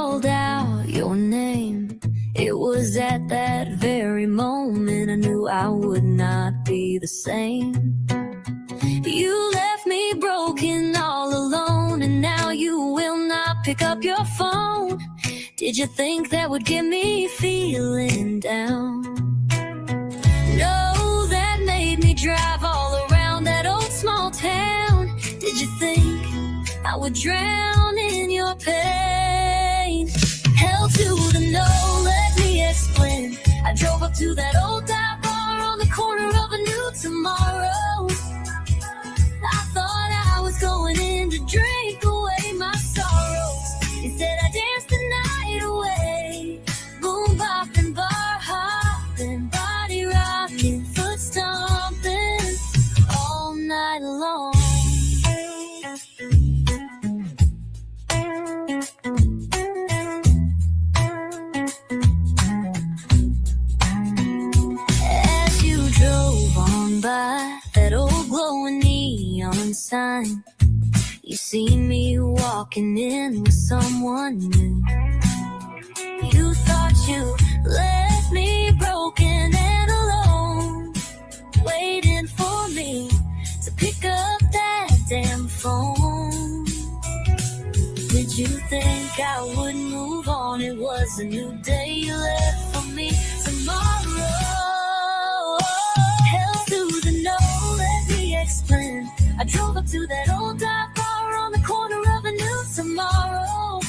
called out your name, it was at that very moment I knew I would not be the same. You left me broken all alone, and now you will not pick up your phone. Did you think that would get me feeling down? No, that made me drive all around that old small town. Did you think I would drown in your pain? Hell to the no, let me explain. I drove up to that old dive bar on the corner of a new tomorrow. I thought I was going in to drink away my sorrows. Instead I danced the night away. Boom bopping, bar hopping, body rocking, foot stomping all night long. As you drove on by that old glowing neon sign, you see me walking in with someone new. You thought you left me broken and alone, waiting for me to pick up that damn phone. Did you think I would move on? It was a new day you left for me tomorrow. Hell to the no, let me explain. I drove up to that old dive bar on the corner of a new tomorrow.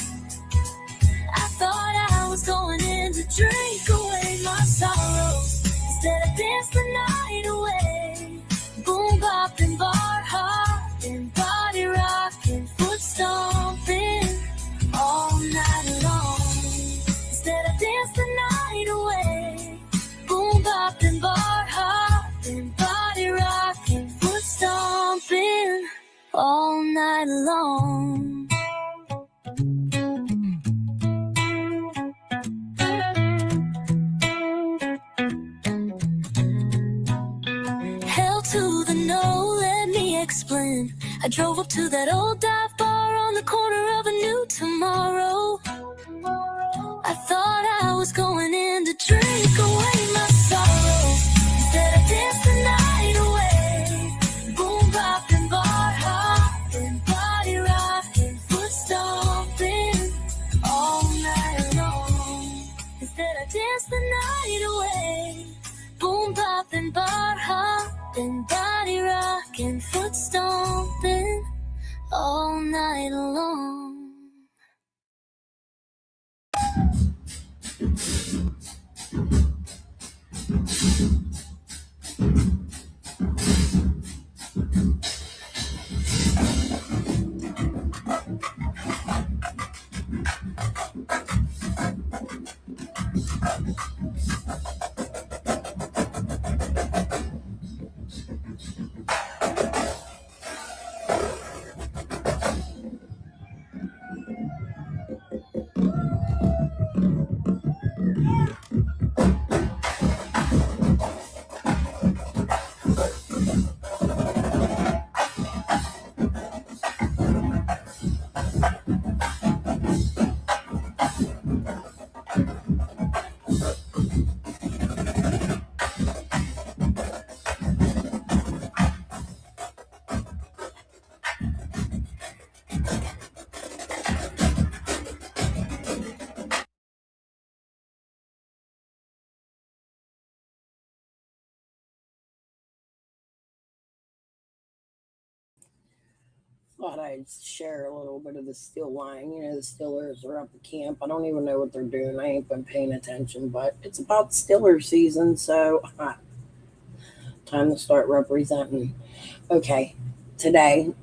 I thought I was going in to drink away my sorrows. Instead I danced the night away. Boom bopping, bar hopping, body rocking, foot stomping all night long. Instead I danced the night away. Boom bopping, bar hopping, body rocking, foot stomping all night long. Hell to the no, let me explain. I drove up to that old dive bar on the corner of a new tomorrow. I thought I was going in to drink away my sorrows. Instead I danced the night away. Boom bopping, bar hopping, body rocking, foot stomping all night long. Instead I danced the night away. Boom bopping, bar hopping, body rocking, foot stomping all night long. Thought I'd share a little bit of the still line. You know, the Stillers are up at camp. I don't even know what they're doing. I ain't been paying attention, but it's about Stiller season, so time to start representing. Okay, today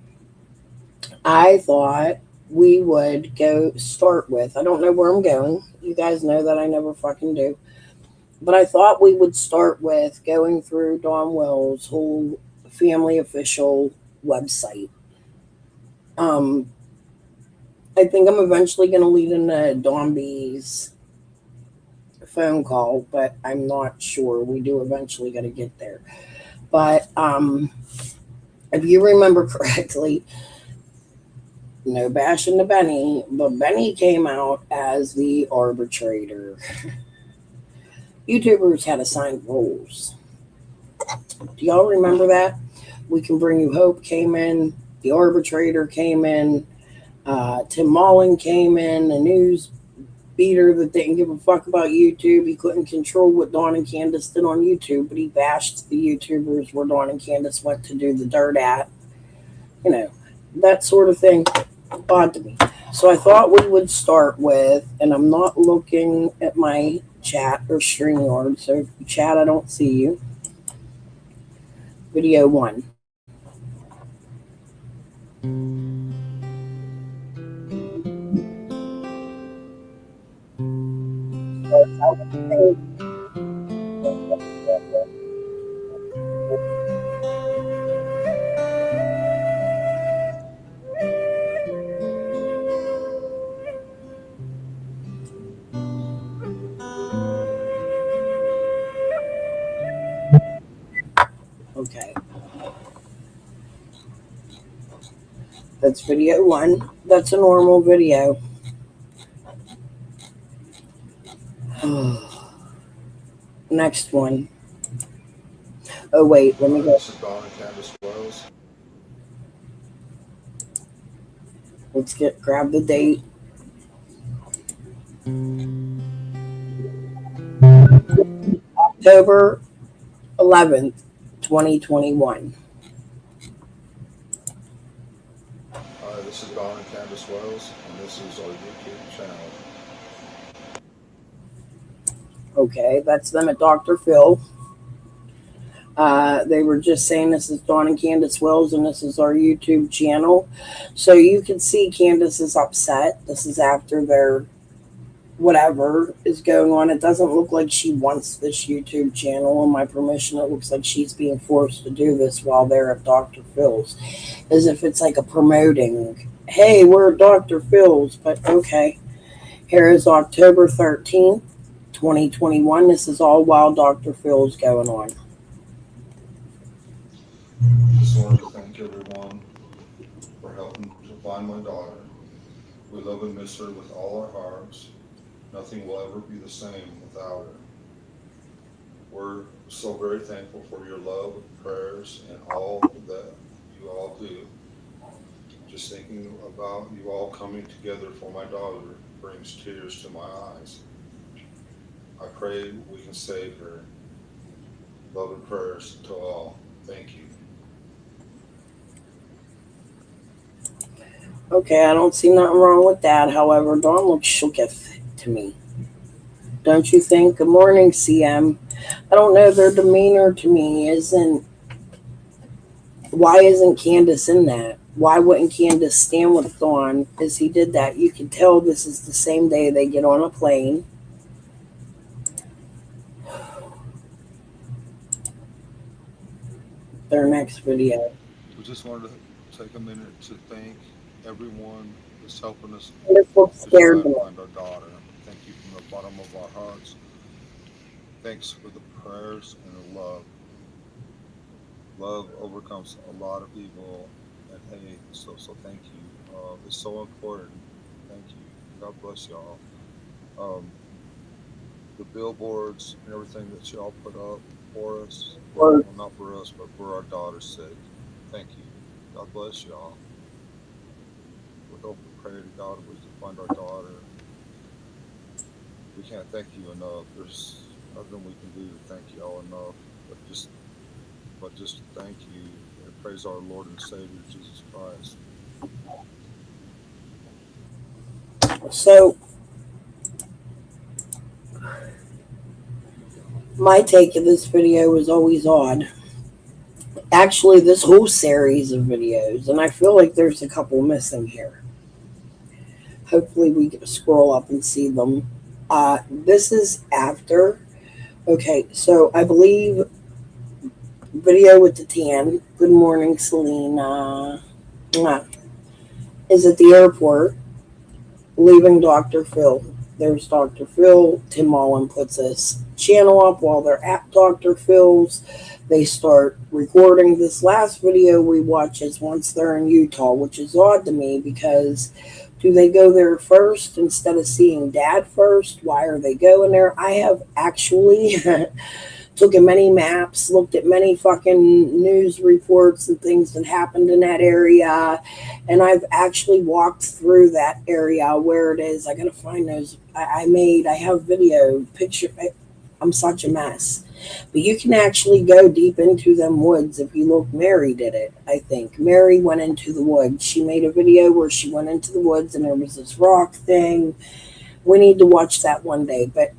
I thought we would go start with, I don't know where I'm going. You guys know that I never fucking do. But I thought we would start with going through Don Will's whole family official website. Um, I think I'm eventually going to lead into Don B's phone call, but I'm not sure. We do eventually got to get there. But if you remember correctly, No bashing to Benny, but Benny came out as the arbitrator. YouTubers had assigned roles. Do y'all remember that? We Can Bring You Hope came in, the arbitrator came in, Tim Mullen came in, the news beater that didn't give a fuck about YouTube. He couldn't control what Dawn and Candace did on YouTube, but he bashed the YouTubers where Dawn and Candace went to do the dirt at. You know, that sort of thing. Odd to me. So I thought we would start with, and I'm not looking at my chat or StreamYard, so if you chat, I don't see you. Video 1. Okay. That's video 1. That's a normal video. Next one. Oh, wait, let me go. This is Don and Candace Wells. Let's grab the date. October 11th, 2021. Hi, this is Don and Candace Wells, and this is our YouTube channel. Okay, that's them at Dr. Phil. They were just saying this is Dawn and Candace Wells, and this is our YouTube channel. So you can see Candace is upset. This is after their whatever is going on. It doesn't look like she wants this YouTube channel. On my permission, it looks like she's being forced to do this while they're at Dr. Phil's. As if it's like a promoting, hey, we're at Dr. Phil's, but okay. Here is October 13th, 2021. This is all while Dr. Phil's going on. Just wanted to thank everyone for helping to find my daughter. We love and miss her with all our hearts. Nothing will ever be the same without her. We're so very thankful for your love, prayers, and all that you all do. Just thinking about you all coming together for my daughter brings tears to my eyes. I pray we can save her. Love and prayers to all. Thank you. Okay, I don't see nothing wrong with that. However, Dawn looks shooketh to me. Don't you think? Good morning, CM. I don't know, their demeanor to me isn't... Why isn't Candace in that? Why wouldn't Candace stand with Dawn as he did that? You can tell this is the same day they get on a plane. Their next video. We just wanted to take a minute to thank everyone that's helping us This looks to scared try me. to find our daughter. Thank you from the bottom of our hearts. Thanks for the prayers and the love. Love overcomes a lot of evil and hate. So thank you. It's so important. Thank you. God bless y'all. The billboards and everything that y'all put up for us, well, not for us, but for our daughter's sake. Thank you. God bless y'all. We hope and pray to God we can find our daughter. We can't thank you enough. There's nothing we can do to thank y'all enough, but just thank you and praise our Lord and Savior Jesus Christ. So, my take of this video was always odd. Actually, this whole series of videos, and I feel like there's a couple missing here. Hopefully we can scroll up and see them. This is after. Okay, so I believe video with the tan. Good morning, Selena. Is at the airport, leaving Dr. Phil. There's Dr. Phil. Tim Mullen puts this channel up while they're at Dr. Phil's. They start recording. This last video we watch is once they're in Utah, which is odd to me because do they go there first instead of seeing Dad first? Why are they going there? I have actually took many maps, looked at many fucking news reports and things that happened in that area, and I've actually walked through that area where it is. I gotta find those. I have video, picture. I'm such a mess. But you can actually go deep into them woods if you look. Mary did it, I think. Mary went into the woods. She made a video where she went into the woods and there was this rock thing. We need to watch that one day. But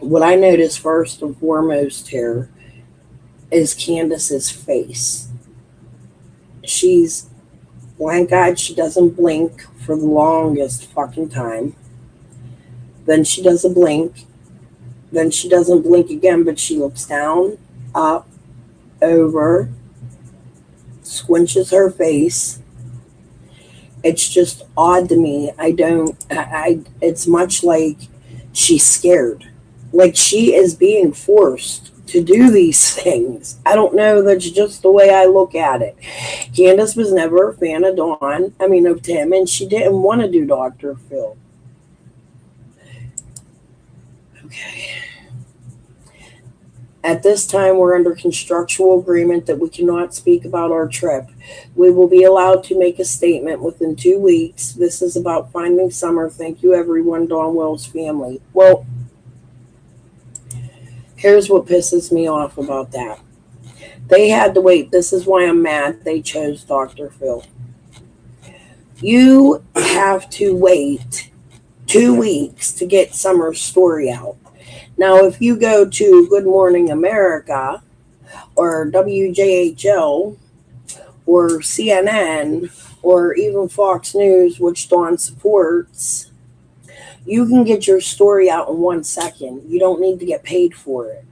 what I noticed first and foremost here is Candace's face. She's blank-eyed. She doesn't blink for the longest fucking time. Then she does a blink. Then she doesn't blink again, but she looks down, up, over, squinches her face. It's just odd to me. It's much like she's scared. Like she is being forced to do these things. I don't know. That's just the way I look at it. Candace was never a fan of of Tim, and she didn't want to do Dr. Phil. Okay. At this time, we're under contractual agreement that we cannot speak about our trip. We will be allowed to make a statement within 2 weeks. This is about finding Summer. Thank you, everyone. Don Will's family. Well, here's what pisses me off about that. They had to wait. This is why I'm mad they chose Dr. Phil. You have to wait 2 weeks to get Summer's story out. Now, if you go to Good Morning America or WJHL or CNN or even Fox News, which Dawn supports, you can get your story out in 1 second. You don't need to get paid for it.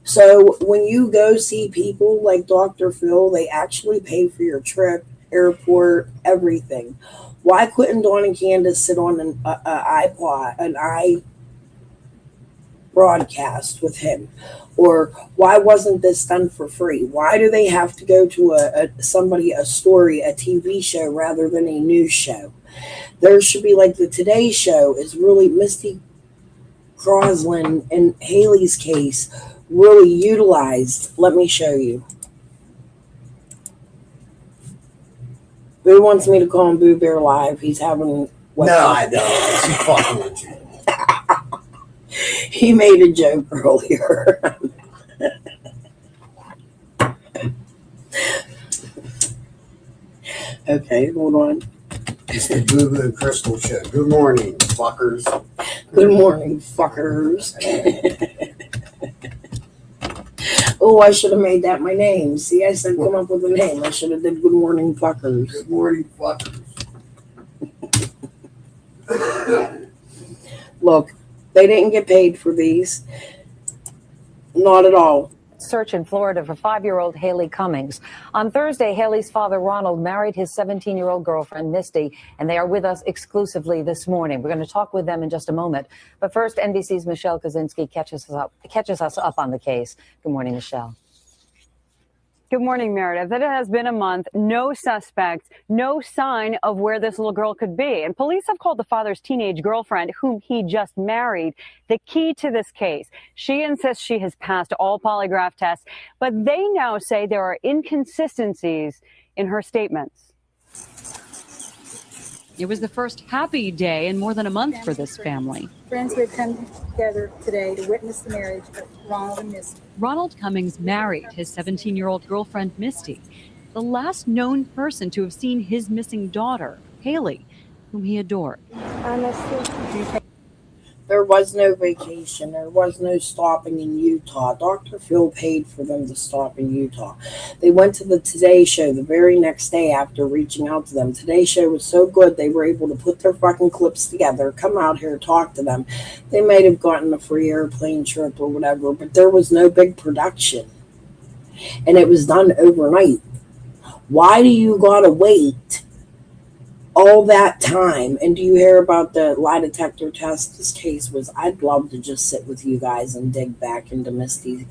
So when you go see people like Dr. Phil, they actually pay for your trip, airport, everything. Why couldn't Dawn and Candace sit on an broadcast with him? Or why wasn't this done for free? Why do they have to go to a story, a TV show rather than a news show? There should be like the Today Show is really Misty Crosland and Haley's case really utilized. Let me show you. Boo wants me to call him Boo Bear Live. He's having No, I don't. She's fucking with you. He made a joke earlier. Okay, hold on. It's the Boo Boo Crystal Show. Good morning, fuckers. Good morning, fuckers. Oh, I should have made that my name. See, I said come up with a name. I should have did Good Morning Fuckers. Good morning, fuckers. Look, they didn't get paid for these. Not at all. Search in Florida for 5-year-old Haley Cummings. On Thursday, Haley's father, Ronald, married his 17-year-old girlfriend, Misty, and they are with us exclusively this morning. We're going to talk with them in just a moment. But first, NBC's Michelle Kaczynski catches us up on the case. Good morning, Michelle. Good morning, Meredith. It has been a month. No suspect, no sign of where this little girl could be. And police have called the father's teenage girlfriend, whom he just married, the key to this case. She insists she has passed all polygraph tests, but they now say there are inconsistencies in her statements. It was the first happy day in more than a month for this family. Friends who had come together today to witness the marriage of Ronald and Misty. Ronald Cummings married his 17-year-old girlfriend, Misty, the last known person to have seen his missing daughter, Haley, whom he adored. There was no vacation. There was no stopping in Utah. Dr. Phil paid for them to stop in Utah. They went to the Today Show the very next day after reaching out to them. Today Show was so good they were able to put their fucking clips together, come out here, talk to them. They might have gotten a free airplane trip or whatever, but there was no big production. And it was done overnight. Why do you gotta wait all that time. And do you hear about the lie detector test? This case was, I'd love to just sit with you guys and dig back into Misty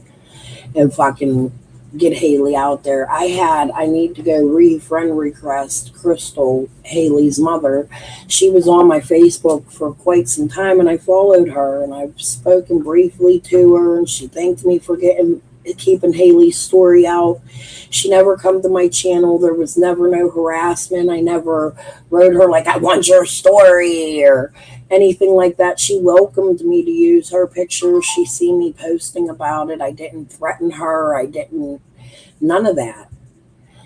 and fucking get Haley out there. I need to go friend request Crystal, Haley's mother. She was on my Facebook for quite some time, and I followed her, and I've spoken briefly to her, and she thanked me for keeping Haley's story out. She never come to my channel. There was never no harassment. I never wrote her like, I want your story or anything like that. She welcomed me to use her pictures. She seen me posting about it. I didn't threaten her. None of that.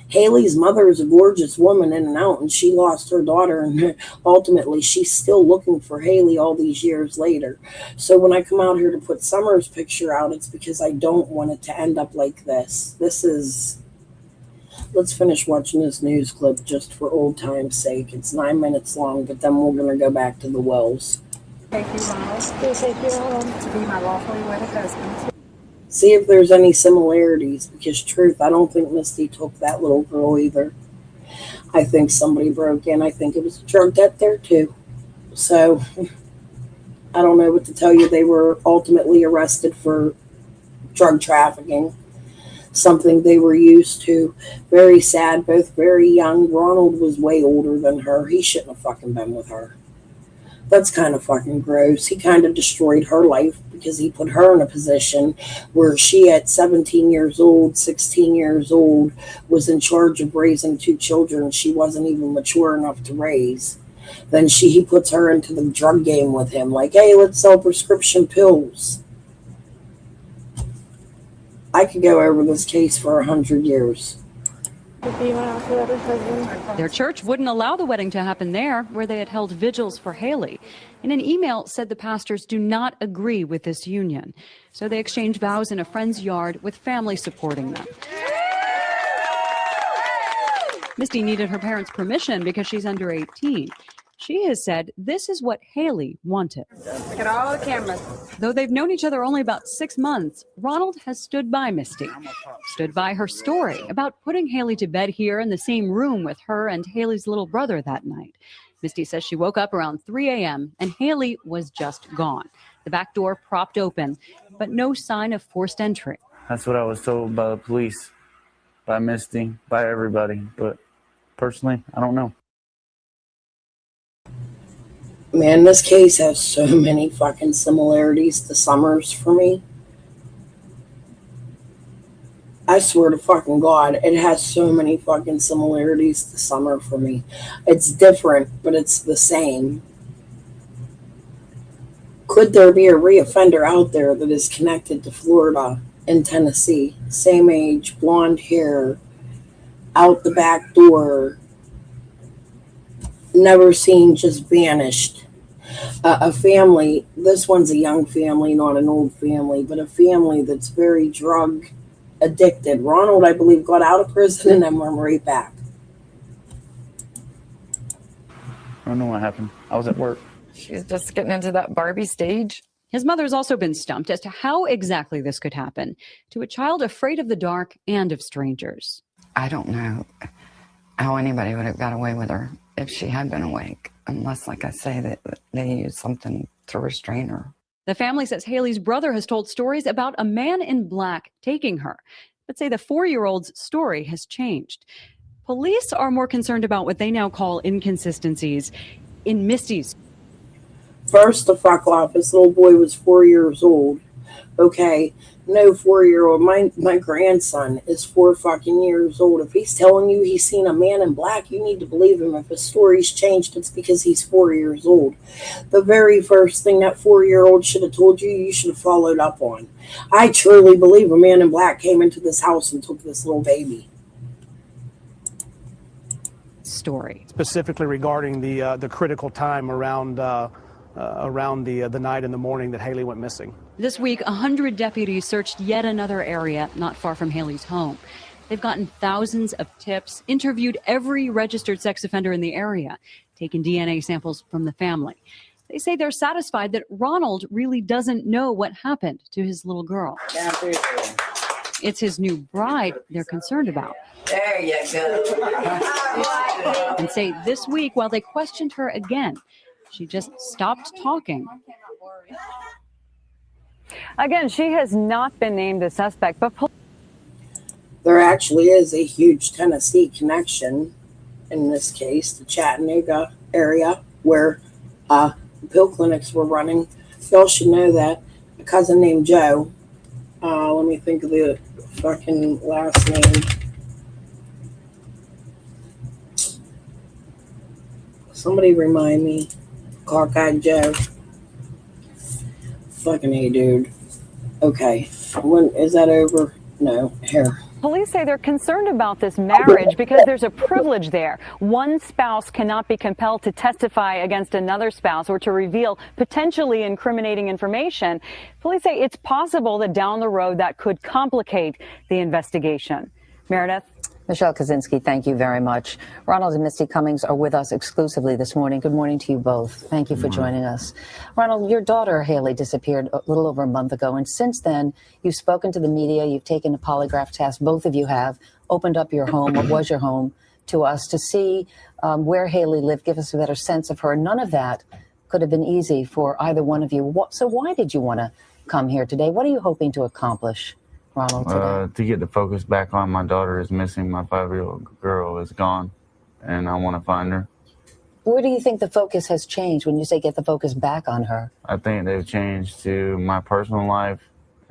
Haley's mother is a gorgeous woman in and out, and she lost her daughter, and ultimately she's still looking for Haley all these years later. So when I come out here to put Summer's picture out, it's because I don't want it to end up like this. Let's finish watching this news clip just for old time's sake. It's 9 minutes long, but then we're going to go back to the wells. Take you, Ronald, to take you home to be my lawfully wedded husband. See if there's any similarities, because truth, I don't think Misty took that little girl either. I think somebody broke in. I think it was a drug debt there too. So I don't know what to tell you. They were ultimately arrested for drug trafficking, something they were used to. Very sad, both very young. Ronald was way older than her. He shouldn't have fucking been with her. That's kind of fucking gross. He kind of destroyed her life because he put her in a position where she, at 17 years old, 16 years old, was in charge of raising 2 children she wasn't even mature enough to raise. Then he puts her into the drug game with him, like, hey, let's sell prescription pills. I could go over this case for 100 years. Their church wouldn't allow the wedding to happen there, where they had held vigils for Haley. In an email, said the pastors do not agree with this union. So they exchanged vows in a friend's yard with family supporting them. Misty needed her parents' permission because she's under 18. She has said this is what Haley wanted. Look at all the cameras. Though they've known each other only about 6 months, Ronald has stood by Misty, stood by her story about putting Haley to bed here in the same room with her and Haley's little brother that night. Misty says she woke up around 3 a.m. and Haley was just gone. The back door propped open, but no sign of forced entry. That's what I was told by the police, by Misty, by everybody. But personally, I don't know. Man, this case has so many fucking similarities to Summers for me. I swear to fucking God, it has so many fucking similarities to Summer for me. It's different, but it's the same. Could there be a reoffender out there that is connected to Florida and Tennessee? Same age, blonde hair, out the back door, never seen, just vanished. A family, this one's a young family, not an old family, but a family that's very drug addicted. Ronald, I believe, got out of prison and then went right back. I don't know what happened. I was at work. She's just getting into that Barbie stage. His mother's also been stumped as to how exactly this could happen to a child afraid of the dark and of strangers. I don't know how anybody would have got away with her if she had been awake, unless, like I say, that they used something to restrain her. The family says Haley's brother has told stories about a man in black taking her, but say the 4-year-old's story has changed. Police are more concerned about what they now call inconsistencies in Misty's. First, the fuck off, this little boy was 4 years old. Okay, no 4-year-old. My grandson is 4 fucking years old. If he's telling you he's seen a man in black, you need to believe him. If his story's changed, it's because he's 4 years old. The very first thing that 4-year-old should have told you, you should have followed up on. I truly believe a man in black came into this house and took this little baby. Story. Specifically regarding the critical time around the night and the morning that Haley went missing. This week, 100 deputies searched yet another area not far from Haley's home. They've gotten thousands of tips, interviewed every registered sex offender in the area, taken DNA samples from the family. They say they're satisfied that Ronald really doesn't know what happened to his little girl. It's his new bride they're concerned about. There you go. And say this week, while they questioned her again, she just stopped talking. Again, she has not been named a suspect, but There actually is a huge Tennessee connection in this case, the Chattanooga area where pill clinics were running. Y'all should know that. A cousin named Joe, let me think of the fucking last name. Somebody remind me. Cockeyed Joe. Fucking A, dude. Okay. When is that over? No. Here. police say they're concerned about this marriage because there's a privilege there. One spouse cannot be compelled to testify against another spouse or to reveal potentially incriminating information. Police say it's possible that down the road that could complicate the investigation. Meredith? Michelle Kaczynski, thank you very much. Ronald and Misty Cummings are with us exclusively this morning. Good morning to you both. Thank you for joining us. Ronald, your daughter, Haley, disappeared a little over a month ago. And since then, you've spoken to the media. You've taken a polygraph test. Both of you have opened up your home, what was your home, to us to see where Haley lived, give us a better sense of her. None of that could have been easy for either one of you. So why did you want to come here today? What are you hoping to accomplish, Ronald, today? To get the focus back on my daughter is missing. My 5-year-old girl is gone, and I want to find her. Where do you think the focus has changed when you say get the focus back on her? I think they've changed to my personal life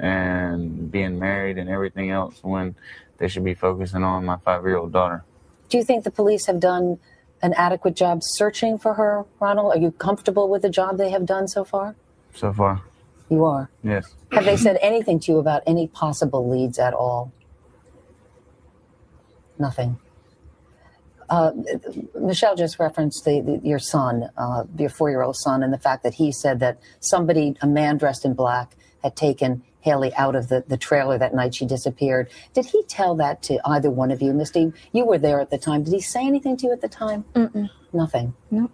and being married and everything else when they should be focusing on my 5-year-old daughter. Do you think the police have done an adequate job searching for her, Ronald? Are you comfortable with the job they have done so far? So far. You are? Yes. Have they said anything to you about any possible leads at all? Nothing. Michelle just referenced your son, your 4-year-old son, and the fact that he said that a man dressed in black, had taken Haley out of the trailer that night she disappeared. Did he tell that to either one of you? Misty, you were there at the time. Did he say anything to you at the time? Mm-mm. Nothing? Nope.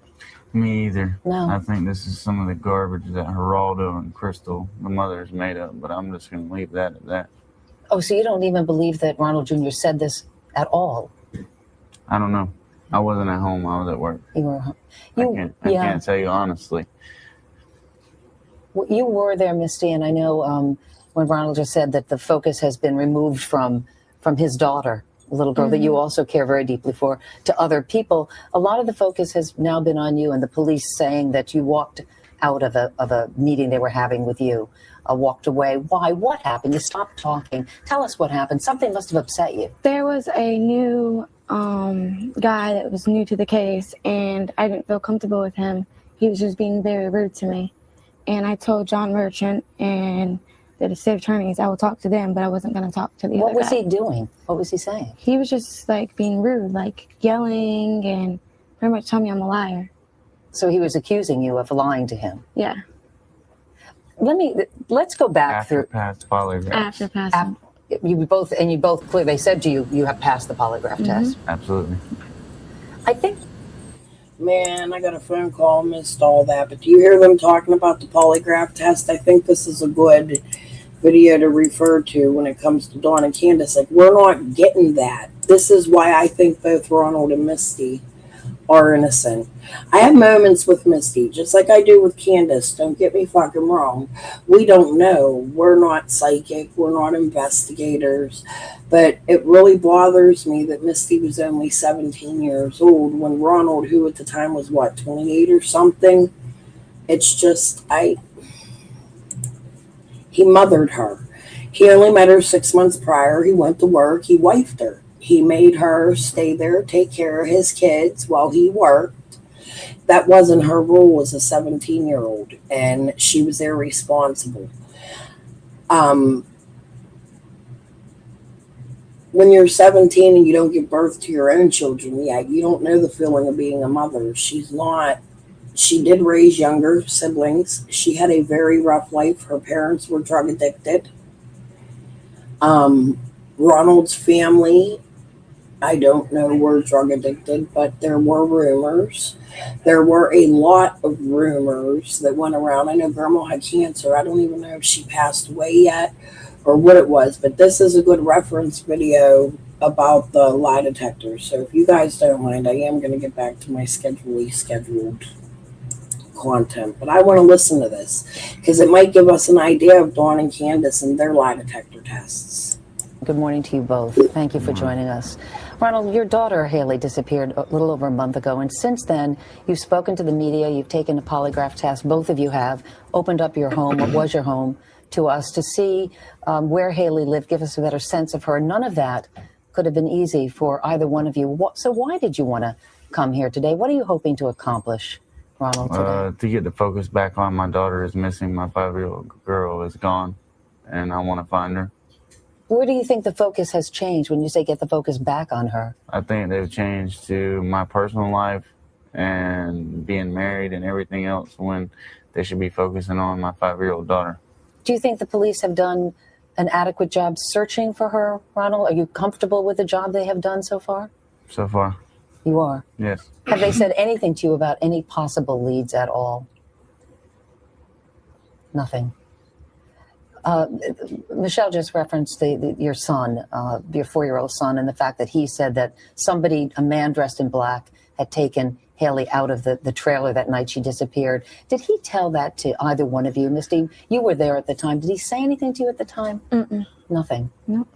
Me either. No. I think this is some of the garbage that Geraldo and Crystal, the mother's, made up, but I'm just going to leave that at that. Oh, so you don't even believe that Ronald Jr. said this at all? I don't know. I wasn't at home. I was at work. You were home. I can't tell you honestly. Well, you were there, Misty, and I know when Ronald just said that the focus has been removed from his daughter, a little girl that you also care very deeply for, to other people. A lot of the focus has now been on you and the police saying that you walked out of a meeting they were having with you, walked away. Why? What happened? You stopped talking. Tell us what happened. Something must have upset you. There was a new guy that was new to the case, and I didn't feel comfortable with him. He was just being very rude to me. And I told John Merchant and the state attorneys I would talk to them, but I wasn't going to talk to the other guy. What was he doing? What was he saying? He was just like being rude, like yelling and pretty much telling me I'm a liar. So he was accusing you of lying to him. Yeah. Let's go back After through. past polygraph. After passing. You both clear. They said to you have passed the polygraph test. Absolutely. I think. Man, I got a phone call, missed all that. But do you hear them talking about the polygraph test? I think this is a good video to refer to when it comes to Dawn and Candace. Like, we're not getting that. This is why I think both Ronald and Misty are innocent. I have moments with Misty, just like I do with Candace. Don't get me fucking wrong. We don't know. We're not psychic. We're not investigators. But it really bothers me that Misty was only 17 years old when Ronald, who at the time was, 28 or something? It's just, he mothered her. He only met her 6 months prior. He went to work. He wifed her. He made her stay there, take care of his kids while he worked. That wasn't her role as a 17-year-old, and she was irresponsible. When you're 17 and you don't give birth to your own children, you don't know the feeling of being a mother. She did raise younger siblings. She had a very rough life. Her parents were drug addicted. Ronald's family I don't know we're drug addicted, but there were rumors. There were a lot of rumors that went around. I know Grandma had cancer. I don't even know if she passed away yet or what it was, but this is a good reference video about the lie detector. So if you guys don't mind, I am going to get back to my scheduled content, but I want to listen to this because it might give us an idea of Dawn and Candace and their lie detector tests. Good morning to you both. Thank you for joining us. Ronald, your daughter Haley disappeared a little over a month ago, and since then you've spoken to the media, you've taken a polygraph test, both of you have, opened up your home, what was your home, to us to see where Haley lived, give us a better sense of her. None of that could have been easy for either one of you. So why did you want to come here today? What are you hoping to accomplish, Ronald, today? To get the focus back on my daughter is missing. My 5-year-old girl is gone, and I want to find her. Where do you think the focus has changed when you say get the focus back on her? I think they've changed to my personal life and being married and everything else when they should be focusing on my 5-year-old daughter. Do you think the police have done an adequate job searching for her, Ronald? Are you comfortable with the job they have done so far? So far. You are? Yes. Have they said anything to you about any possible leads at all? Nothing. Michelle just referenced your son, your 4-year-old son, and the fact that he said that a man dressed in black, had taken Haley out of the trailer that night she disappeared. Did he tell that to either one of you? Misty, you were there at the time. Did he say anything to you at the time? Mm-mm. Nothing. Nope.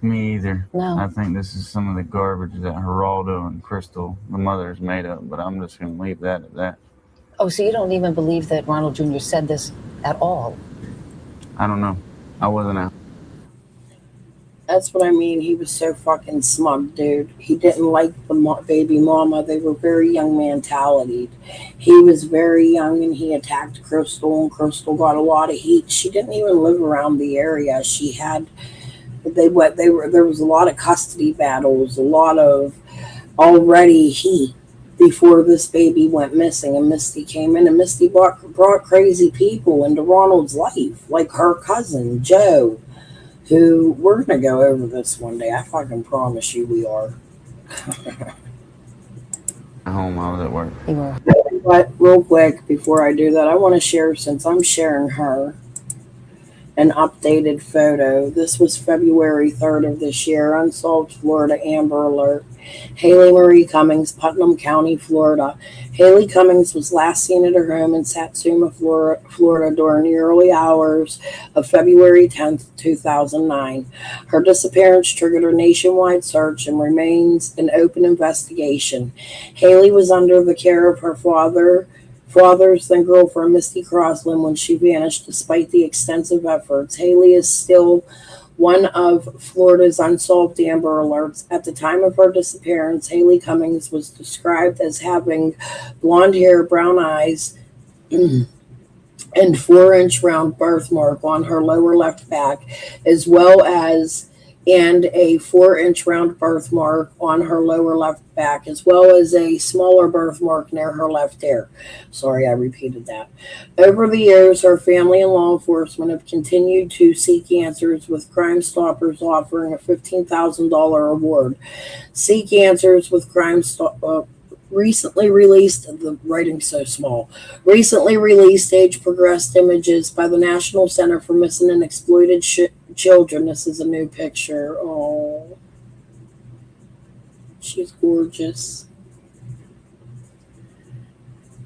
Me either. No. I think this is some of the garbage that Geraldo and Crystal, the mother's, made up, but I'm just going to leave that at that. Oh, so you don't even believe that Ronald Jr. said this at all? I don't know. I wasn't out. That's what I mean. He was so fucking smug, dude. He didn't like the baby mama. They were very young mentality. He was very young and he attacked Crystal, and Crystal got a lot of heat. She didn't even live around the area. There was a lot of custody battles, a lot of already heat before this baby went missing, and Misty came in, and Misty brought crazy people into Ronald's life, like her cousin Joe, who we're gonna go over this one day. I fucking promise you we are. At home, I was at work. You were. But real quick before I do that, I want to share, since I'm sharing her, an updated photo. This was February 3rd of this year. Unsolved Florida Amber Alert. Haley Marie Cummings, Putnam County, Florida. Haley Cummings was last seen at her home in Satsuma, Florida during the early hours of February 10th, 2009. Her disappearance triggered a nationwide search and remains an open investigation. Haley was under the care of her father's then girlfriend Misty Crossland when she vanished. Despite the extensive efforts, Haley is still one of Florida's unsolved Amber Alerts. At the time of her disappearance, Haley Cummings was described as having blonde hair, brown eyes, and 4-inch round birthmark on her lower left back, as well as a 4-inch round birthmark on her lower left back, as well as a smaller birthmark near her left ear. Sorry, I repeated that. Over the years, her family and law enforcement have continued to seek answers, with Crime Stoppers offering a $15,000 award. Seek Answers with Crime Stoppers recently released age progressed images by the National Center for Missing and Exploited Children. This is a new picture. Oh, she's gorgeous.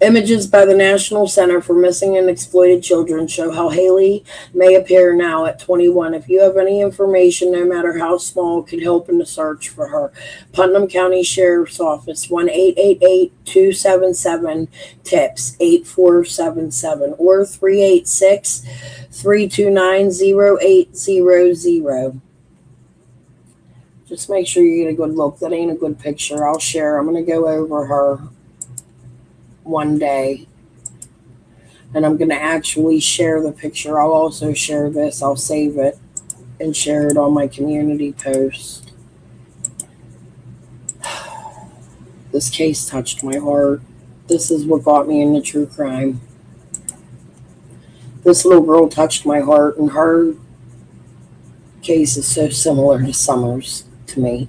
Images by the National Center for Missing and Exploited Children show how Haley may appear now at 21. If you have any information, no matter how small, could help in the search for her. Putnam County Sheriff's Office, 1-888-277-TIPS 8477 or 386-329-0800. Just make sure you get a good look. That ain't a good picture. I'll share. I'm going to go over her one day, and I'm going to actually share the picture. I'll also share this. I'll save it and share it on my community post. This case touched my heart. This is what got me into true crime. This little girl touched my heart, and her case is so similar to Summer's to me.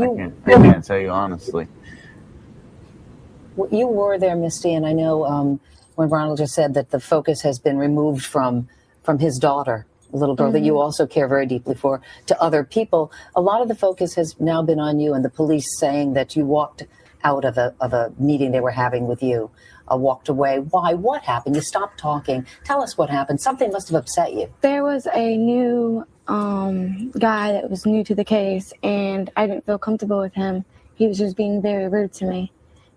I can't tell you honestly. You were there, Misty, and I know when Ronald just said that the focus has been removed from his daughter, a little girl that you also care very deeply for, to other people. A lot of the focus has now been on you and the police saying that you walked out of a meeting they were having with you, walked away. Why? What happened? You stopped talking. Tell us what happened. Something must have upset you. There was a new guy that was new to the case, and I didn't feel comfortable with him. He was just being very rude to me.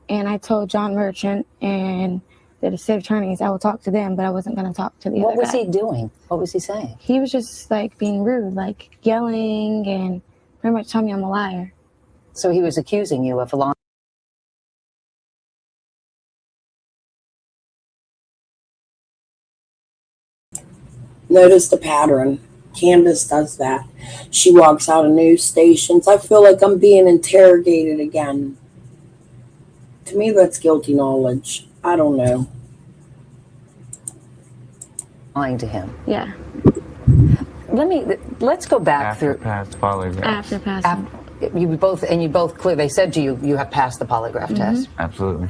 And I told John Merchant and the state attorneys I would talk to them, but I wasn't going to talk to the other guy. What was he doing? What was he saying? He was just like being rude, like yelling and pretty much telling me I'm a liar. So he was accusing you of a lot. Notice the pattern. Candace does that. She walks out of news stations. I feel like I'm being interrogated again. To me, that's guilty knowledge. I don't know. Lying to him. Yeah. Let's go back After through. past polygraph. After passing. You both clear. They said to you, you have passed the polygraph test. Absolutely.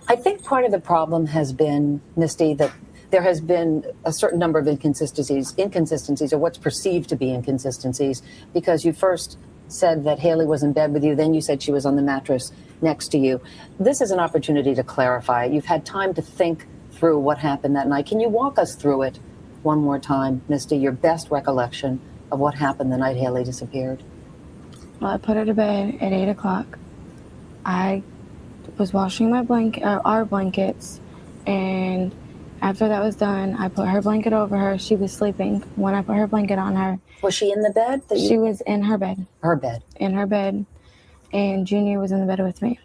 I think part of the problem has been, Misty, that there has been a certain number of inconsistencies, or what's perceived to be inconsistencies, because you first said that Haley was in bed with you, then you said she was on the mattress next to you. This is an opportunity to clarify. You've had time to think through what happened that night. Can you walk us through it one more time, Misty, your best recollection of what happened the night Haley disappeared? Well, I put her to bed at 8 o'clock. I was washing our blankets, and after that was done, I put her blanket over her. She was sleeping. When I put her blanket on her, was she in the bed? She was in her bed. Her bed. In her bed, and Junior was in the bed with me.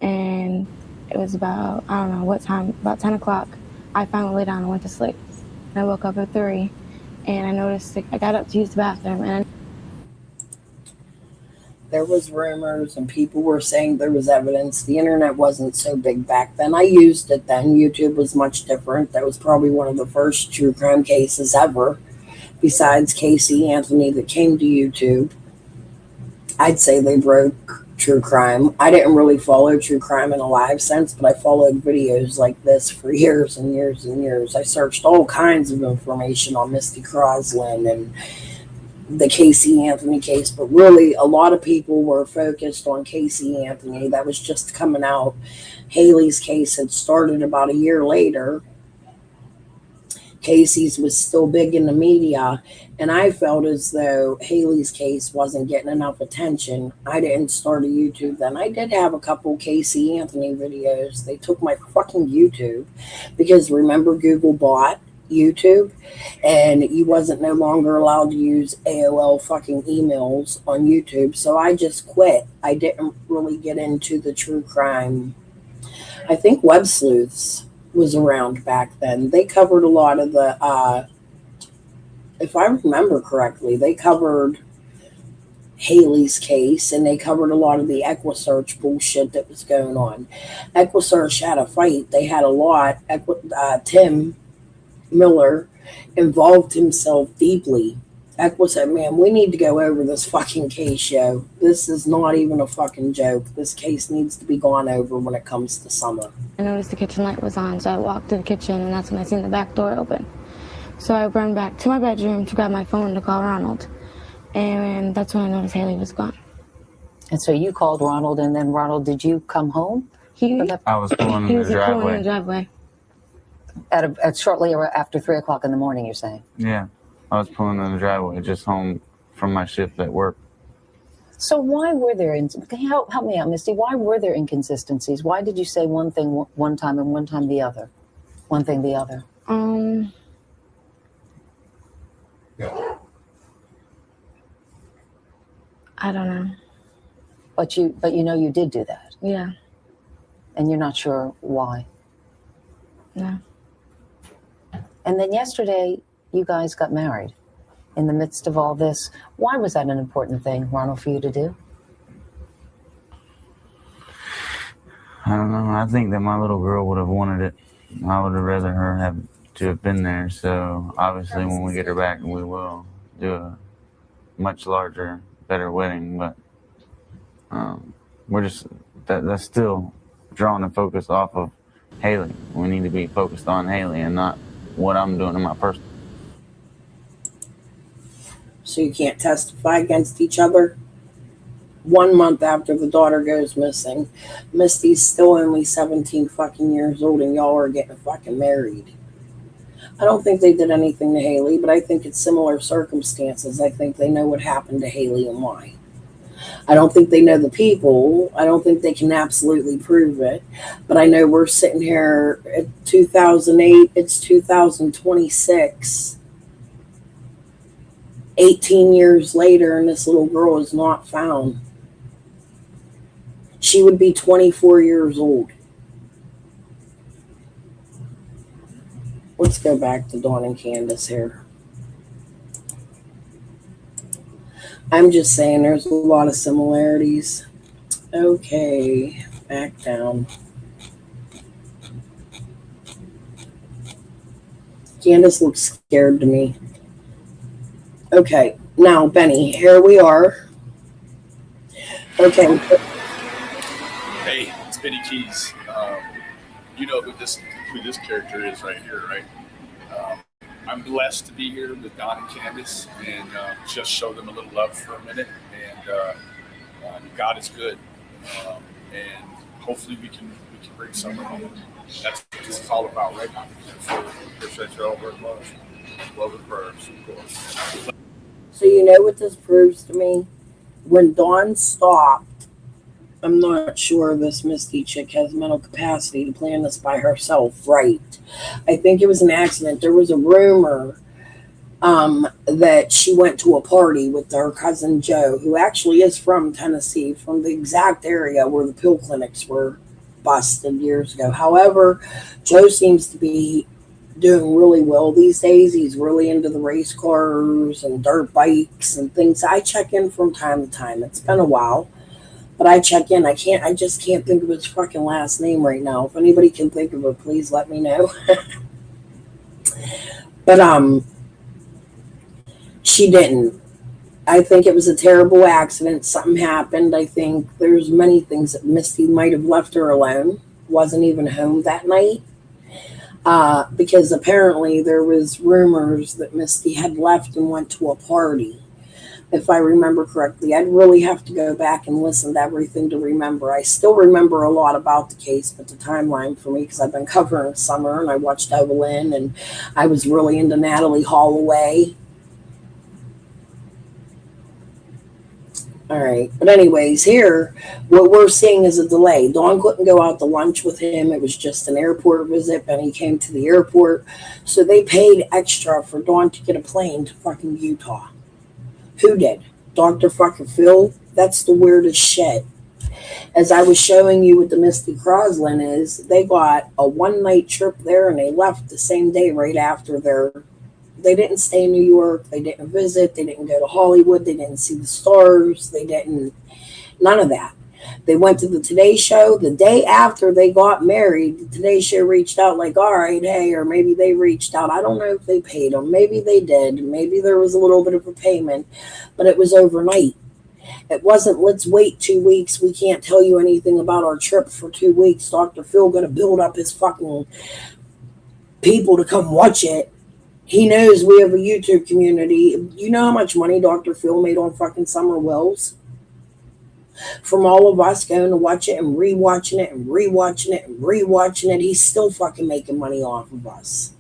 And it was about, I don't know what time, about 10 o'clock. I finally lay down and went to sleep. And I woke up at 3, and I noticed, I got up to use the bathroom, and There was rumors and people were saying there was evidence. The internet wasn't so big back then. I used it then. YouTube was much different. That was probably one of the first true crime cases ever, besides Casey Anthony, that came to YouTube. I'd say they broke true crime. I didn't really follow true crime in a live sense, but I followed videos like this for years and years and years. I searched all kinds of information on Misty Crosland and the Casey Anthony case, but really a lot of people were focused on Casey Anthony. That was just coming out. Haley's case had started about a year later. Casey's was still big in the media, and I felt as though Haley's case wasn't getting enough attention. I didn't start a YouTube then. I did have a couple Casey Anthony videos. They took my fucking YouTube because remember Google bought YouTube, and you wasn't no longer allowed to use AOL fucking emails on YouTube, so I just quit. I didn't really get into the true crime. I think Web Sleuths was around back then. They covered a lot of the if I remember correctly, they covered Haley's case, and they covered a lot of the EquiSearch bullshit that was going on. EquiSearch had a fight. They had a lot. Tim Miller involved himself deeply. Equa said, man, we need to go over this fucking case, yo. This is not even a fucking joke. This case needs to be gone over when it comes to summer. I noticed the kitchen light was on, so I walked to the kitchen, and that's when I seen the back door open. So I ran back to my bedroom to grab my phone to call Ronald, and that's when I noticed Haley was gone. And so you called Ronald, and then Ronald, did you come home? I was pulling in the driveway. In the driveway. At shortly after 3 o'clock in the morning, you're saying? Yeah, I was pulling in the driveway, just home from my shift at work. So why were there, help me out, Misty, why were there inconsistencies? Why did you say one thing one time and one time the other? One thing the other? I don't know. But you know you did do that. Yeah. And you're not sure why. No. And then yesterday, you guys got married. In the midst of all this, why was that an important thing, Ronald, for you to do? I don't know. I think that my little girl would have wanted it. I would have rather her have been there. So obviously when we get her back, we will do a much larger, better wedding. But we're just that's still drawing the focus off of Haley. We need to be focused on Haley and not what I'm doing in my personal. So you can't testify against each other? 1 month after the daughter goes missing, Misty's still only 17 fucking years old and y'all are getting fucking married. I don't think they did anything to Haley, but I think it's similar circumstances. I think they know what happened to Haley and why. I don't think they know the people. I don't think they can absolutely prove it. But I know we're sitting here at 2008. It's 2026. 18 years later, and this little girl is not found. She would be 24 years old. Let's go back to Dawn and Candace here. I'm just saying there's a lot of similarities. Okay, back down. Candace looks scared to me. Okay, now Benny, here we are. Okay. Hey, it's Benny Keys. You know who this character is right here, right? I'm blessed to be here with Don and Candace and just show them a little love for a minute. And God is good, and hopefully we can bring someone home. That's what this is all about right now. So appreciate you all very much. Love and prayers, of course. So you know what this proves to me? When Dawn stopped, I'm not sure this Misty chick has mental capacity to plan this by herself, right? I think it was an accident. There was a rumor that she went to a party with her cousin Joe, who actually is from Tennessee, from the exact area where the pill clinics were busted years ago. However, Joe seems to be doing really well these days. He's really into the race cars and dirt bikes and things. I check in from time to time. It's been a while, but I check in. I just can't think of his fucking last name right now. If anybody can think of it, please let me know. But she didn't. I think it was a terrible accident. Something happened. I think there's many things that Misty might have left her alone. Wasn't even home that night. Because apparently there was rumors that Misty had left and went to a party. If I remember correctly, I'd really have to go back and listen to everything to remember. I still remember a lot about the case, but the timeline for me, because I've been covering summer and I watched Evelyn and I was really into Natalie Holloway. All right. But anyways, here, what we're seeing is a delay. Dawn couldn't go out to lunch with him. It was just an airport visit. Benny came to the airport. So they paid extra for Dawn to get a plane to fucking Utah. Who did? Dr. fucking Phil? That's the weirdest shit. As I was showing you with the Misty Crosland is, they got a one-night trip there and they left the same day right after they didn't stay in New York. They didn't visit. They didn't go to Hollywood. They didn't see the stars. None of that. They went to the Today Show the day after they got married. The Today Show reached out like, all right, hey, or maybe they reached out. I don't know if they paid them. Maybe they did. Maybe there was a little bit of a payment, but it was overnight. It wasn't, let's wait 2 weeks. We can't tell you anything about our trip for 2 weeks. Dr. Phil going to build up his fucking people to come watch it. He knows we have a YouTube community. You know how much money Dr. Phil made on fucking Summer Wells? From all of us going to watch it and rewatching it and rewatching it and rewatching it, he's still fucking making money off of us.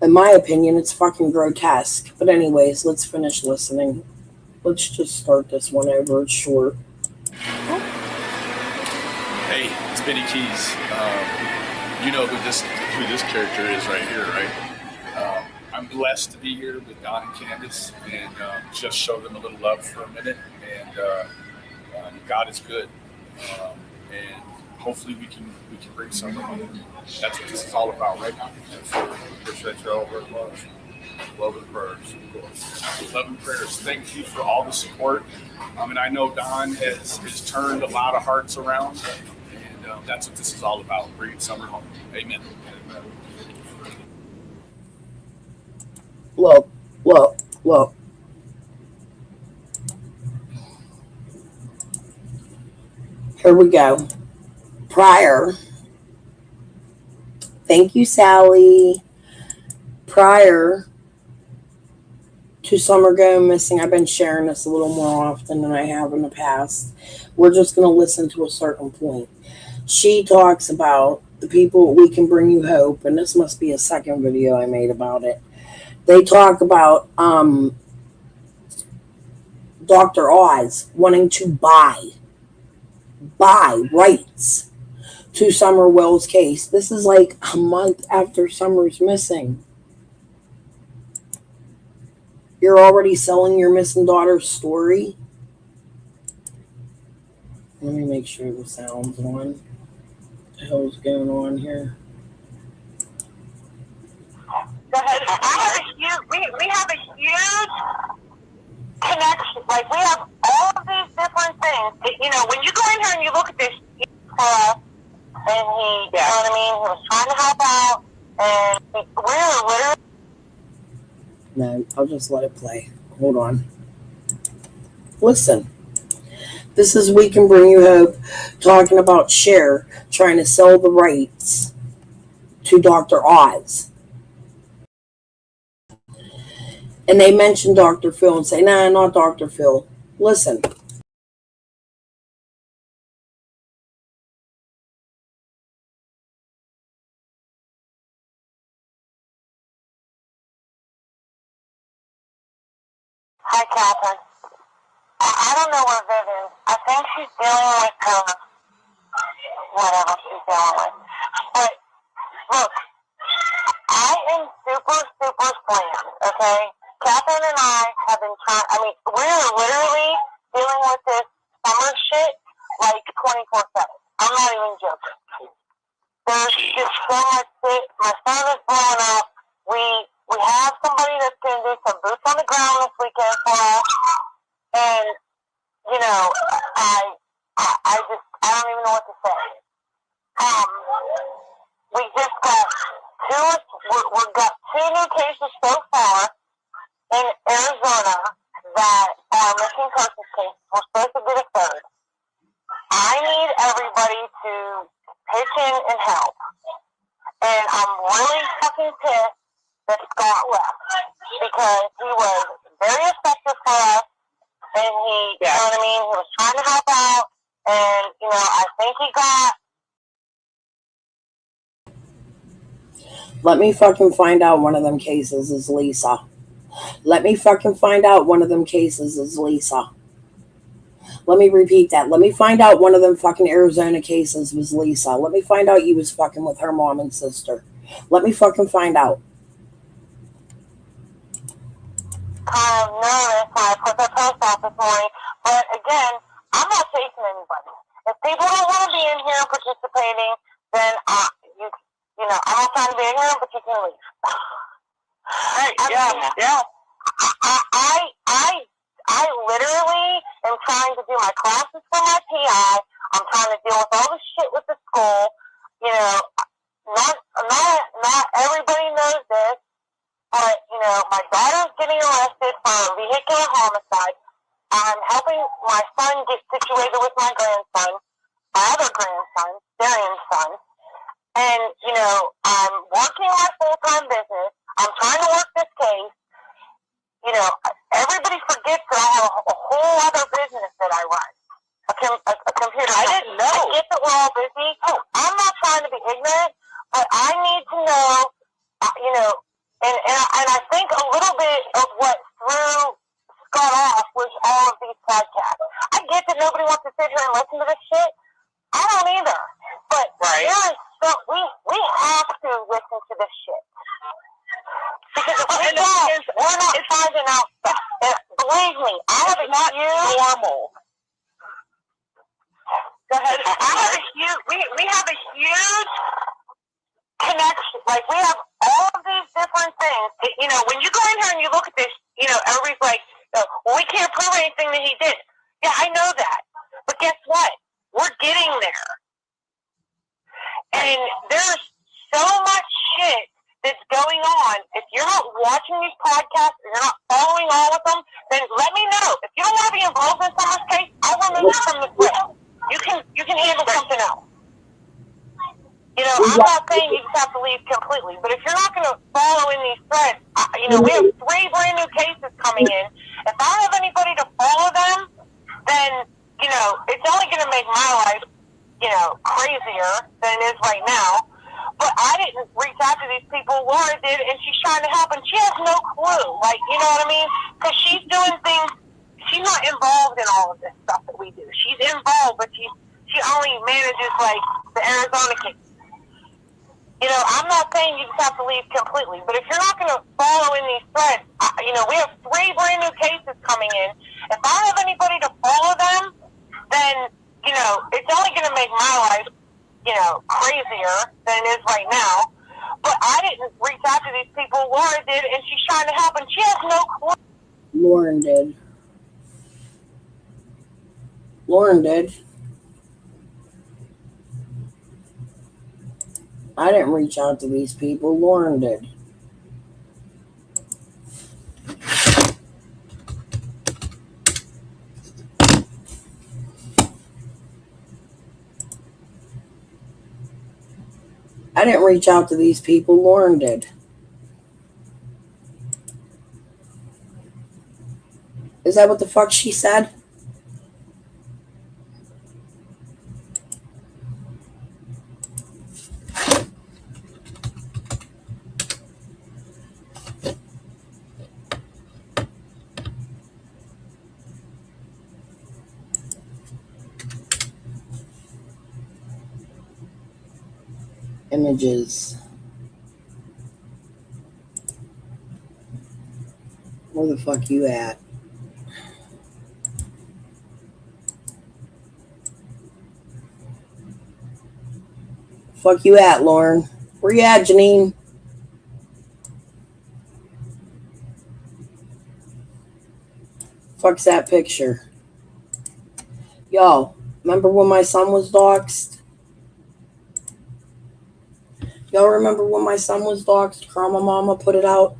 In my opinion, it's fucking grotesque. But anyways, let's finish listening. Let's just start this one over. It's short. Hey, it's Benny Keys. You know who this character is right here, right? I'm blessed to be here with Don and Candace and just show them a little love for a minute. And God is good, and hopefully we can bring someone home. That's what this is all about right now. So appreciate you all very much. Love and prayers, of course. Love and prayers. Thank you for all the support. And I know Don has turned a lot of hearts around. That's what this is all about, bringing summer home. Amen. Look. Here we go. Prior. Thank you, Sally. Prior to Summer going missing, I've been sharing this a little more often than I have in the past. We're just going to listen to a certain point. She talks about the people, we can bring you hope, and this must be a second video I made about it. They talk about Dr. Oz wanting to buy rights to Summer Wells' case. This is like a month after Summer's missing. You're already selling your missing daughter's story? Let me make sure the sound's on. What the hell's going on here? Go ahead. We have a huge connection. Like, we have all of these different things. You know, when you go in here and you look at this for us, and he, you know what I mean, he was trying to help out, and we're literally... No, I'll just let it play. Hold on. Listen. This is We Can Bring You Hope, talking about Cher trying to sell the rights to Dr. Oz. And they mention Dr. Phil and say, nah, not Dr. Phil. Listen. Hi, Catherine. I don't know where Viv is. I think she's dealing with whatever she's dealing with. But, look, I am super slammed, okay? Catherine and I have been trying, I mean, we're literally dealing with this summer shit like 24/7. I'm not even joking. There's just so much shit. My son is blowing up. We have somebody that's going to do some boots on the ground this weekend for us. And, you know, I don't even know what to say. We just got we've got 2 new cases so far in Arizona that are missing persons cases. We're supposed to get a 3rd. I need everybody to pitch in and help. And I'm really fucking pissed that Scott left, because he was very effective for us, and he, you know what I mean, he was trying to help out, and, you know, I think he got... Let me fucking find out one of them cases is Lisa. Let me fucking find out one of them cases is Lisa. Let me repeat that. Let me find out one of them fucking Arizona cases was Lisa. Let me find out you was fucking with her mom and sister. Let me fucking find out. kind of nervous when I put the post out this morning. But again, I'm not chasing anybody. If people don't want to be in here participating, then you know, I'm not trying to be in here, but you can leave. Right? I literally am trying to do my classes for my PI. I'm trying to deal with all the shit with the school. You know, not everybody knows this, but you know, my daughter's getting arrested for vehicular homicide. I'm helping my son get situated with my grandson, my other grandson, Darian's son. And, you know, I'm working my full-time business. I'm trying to work this case. You know, everybody forgets that I have a whole other business that I run. A computer. I didn't know. I get that we're all busy. I'm not trying to be ignorant, but I need to know, you know, and I think a little bit of what threw Scott off was all of these podcasts. I get that nobody wants to sit here and listen to this shit. I don't either. But there is we have to listen to this shit. Because if we don't, we're not finding out stuff. And believe me, I have a huge... normal. Go ahead. We have a huge connection. Like, we have all of these different things. You know, when you go in here and you look at this, you know, everybody's like, well, we can't prove anything that he did. Yeah, I know that. But guess what? We're getting there. And there's so much shit that's going on. If you're not watching these podcasts, if you're not following all of them, then let me know. If you don't want to be involved in someone's case, I'll remove you from the list. You can I'm not saying you just have to leave completely, but if you're not going to follow in these threads, you know, we have 3 brand new cases coming in. If I have anybody to follow them, then, you know, it's only going to make my life, you know, crazier than it is right now. But I didn't reach out to these people. Laura did, and she's trying to help, and she has no clue. Like, you know what I mean? Because she's doing things. She's not involved in all of this stuff that we do. She's involved, but she only manages, like, the Arizona case. You know, I'm not saying you just have to leave completely, but if you're not going to follow in these threads, you know, we have 3 brand new cases coming in. If I have anybody to follow them, then, you know, it's only going to make my life, you know, crazier than it is right now. But I didn't reach out to these people. Laura did, and she's trying to help, and she has no clue. Lauren did. Lauren did. I didn't reach out to these people. Lauren did. I didn't reach out to these people. Lauren did. Is that what the fuck she said? Images. Where the fuck you at? Fuck you at, Lauren? Where you at, Janine? Fuck's that picture? Y'all, remember when my son was doxxed? Y'all remember when my son was doxxed? Karma Mama put it out.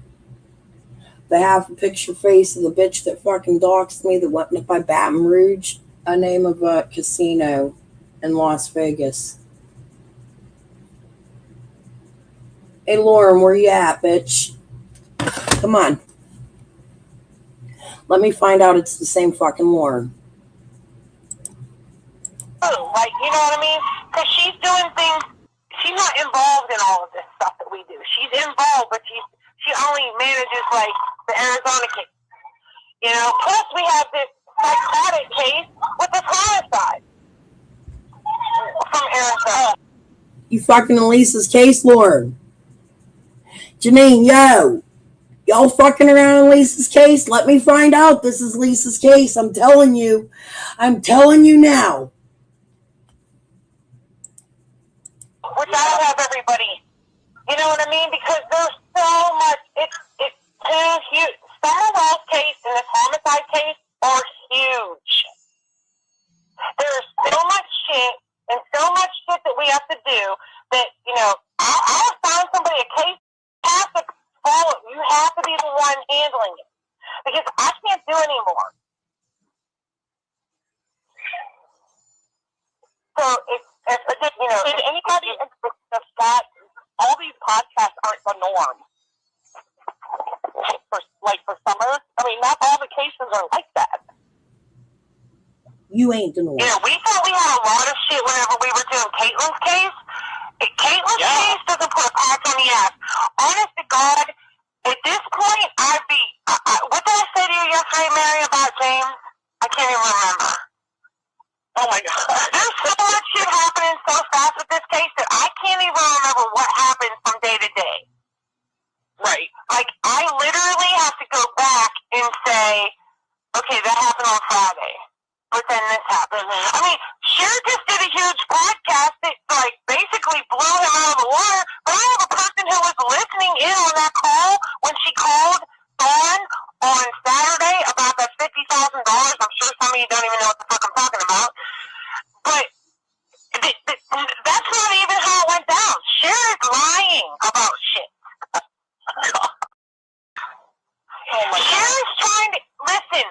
The half a picture face of the bitch that fucking doxed me that went up by Baton Rouge, a name of a casino in Las Vegas. Hey, Lauren, where you at, bitch? Come on. Let me find out it's the same fucking Lauren. Like, you know what I mean? Because she's doing things. She's not involved in all of this stuff that we do. She's involved, but she only manages, like, the Arizona case. You know, plus we have this psychotic case with this homicide from Arizona. You fucking in Lisa's case, Lauren. Janine, yo. Y'all fucking around in Lisa's case? Let me find out this is Lisa's case. I'm telling you. I'm telling you now. Which I don't have everybody. You know what I mean? Because there's so much. It's huge. Summerwell's case and this homicide case are huge. There's so much shit and so much shit that we have to do that, you know, I have found somebody a case. You have to follow. You have to be the one handling it. Because I can't do anymore. So it's you know, did anybody expect that all these podcasts aren't the norm? For summer? I mean, not all the cases are like that. You ain't the norm. You know, we thought we had a lot of shit whenever we were doing Caitlin's case. Caitlin's case doesn't put a patch on the ass. Honest to God, at this point, what did I say to you yesterday, Mary, about James? I can't even remember. Oh my God. There's so much shit happening so fast with this case that I can't even remember what happened from day to day. Right. Like, I literally have to go back and say, okay, that happened on Friday. But then this happened. I mean, Cher just did a huge podcast that, like, basically blew him out of the water. But I have a person who was listening in on that call when she called Dawn on Saturday about that $50,000. I'm sure some of you don't even know what the fuck I'm talking about. But that's not even how it went down. Cher is lying about shit. Cher is trying to listen.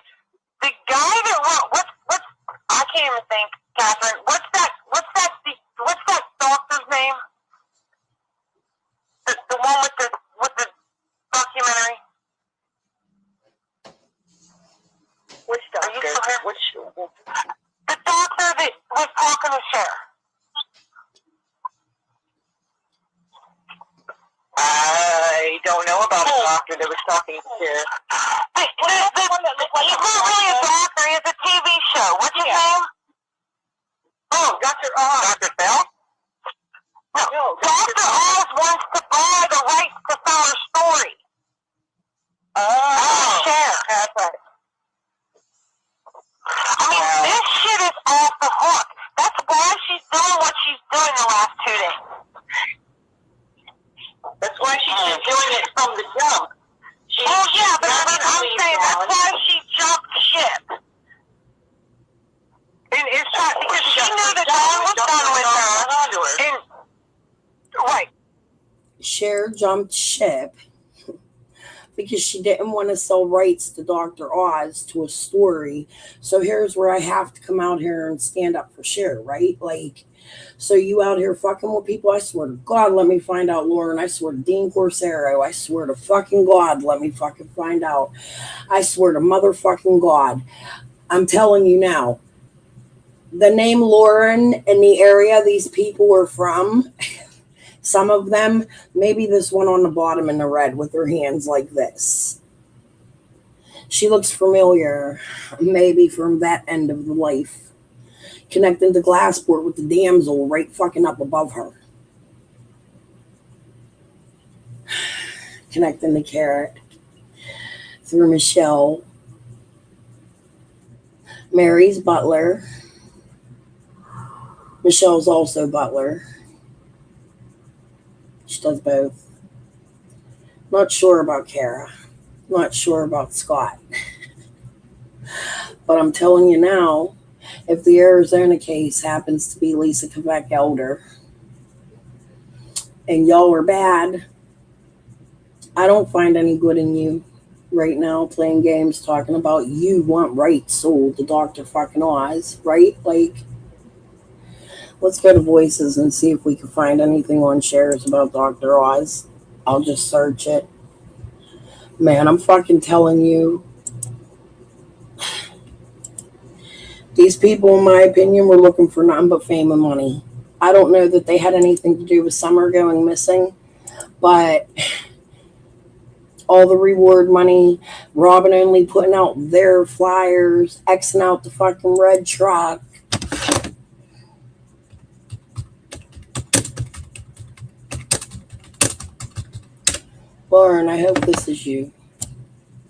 The guy that wrote what's I can't even think, Catherine. What's that doctor's name? The doctor that was talking to Cher. I don't know about a doctor that was talking to Cher. He's not really a doctor. He's a TV show. What's his name? Oh, Dr. Oz. Dr. Phil? No, Dr. Oz wants to buy the rights to Summer's story. Oh, Cher. That's right. I mean, this shit is off the hook. That's why she's doing what she's doing the last 2 days. That's why she's been doing it from the jump. Oh, yeah, but I'm saying that's why she jumped ship. And it's not because she knew that Don was done with her. And, right. Cher jumped ship because she didn't want to sell rights to Dr. Oz to a story. So here's where I have to come out here and stand up for Cher, right? Like, so you out here fucking with people, I swear to God, let me find out, Lauren. I swear to Dean Corsaro. I swear to fucking God, let me fucking find out. I swear to motherfucking God. I'm telling you now, the name Lauren in the area these people were from, some of them, maybe this one on the bottom in the red with her hands like this. She looks familiar, maybe from that end of the life. Connecting the Glassport with the damsel right fucking up above her. Connecting the Carrot through Michelle. Mary's butler. Michelle's also butler. She does both. Not sure about Kara. Not sure about Scott. But I'm telling you now, if the Arizona case happens to be Lisa Quebec Elder and y'all are bad, I don't find any good in you right now playing games talking about you want rights sold to Dr. fucking Oz, right? Like, let's go to Voices and see if we can find anything on shares about Dr. Oz. I'll just search it. Man, I'm fucking telling you, these people, in my opinion, were looking for nothing but fame and money. I don't know that they had anything to do with Summer going missing, but all the reward money, Robin only putting out their flyers, Xing out the fucking red truck. Lauren, I hope this is you.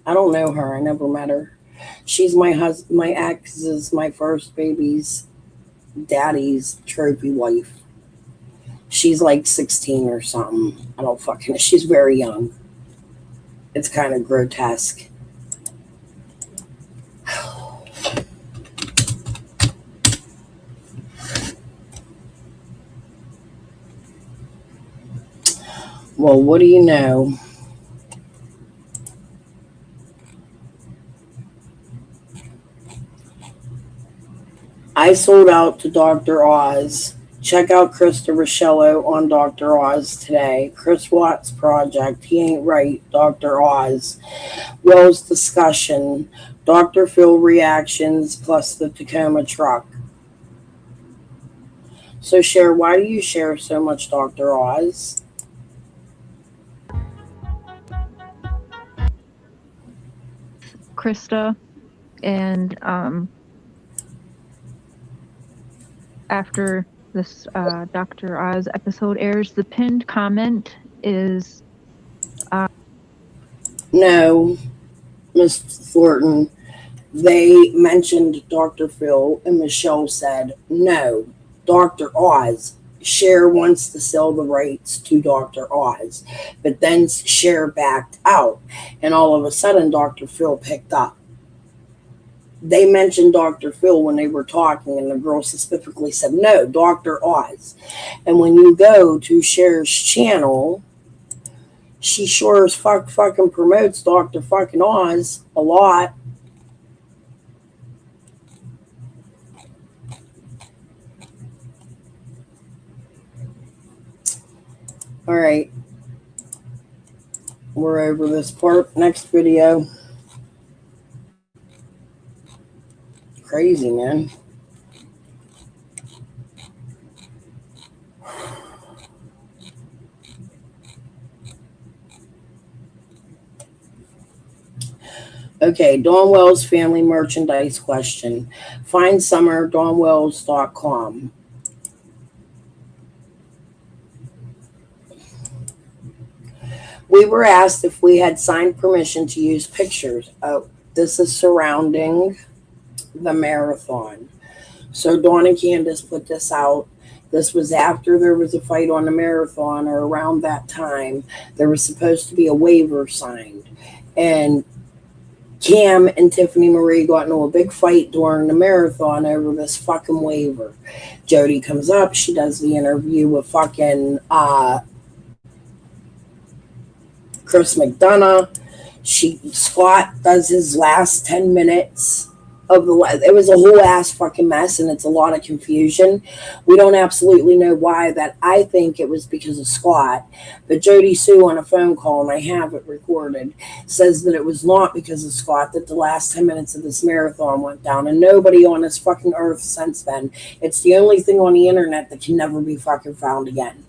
I don't know her. I never met her. She's my husband. My ex is my first baby's daddy's trophy wife. She's like 16 or something. I don't fucking know. She's very young. It's kind of grotesque. Well, what do you know? I sold out to Dr. Oz. Check out Krista Rochello on Dr. Oz today. Chris Watts Project, He Ain't Right, Dr. Oz. Wells discussion, Dr. Phil reactions, plus the Tacoma truck. So, Cher, why do you share so much Dr. Oz? Krista, and after this Dr. Oz episode airs, the pinned comment is No, Miss Thornton. They mentioned Dr. Phil, and Michelle said, no, Dr. Oz. Cher wants to sell the rights to Dr. Oz. But then Cher backed out, and all of a sudden, Dr. Phil picked up. They mentioned Dr. Phil when they were talking, and the girl specifically said, no, Dr. Oz. And when you go to Cher's channel, she sure as fucking promotes Dr. fucking Oz a lot. All right. We're over this part. Next video. crazy, man. Okay, Don Wells family merchandise question. Find Summer, donwells.com. We were asked if we had signed permission to use pictures. Oh, this is surrounding the marathon. So Dawn and Candace put this out. This was after there was a fight on the marathon, or around that time. There was supposed to be a waiver signed. And Cam and Tiffany Marie got into a big fight during the marathon over this fucking waiver. Jody comes up. She does the interview with fucking Chris McDonough. Scott does his last 10 minutes of it was a whole ass fucking mess, and it's a lot of confusion. We don't absolutely know why. That I think it was because of Scott, but Jody Sue on a phone call, and I have it recorded, says that it was not because of Scott that the last 10 minutes of this marathon went down, and nobody on this fucking earth since then. It's the only thing on the internet that can never be fucking found again.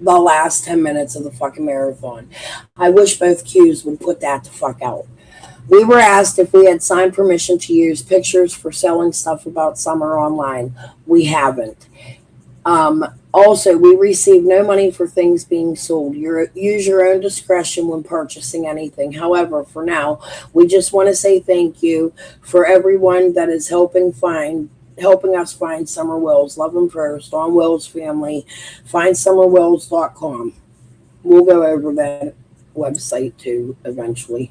The last 10 minutes of the fucking marathon. I wish both Qs would put that the fuck out. We were asked if we had signed permission to use pictures for selling stuff about Summer online. We haven't. Also, we received no money for things being sold. Use your own discretion when purchasing anything. However, for now, we just want to say thank you for everyone that is helping us find Summer Wells. Love and prayers, Don Wells family. FindSummerWells.com. We'll go over that website too eventually.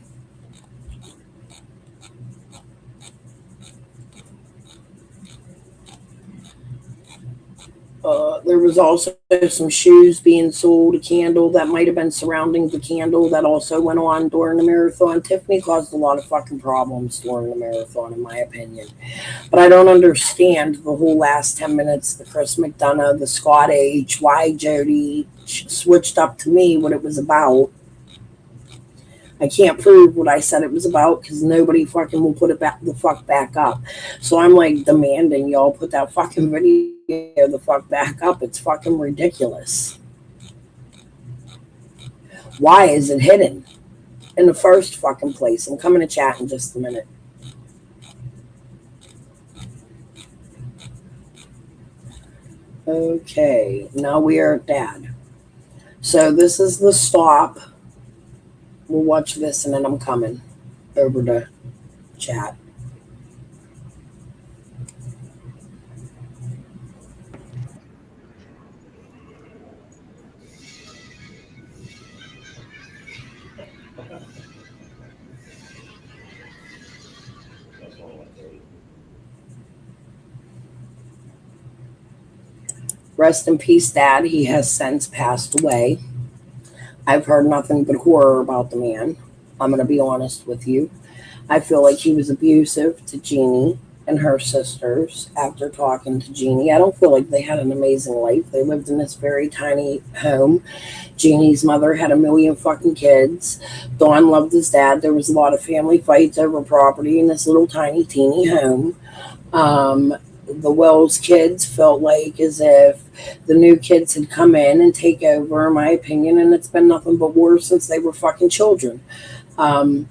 There was also some shoes being sold, a candle that might have been surrounding the candle that also went on during the marathon. Tiffany caused a lot of fucking problems during the marathon, in my opinion. But I don't understand the whole last 10 minutes, the Chris McDonough, the Scott H, why Jody switched up to me what it was about. I can't prove what I said it was about because nobody fucking will put it the fuck back up. So I'm like demanding y'all put that fucking video the fuck back up. It's fucking ridiculous. Why is it hidden in the first fucking place? I'm coming to chat in just a minute. Okay, now we are at Dad. So this is the stop. We'll watch this and then I'm coming over to chat. Rest in peace, Dad. He has since passed away. I've heard nothing but horror about the man. I'm going to be honest with you. I feel like he was abusive to Jeannie and her sisters after talking to Jeannie. I don't feel like they had an amazing life. They lived in this very tiny home. Jeannie's mother had a million fucking kids. Don loved his dad. There was a lot of family fights over property in this little tiny teeny home. The Wells kids felt like as if the new kids had come in and take over, in my opinion, and it's been nothing but worse since they were fucking children. Don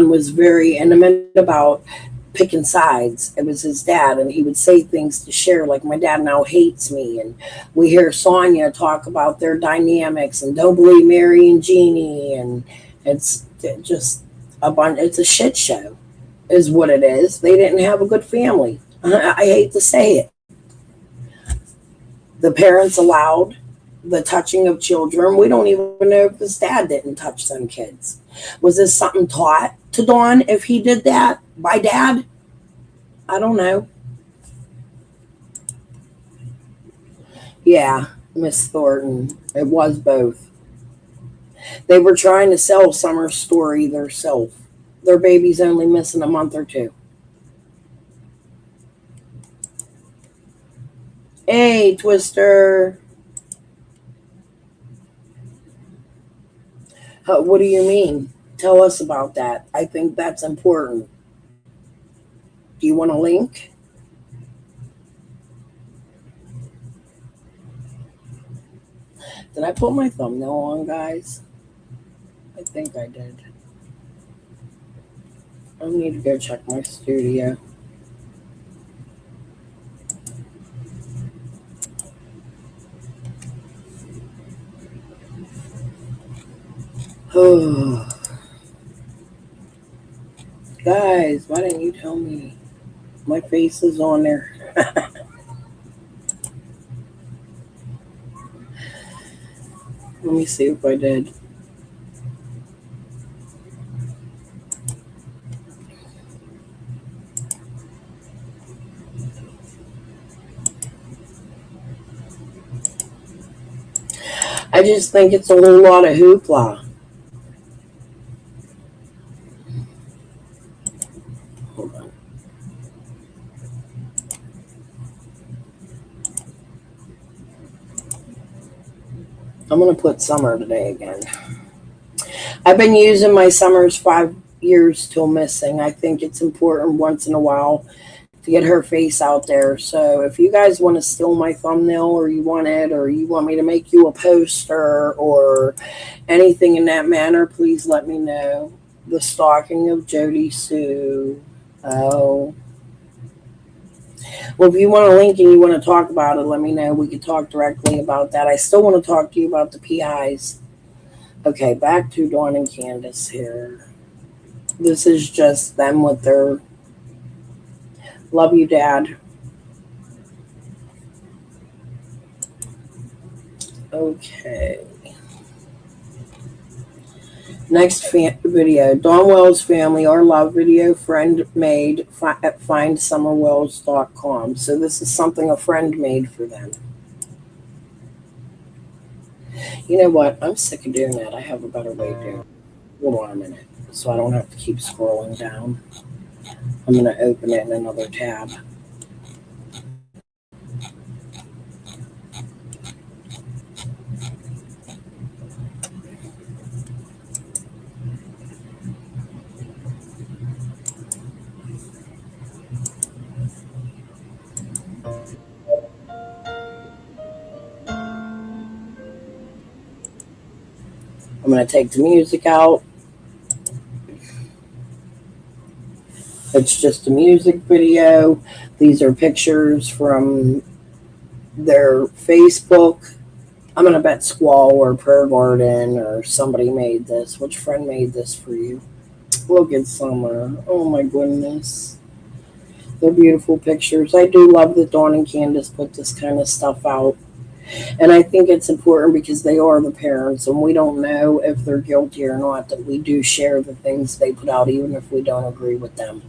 was very intimate about picking sides. It was his dad, and he would say things to share, like, my dad now hates me, and we hear Sonia talk about their dynamics, and don't believe Mary and Jeannie, and it's just it's a shit show, is what it is. They didn't have a good family. I hate to say it. The parents allowed the touching of children. We don't even know if his dad didn't touch them kids. Was this something taught to Don if he did that by Dad? I don't know. Yeah, Miss Thornton. It was both. They were trying to sell Summer's story themselves. Their baby's only missing a month or two. Hey, Twister. What do you mean? Tell us about that. I think that's important. Do you want a link? Did I put my thumbnail on, guys? I think I did. I need to go check my studio. Oh, guys, why didn't you tell me? My face is on there. Let me see if I did. I just think it's a whole lot of hoopla. Hold on. I'm going to put summer today again. I've been using my summers 5 years till missing. I think it's important once in a while to get her face out there. So if you guys want to steal my thumbnail, or you want it, or you want me to make you a poster or anything in that manner, please let me know. The Stalking of Jody Sue. Oh. Well, if you want a link and you want to talk about it, let me know. We could talk directly about that. I still want to talk to you about the PIs. Okay, back to Dawn and Candace here. This is just them with their love you, Dad. Okay. Next video. Don Wells family, our love video, friend made at findsummerwells.com. So this is something a friend made for them. You know what? I'm sick of doing that. I have a better way to do it. Hold on a minute, so I don't have to keep scrolling down. I'm going to open it in another tab. I'm going to take the music out. It's just a music video. These are pictures from their Facebook. I'm going to bet Squall or Prayer Garden or somebody made this. Which friend made this for you? Look at Summer. Oh my goodness. They're beautiful pictures. I do love that Dawn and Candace put this kind of stuff out. And I think it's important because they are the parents and we don't know if they're guilty or not, that we do share the things they put out even if we don't agree with them.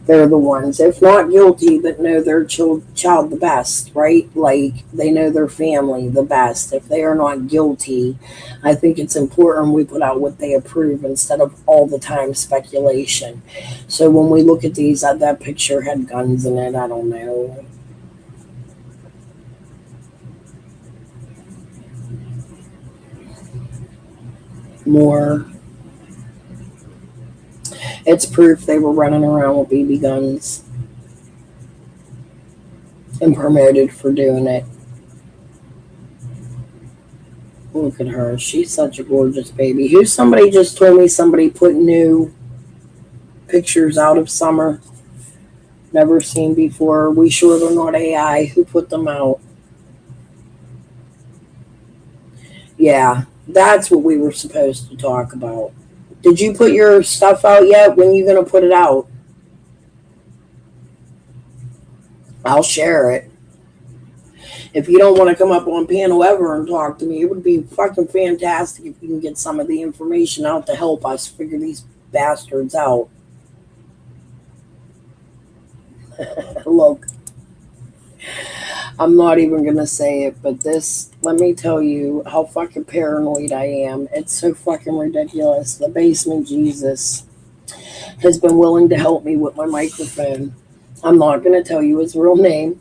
They're the ones, if not guilty, that know their child the best, right? Like they know their family the best. If they are not guilty, I think it's important we put out what they approve instead of all the time speculation. So when we look at these, that picture had guns in it. I don't know. More. It's proof they were running around with BB guns and promoted for doing it. Look at her. She's such a gorgeous baby. Somebody just told me somebody put new pictures out of Summer. Never seen before. We sure they're not AI. Who put them out? Yeah, that's what we were supposed to talk about. Did you put your stuff out yet? When are you going to put it out? I'll share it. If you don't want to come up on panel ever and talk to me, it would be fucking fantastic if you can get some of the information out to help us figure these bastards out. Look, I'm not even going to say it, but this, let me tell you how fucking paranoid I am. It's so fucking ridiculous. The Basement Jesus has been willing to help me with my microphone. I'm not going to tell you his real name,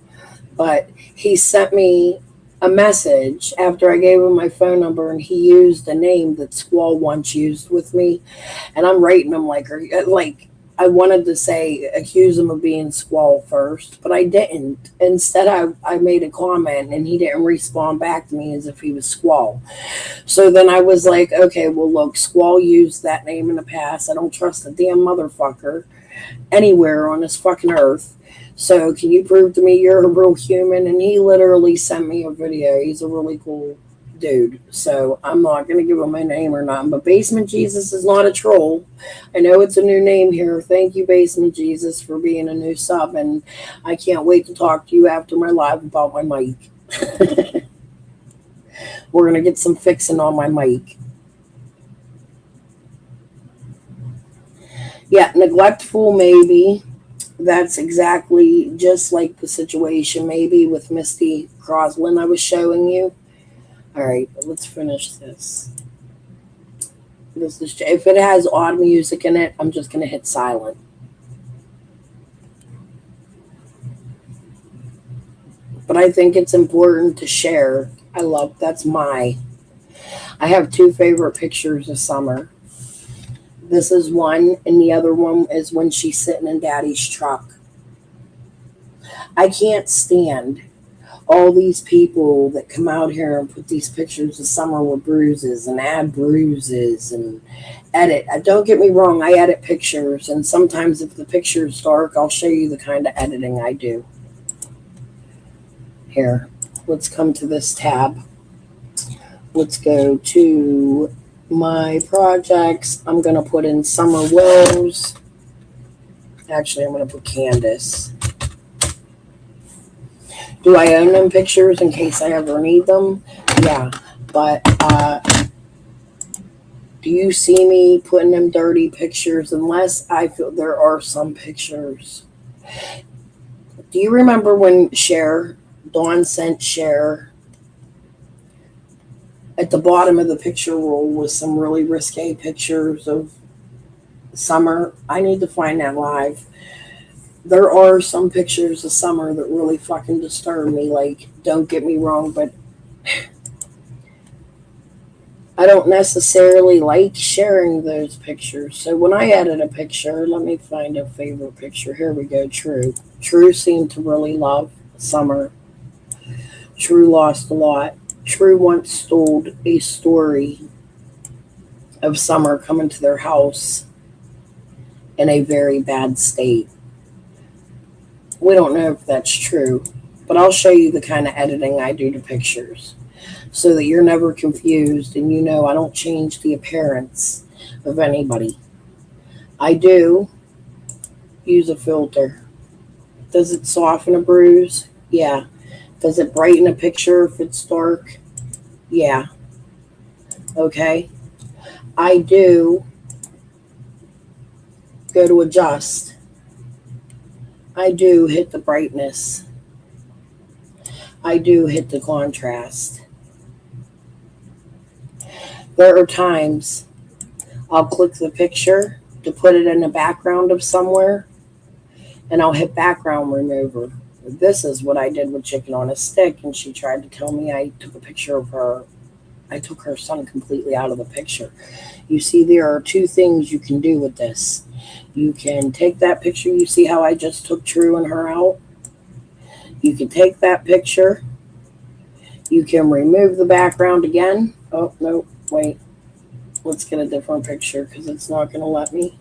but he sent me a message after I gave him my phone number, and he used a name that Squall once used with me. And I'm rating him like I wanted to say accuse him of being Squall first, but I didn't. Instead, I made a comment and he didn't respond back to me as if he was Squall. So then I was like, okay, well, look, Squall used that name in the past. I don't trust a damn motherfucker anywhere on this fucking earth. So can you prove to me you're a real human? And he literally sent me a video. He's a really cool dude. So I'm not going to give him my name or not. But Basement Jesus is not a troll. I know it's a new name here. Thank you, Basement Jesus, for being a new sub. And I can't wait to talk to you after my live about my mic. We're going to get some fixing on my mic. Yeah, neglectful, maybe. That's exactly just like the situation maybe with Misty Croslin I was showing you. All right, let's finish this. This is, if it has odd music in it, I'm just going to hit silent. But I think it's important to share. I have two favorite pictures of Summer. This is one, and the other one is when she's sitting in Daddy's truck. I can't stand all these people that come out here and put these pictures of Summer with bruises and add bruises and edit. Don't get me wrong, I edit pictures, and sometimes if the picture is dark, I'll show you the kind of editing I do. Here, let's come to this tab. Let's go to my projects. I'm going to put in Summer Wills. Actually, I'm going to put Candace. Do I own them pictures in case I ever need them? Yeah, but do you see me putting them dirty pictures unless I feel there are some pictures? Do you remember when Dawn sent Cher at the bottom of the picture roll was some really risque pictures of Summer? I need to find that live. There are some pictures of Summer that really fucking disturb me. Like, don't get me wrong, but I don't necessarily like sharing those pictures. So when I edit a picture, let me find a favorite picture. Here we go, True. True seemed to really love Summer. True lost a lot. True once told a story of Summer coming to their house in a very bad state. We don't know if that's true, but I'll show you the kind of editing I do to pictures so that you're never confused and you know I don't change the appearance of anybody. I do use a filter. Does it soften a bruise? Yeah. Does it brighten a picture if it's dark? Yeah. Okay. I do go to adjust. I do hit the brightness. I do hit the contrast. There are times I'll click the picture to put it in the background of somewhere, and I'll hit background remover. This is what I did with Chicken on a Stick, and she tried to tell me I took a picture of her. I took her son completely out of the picture. You see, there are two things you can do with this. You can take that picture. You see how I just took True and her out? You can take that picture. You can remove the background again. Oh, no, wait. Let's get a different picture because it's not going to let me.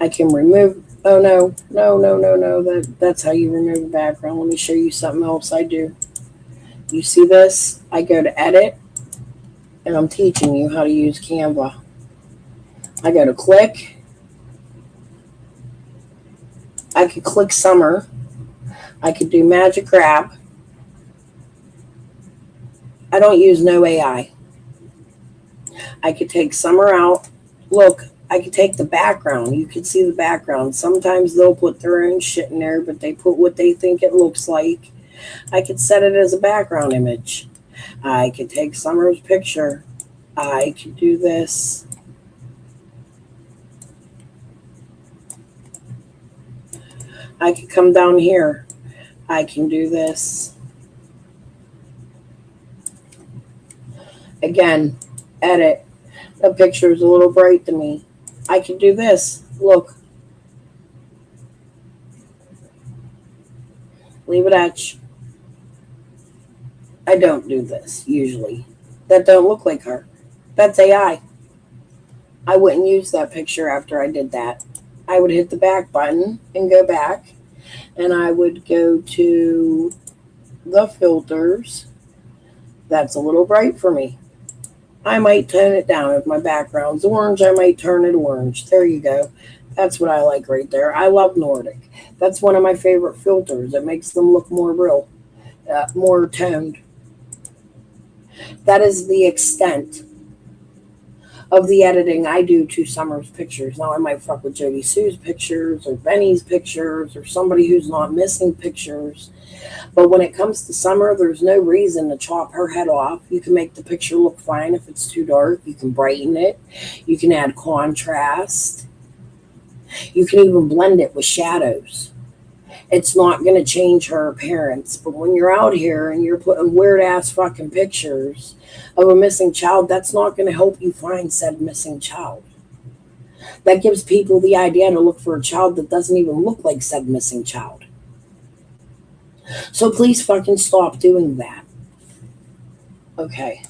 I can remove. Oh, no. That's how you remove the background. Let me show you something else I do. You see this? I go to edit, and I'm teaching you how to use Canva. I go to click. I could click Summer. I could do magic grab. I don't use no AI. I could take Summer out. Look, I could take the background. You can see the background. Sometimes they'll put their own shit in there, but they put what they think it looks like. I could set it as a background image. I could take Summer's picture. I could do this. I could come down here. I can do this. Again, edit. The picture is a little bright to me. I can do this. Look. Leave it etch. I don't do this, usually. That don't look like her. That's AI. I wouldn't use that picture after I did that. I would hit the back button and go back, and I would go to the filters. That's a little bright for me. I might tone it down. If my background's orange, I might turn it orange. There you go. That's what I like right there. I love Nordic. That's one of my favorite filters. It makes them look more real, more toned. That is the extent of the editing I do to Summer's pictures. Now, I might fuck with Jody Sue's pictures or Benny's pictures or somebody who's not missing pictures. But when it comes to Summer, there's no reason to chop her head off. You can make the picture look fine if it's too dark. You can brighten it. You can add contrast. You can even blend it with shadows. It's not going to change her appearance. But when you're out here and you're putting weird-ass fucking pictures of a missing child, that's not going to help you find said missing child. That gives people the idea to look for a child that doesn't even look like said missing child. So please fucking stop doing that. Okay.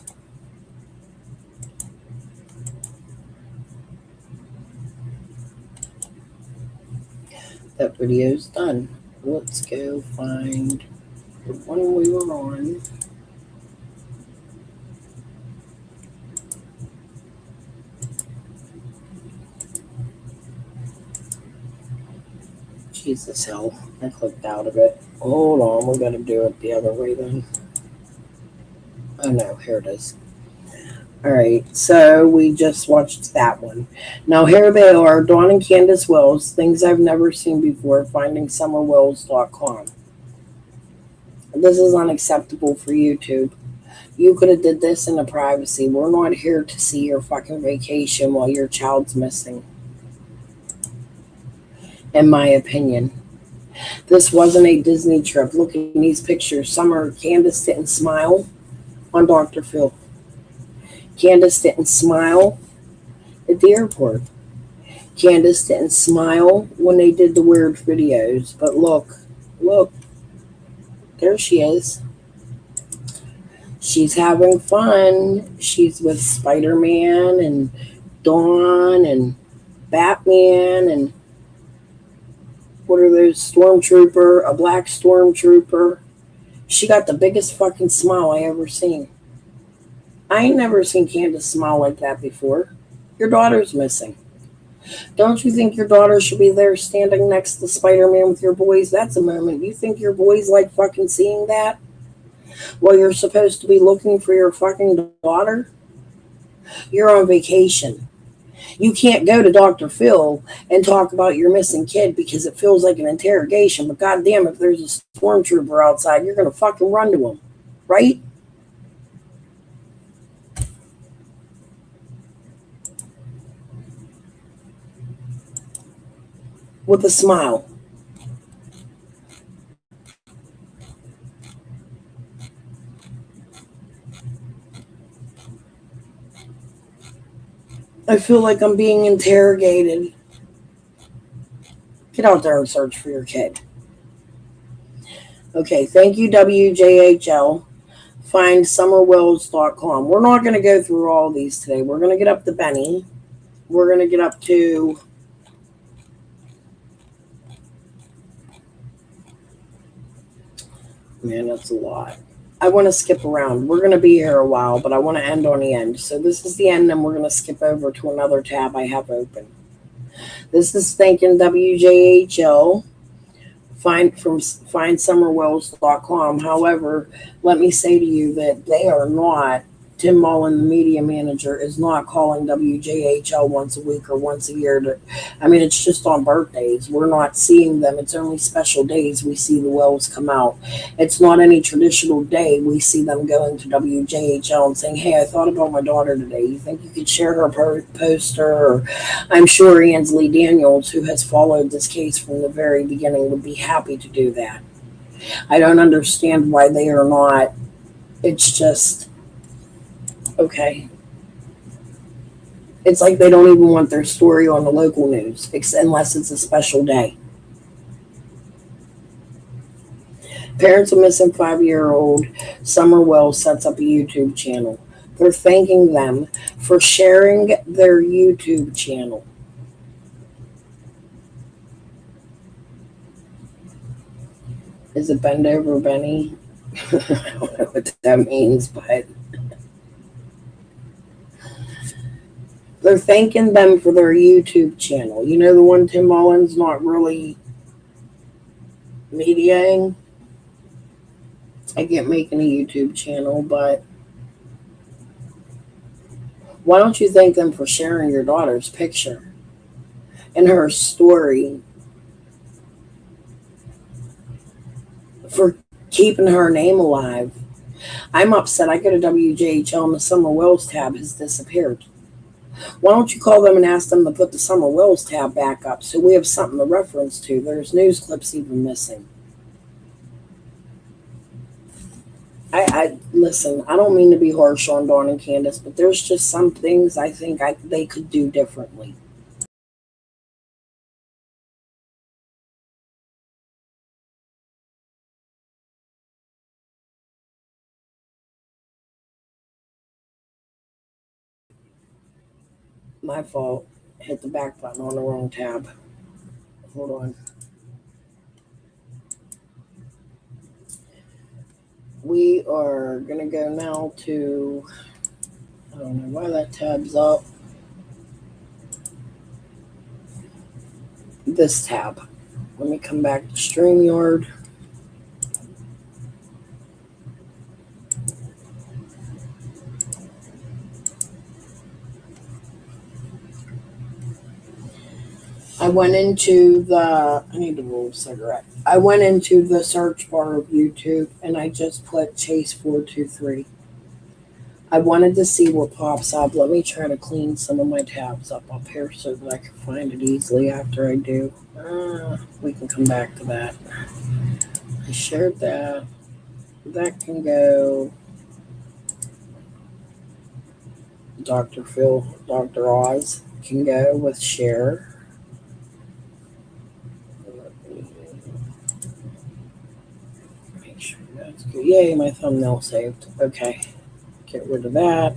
That video's done. Let's go find the one we were on. Jesus hell, I clicked out of it. Hold on, we're gonna do it the other way then. Oh no, here it is. Alright, so we just watched that one. Now here they are, Dawn and Candace Wells, things I've never seen before, FindingSummerWells.com. This is unacceptable for YouTube. You could have did this in the privacy. We're not here to see your fucking vacation while your child's missing. In my opinion. This wasn't a Disney trip. Look at these pictures. Summer, Candace didn't smile on Dr. Phil. Candace didn't smile at the airport. Candace didn't smile when they did the weird videos. But look, there she is. She's having fun. She's with Spider-Man and Dawn and Batman and what are those? Stormtrooper, a black stormtrooper. She got the biggest fucking smile I ever seen. I ain't never seen Candace smile like that before. Your daughter's missing. Don't you think your daughter should be there standing next to Spider-Man with your boys? That's a moment. You think your boys like fucking seeing that? Well, you're supposed to be looking for your fucking daughter? You're on vacation. You can't go to Dr. Phil and talk about your missing kid because it feels like an interrogation. But goddamn, if there's a stormtrooper outside, you're going to fucking run to him. Right? With a smile. I feel like I'm being interrogated. Get out there and search for your kid. Okay, thank you, WJHL. FindSummerWells.com. We're not going to go through all these today. We're going to get up to Benny. We're going to get up to... Man, that's a lot. I want to skip around. We're going to be here a while, but I want to end on the end. So this is the end, and we're going to skip over to another tab I have open. This is thanking WJHL. FindSummerWells.com. However, let me say to you that they are not, Tim Mullen, the media manager, is not calling WJHL once a week or once a year. It's just on birthdays. We're not seeing them. It's only special days we see the Wells come out. It's not any traditional day we see them going to WJHL and saying, hey, I thought about my daughter today. You think you could share her poster? Or I'm sure Ansley Daniels, who has followed this case from the very beginning, would be happy to do that. I don't understand why they are not. It's just... Okay. It's like they don't even want their story on the local news, unless it's a special day. Parents of missing 5-year-old Summer Wells sets up a YouTube channel. They're thanking them for sharing their YouTube channel. Is it Bend Over Benny? I don't know what that means, but they're thanking them for their YouTube channel. You know, the one Tim Mullen's not really mediating. I get making a YouTube channel, but why don't you thank them for sharing your daughter's picture and her story, for keeping her name alive? I'm upset. I go to WJHL and the Summer Wells tab has disappeared. Why don't you call them and ask them to put the Summer Wells tab back up so we have something to reference to? There's news clips even missing. I listen, I don't mean to be harsh on Dawn and Candace, but there's just some things I think they could do differently. My fault. Hit the back button on the wrong tab. Hold on. We are going to go now to, I don't know why that tab's up. This tab. Let me come back to StreamYard. I went into the, I need to roll a cigarette. I went into the search bar of YouTube and I just put Chase423. I wanted to see what pops up. Let me try to clean some of my tabs up here so that I can find it easily after I do. We can come back to that. I shared that. That can go. Dr. Phil, Dr. Oz can go with share. Make sure that's good. Yay, my thumbnail saved. Okay. Get rid of that.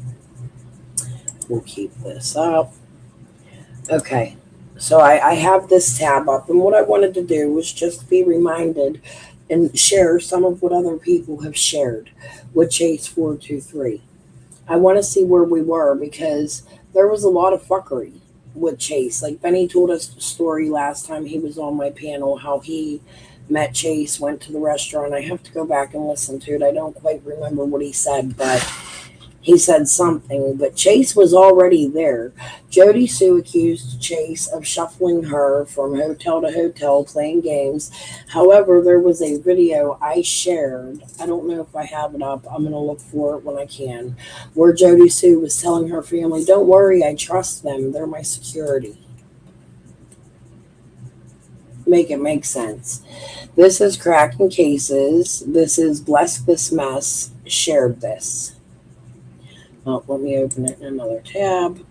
We'll keep this up. Okay. So I have this tab up, and what I wanted to do was just be reminded and share some of what other people have shared with Chase423. I want to see where we were because there was a lot of fuckery with Chase. Like Benny told us the story last time he was on my panel, how he met Chase, went to the restaurant. I have to go back and listen to it. I don't quite remember what he said, but he said something. But Chase was already there. Jody Sue accused Chase of shuffling her from hotel to hotel playing games. However, there was a video I shared. I don't know if I have it up. I'm going to look for it when I can. Where Jody Sue was telling her family, don't worry, I trust them. They're my security. Make it make sense. This is Cracking Cases. This is Bless This Mess. Shared this. Oh, let me open it in another tab.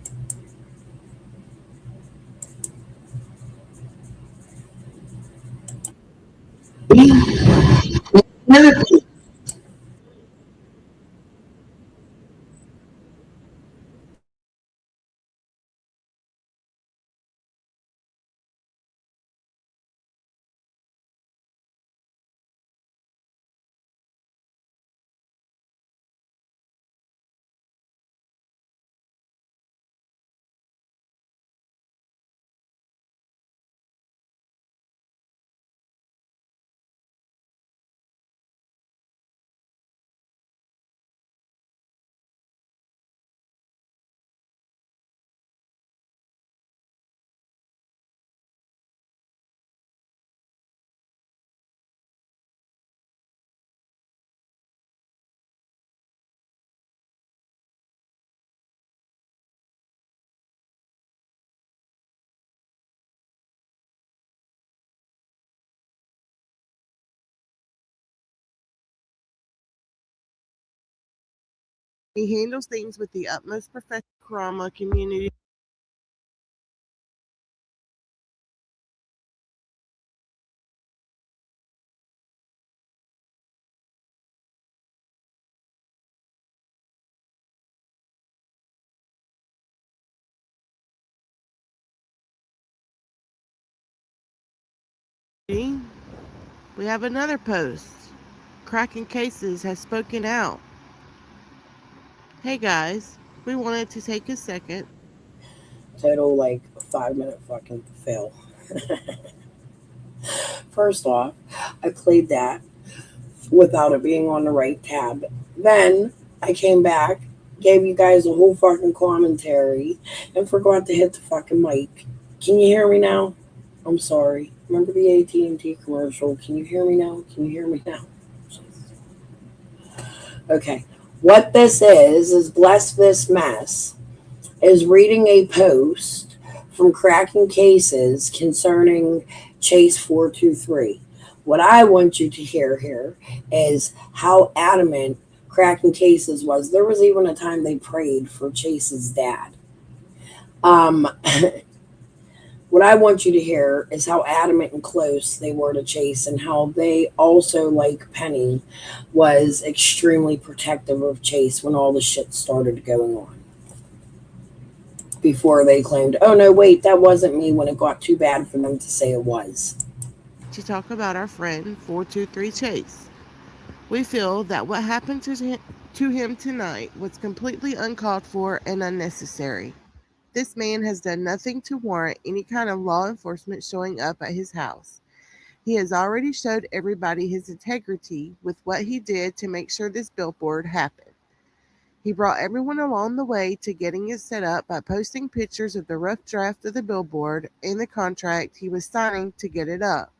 He handles things with the utmost professional community. We have another post. Cracking Cases has spoken out. Hey guys, we wanted to take a second. Total like 5 minute fucking fail. First off, I played that without it being on the right tab. Then I came back, gave you guys a whole fucking commentary, and forgot to hit the fucking mic. Can you hear me now? I'm sorry. Remember the AT&T commercial? Can you hear me now? Can you hear me now? Okay. What this is Bless This Mess is reading a post from Cracking Cases concerning Chase 423. What I want you to hear here is how adamant Cracking Cases was. There was even a time they prayed for Chase's dad. What I want you to hear is how adamant and close they were to Chase, and how they also, like Penny, was extremely protective of Chase when all the shit started going on. Before they claimed, oh no, wait, that wasn't me, when it got too bad for them to say it was. To talk about our friend 423 Chase. We feel that what happened to him tonight was completely uncalled for and unnecessary. This man has done nothing to warrant any kind of law enforcement showing up at his house. He has already showed everybody his integrity with what he did to make sure this billboard happened. He brought everyone along the way to getting it set up by posting pictures of the rough draft of the billboard and the contract he was signing to get it up.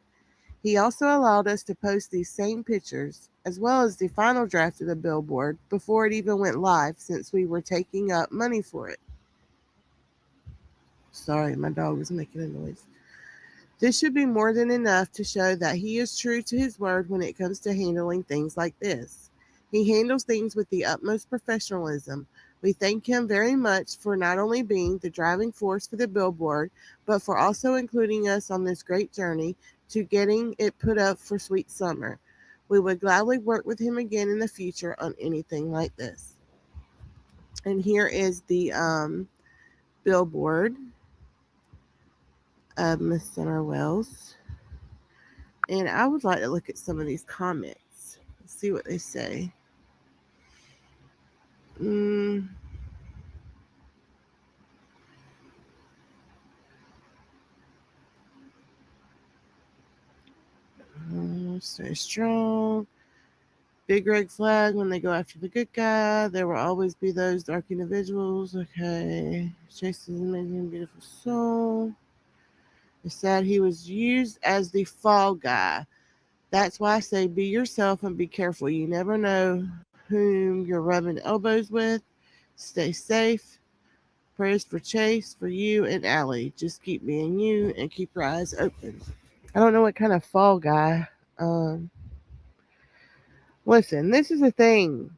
He also allowed us to post these same pictures, as well as the final draft of the billboard, before it even went live, since we were taking up money for it. Sorry, my dog was making a noise. This should be more than enough to show that he is true to his word when it comes to handling things like this. He handles things with the utmost professionalism. We thank him very much for not only being the driving force for the billboard, but for also including us on this great journey to getting it put up for Sweet Summer. We would gladly work with him again in the future on anything like this. And here is the billboard of Miss Summer Wells. And I would like to look at some of these comments. Let's see what they say. Stay strong. Big red flag when they go after the good guy. There will always be those dark individuals. Okay. Chase is an amazing, beautiful soul. It's sad he was used as the fall guy. That's why I say be yourself and be careful. You never know whom you're rubbing elbows with. Stay safe. Prayers for Chase, for you, and Allie. Just keep being you and keep your eyes open. I don't know what kind of fall guy. Listen, this is a thing.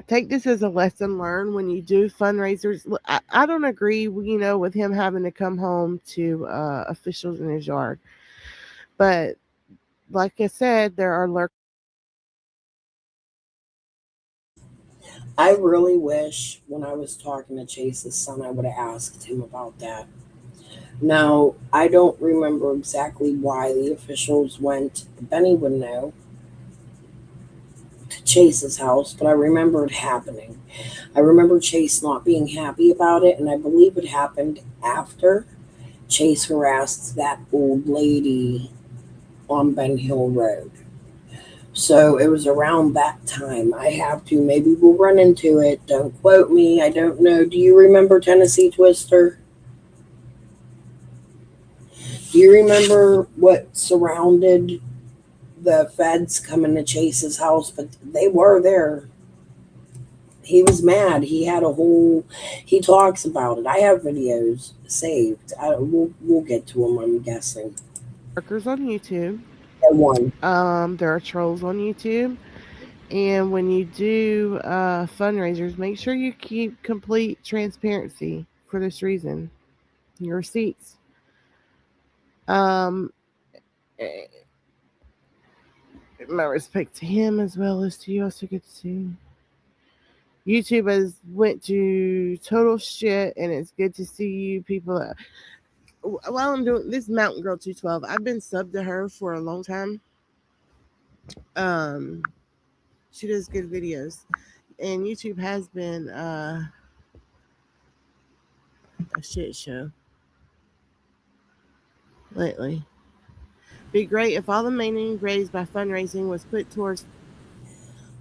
Take this as a lesson learned when you do fundraisers. I don't agree, with him having to come home to officials in his yard. But like I said, there are lurkers. I really wish when I was talking to Chase's son, I would have asked him about that. Now, I don't remember exactly why the officials went, Benny would know, to Chase's house, but I remember it happening. I remember Chase not being happy about it, and I believe it happened after Chase harassed that old lady on Ben Hill Road. So it was around that time. I have to. Maybe we'll run into it. Don't quote me. I don't know. Do you remember Tennessee Twister? Do you remember what surrounded the feds coming to Chase's house? But they were there. He was mad. He had he talks about it. I have videos saved. We'll get to them, I'm guessing. Lurkers on YouTube. One. There are trolls on YouTube. And when you do fundraisers, make sure you keep complete transparency for this reason. Your receipts. My respect to him as well as to you. Also good to see. YouTube has went to total shit, and it's good to see you people while I'm doing this, Mountain Girl 212, I've been subbed to her for a long time. She does good videos, and YouTube has been a shit show lately. Be great if all the money raised by fundraising was put towards.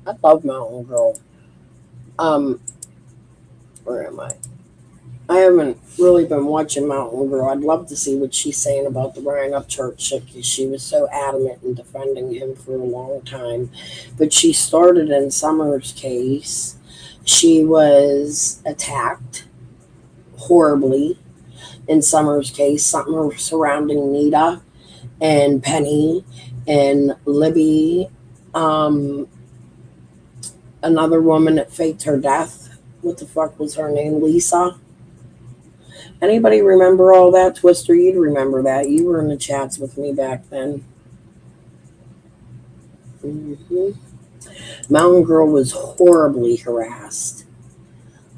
I love Mountain Girl. Where am I? I haven't really been watching Mountain Girl. I'd love to see what she's saying about the Ryan Upchurch chick, because she was so adamant in defending him for a long time. But she started in Summer's case. She was attacked horribly in Summer's case, something surrounding Nita and Penny and Libby, another woman that faked her death. What the fuck was her name? Lisa? Anybody remember all that? Twister, you'd remember that. You were in the chats with me back then. Mountain Girl was horribly harassed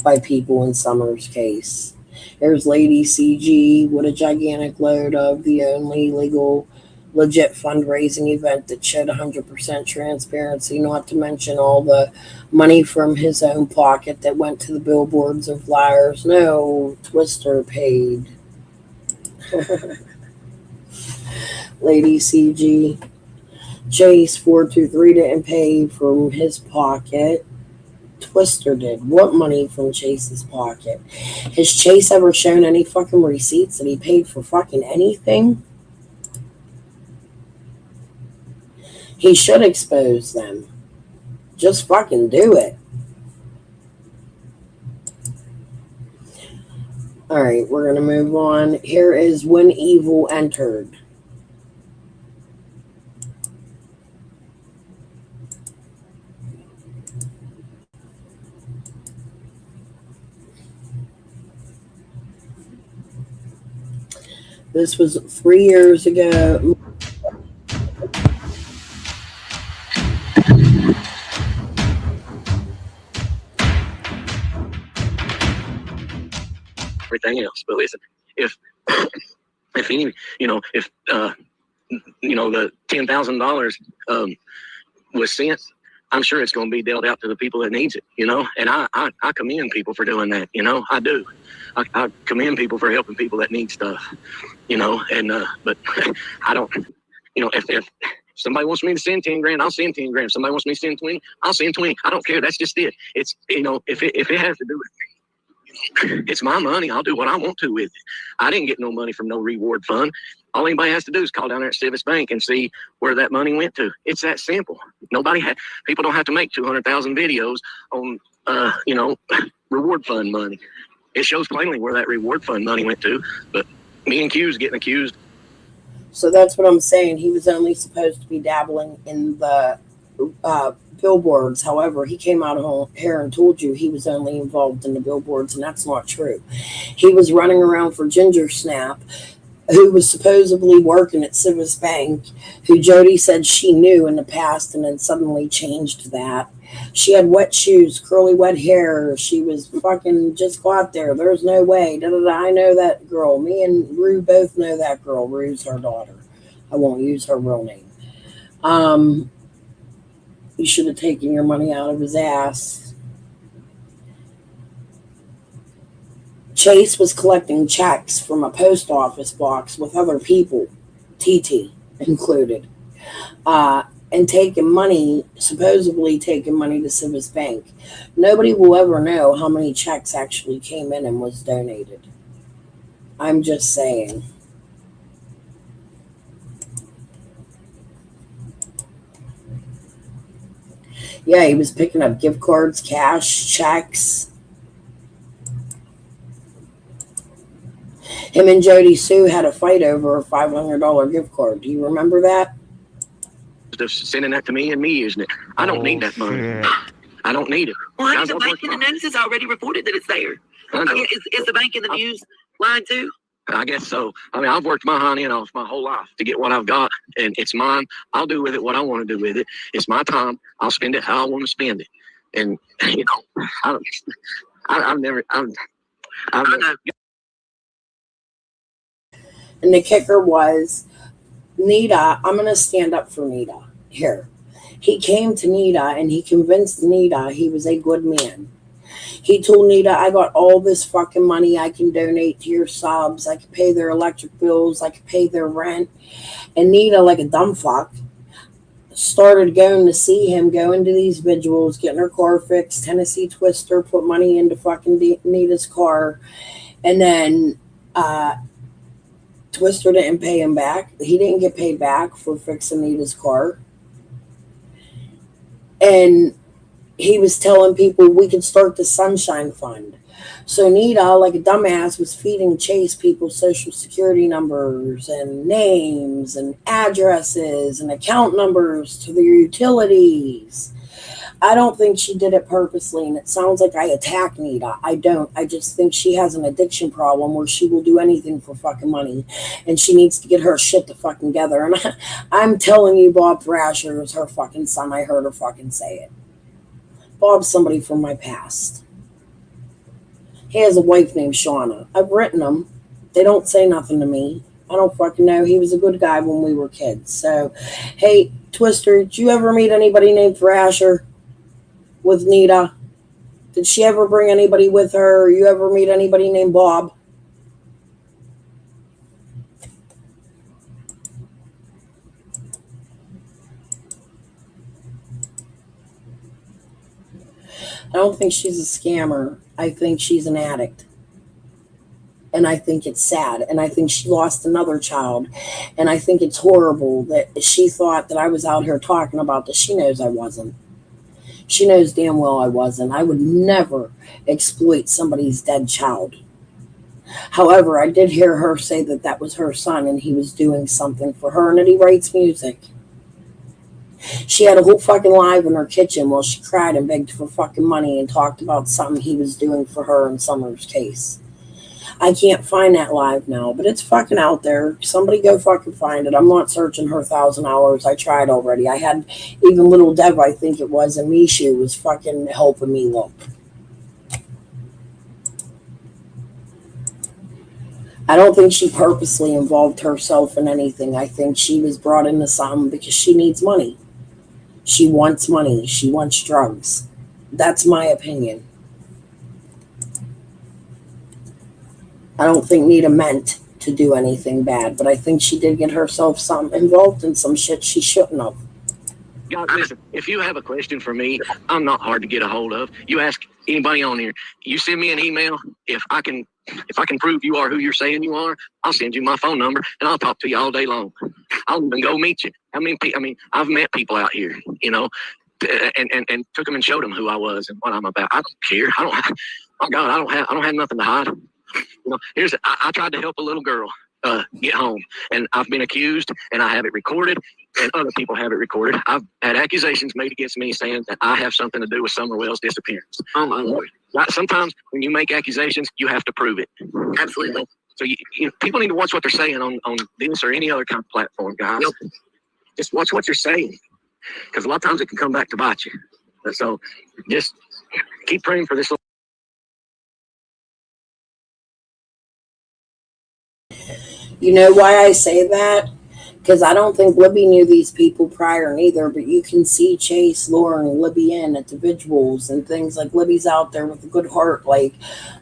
by people in Summer's case. There's Lady CG, what a gigantic load of the only legal, legit fundraising event that showed 100% transparency, not to mention all the money from his own pocket that went to the billboards and flyers. No, Twister paid. Lady CG. Chase 423 didn't pay from his pocket. Twister did. What money from Chase's pocket? Has Chase ever shown any fucking receipts that he paid for fucking anything? He should expose them. Just fucking do it. Alright, we're going to move on. Here is When Evil Entered. This was 3 years ago. Everything else, but listen, if any, if the $10,000 was sent, I'm sure it's going to be dealt out to the people that needs it, and I commend people for doing that, I do. I commend people for helping people that need stuff, but I don't, if somebody wants me to send 10 grand, I'll send 10 grand. If somebody wants me to send 20, I'll send 20. I don't care. That's just it. It's, if it has to do with it's my money. I'll do what I want to with it. I didn't get no money from no reward fund. All anybody has to do is call down there at Civis Bank and see where that money went to. It's that simple. People don't have to make 200,000 videos on, reward fund money. It shows plainly where that reward fund money went to, but me and Q's getting accused. So that's what I'm saying. He was only supposed to be dabbling in the billboards. However, he came out here and told you he was only involved in the billboards, and that's not true. He was running around for Ginger Snap, who was supposedly working at Civis Bank, who Jody said she knew in the past and then suddenly changed that. She had wet shoes, curly wet hair. She was fucking just got there. There's no way. I know that girl. Me and Rue both know that girl. Rue's her daughter. I won't use her real name. You should have taken your money out of his ass. Chase was collecting checks from a post office box with other people, TT included, and supposedly taking money to Civis Bank. Nobody will ever know how many checks actually came in and was donated. I'm just saying. Yeah, he was picking up gift cards, cash, checks. Him and Jody Sue had a fight over a $500 gift card. Do you remember that? Just sending that to me and me using it. I don't need that money. I don't need it. Well, honey, the bank in the news has already reported that it's there. Is the bank in the news lying too? I guess so. I mean, I've worked my hind end off my whole life to get what I've got, and it's mine. I'll do with it what I want to do with it. It's my time. I'll spend it how I want to spend it. And I've never. And the kicker was Nita. I'm going to stand up for Nita here. He came to Nita and he convinced Nita he was a good man. He told Nita, I got all this fucking money I can donate to your subs. I can pay their electric bills. I can pay their rent. And Nita, like a dumb fuck, started going to see him, going to these vigils, getting her car fixed, Tennessee Twister, put money into fucking Nita's car. And then Twister didn't pay him back. He didn't get paid back for fixing Nita's car. And he was telling people we could start the Sunshine Fund. So Nita, like a dumbass, was feeding Chase people's social security numbers and names and addresses and account numbers to their utilities. I don't think she did it purposely, and it sounds like I attack Nita. I don't. I just think she has an addiction problem where she will do anything for fucking money, and she needs to get her shit to fucking together. And I'm telling you, Bob Thrasher is her fucking son. I heard her fucking say it. Bob's somebody from my past. He has a wife named Shauna. I've written them. They don't say nothing to me. I don't fucking know. He was a good guy when we were kids. So, hey, Twister, did you ever meet anybody named Thrasher with Nita? Did she ever bring anybody with her? Or you ever meet anybody named Bob? I don't think she's a scammer. I think she's an addict. And I think it's sad. And I think she lost another child. And I think it's horrible that she thought that I was out here talking about this. She knows I wasn't. She knows damn well I wasn't. I would never exploit somebody's dead child. However, I did hear her say that that was her son and he was doing something for her and that he writes music. She had a whole fucking live in her kitchen while she cried and begged for fucking money and talked about something he was doing for her in Summer's case. I can't find that live now, but it's fucking out there. Somebody go fucking find it. I'm not searching her 1,000 hours. I tried already. I had even little Dev, I think it was, and Mishu was fucking helping me look. I don't think she purposely involved herself in anything. I think she was brought into something because she needs money. She wants money. She wants drugs. That's my opinion. I don't think Nita meant to do anything bad, but I think she did get herself involved in some shit she shouldn't have. God, listen, if you have a question for me, I'm not hard to get a hold of. You ask anybody on here. You send me an email. If I can prove you are who you're saying you are, I'll send you my phone number and I'll talk to you all day long. I'll even go meet you. I've met people out here, and took them and showed them who I was and what I'm about. I don't care. I don't have nothing to hide. I tried to help a little girl get home, and I've been accused, and I have it recorded, and other people have it recorded. I've had accusations made against me saying that I have something to do with Summerwell's disappearance. Oh my Lord! Sometimes when you make accusations, you have to prove it. Absolutely. So people need to watch what they're saying on this or any other kind of platform, guys. Yep. Just watch what you're saying, because a lot of times it can come back to bite you. So just keep praying for this. You know why I say that? Because I don't think Libby knew these people prior neither, but you can see Chase luring Libby in at the vigils and things like Libby's out there with a good heart, like,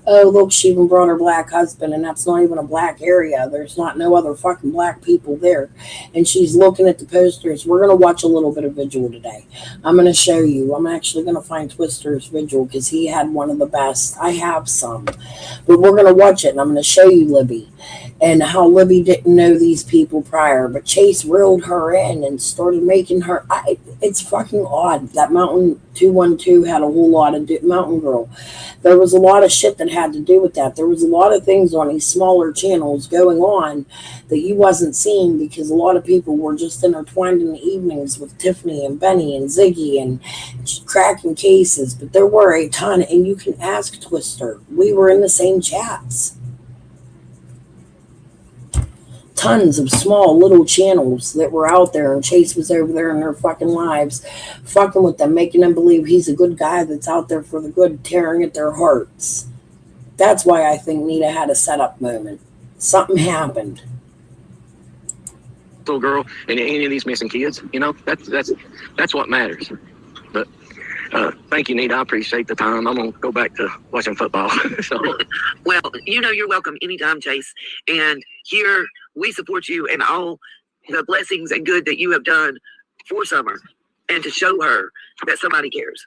oh, look, she even brought her black husband, and that's not even a black area. There's no other fucking black people there. And she's looking at the posters. We're going to watch a little bit of vigil today. I'm going to show you. I'm actually going to find Twister's vigil because he had one of the best. I have some. But we're going to watch it, and I'm going to show you Libby and how Libby didn't know these people prior, but Chase reeled her in and started making her. It's fucking odd. That Mountain 212 had a whole lot of Mountain Girl. There was a lot of shit that had to do with that. There was a lot of things on these smaller channels going on that you wasn't seeing because a lot of people were just intertwined in the evenings with Tiffany and Benny and Ziggy and cracking cases. But there were a ton, and you can ask Twister. We were in the same chats. Tons of small little channels that were out there, and Chase was over there in their fucking lives, fucking with them, making them believe he's a good guy that's out there for the good, tearing at their hearts. That's why I think Nita had a setup moment. Something happened. little girl and any of these missing kids. You know, that's what matters. But thank you, Nita. I appreciate the time. I'm gonna go back to watching football. So, Well, you're welcome anytime, Chase. And here we support you and all the blessings and good that you have done for Summer, and to show her that somebody cares.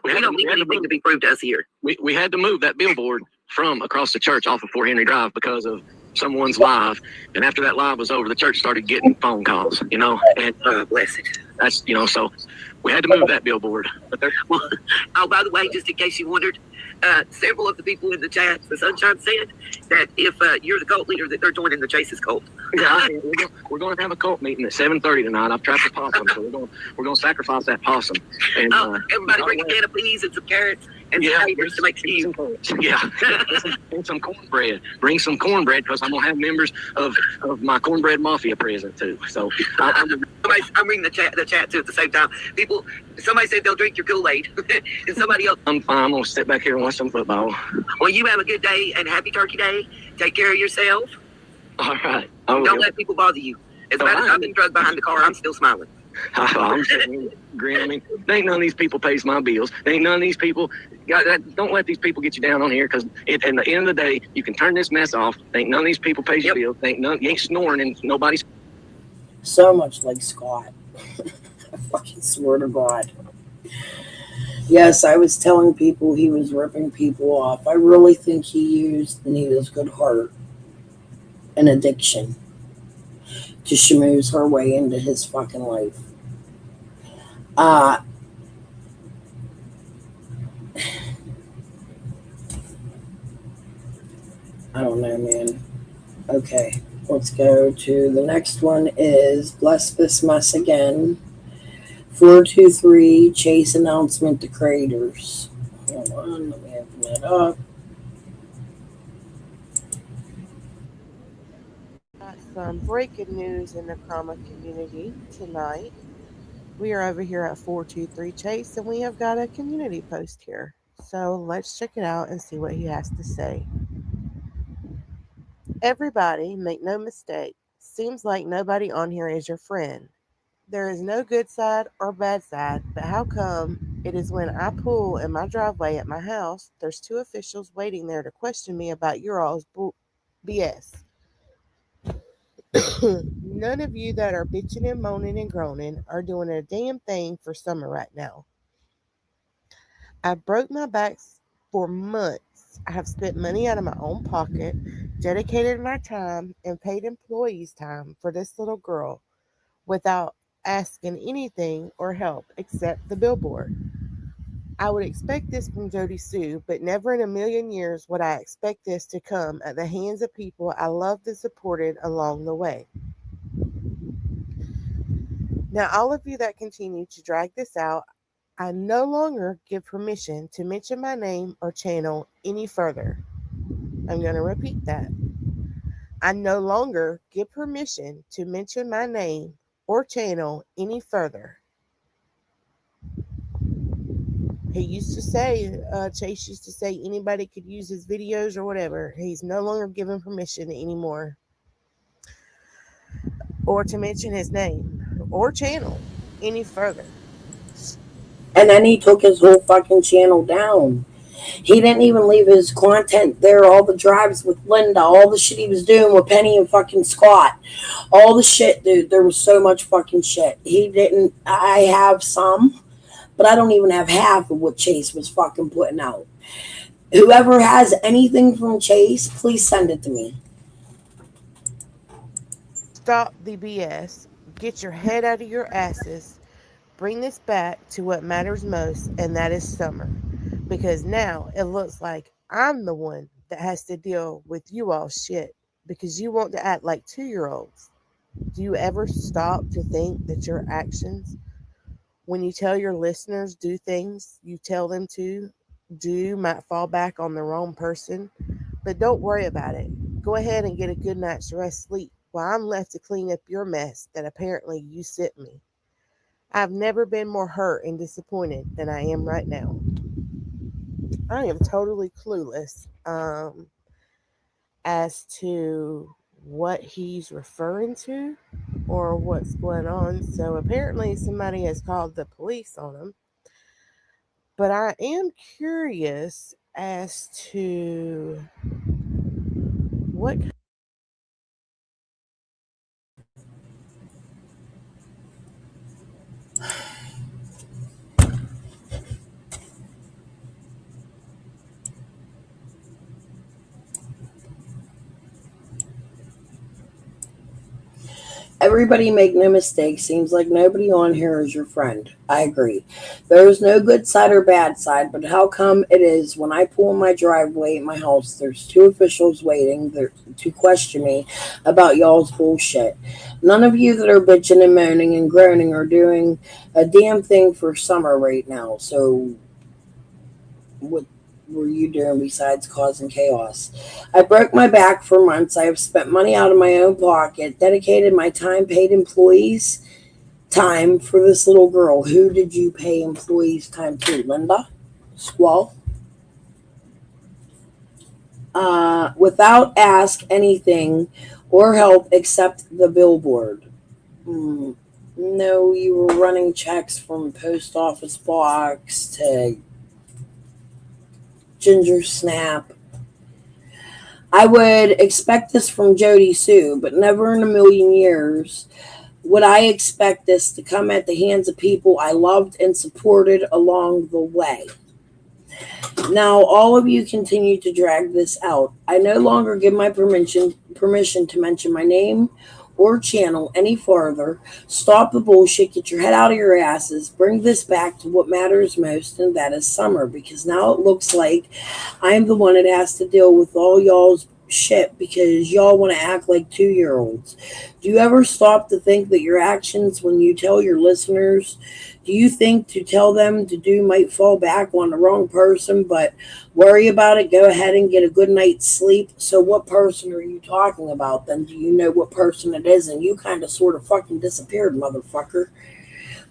We don't need anything to be proved to us here. we had to move that billboard from across the church off of Fort Henry Drive because of someone's live. And after that live was over, the church started getting phone calls, you know, and bless it. That's, you know, so we had to move that billboard. But Well, oh, by the way, just in case you wondered, several of the people in the chat, the Sunshine said that if you're the cult leader, that they're joining the Chase's cult. yeah, we're going to have a cult meeting at 7:30 tonight. I've trapped a possum, so we're going to sacrifice that possum. And Everybody bring a can of peas and some carrots and some taters to make stew. Yeah, and some cornbread. Bring some cornbread because I'm gonna have members of my cornbread mafia present too. So I'm reading the chat too at the same time. Somebody said they'll drink your Kool-Aid, and somebody else. I'm fine. I'm gonna sit back here and watch some football. Well, you have a good day and happy Turkey Day. Take care of yourself. All right. Don't let people bother you. As bad as I've been drugged behind the car, I'm still smiling. I'm sitting here grinning. I mean, ain't none of these people pays my bills. Ain't none of these people. Don't let these people get you down on here, because at the end of the day, you can turn this mess off. Ain't none of these people pays your bills. You ain't snoring and nobody's. So much like Scott. I fucking swear to God. Yes, I was telling people he was ripping people off. I really think he used Anita's good heart and addiction to schmooze her way into his fucking life. I don't know, man. Okay, let's go to the next one is Bless This Mess Again. 423 Chase announcement to creators. Hold on, let me open that up. Got some breaking news in the trauma community tonight. We are over here at 423 Chase, and we have got a community post here. So let's check it out and see what he has to say. Everybody, make no mistake, seems like nobody on here is your friend. There is no good side or bad side, but how come it is when I pull in my driveway at my house, there's two officials waiting there to question me about your all's BS? None of you that are bitching and moaning and groaning are doing a damn thing for Summer right now. I broke my back for months. I have spent money out of my own pocket, dedicated my time, and paid employees' time for this little girl without asking anything or help except the billboard. I would expect this from Jody Sue, but never in a million years would I expect this to come at the hands of people I loved and supported along the way. Now, all of you that continue to drag this out, I no longer give permission to mention my name or channel any further. I'm going to repeat that. I no longer give permission to mention my name or channel any further. He used to say, Chase used to say anybody could use his videos or whatever. He's no longer given permission anymore. Or to mention his name or channel any further. And then he took his whole fucking channel down. He didn't even leave his content there. All the drives with Linda, all the shit he was doing with Penny and fucking Scott, all the shit, dude. There was so much fucking shit. He didn't. I have some, but I don't even have half of what Chase was fucking putting out. Whoever has anything from Chase, please send it to me. Stop the BS. Get your head out of your asses. Bring this back to what matters most, and that is Summer. Because now it looks like I'm the one that has to deal with you all shit because you want to act like 2-year-olds. Do you ever stop to think that your actions, when you tell your listeners do things you tell them to do, might fall back on the wrong person? But don't worry about it. Go ahead and get a good night's rest sleep while I'm left to clean up your mess that apparently you sent me. I've never been more hurt and disappointed than I am right now. I am totally clueless as to what he's referring to. or what's going on. So apparently somebody has called the police on him. But I am curious as to what. Everybody make no mistake. Seems like nobody on here is your friend. I agree. There's no good side or bad side, but how come it is when I pull in my driveway at my house, there's two officials waiting there to question me about y'all's bullshit? None of you that are bitching and moaning and groaning are doing a damn thing for summer right now. So what were you doing besides causing chaos? I broke my back for months. I have spent money out of my own pocket, dedicated my time, paid employees time for this little girl. Who did you pay employees time to? Linda? Squall? Without ask anything or help except the billboard. No, you were running checks from post office box to Ginger Snap. I would expect this from Jody Sue, but never in a million years would I expect this to come at the hands of people I loved and supported along the way. Now, all of you continue to drag this out. I no longer give my permission to mention my name or channel any further. Stop the bullshit, get your head out of your asses, bring this back to what matters most, and that is summer, because now it looks like I'm the one that has to deal with all y'all's shit because y'all want to act like 2-year-olds. Do you ever stop to think that your actions when you tell your listeners, do you think to tell them to do might fall back on the wrong person, but worry about it, go ahead and get a good night's sleep? So what person are you talking about then? Do you know what person it is? And you kind of sort of fucking disappeared, motherfucker.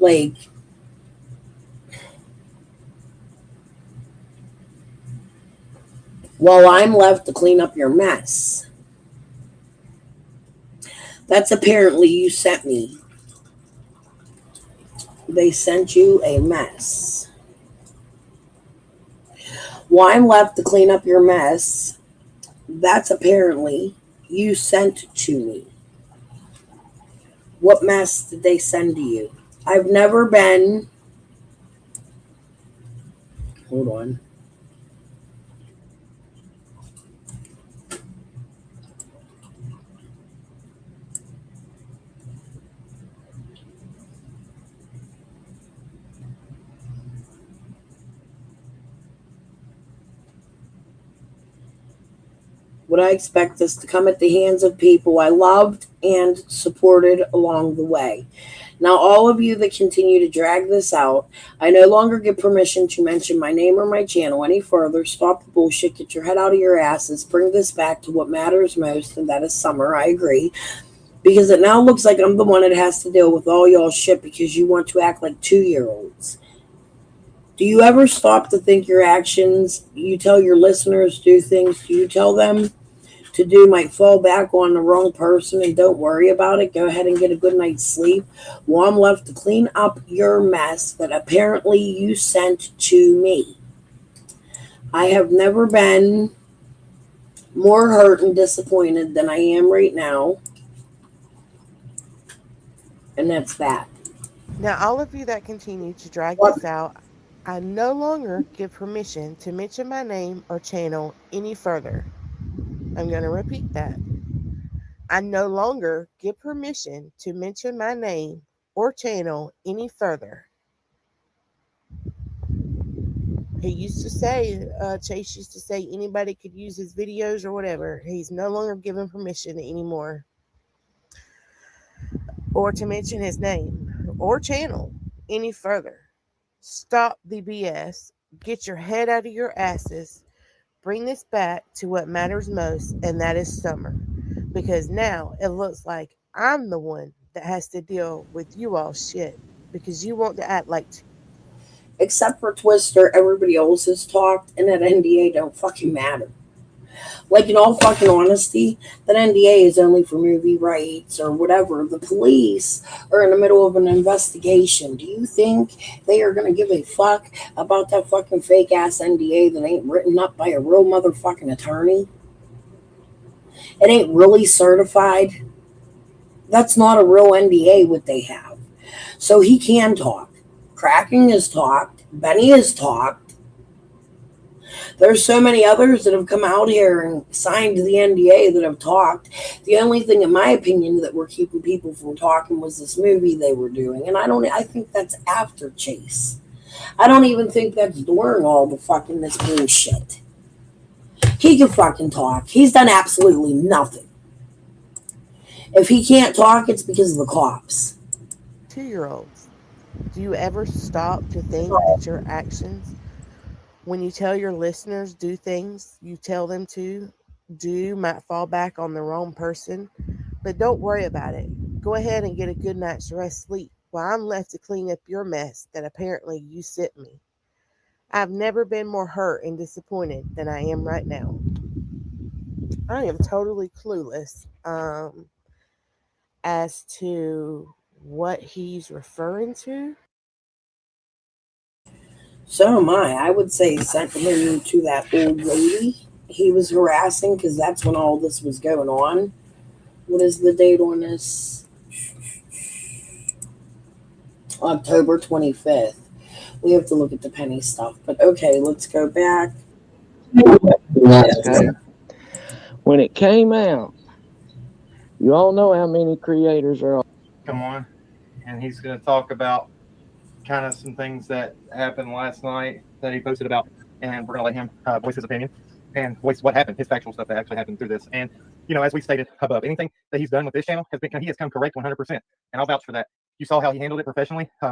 Like, while I'm left to clean up your mess. That's apparently you sent me. They sent you a mess. While I'm left to clean up your mess, that's apparently you sent to me. What mess did they send to you? I've never been. Hold on. Would I expect this to come at the hands of people I loved and supported along the way? Now, all of you that continue to drag this out, I no longer give permission to mention my name or my channel any further. Stop the bullshit, get your head out of your asses, bring this back to what matters most, and that is summer. I agree. Because it now looks like I'm the one that has to deal with all y'all shit because you want to act like 2-year-olds. Do you ever stop to think your actions, you tell your listeners do things, do you tell them to do might fall back on the wrong person and don't worry about it? Go ahead and get a good night's sleep. Well, I'm left to clean up your mess that apparently you sent to me. I have never been more hurt and disappointed than I am right now. And that's that. Now, all of you that continue to drag this out, I no longer give permission to mention my name or channel any further. I'm going to repeat that. I no longer give permission to mention my name or channel any further. He used to say, Chase used to say anybody could use his videos or whatever. He's no longer given permission anymore. Or to mention his name or channel any further. Stop the BS. Get your head out of your asses. Bring this back to what matters most, and that is summer. Because now it looks like I'm the one that has to deal with you all shit. Because you want to act like... Except for Twister, everybody else has talked, and that NDA don't fucking matter. Like, in all fucking honesty, that NDA is only for movie rights or whatever. The police are in the middle of an investigation. Do you think they are going to give a fuck about that fucking fake ass NDA that ain't written up by a real motherfucking attorney? It ain't really certified. That's not a real NDA what they have. So he can talk. Cracking has talked. Benny has talked. There's so many others that have come out here and signed the NDA that have talked. The only thing, in my opinion, that were keeping people from talking was this movie they were doing. And I think that's after Chase. I don't even think that's during all the fucking this bullshit. He can fucking talk. He's done absolutely nothing. If he can't talk, it's because of the cops. 2-year-olds, do you ever stop to think that your actions, when you tell your listeners do things you tell them to do, might fall back on the wrong person? But don't worry about it. Go ahead and get a good night's rest sleep while I'm left to clean up your mess that apparently you sent me. I've never been more hurt and disappointed than I am right now. I am totally clueless as to what he's referring to. So am I. I would say sent him to that old lady he was harassing because that's when all this was going on. What is the date on this? October 25th. We have to look at the penny stuff. But okay, let's go back. Okay. When it came out, you all know how many creators are on. Come on, and he's going to talk about kind of some things that happened last night that he posted about, and we're going to let him voice his opinion and voice what happened, his factual stuff that actually happened through this. And as we stated above, anything that he's done with this channel he has come correct 100%, and I'll vouch for that. You saw how he handled it professionally. He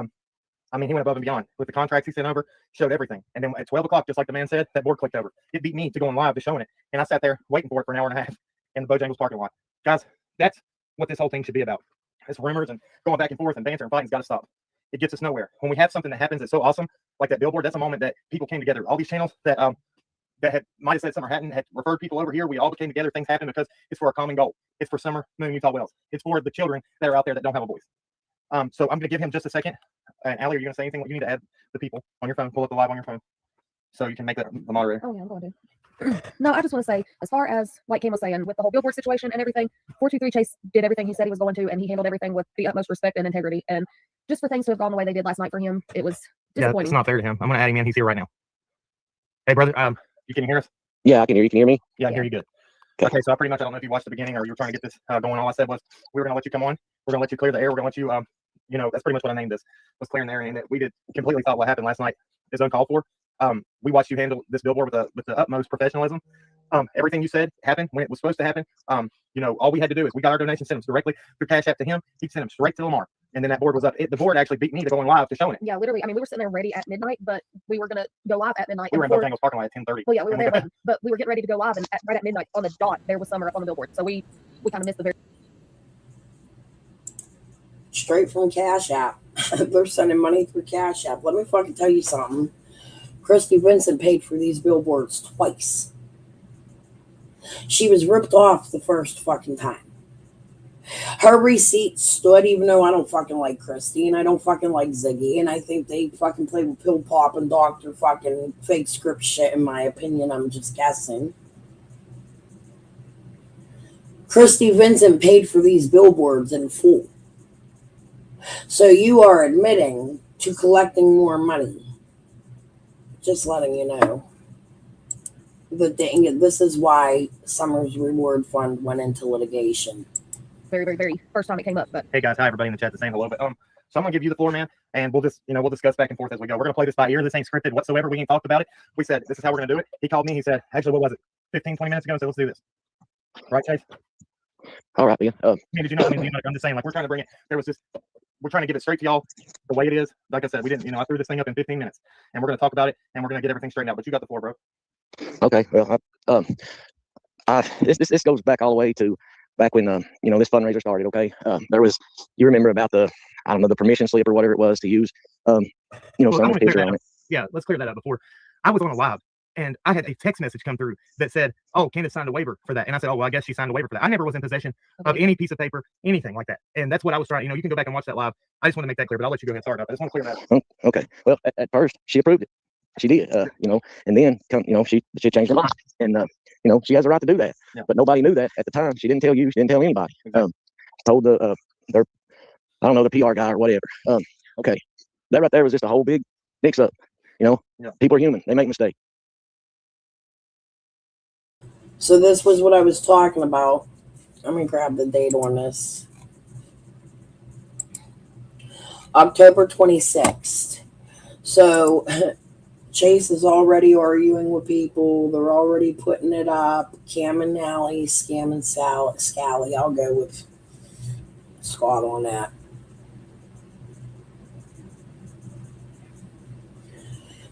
went above and beyond with the contracts he sent over, showed everything. And then at 12 o'clock, just like the man said, that board clicked over. It beat me to going live to showing it. And I sat there waiting for it for an hour and a half in the Bojangles parking lot. Guys, that's what this whole thing should be about. It's rumors and going back and forth and banter and fighting's got to stop. It gets us nowhere. When we have something that happens that's so awesome, like that billboard, that's a moment that people came together. All these channels that might have said something or hadn't, had referred people over here. We all came together. Things happen because it's for a common goal. It's for Summer Moon Utah Wells. It's for the children that are out there that don't have a voice. So I'm going to give him just a second. And Allie, are you going to say anything? You need to add the people on your phone. Pull up the live on your phone so you can make that the moderator. Oh, yeah, I'm going to. No, I just want to say, as far as like Cam was saying, with the whole billboard situation and everything, 423 Chase did everything he said he was going to, and he handled everything with the utmost respect and integrity. And just for things to have gone the way they did last night for him, it was disappointing. Yeah, it's not fair to him. I'm going to add him in. He's here right now. Hey, brother, you can hear us? Yeah, I can hear you. Can you hear me? Yeah, I hear you good. Okay, so I pretty much, I don't know if you watched the beginning or you were trying to get this going. All I said was we were going to let you come on. We're going to let you clear the air. We're going to let you, that's pretty much what I named this, was clearing the air. And that we completely thought what happened last night is uncalled for. We watched you handle this billboard with the utmost professionalism. Everything you said happened when it was supposed to happen. All we had to do is we got our donation, sent them directly through Cash App to him. He sent them straight to Lamar. And then that board was up. The board actually beat me to going live to showing it. Yeah, literally. I mean, we were sitting there ready at midnight, but we were going to go live at midnight. We were in Bojangles parking lot at 10:30. Well, yeah, we were there, but we were getting ready to go live, and right at midnight on the dot, there was Summer up on the billboard. So we kind of missed the very. Straight from Cash App. They're sending money through Cash App. Let me fucking tell you something. Christy Vincent paid for these billboards twice. She was ripped off the first fucking time. Her receipt stood, even though I don't fucking like Christy and I don't fucking like Ziggy, and I think they fucking play with pill pop and doctor fucking fake script shit, in my opinion. I'm just guessing. Christy Vincent paid for these billboards in full. So you are admitting to collecting more money. Just letting you know. This is why Summer's Reward Fund went into litigation. Very, very, very first time it came up. But hey guys, hi everybody in the chat that's saying hello. But so I'm gonna give you the floor, man, and we'll just we'll discuss back and forth as we go. We're gonna play this by ear. This ain't scripted whatsoever. We ain't talked about it. We said this is how we're gonna do it. He called me. He said, actually, what was it? 15, 20 minutes ago. So let's do this. Right, Chase? All right, yeah. Did you know? I'm just saying, like, we're trying to bring it. We're trying to give it straight to y'all the way it is. Like I said, we didn't. I threw this thing up in 15 minutes, and we're gonna talk about it, and we're gonna get everything straightened out. But you got the floor, bro. Okay. Well, this goes back all the way to back when this fundraiser started. Okay, there was, you remember about the permission slip or whatever it was to use Summer's picture on it. Yeah, let's clear that up before. I was on a live And I had a text message come through that said, "Oh, Candace signed a waiver for that." And I said, "Oh, well, I guess she signed a waiver for that." I never was in possession of any piece of paper, anything like that. And that's what I was trying. You can go back and watch that live. I just want to make that clear, but I'll let you go ahead. Sorry about that. I just want to clear that up. Okay. Well, at first she approved it. She did, and then she changed her mind, and she has a right to do that. Yeah. But nobody knew that at the time. She didn't tell you. She didn't tell anybody. Told the the PR guy or whatever. Okay, that right there was just a whole big mix up. People are human. They make mistakes. So this was what I was talking about. Let me grab the date on this. October 26th. So Chase is already arguing with people. They're already putting it up. Cam and Nally, Scam and Scally. I'll go with Scott on that.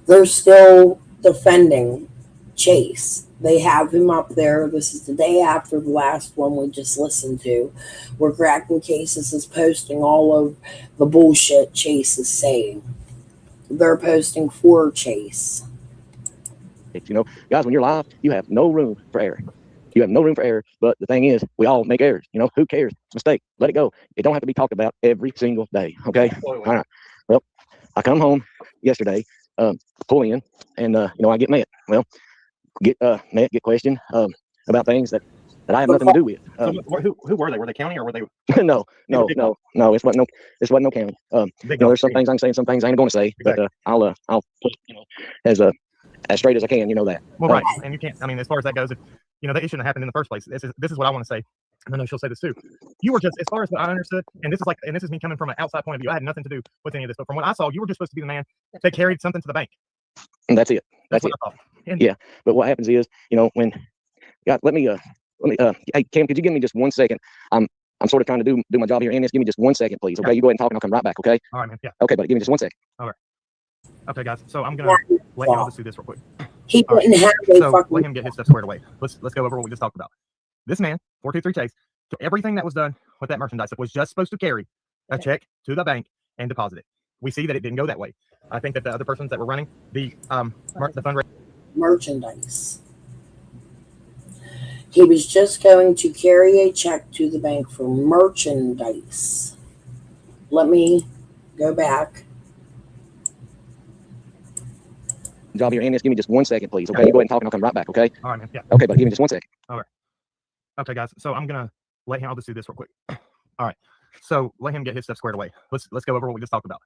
They're still defending Chase. They have him up there. This is the day after the last one we just listened to, where Cracking Cases is posting all of the bullshit Chase is saying. They're posting for Chase. Guys, when you're live, you have no room for error. You have no room for error. But the thing is, we all make errors. Who cares? It's a mistake. Let it go. It don't have to be talked about every single day. Okay. Absolutely. All right. Well, I come home yesterday, pull in, and I get met. Well, get questioned about things that I have nothing to do with. So who were they? Were they county or were they? No. It wasn't no county. There's some things I can say and some things I ain't going to say. Exactly. But I'll put as straight as I can. You know that. Well, right. And you can't. I mean, as far as that goes, if that issue shouldn't have happened in the first place. This is what I want to say. And I know she'll say this too. You were just, as far as what I understood, and this is me coming from an outside point of view. I had nothing to do with any of this, but from what I saw, you were just supposed to be the man that carried something to the bank. And that's it. That's it. And yeah. But what happens is, when God, let me hey Cam, could you give me just 1 second? I'm sort of trying to do my job here, and give me just 1 second, please. Okay, you go ahead and talk, and I'll come right back. Okay. All right, man. Yeah. Okay, buddy, give me just 1 second. All right. Okay, guys. So I'm gonna let y'all just do this real quick. He wouldn't have so let him get his stuff squared away. Let's go over what we just talked about. This man, 423 Chase, to everything that was done with that merchandise that was just supposed to carry a check to the bank and deposit it. We see that it didn't go that way. I think that the other persons that were running the fundraiser merchandise. He was just going to carry a check to the bank for merchandise. Let me go back. Job here, and give me just 1 second, please. Okay, you go ahead and talk, and I'll come right back. Okay. All right, man. Yeah. Okay, but give me just 1 second. All right. Okay, guys. So I'm gonna let him. I'll just do this real quick. All right. So let him get his stuff squared away. Let's go over what we just talked about.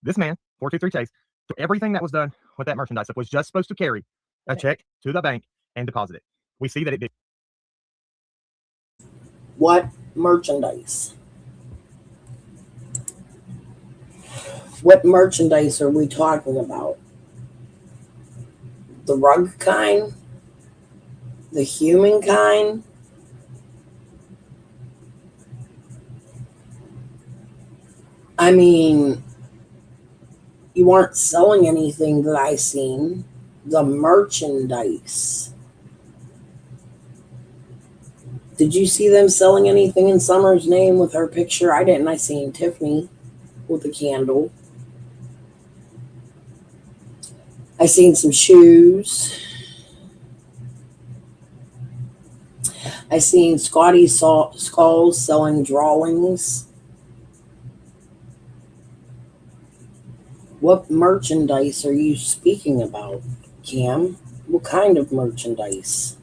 This man, 423 Chase, to everything that was done with that merchandise that was just supposed to carry a check to the bank and deposit it. We see that it did. What merchandise? What merchandise are we talking about? The rug kind? The human kind? I mean, you aren't selling anything that I seen. The merchandise. Did you see them selling anything in Summer's name with her picture? I didn't. I seen Tiffany with a candle. I seen some shoes. I seen Scotty Skulls selling drawings. What merchandise are you speaking about, Cam? What kind of merchandise?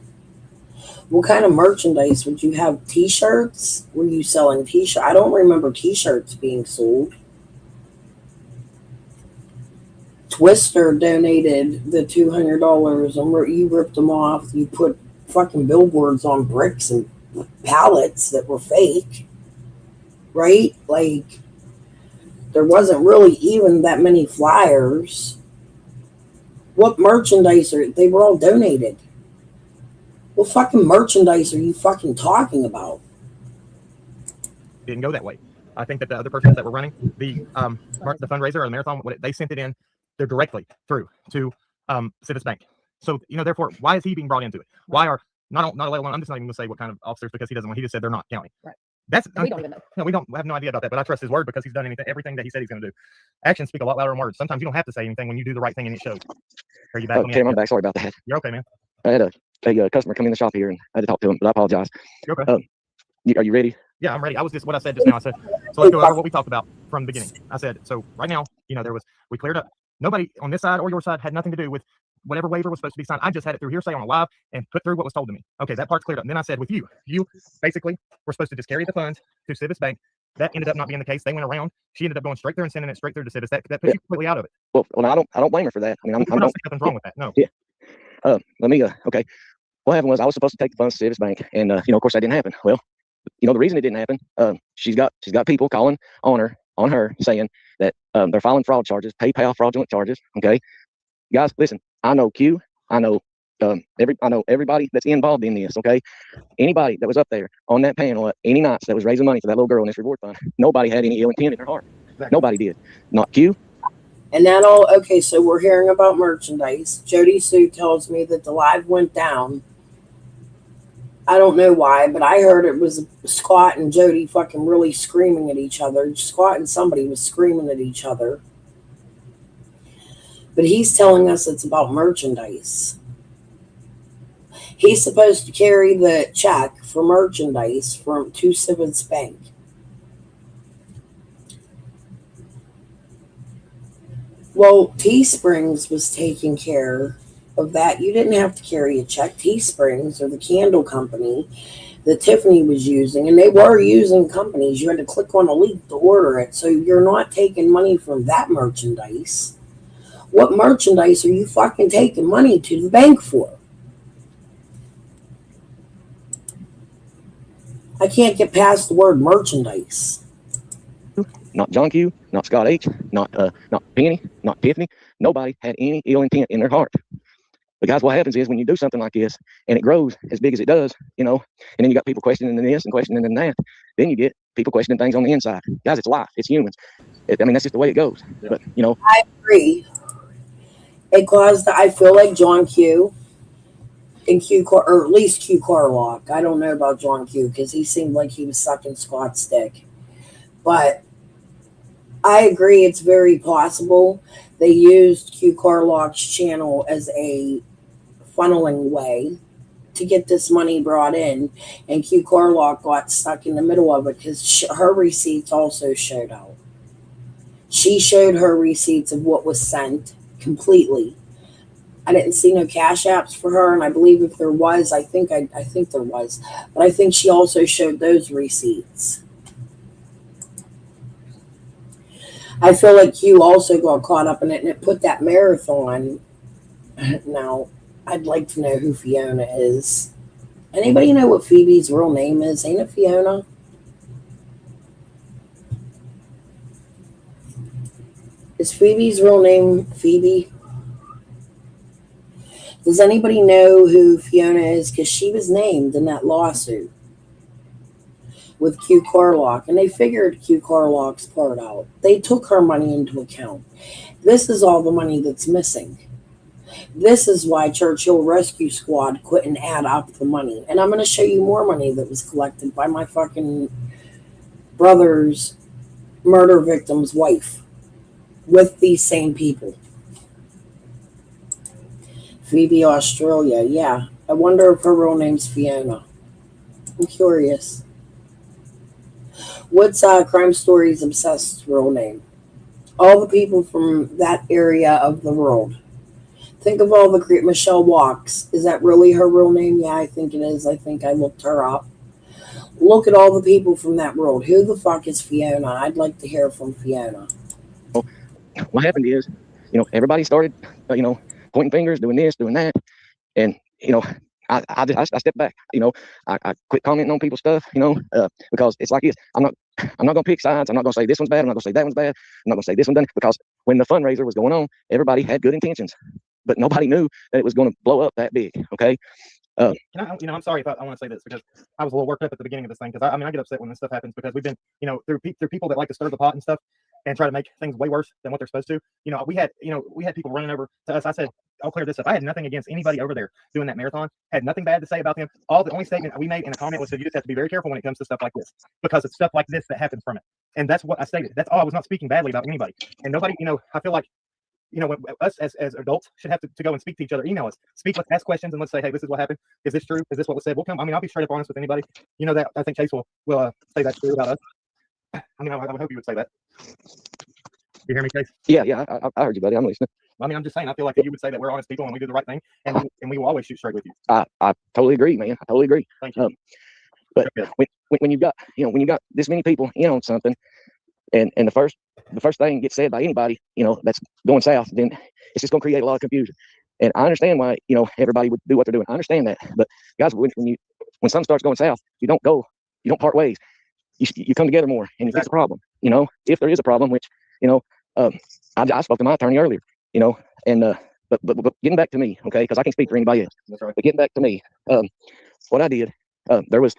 What kind of merchandise would you have? T-shirts? Were you selling T-shirts? I don't remember T-shirts being sold. Twister donated the $200 and you ripped them off. You put fucking billboards on bricks and pallets that were fake, right? Like, there wasn't really even that many flyers. What merchandise they were all donated. What fucking merchandise are you fucking talking about? Didn't go that way. I think that the other persons that were running the fundraiser or the marathon, they sent it in there directly through to Civis Bank. So therefore, why is he being brought into it? Why are not let alone? I'm just not even going to say what kind of officers, because he doesn't want. He just said they're not county. Right. We don't even know. No, we have no idea about that, but I trust his word because he's done everything that he said he's going to do. Actions speak a lot louder than words. Sometimes you don't have to say anything when you do the right thing and it shows. Are you back? Okay, I'm back. Sorry about that. You're okay, man. I had a customer come in the shop here, and I had to talk to him, but I apologize. You're okay. Are you ready? Yeah, I'm ready. I was just what I said just now. I said, so let's go over what we talked about from the beginning. I said, so right now, we cleared up. Nobody on this side or your side had nothing to do with whatever waiver was supposed to be signed. I just had it through hearsay on a live and put through what was told to me. Okay, that part's cleared up. And then I said, with you basically were supposed to just carry the funds to Civis Bank. That ended up not being the case. They went around. She ended up going straight there and sending it straight through to Civis. That puts you completely out of it. Well, I don't blame her for that. I mean, I'm not saying nothing's wrong with that. No. Yeah. Let me. Okay. What happened was I was supposed to take the funds to Civis Bank, and of course that didn't happen. Well, the reason it didn't happen, she's got people calling on her saying that they're filing fraud charges, PayPal fraudulent charges. Okay, guys, listen. I know Q. I know everybody that's involved in this. Okay, anybody that was up there on that panel any nights that was raising money for that little girl in this reward fund, nobody had any ill intent in their heart. Exactly. Nobody did. Not Q. And that all okay. So we're hearing about merchandise. Jody Sue tells me that the live went down. I don't know why, but I heard it was Scott and Jody fucking really screaming at each other. Scott and somebody was screaming at each other. But he's telling us it's about merchandise. He's supposed to carry the check for merchandise to Civis Bank. Well, Teesprings was taking care of that. You didn't have to carry a check. Teesprings, or the candle company that Tiffany was using, and they were using companies. You had to click on a link to order it. So you're not taking money from that merchandise. What merchandise are you fucking taking money to the bank for? I can't get past the word merchandise. Not John Q, not Scott H, not Penny, not Tiffany. Nobody had any ill intent in their heart. But guys, what happens is when you do something like this and it grows as big as it does, and then you got people questioning this and questioning that, then you get people questioning things on the inside. Guys, it's life. It's humans. That's just the way it goes. Yeah. But, I agree. It caused, I feel like John Q and or at least Q Carlock. I don't know about John Q because he seemed like he was sucking Scott's dick. But I agree it's very possible they used Q Carlock's channel as a funneling way to get this money brought in, and Q Carlock got stuck in the middle of it because her receipts also showed out. She showed her receipts of what was sent completely. I didn't see no cash apps for her, and I believe if there was, I think there was, but I think she also showed those receipts. I feel like Q also got caught up in it, and it put that marathon. Now, I'd like to know who Fiona is. Anybody know what Phoebe's real name is? Ain't it Fiona? Is Phoebe's real name Phoebe? Does anybody know who Fiona is? Because she was named in that lawsuit with Q Carlock, and they figured Q Carlock's part out. They took her money into account. This is all the money that's missing. This is why Churchill Rescue Squad couldn't add up the money. And I'm going to show you more money that was collected by my fucking brother's murder victim's wife with these same people. Phoebe Australia, yeah. I wonder if her real name's Fiona. I'm curious. What's Crime Story's obsessed real name? All the people from that area of the world. Think of all the Michelle Walks. Is that really her real name? Yeah, I think it is. I think I looked her up. Look at all the people from that world. Who the fuck is Fiona? I'd like to hear from Fiona. What happened is, everybody started, pointing fingers, doing this, doing that, and I stepped back. I quit commenting on people's stuff. Because it's like this. I'm not gonna pick sides. I'm not gonna say this one's bad. I'm not gonna say that one's bad. I'm not gonna say this one done, because when the fundraiser was going on, everybody had good intentions, but nobody knew that it was going to blow up that big. Okay. I'm sorry if I want to say this because I was a little worked up at the beginning of this thing, because I get upset when this stuff happens, because we've been, through people that like to stir the pot and stuff and try to make things way worse than what they're supposed to. We had people running over to us. I said, I'll clear this up. I had nothing against anybody over there doing that marathon. Had nothing bad to say about them. The only statement we made in a comment was that you just have to be very careful when it comes to stuff like this, because it's stuff like this that happens from it. And that's what I stated. That's all. I was not speaking badly about anybody. And nobody, I feel like, when us as adults should have to go and speak to each other. Email us, let's ask questions, and let's say, hey, this is what happened. Is this true? Is this what was said? We'll come. I'll be straight up honest with anybody. That I think Chase will say that's true about us. I would hope you would say that. You hear me, Chase? Yeah, I heard you, buddy. I'm listening. I'm just saying, I feel like that you would say that we're honest people and we do the right thing, and we will always shoot straight with you. I totally agree, man. I totally agree. Thank you. But when you've got this many people in on something, and the first thing gets said by anybody, that's going south, then it's just going to create a lot of confusion. And I understand why everybody would do what they're doing. I understand that. But guys, when something starts going south, you don't part ways. You come together more and you fix the problem. If there is a problem, which I spoke to my attorney earlier. But getting back to me, okay, because I can't speak for anybody else. That's right. But getting back to me, what I did, there was,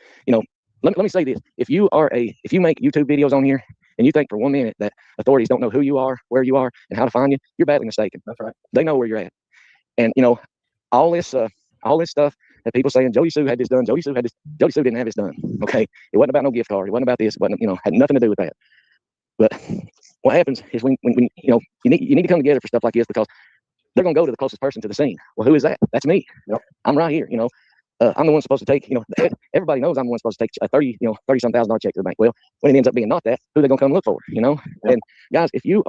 let me say this: if you make YouTube videos on here and you think for 1 minute that authorities don't know who you are, where you are, and how to find you, you're badly mistaken. That's right. They know where you're at. And all this stuff that people saying Jody Sue had this done, Jody Sue didn't have this done. Okay, it wasn't about no gift card. It wasn't about this. It wasn't, had nothing to do with that. But what happens is when you need to come together for stuff like this, because they're gonna go to the closest person to the scene. Well, who is that? That's me. Yep. I'm right here. I'm the one supposed to take. Everybody knows I'm the one supposed to take a $30,000 check to the bank. Well, when it ends up being not that, who are they gonna come look for? Yep. And guys, if you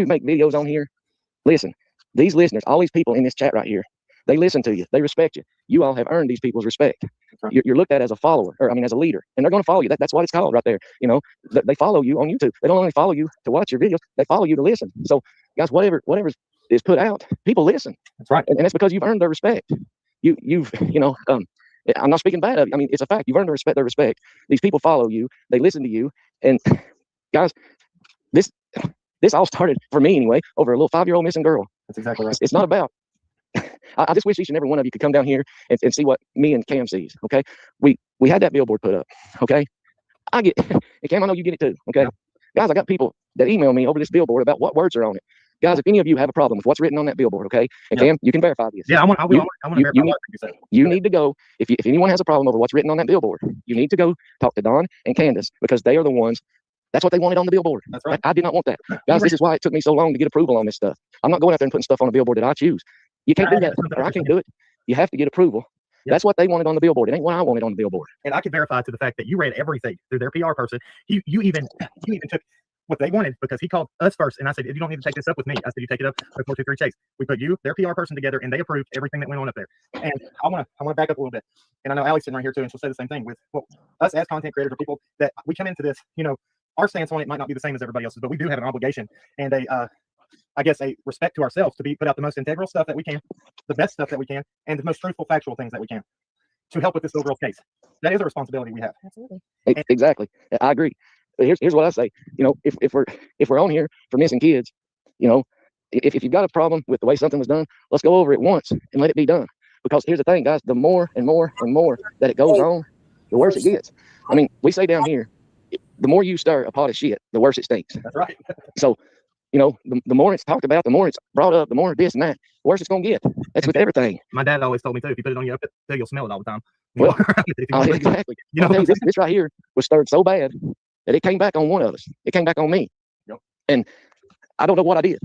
make videos on here, listen. These listeners, all these people in this chat right here, they listen to you. They respect you. You all have earned these people's respect. Right. You're looked at as a follower, as a leader, and they're going to follow you. That's what it's called right there. They follow you on YouTube. They don't only follow you to watch your videos. They follow you to listen. So, guys, whatever is put out, people listen. That's right, and that's because you've earned their respect. I'm not speaking bad of you. It's a fact. You've earned their respect. These people follow you. They listen to you. And guys, this all started for me anyway over a little 5-year-old missing girl. That's exactly right. It's not about. I just wish each and every one of you could come down here and see what me and Cam sees. Okay, we had that billboard put up. Okay, and Cam, I know you get it too. Okay, yeah. Guys, I got people that email me over this billboard about what words are on it. Guys, if any of you have a problem with what's written on that billboard, okay, and Cam, you can verify this. Yeah, I want to verify what you said. You need to go if anyone has a problem over what's written on that billboard. You need to go talk to Don and Candace, because they are the ones. That's what they wanted on the billboard. That's right. I did not want that. Guys, this is why it took me so long to get approval on this stuff. I'm not going out there and putting stuff on a billboard that I choose. You can't do that, or I can't do it. You have to get approval. Yep. That's what they wanted on the billboard. It ain't what I wanted on the billboard. And I can verify to the fact that you read everything through their PR person. You even took what they wanted, because he called us first, and I said, you don't need to take this up with me. I said, you take it up with 423 Chase. We put you, their PR person, together, and they approved everything that went on up there. And I want to back up a little bit. And I know Alex sitting right here too, and she'll say the same thing with us as content creators or people that we come into this. Our stance on it might not be the same as everybody else's, but we do have an obligation and a respect to ourselves to put out the most integral stuff that we can, the best stuff that we can, and the most truthful, factual things that we can to help with this overall case. That is a responsibility we have. Absolutely. Exactly. I agree. But here's what I say. If we're on here for missing kids, if you've got a problem with the way something was done, let's go over it once and let it be done. Because here's the thing, guys, the more and more and more that it goes on, the worse it gets. We say down here, the more you stir a pot of shit, the worse it stinks. That's right. So, the more it's talked about, the more it's brought up, the more this and that, the worse it's going to get. That's with everything. My dad always told me too, if you put it on your upper, you'll smell it all the time. Well, exactly. This right here was stirred so bad that it came back on one of us. It came back on me. Yep. And I don't know what I did.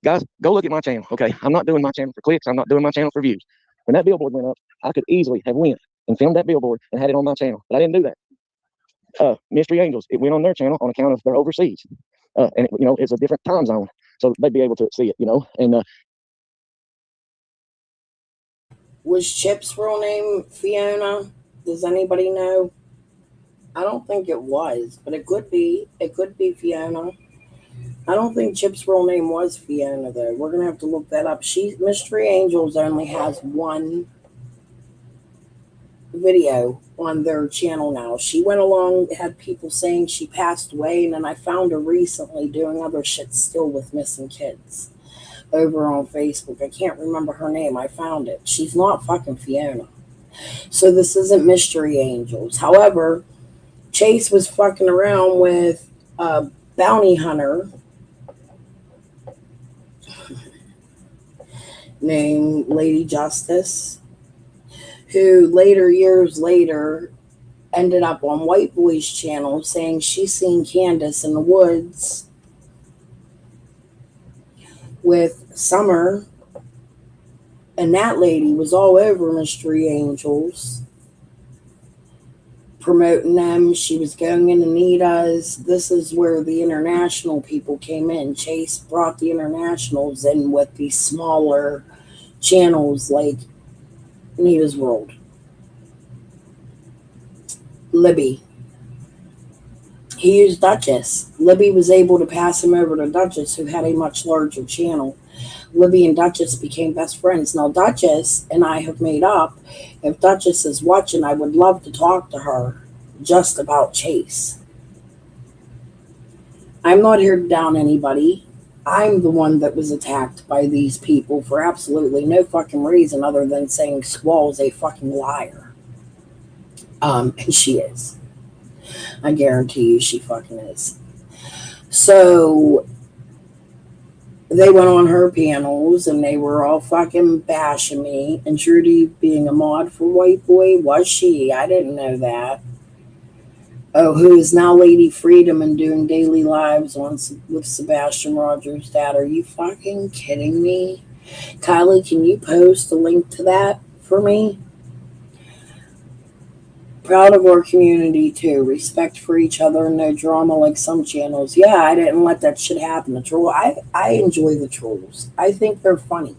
Guys, go look at my channel. Okay, I'm not doing my channel for clicks. I'm not doing my channel for views. When that billboard went up, I could easily have went and filmed that billboard and had it on my channel, but I didn't do that. Mystery Angels, it went on their channel on account of they're overseas, and it's a different time zone, so they'd be able to see it. And was Chip's real name Fiona? Does anybody know? I don't think it was, but it could be. It could be Fiona. I don't think Chip's real name was Fiona, though. We're gonna have to look that up. Mystery Angels only has one video on their channel now. She went along, had people saying she passed away, and then I found her recently doing other shit still with missing kids over on Facebook. I can't remember her name. I found it. She's not fucking Fiona. So this isn't Mystery Angels. However, Chase was fucking around with a bounty hunter named Lady Justice, who years later, ended up on White Boy's channel saying she seen Candace in the woods with Summer, and that lady was all over Mystery Angels, promoting them. She was going in Anita's. This is where the international people came in. Chase brought the internationals in with these smaller channels like Anita's World. Libby. He used Duchess. Libby was able to pass him over to Duchess, who had a much larger channel. Libby and Duchess became best friends. Now, Duchess and I have made up. If Duchess is watching, I would love to talk to her just about Chase. I'm not here to down anybody. I'm the one that was attacked by these people for absolutely no fucking reason other than saying Squall's a fucking liar. And she is. I guarantee you she fucking is. So they went on her panels and they were all fucking bashing me. And Trudy being a mod for White Boy, was she? I didn't know that. Oh, who is now Lady Freedom and doing daily lives with Sebastian Rogers' dad. Are you fucking kidding me? Kylie, can you post a link to that for me? Proud of our community too. Respect for each other and no drama like some channels. Yeah, I didn't let that shit happen. The troll. I enjoy the trolls. I think they're funny.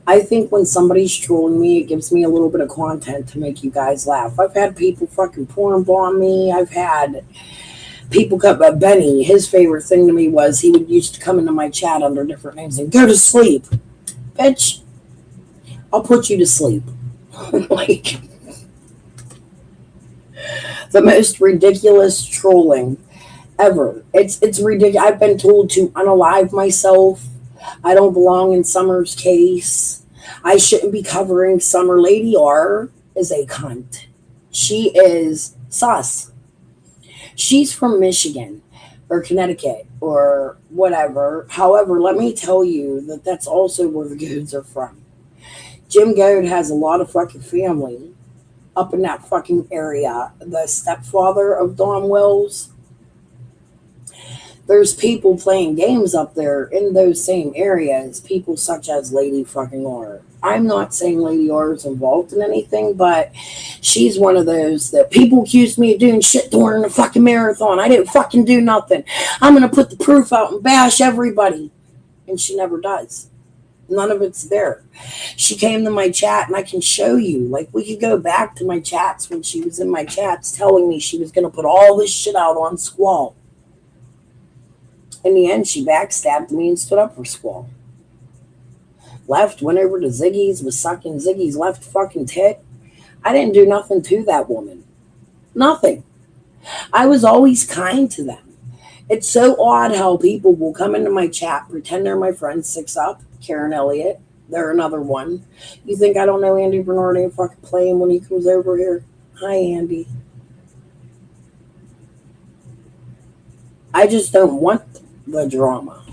I think when somebody's trolling me, it gives me a little bit of content to make you guys laugh. I've had people fucking porn bomb me. I've had people come. Benny, his favorite thing to me was he would used to come into my chat under different names and go to sleep. Bitch, I'll put you to sleep. Like, the most ridiculous trolling ever. It's ridiculous. I've been told to unalive myself. I don't belong in Summer's case. I shouldn't be covering Summer. Lady R is a cunt. She is sus. She's from Michigan or Connecticut or whatever. However, let me tell you that that's also where the Goads are from. Jim Goad has a lot of fucking family up in that fucking area. The stepfather of Don Wells. There's people playing games up there in those same areas. People such as Lady fucking R. I'm not saying Lady R is involved in anything, but she's one of those that people accuse me of doing shit during the fucking marathon. I didn't fucking do nothing. I'm going to put the proof out and bash everybody. And she never does. None of it's there. She came to my chat and I can show you. Like, we could go back to my chats when she was in my chats telling me she was going to put all this shit out on Squall. In the end, she backstabbed me and stood up for Squall. Left, went over to Ziggy's, was sucking Ziggy's left fucking tit. I didn't do nothing to that woman. Nothing. I was always kind to them. It's so odd how people will come into my chat, pretend they're my friend, Six Up, Karen Elliott. They're another one. You think I don't know Andy Bernardi and fucking play him when he comes over here? Hi, Andy. I just don't want the drama.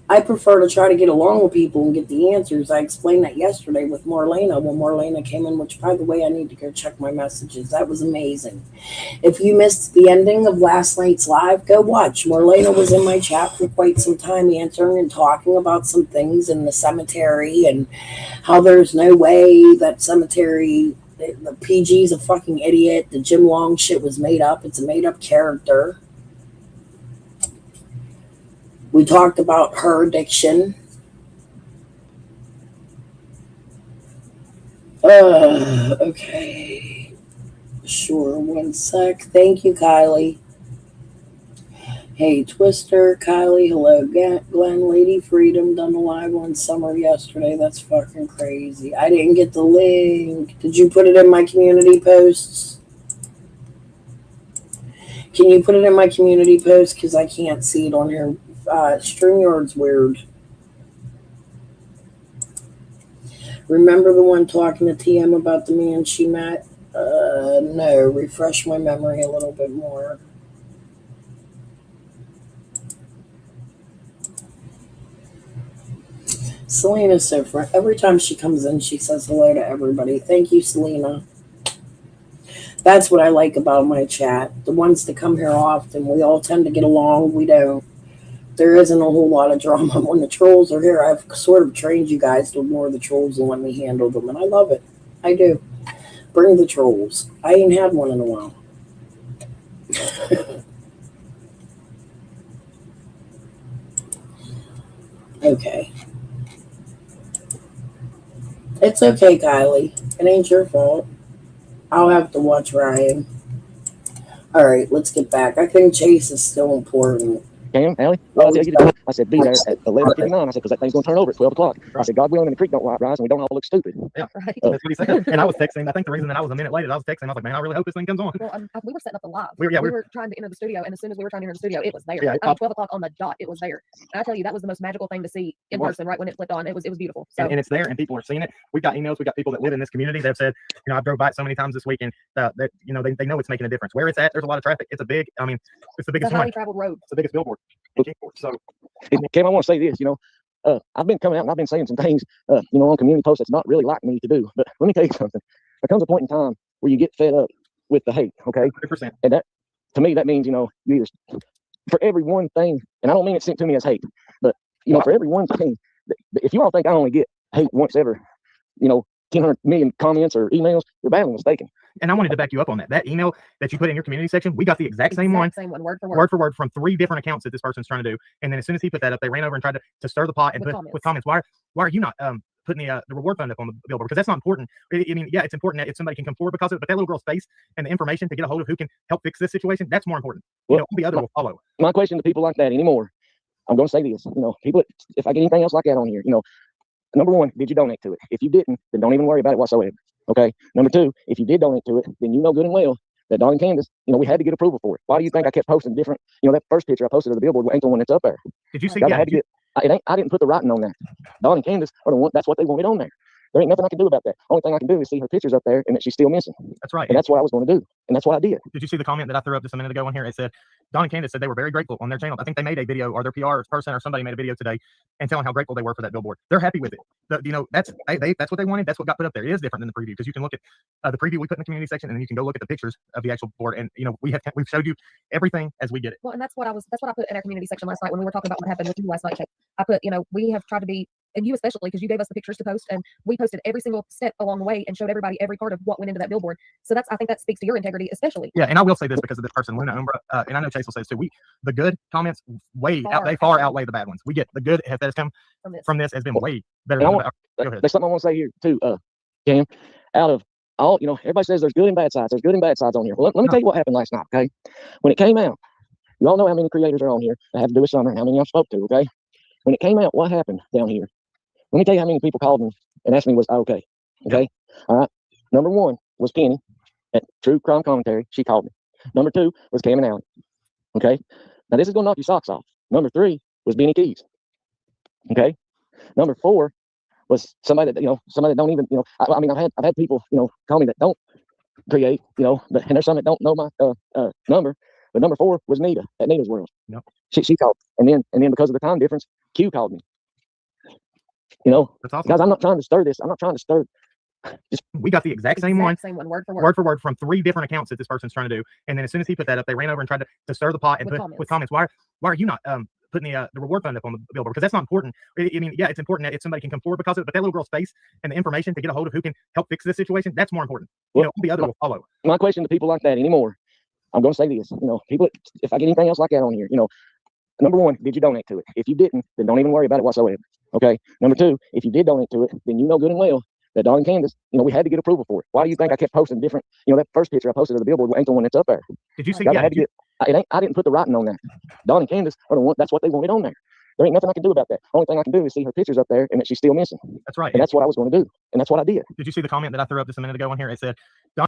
I prefer to try to get along with people and get the answers. I explained that yesterday with Marlena when Marlena came in, which, by the way, I need to go check my messages. That was amazing. If you missed the ending of last night's live, go watch. Marlena was in my chat for quite some time answering and talking about some things in the cemetery and how there's no way that cemetery, the PG's a fucking idiot. The Jim Long shit was made up. It's a made-up character. We talked about her addiction. Okay. Sure, 1 sec. Thank you, Kylie. Hey, Twister, Kylie, hello, Glenn, Lady Freedom, done a live on Summer yesterday. That's fucking crazy. I didn't get the link. Did you put it in my community posts? Can you put it in my community post? Because I can't see it on here. StreamYard's weird. Remember the one talking to TM about the man she met? No. Refresh my memory a little bit more. Selena's so friendly. Every time she comes in, she says hello to everybody. Thank you, Selena. That's what I like about my chat. The ones that come here often, we all tend to get along. We don't. There isn't a whole lot of drama. When the trolls are here, I've sort of trained you guys to ignore the trolls and let me handle them, and I love it. I do. Bring the trolls. I ain't had one in a while. Okay. It's okay, Kylie. It ain't your fault. I'll have to watch Ryan. All right, let's get back. I think Chase is still important. Cam, Allie, what did I tell you to do? I said, be there at 11:59. I said, because that thing's going to turn over at 12 o'clock. I said, God willing, and the creek don't rise, and we don't all look stupid. Yeah, that's what he said. And I was texting. I think the reason that I was a minute late is I was texting. I was like, man, I really hope this thing comes on. Well, we were setting up the live. We were trying to enter the studio, and as soon as we were trying to enter the studio, it was there. Yeah, 12 o'clock on the dot, it was there. And I tell you, that was the most magical thing to see in person, right when it flipped on. It was beautiful. So. And it's there, and people are seeing it. We've got emails. We've got people that live in this community that have said, I drove by it so many times this week, and that they know it's making a difference. Where it's at, there's a lot of traffic. It's a big. I mean, it's the biggest highly traveled road. It's the biggest billboard. So, Cam, I want to say this. I've been coming out and I've been saying some things, on community posts that's not really like me to do. But let me tell you something. There comes a point in time where you get fed up with the hate, okay? 100%. And that, to me, that means, you either, for every one thing, and I don't mean it sent to me as hate, but, for every one thing, if you all think I only get hate once ever, 10 million comments or emails, you're badly mistaken. And I wanted to back you up on that. That email that you put in your community section, we got the exact same one, word for word from 3 different accounts that this person's trying to do. And then as soon as he put that up, they ran over and tried to stir the pot and with comments. Why are you not putting the reward fund up on the billboard? Because that's not important. I mean, yeah, it's important that if somebody can come forward because of it, but that little girl's face and the information to get a hold of who can help fix this situation, that's more important. Well, the other will follow. My question to people like that anymore, I'm going to say this, people, if I get anything else like that on here, number one, did you donate to it? If you didn't, then don't even worry about it whatsoever. Okay. Number two, if you did donate to it, then you know good and well that Don and Candace, we had to get approval for it. Why do you think I kept posting different? That first picture I posted of the billboard ain't the one that's up there. Did you see? I didn't put the writing on that. Don and Candace are the one. That's what they wanted on there. There ain't nothing I can do about that. Only thing I can do is see her pictures up there and that she's still missing. That's right. And that's what I was going to do. And that's what I did. Did you see the comment that I threw up just a minute ago on here? It said, Don and Candace said they were very grateful on their channel. I think they made a video, or their PR person or somebody made a video today and telling how grateful they were for that billboard. They're happy with it. That's what they wanted. That's what got put up there. It is different than the preview, because you can look at the preview we put in the community section, and then you can go look at the pictures of the actual board. And we've showed you everything as we get it. Well, and that's what I put in our community section last night when we were talking about what happened with you last night. I put, we have tried to be, and you especially, because you gave us the pictures to post, and we posted every single step along the way and showed everybody every part of what went into that billboard. So I think that speaks to your integrity, especially. Yeah, and I will say this because of this person, Luna Umbra, and I know Chase will say this too. The good comments far outweigh the bad ones. We get the good that has come from this has been way better. Go ahead. There's something I want to say here too, Cam. Out of all, everybody says there's good and bad sides. There's good and bad sides on here. Well, let me tell you what happened last night. Okay, when it came out, you all know how many creators are on here that have to do with summer and how many I've spoke to. Okay, when it came out, what happened down here? Let me tell you how many people called me and asked me was I okay. Okay, all right. Number one was Penny at True Crime Commentary. She called me. Number two was Cam and Allie. Okay, now this is gonna knock your socks off. Number three was Benny Keys. Okay, number four was somebody that don't even I mean I've had people call me that don't create and there's some that don't know my number. But number four was Nita at Nita's World. Yep. She called, and then because of the time difference, Q called me. That's awesome. Guys, I'm not trying to stir this. I'm not trying to stir. We got the exact same one, word for word from 3 different accounts that this person's trying to do. And then as soon as he put that up, they ran over and tried to stir the pot and with comments. Why are you not putting the reward fund up on the billboard? Because that's not important. I mean, yeah, it's important that if somebody can come forward because of it, but that little girl's face and the information to get a hold of who can help fix this situation, that's more important. The other will follow. My question to people like that anymore, I'm going to say this. People, if I get anything else like that on here, number one, did you donate to it? If you didn't, then don't even worry about it whatsoever. Okay. Number two, if you did donate to it, then you know good and well that Don and Candace, we had to get approval for it. Why do you think I kept posting different? That first picture I posted of the billboard ain't the one that's up there. Did you see? I didn't put the writing on that. Don and Candace are the one. That's what they wanted on there. There ain't nothing I can do about that. Only thing I can do is see her pictures up there and that she's still missing. That's right. And that's what I was going to do. And that's what I did. Did you see the comment that I threw up just a minute ago on here? It said, Don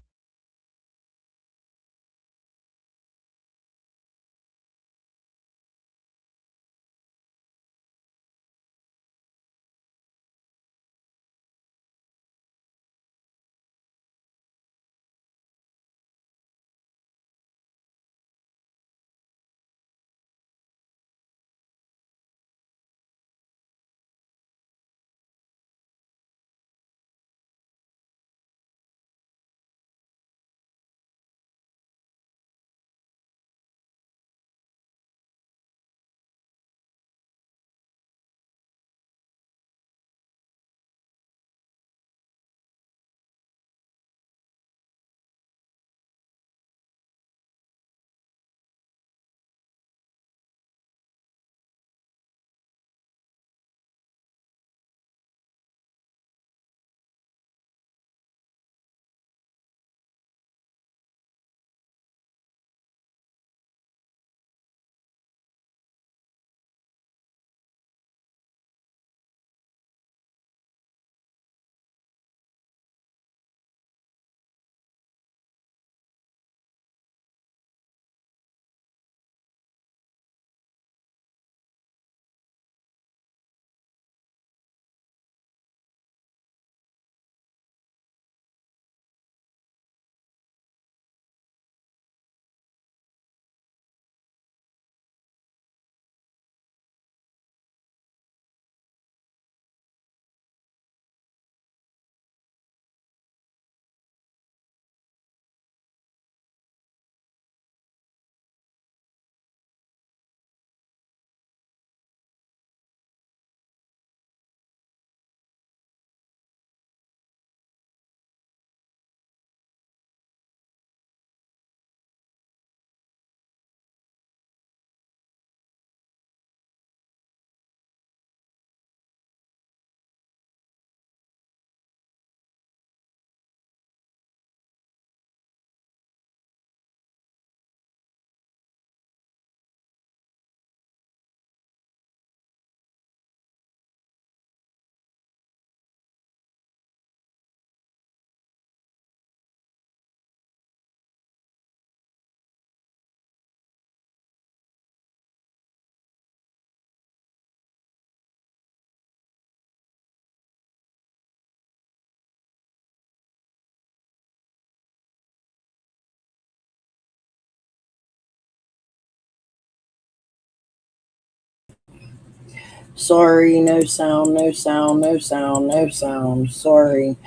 Sorry, no sound, no sound, no sound, no sound. Sorry.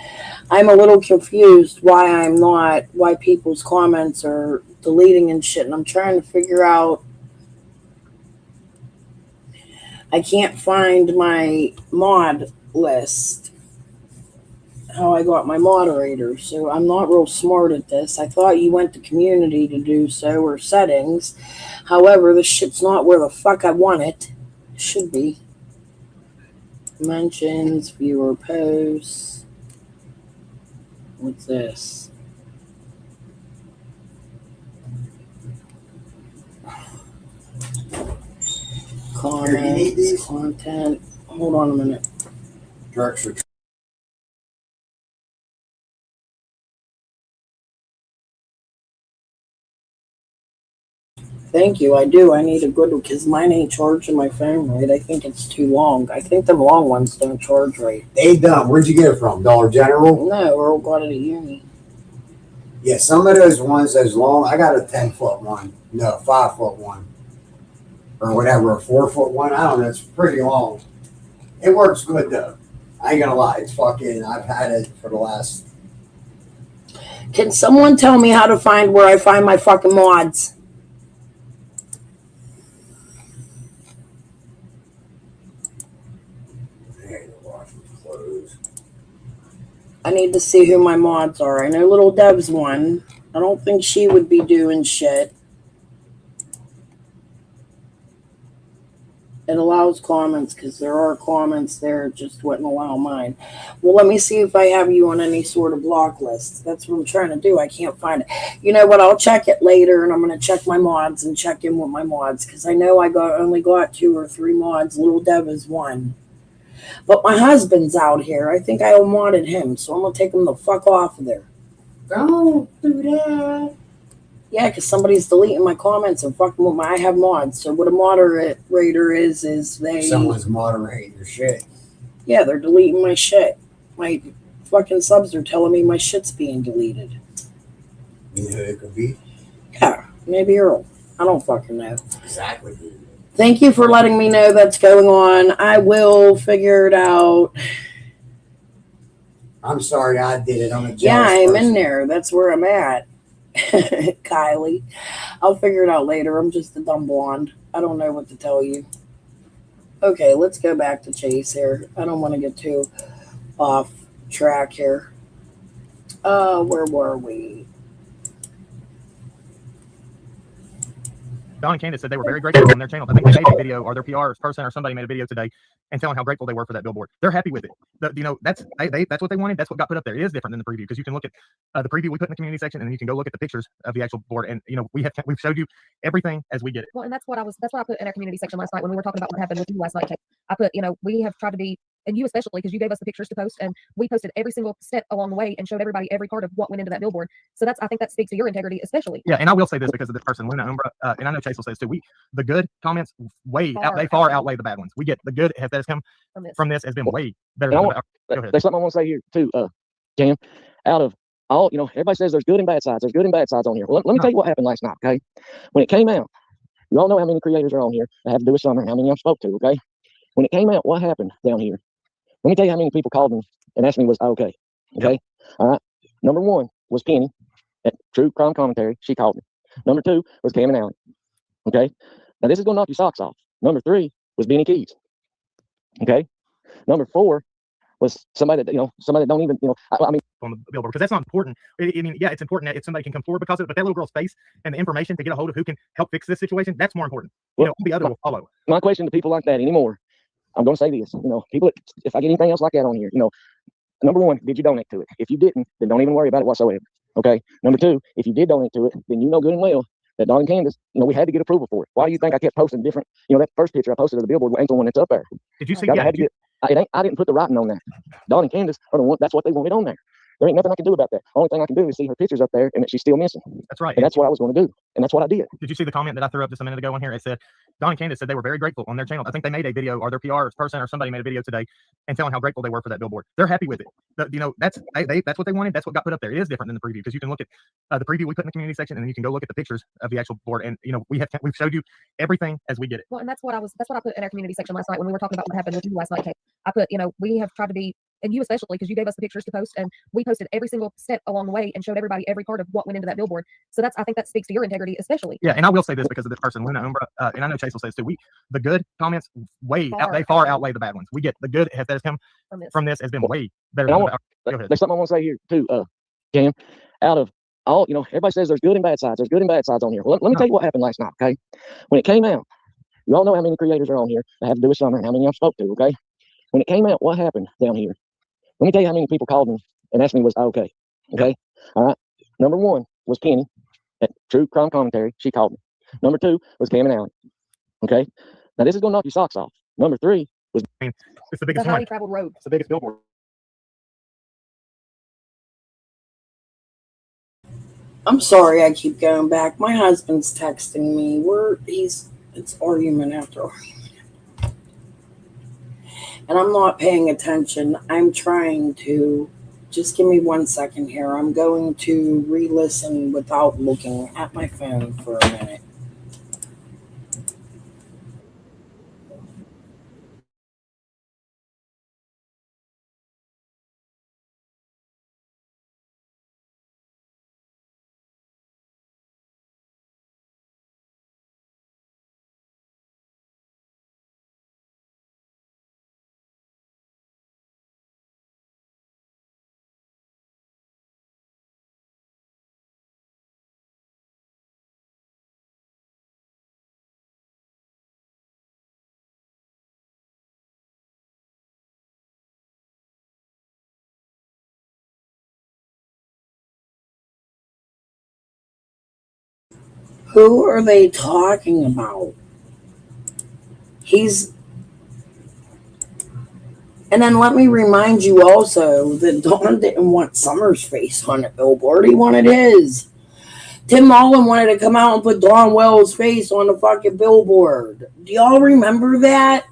I'm a little confused why people's comments are deleting and shit, and I'm trying to figure out. I can't find my mod list, how I got my moderators, so I'm not real smart at this. I thought you went to community to do so, or settings. However, this shit's not where the fuck I want it. It should be. Mentions, viewer posts. What's this? Comments, content. Hold on a minute. Thank you. I do. I need a good one because mine ain't charging my phone right. I think it's too long. I think them long ones don't charge right. They don't. Where'd you get it from? Dollar General? No, Earl got it at uni. Yeah, some of those ones, those long, I got a 10-foot one. No, 5-foot one. Or whatever, a 4-foot one. I don't know. It's pretty long. It works good though. I ain't gonna lie. It's fucking, I've had it for the last. Can someone tell me how to find where I find my fucking mods? I need to see who my mods are. I know Little Deb's one. I don't think she would be doing shit. It allows comments because there are comments there. It just wouldn't allow mine. Well, let me see if I have you on any sort of block list. That's what I'm trying to do. I can't find it. You know what? I'll check it later, and I'm going to check my mods and check in with my mods because I know I only got 2 or 3 mods. Little Deb is one. But my husband's out here. I think I modded him, so I'm going to take him the fuck off of there. Don't do that. Yeah, because somebody's deleting my comments and fucking with my. I have mods. So what a moderator is they. Someone's moderating your shit. Yeah, they're deleting my shit. My fucking subs are telling me my shit's being deleted. You know who it could be? Yeah, maybe Earl. I don't fucking know. Exactly. Thank you for letting me know that's going on. I will figure it out. I'm sorry I did it. I'm a jealous Yeah, I'm person. in there. That's where I'm at. Kylie. I'll figure it out later. I'm just a dumb blonde. I don't know what to tell you. Okay, let's go back to Chase here. I don't want to get too off track here. Where were we? Don and Candace said they were very grateful on their channel. I think they made a video, or their PR person or somebody made a video today and telling how grateful they were for that billboard. They're happy with it. That's what they wanted. That's what got put up there. It is different than the preview because you can look at the preview we put in the community section, and then you can go look at the pictures of the actual board. And we've showed you everything as we get it. Well, and that's what I put in our community section last night when we were talking about what happened with you last night. I put, we have tried to be, and you especially, because you gave us the pictures to post, and we posted every single step along the way and showed everybody every part of what went into that billboard. So I think that speaks to your integrity, especially. Yeah, and I will say this because of this person, Luna Umbra, and I know Chase will say this too. The good comments far outweigh the bad ones. We get the good that has come from this has been way better. Go ahead. There's something I want to say here too, Cam. Out of all, everybody says there's good and bad sides. There's good and bad sides on here. Well, let me tell you what happened last night. Okay, when it came out, you all know how many creators are on here that have to do with summer. How many I spoke to? Okay, when it came out, what happened down here? Let me tell you how many people called me and asked me was I okay. Okay, yep. All right. Number 1 was Penny at True Crime Commentary. She called me. Number 2 was Cam and Allie. Okay. Now this is gonna knock your socks off. Number 3 was Benny Keys. Okay. Number 4 was somebody that somebody that don't even I mean on the billboard, because that's not important. Yeah, it's important that if somebody can come forward because of it, but that little girl's face and the information to get a hold of who can help fix this situation, that's more important. The other will follow. My question to people like that anymore, I'm going to say this, people, if I get anything else like that on here, number 1, did you donate to it? If you didn't, then don't even worry about it whatsoever. Okay. Number 2, if you did donate to it, then you know good and well that Don and Candace, we had to get approval for it. Why do you think I kept posting different? That first picture I posted of the billboard ain't the one that's up there. Did you see? I didn't put the writing on that. Don and Candace are the one. That's what they wanted on there. There ain't nothing I can do about that. Only thing I can do is see her pictures up there and that she's still missing. That's right. And that's what I was going to do. And that's what I did. Did you see the comment that I threw up just a minute ago on here? It said, Don and Candace said they were very grateful on their channel. I think they made a video, or their PR person or somebody made a video today and telling how grateful they were for that billboard. They're happy with it. That's what they wanted. That's what got put up there. It is different than the preview, because you can look at the preview we put in the community section, and then you can go look at the pictures of the actual board. And we've showed you everything as we get it. Well, and that's what I put in our community section last night when we were talking about what happened with you last night, Kate. I put, we have tried to be, and you especially, because you gave us the pictures to post, and we posted every single step along the way and showed everybody every part of what went into that billboard. So I think that speaks to your integrity, especially. Yeah, and I will say this because of this person, Luna Umbra, and I know Chase will say this too. The good comments far outweigh the bad ones. We get the good that has come from this has been way better. There's something I want to say here too, Cam. Out of all, everybody says there's good and bad sides. There's good and bad sides on here. Well, let me tell you what happened last night. Okay, when it came out, you all know how many creators are on here that have to do with summer and how many I've spoke to. Okay, when it came out, what happened down here? Let me tell you how many people called me and asked me was I okay. Okay, all right. Number one was Penny at True Crime Commentary. She called me. Number two was Cam and Allen. Okay, now this is gonna knock your socks off. Number three was it's the biggest highly traveled road. It's the biggest billboard. I'm sorry I keep going back. My husband's texting me. It's argument after argument. And I'm not paying attention. I'm trying to. Just give me 1 second here. I'm going to re-listen without looking at my phone for a minute. Who are they talking about? And then let me remind you also that Don didn't want Summer's face on the billboard. He wanted his. Tim Mullen wanted to come out and put Don Wells' face on the fucking billboard. Do y'all remember that?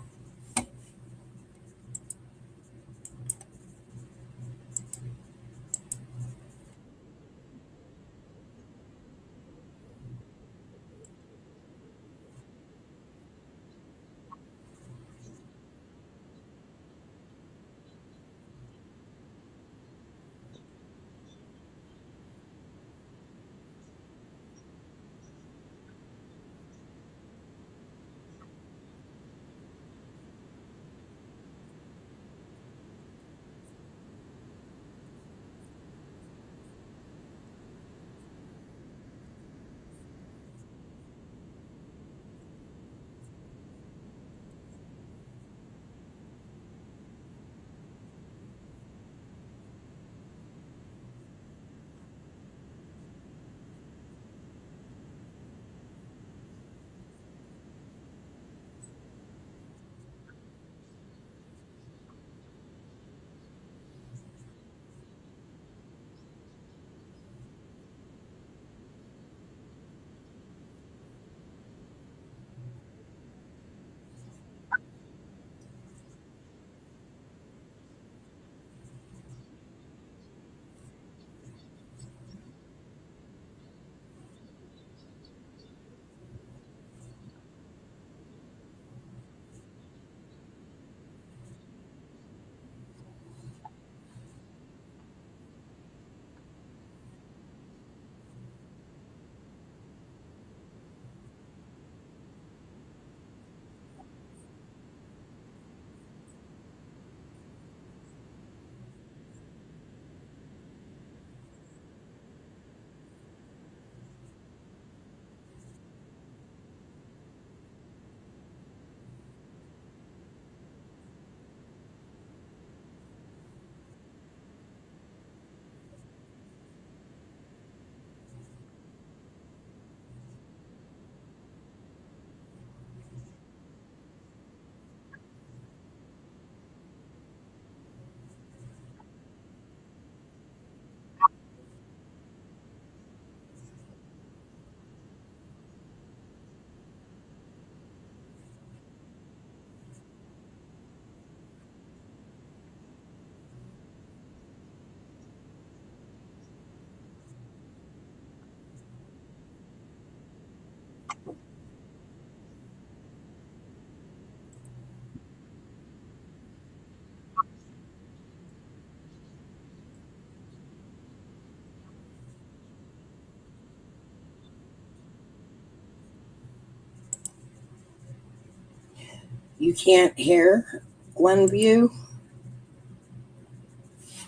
You can't hear Glenview?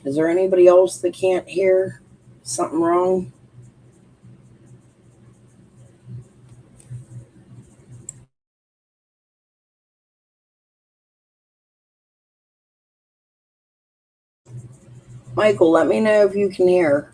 Is there anybody else that can't hear? Something wrong? Michael, let me know if you can hear.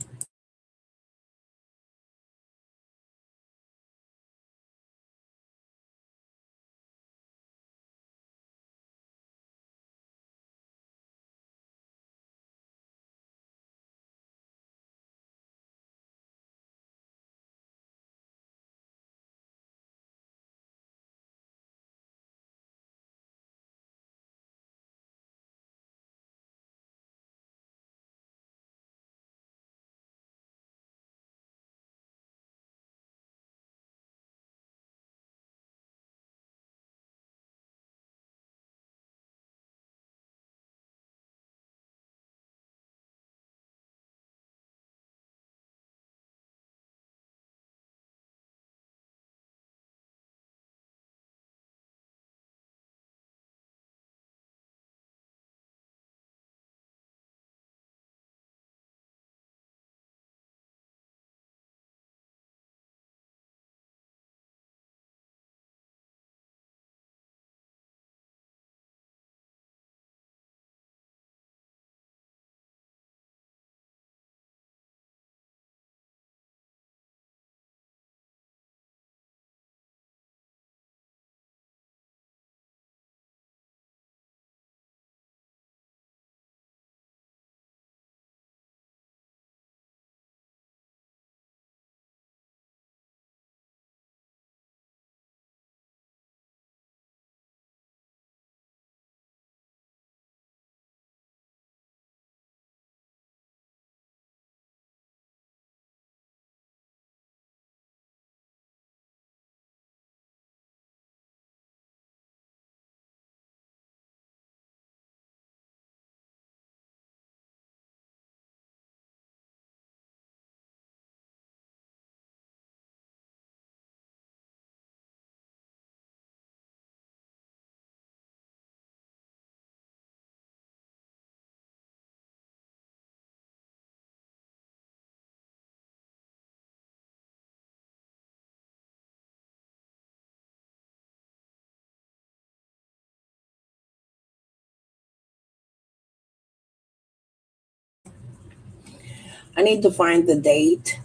I need to find the date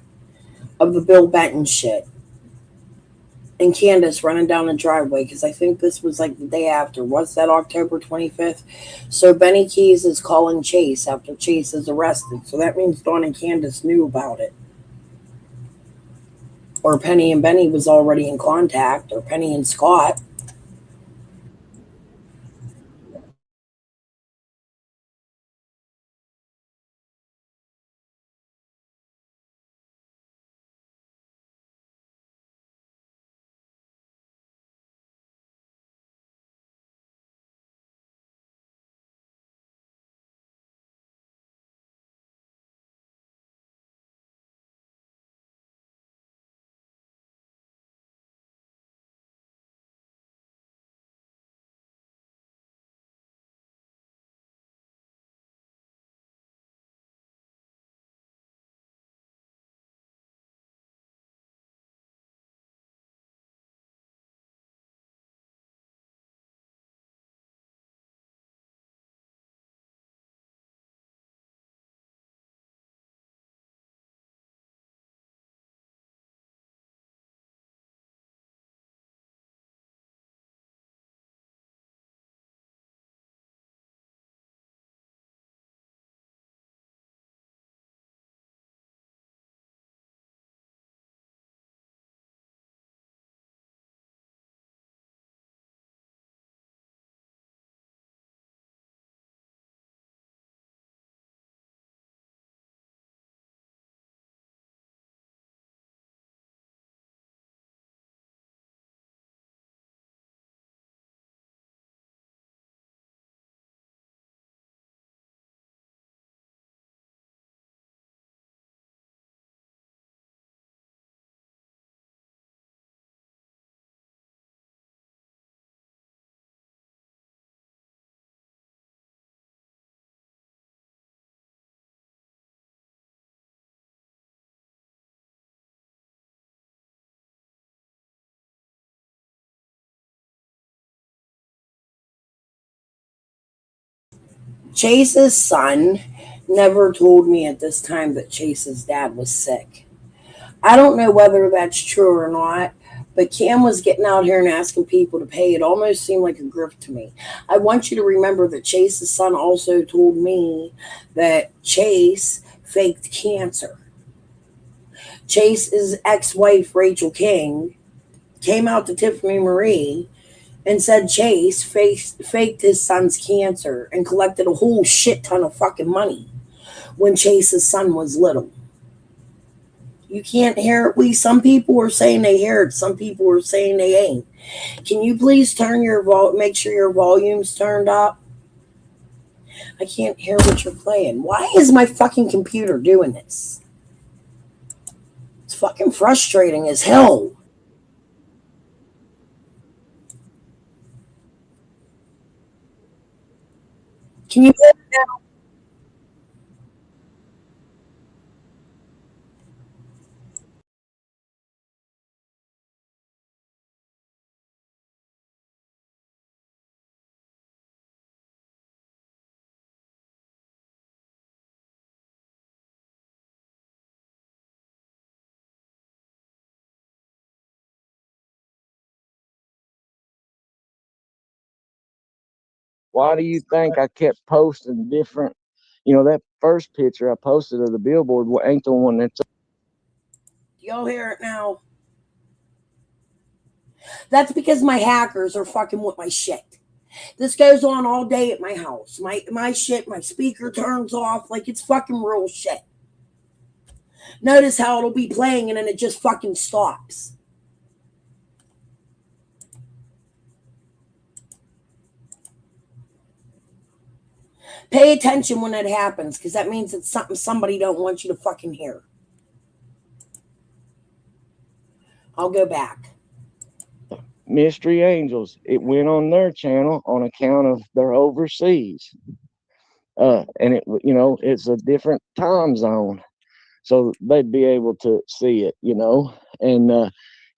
of the Bill Benton shit. And Candace running down the driveway because I think this was like the day after. Was that October 25th? So Benny Keys is calling Chase after Chase is arrested. So that means Dawn and Candace knew about it. Or Penny and Benny was already in contact, or Penny and Scott. Chase's son never told me at this time that Chase's dad was sick. I don't know whether that's true or not, but Cam was getting out here and asking people to pay. It almost seemed like a grift to me. I want you to remember that Chase's son also told me that Chase faked cancer. Chase's ex-wife, Rachel King, came out to Tiffany Marie and said Chase faked his son's cancer and collected a whole shit ton of fucking money when Chase's son was little. You can't hear it. Some people are saying they hear it. Some people are saying they ain't. Can you please turn your make sure your volume's turned up? I can't hear what you're playing. Why is my fucking computer doing this? It's fucking frustrating as hell. Can you hear it now? Why do you think I kept posting different? You know, that first picture I posted of the billboard ain't the one that's. Do y'all hear it now? That's because my hackers are fucking with my shit. This goes on all day at my house. My shit, my speaker turns off like it's fucking real shit. Notice how it'll be playing and then it just fucking stops. Pay attention when that happens, because that means it's something somebody don't want you to fucking hear. I'll go back. Mystery Angels. It went on their channel on account of they're overseas. And it, you know, it's a different time zone, so they'd be able to see it, you know. And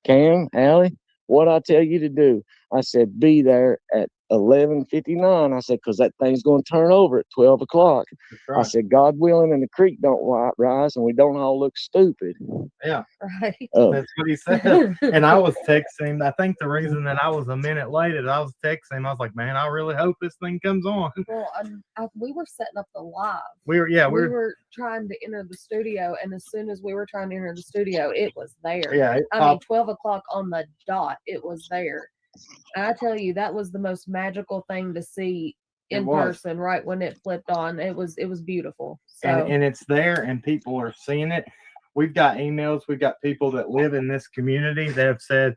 Cam, Allie, what I tell you to do, I said be there at 11:59. I said because that thing's going to turn over at 12 o'clock. Right. I said God willing, and the creek don't rise, and we don't all look stupid. Yeah, Right. That's what he said. And I was texting. I think the reason that I was a minute late is I was texting him. I was like, man, I really hope this thing comes on. Well, we were setting up the live. We were trying to enter the studio, and as soon as we were trying to enter the studio, it was there. Yeah, I mean, 12 o'clock on the dot, it was there. And I tell you, that was the most magical thing to see in person. Right when it flipped on, it was beautiful. So and it's there, and people are seeing it. We've got emails. We've got people that live in this community that have said,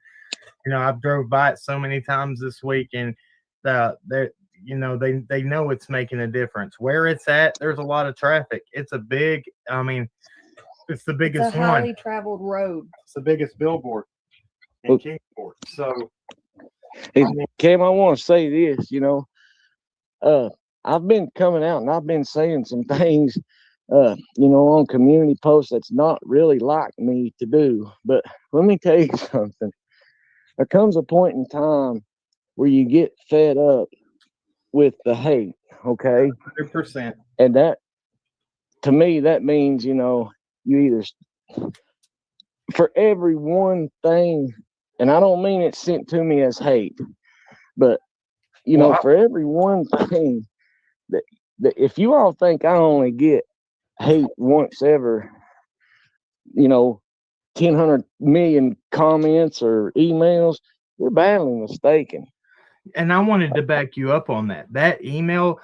you know, I've drove by it so many times this week, and they're, you know, they know it's making a difference. Where it's at, there's a lot of traffic. It's a big, I mean, it's the biggest it's a highly traveled road. It's the biggest billboard in Kingsport. So, Cam, I want to say this, you know, I've been coming out and I've been saying some things, you know, on community posts that's not really like me to do. But let me tell you something. There comes a point in time where you get fed up with the hate, okay? 100%. And that, to me, that means, you know, you either, for every one thing, and I don't mean it sent to me as hate, but, you know, for every one thing that if you all think I only get hate once ever, you know, 100 million comments or emails, you're badly mistaken. And I wanted to back you up on that. That email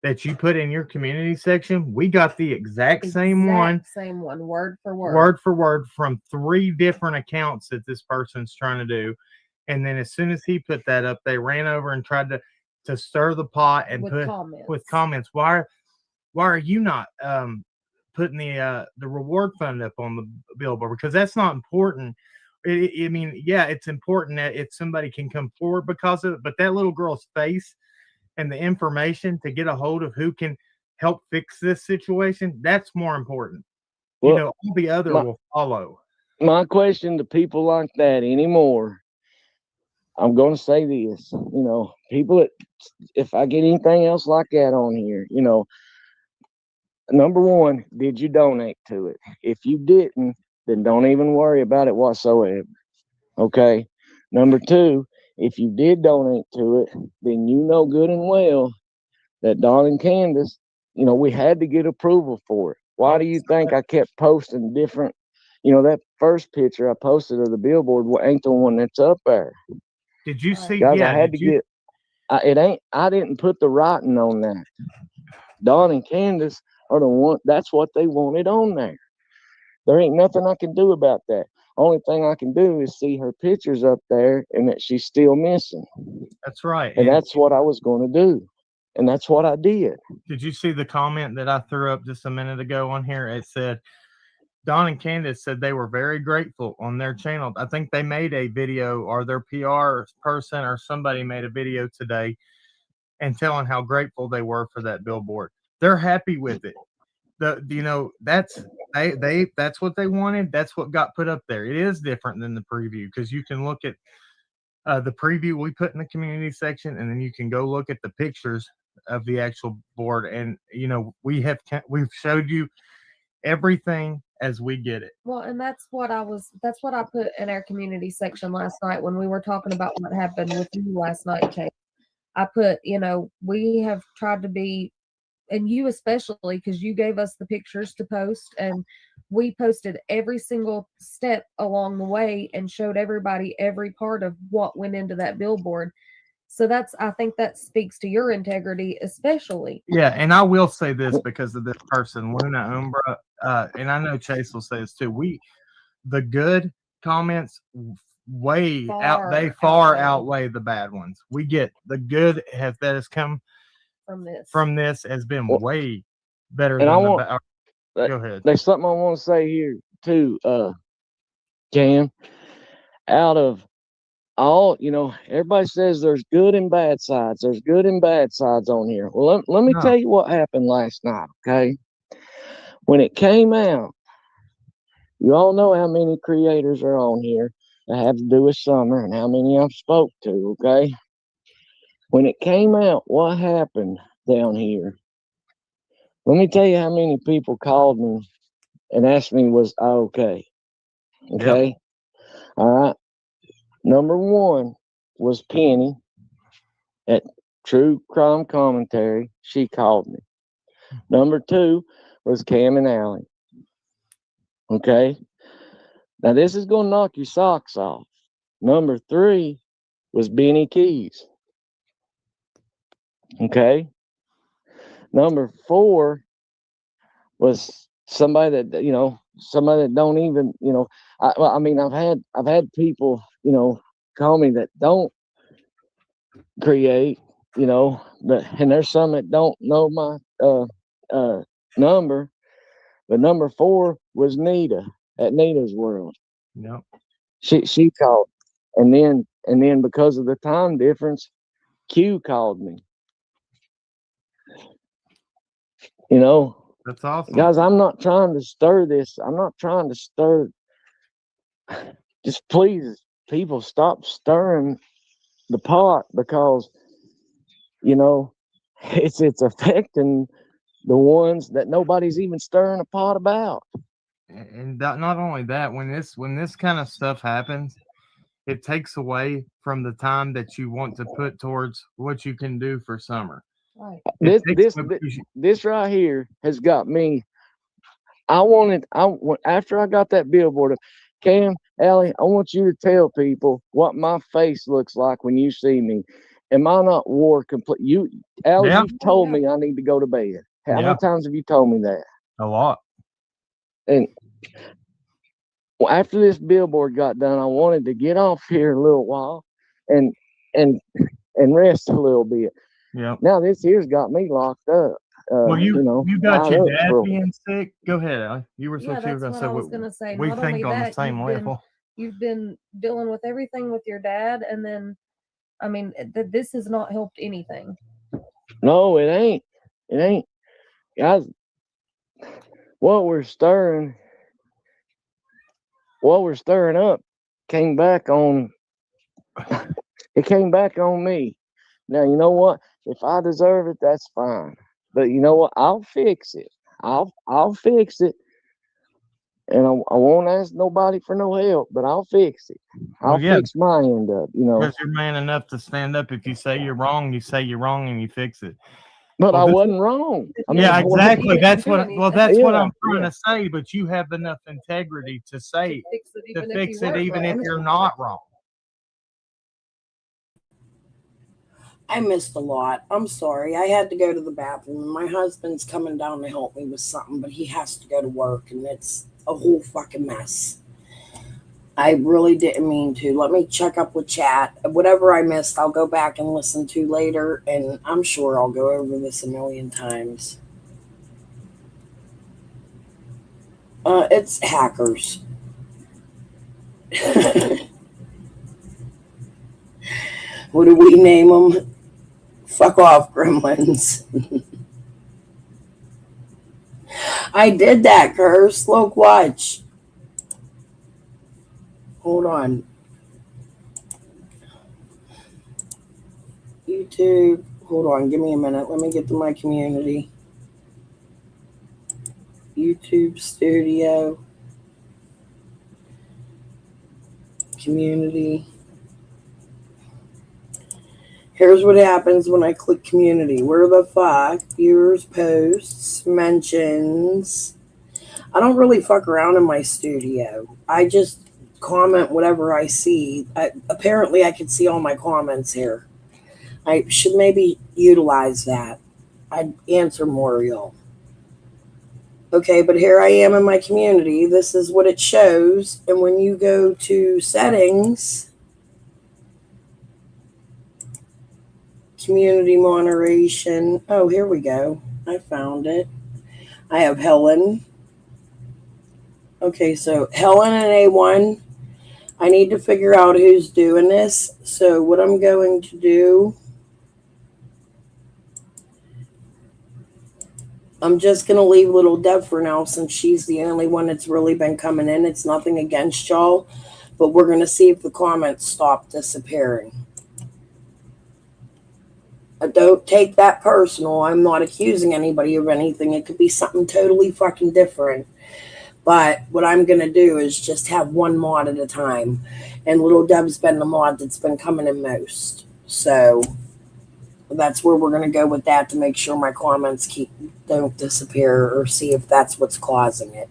that you put in your community section, we got the exact same one, word for word from 3 different accounts that this person's trying to do. And then as soon as he put that up, they ran over and tried to stir the pot and with comments. Why are you not putting the reward fund up on the billboard? Because that's not important. I mean, yeah, it's important that if somebody can come forward because of it, but that little girl's face and the information to get a hold of who can help fix this situation, that's more important. Well, you know, all the other will follow. My question to people like that anymore, I'm going to say this, people that, if I get anything else like that on here, number one, did you donate to it? If you didn't, then don't even worry about it whatsoever. Okay. Number two, if you did donate to it, then you know good and well that Don and Candace, we had to get approval for it. Why do you think I kept posting different? That first picture I posted of the billboard ain't the one that's up there. Did you see? Guys, Yeah, I had to get. I didn't put the writing on that. Don and Candace are the one. That's what they wanted on there. There ain't nothing I can do about that. Only thing I can do is see her pictures up there and that she's still missing. That's right. And that's what I was going to do. And that's what I did. Did you see the comment that I threw up just a minute ago on here? It said, Don and Candace said they were very grateful on their channel. I think they made a video, or their PR person or somebody made a video today and telling how grateful they were for that billboard. They're happy with it. That's what they wanted. That's what got put up there. It is different than the preview, because you can look at the preview we put in the community section, and then you can go look at the pictures of the actual board. And we've showed you everything as we get it. Well, and that's what I put in our community section last night when we were talking about what happened with you last night, Chase. I put, we have tried to be, and you especially, because you gave us the pictures to post, and we posted every single step along the way and showed everybody every part of what went into that billboard. So I think that speaks to your integrity, especially. Yeah, and I will say this because of this person, Luna Umbra, and I know Chase will say this too. The good comments far outweigh the bad ones. We get the good that has come from this has been way better than the bad. Go ahead. There's something I want to say here too, Cam. Out of all, everybody says there's good and bad sides. There's good and bad sides on here. Well, let me tell you what happened last night, okay? When it came out, you all know how many creators are on here that have to do with summer and how many I've spoke to, okay? When it came out, what happened down here? Let me tell you how many people called me and asked me, was I okay? Okay? Yep. All right. Number one was Penny at True Crime Commentary. She called me. Number two was Cam and Allie. Okay? Now, this is going to knock your socks off. Number three was Benny Keys. Okay? Number four was somebody that, somebody that don't even, I've had people, call me that don't create, and there's some that don't know my number. But number four was Nita at Nita's World. Yep. She called, and then because of the time difference, Q called me. That's awesome, guys. I'm not trying to stir this. I'm not trying to stir. Just please, people, stop stirring the pot, because it's affecting the ones that nobody's even stirring a pot about. And not only that, when this kind of stuff happens, it takes away from the time that you want to put towards what you can do for summer. Right. This right here has got me. After I got that billboard, Cam, Allie, I want you to tell people what my face looks like when you see me. Am I not war complete? Allie, you've told me I need to go to bed. How many times have you told me that? A lot. And after this billboard got done, I wanted to get off here a little while and rest a little bit. Yeah. Now this here's got me locked up. Well, you got your dad being sick. Go ahead, Allie. You were going to say. We think on the same level. You've been dealing with everything with your dad, and then, this has not helped anything. No, it ain't. It ain't. Guys, what we're stirring up came back on It came back on me. Now, you know what? If I deserve it, that's fine. But you know what? I'll fix it. I'll fix it. And I won't ask nobody for no help, but I'll fix it. I'll Well, yeah, fix my end up, you know. because you're man enough to stand up. If you say you're wrong, and you fix it. But Well, I this, wasn't wrong. I mean, yeah, I wasn't- exactly. That's what. Well, that's what yeah, I'm trying yeah. to say. But you have enough integrity to say to fix it, weren't even if wrong. you're not wrong. I missed a lot. I'm sorry. I had to go to the bathroom. My husband's coming down to help me with something, but he has to go to work, and it's a whole fucking mess. I really didn't mean to. Let me check up with chat. Whatever I missed, I'll go back and listen to later, and I'm sure I'll go over this a million times. It's hackers. What do we name them? Fuck off, gremlins. I did that, Curse. Look, watch. Hold on. YouTube. Hold on. Give me a minute. Let me get to my community. YouTube Studio. Community. Here's what happens when I click community. Where the fuck? Viewers, posts, mentions. I don't really fuck around in my studio. I just comment whatever I see. Apparently, I can see all my comments here. I should maybe utilize that. I'd answer more of y'all. Okay, but here I am in my community. This is what it shows. And when you go to settings, community moderation. Oh, here we go. I found it. I have Helen. Okay, so Helen and A1. I need to figure out who's doing this. So what I'm going to do, I'm just going to leave Little Deb for now since she's the only one that's really been coming in. It's nothing against y'all, but we're going to see if the comments stop disappearing. Don't take that personal. I'm not accusing anybody of anything. It could be something totally fucking different. But what I'm going to do is just have one mod at a time. And Little Deb's been the mod that's been coming in most. So that's where we're going to go with that to make sure my comments don't disappear or see if that's what's causing it.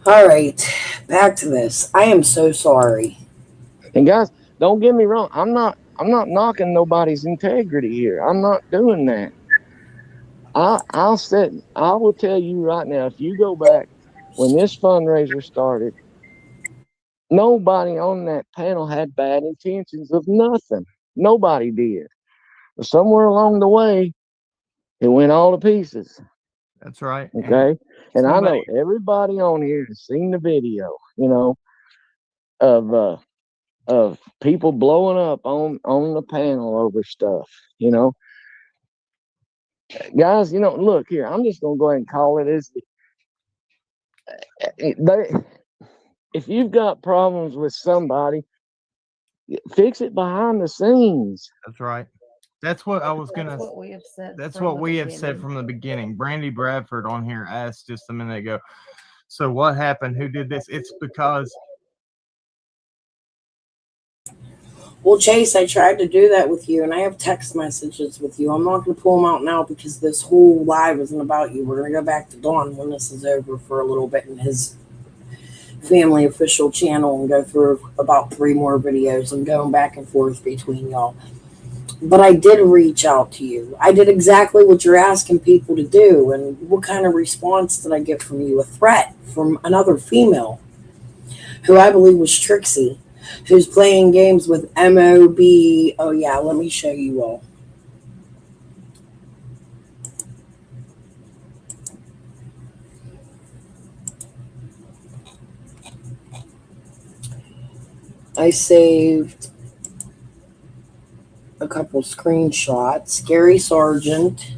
All right, back to this. I am so sorry. And guys, don't get me wrong. I'm not knocking nobody's integrity here. I'm not doing that. I will tell you right now, if you go back when this fundraiser started, nobody on that panel had bad intentions of nothing. Nobody did. But somewhere along the way, it went all to pieces. That's right. Okay. And I know everybody on here has seen the video, you know, of people blowing up on the panel over stuff, you know. Guys, you know, look here, I'm just gonna go ahead and call it as if you've got problems with somebody, fix it behind the scenes. That's right. That's what I was gonna. That's what we have said. That's from what the we have beginning. said from the beginning. Brandy Bradford on here asked just a minute ago. So what happened? Who did this? It's because. Well, Chase, I tried to do that with you, and I have text messages with you. I'm not going to pull them out now because this whole live isn't about you. We're going to go back to Don when this is over for a little bit in his family official channel and go through about 3 more videos. I'm going back and forth between y'all. But I did reach out to you. I did exactly what you're asking people to do. And what kind of response did I get from you? A threat from another female who I believe was Trixie, who's playing games with MOB. Oh, yeah, let me show you all. I saved a couple screenshots. Gary Sargent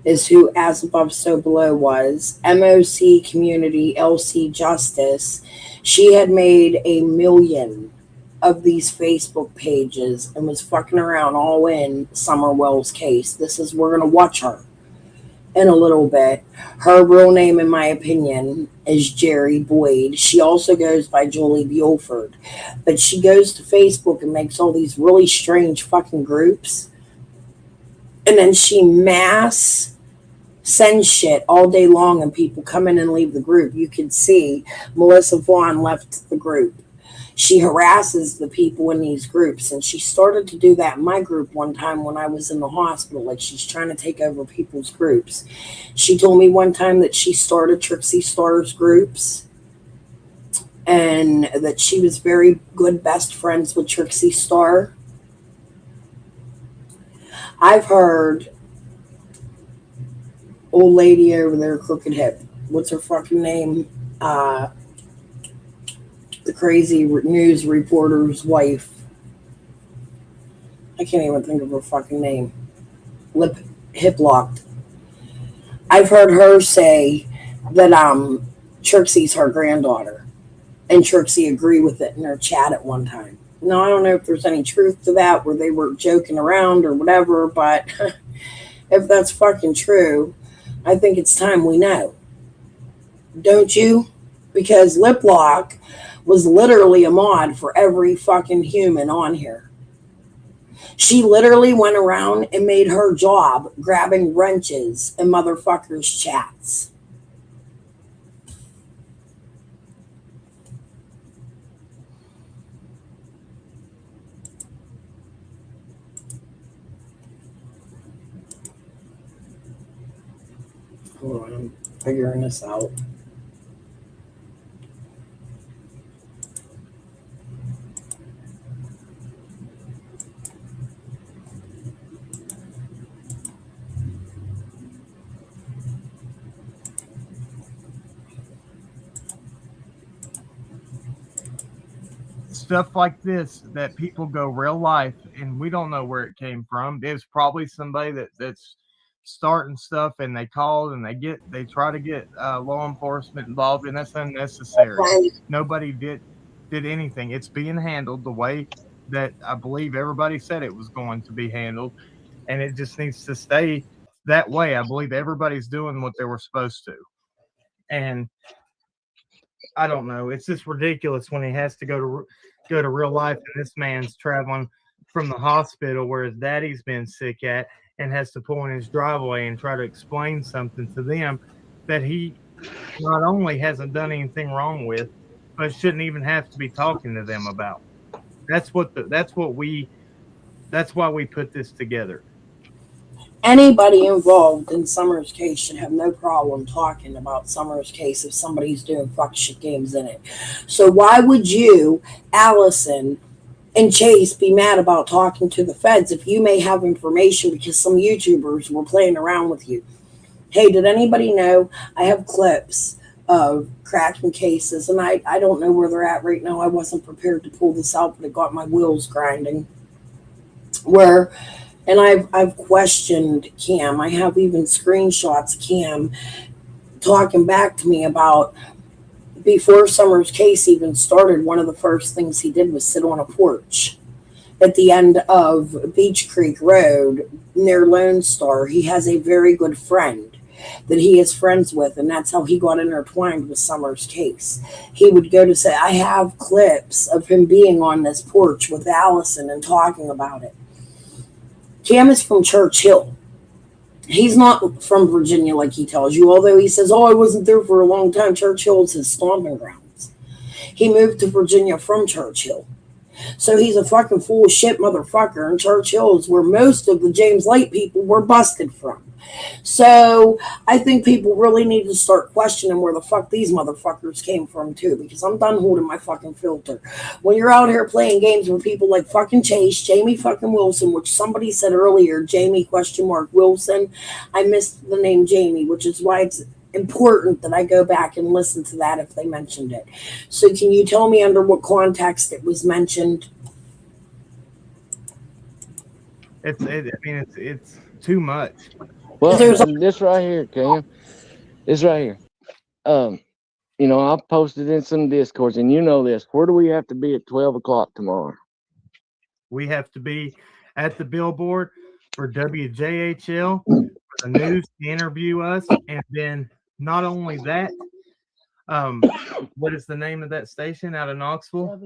is who As Above So Below was. MOC Community, LC Justice. She had made $1 million of these Facebook pages and was fucking around all in Summerwell's case. We're gonna watch her in a little bit. Her real name, in my opinion, is Jerry Boyd. She also goes by Julie Bulford. But she goes to Facebook and makes all these really strange fucking groups. And then she mass sends shit all day long and people come in and leave the group. You can see Melissa Vaughn left the group. She harasses the people in these groups, and she started to do that in my group one time when I was in the hospital. Like, she's trying to take over people's groups. She told me one time that she started Trixie Starr's groups and that she was very good best friends with Trixie Starr. I've heard old lady over there, Crooked Hip, what's her fucking name? The crazy news reporter's wife. I can't even think of her fucking name. Hip locked. I've heard her say that Trixie's her granddaughter, and Trixie agreed with it in her chat at one time. Now, I don't know if there's any truth to that, where they were joking around or whatever, but if that's fucking true, I think it's time we know. Don't you? Because Lip Lock was literally a mod for every fucking human on here. She literally went around and made her job grabbing wrenches in motherfuckers' chats. Hold on, I'm figuring this out. Stuff like this that people go real life, and we don't know where it came from. It's probably somebody that's starting stuff, and they called and they try to get law enforcement involved, and that's unnecessary. Nobody did anything. It's being handled the way that I believe everybody said it was going to be handled, and it just needs to stay that way. I believe everybody's doing what they were supposed to, and I don't know. It's just ridiculous when he has to go to real life, and this man's traveling from the hospital where his daddy's been sick at, and has to pull in his driveway and try to explain something to them that he not only hasn't done anything wrong with, but shouldn't even have to be talking to them about. That's why we put this together. Anybody involved in Summer's case should have no problem talking about Summer's case if somebody's doing fuck shit games in it. So why would you, Allison, and Chase be mad about talking to the feds if you may have information because some YouTubers were playing around with you? Hey, did anybody know I have clips of cracking cases, and I don't know where they're at right now. I wasn't prepared to pull this out, but it got my wheels grinding. And I've questioned Cam. I have even screenshots of Cam talking back to me about before Summer's case even started, one of the first things he did was sit on a porch at the end of Beach Creek Road near Lone Star. He has a very good friend that he is friends with, and that's how he got intertwined with Summer's case. He would go to say, I have clips of him being on this porch with Allison and talking about it. Cam is from Church Hill. He's not from Virginia like he tells you, although he says, I wasn't there for a long time. Church Hill is his stomping grounds. He moved to Virginia from Church Hill. So he's a fucking full of shit motherfucker, and Church Hill is where most of the James Light people were busted from. So I think people really need to start questioning where the fuck these motherfuckers came from too, because I'm done holding my fucking filter. When you're out here playing games with people like fucking Chase, Jamie fucking Wilson, which somebody said earlier, Jamie Wilson. I missed the name Jamie, which is why it's important that I go back and listen to that if they mentioned it. So can you tell me under what context it was mentioned? It's too much. Well, this right here, Cam. This right here. You know, I've posted in some discords, and you know this. Where do we have to be at 12 o'clock tomorrow? We have to be at the billboard for WJHL for the news to interview us, and then not only that, what is the name of that station out of Knoxville?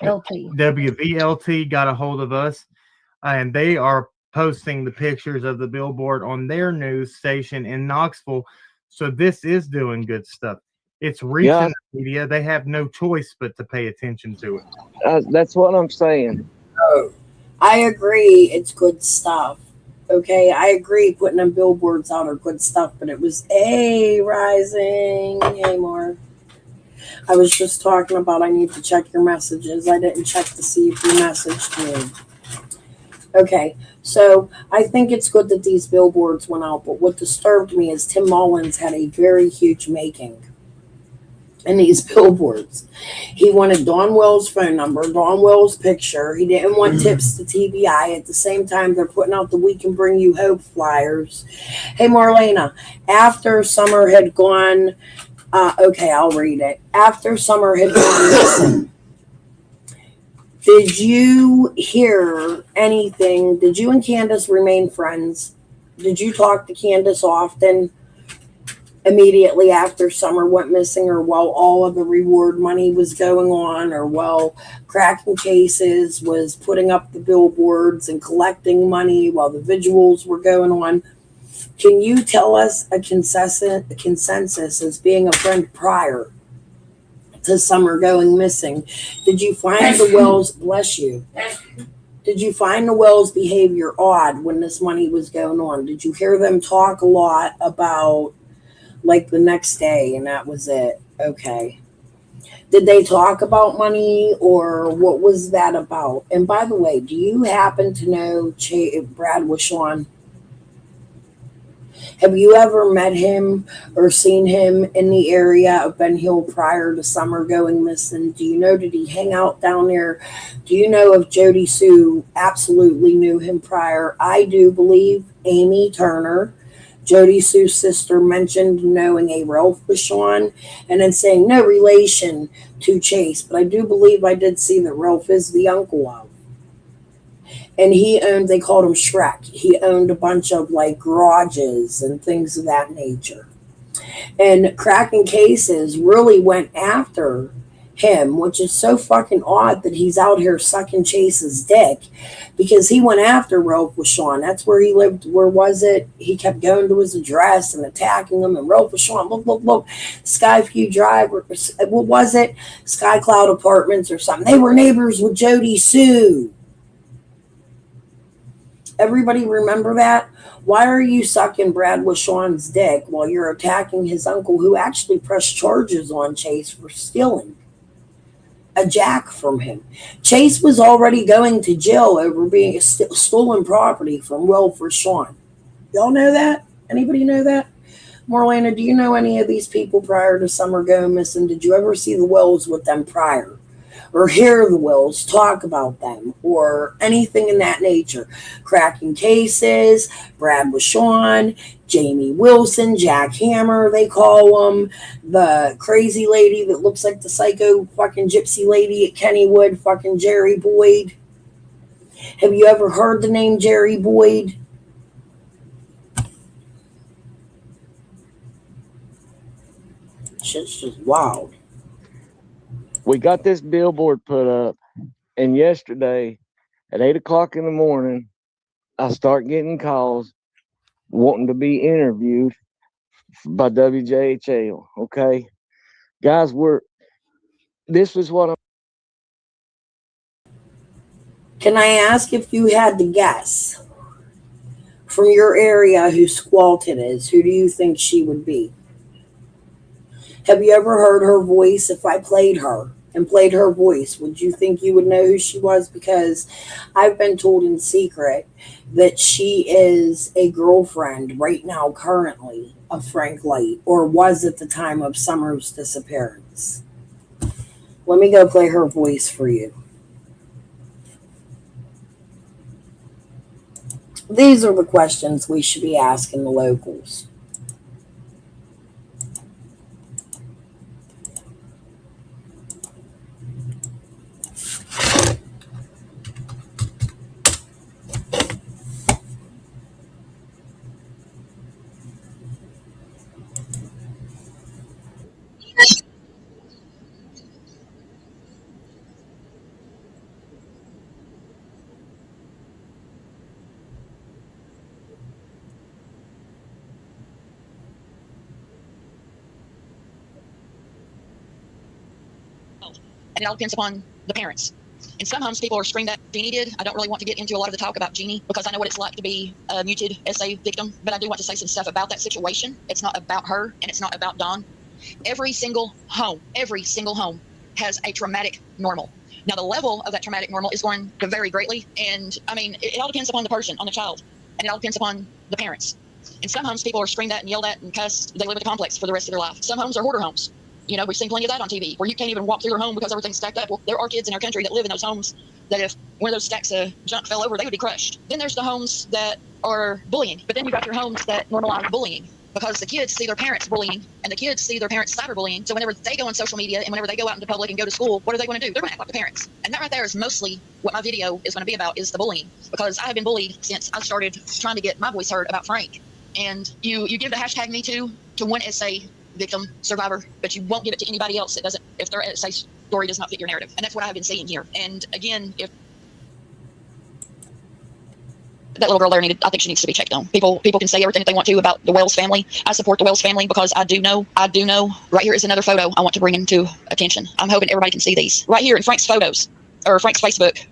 WVLT got a hold of us, and they are posting the pictures of the billboard on their news station in Knoxville. So this is doing good stuff. It's reaching the media. They have no choice but to pay attention to it. That's what I'm saying. Oh, I agree. It's good stuff. Okay, I agree. Putting them billboards out are good stuff, but it was rising. Hey, more. I was just talking about I need to check your messages. I didn't check to see if you messaged me. Okay, so I think it's good that these billboards went out, but what disturbed me is Tim Mullins had a very huge making in these billboards. He wanted Don Will's phone number, Don Will's picture. He didn't want tips to TBI. At the same time, they're putting out the We Can Bring You Hope flyers. Hey, Marlena, after Summer had gone, okay, I'll read it. After Summer had gone missing, did you hear anything? Did you and Candace remain friends? Did you talk to Candace often immediately after Summer went missing, or while all of the reward money was going on, or while Cracking Cases was putting up the billboards and collecting money while the vigils were going on? Can you tell us a consensus as being a friend prior to Summer going missing? Did you find the Wells, bless you, did you find the Wells' behavior odd when this money was going on? Did you hear them talk a lot about, like, the next day and that was it? Okay. Did they talk about money, or what was that about? And by the way, do you happen to know Brad Wishon? Have you ever met him or seen him in the area of Ben Hill prior to Summer going missing? Do you know, did he hang out down there? Do you know if Jody Sue absolutely knew him prior? I do believe Amy Turner, Jody Sue's sister, mentioned knowing a Ralph Wishon and then saying no relation to Chase. But I do believe I did see that Ralph is the uncle of. And he owned, they called him Shrek. He owned a bunch of like garages and things of that nature. And Cracking Cases really went after him, which is so fucking odd that he's out here sucking Chase's dick, because he went after Ralph Wishon. That's where he lived. Where was it? He kept going to his address and attacking him. And Ralph Wishon, look, Skyview Drive, or what was it? Sky Cloud Apartments or something. They were neighbors with Jody Sue. Everybody remember that? Why are you sucking Brad Wishon's dick while you're attacking his uncle, who actually pressed charges on Chase for stealing a jack from him? Chase was already going to jail over being stolen property from Will Wishon. Y'all know that? Anybody know that? Marlena, do you know any of these people prior to Summer going missing? Did you ever see the Wills with them prior? Or hear the Wills talk about them, or anything in that nature? Cracking Cases, Brad Wishon, Jamie Wilson, Jack Hammer, they call him, the crazy lady that looks like the psycho fucking gypsy lady at Kennywood, fucking Jerry Boyd. Have you ever heard the name Jerry Boyd? Shit's just wild. We got this billboard put up, and yesterday at 8 o'clock in the morning, I start getting calls wanting to be interviewed by WJHL. Okay, guys, this is what I'm. Can I ask, if you had to guess from your area who Squalton is, who do you think she would be? Have you ever heard her voice? If I played her and played her voice, would you think you would know who she was? Because I've been told in secret that she is a girlfriend right now, currently, of Frank Light, or was at the time of Summer's disappearance. Let me go play her voice for you. These are the questions we should be asking the locals. and it all depends upon the parents. In some homes, people are screamed at. Jeannie did. I don't really want to get into a lot of the talk about Jeannie because I know what it's like to be a muted SA victim, but I do want to say some stuff about that situation. It's not about her, and it's not about Don. Every single home has a traumatic normal. Now, the level of that traumatic normal is going to vary greatly, and I mean, it all depends upon the person, on the child, and it all depends upon the parents. In some homes, people are screamed at and yelled at and cussed. They live in a complex for the rest of their life. Some homes are hoarder homes. You know, we've seen plenty of that on TV, where you can't even walk through their home because everything's stacked up. Well, there are kids in our country that live in those homes that if one of those stacks of junk fell over, they would be crushed. Then there's the homes that are bullying, but then you've got your homes that normalize bullying because the kids see their parents bullying and the kids see their parents cyberbullying. So whenever they go on social media and whenever they go out into public and go to school, what are they going to do? They're going to act like the parents. And that right there is mostly what my video is going to be about, is the bullying, because I have been bullied since I started trying to get my voice heard about Frank. And you give the hashtag #MeToo to one SA victim, survivor, but you won't give it to anybody else that doesn't, if their SA story does not fit your narrative. And that's what I have been seeing here. And again, if that little girl there I think she needs to be checked on. People can say everything that they want to about the Wells family. I support the Wells family because I do know. Right here is another photo I want to bring into attention. I'm hoping everybody can see these. Right here in Frank's photos, or Frank's Facebook,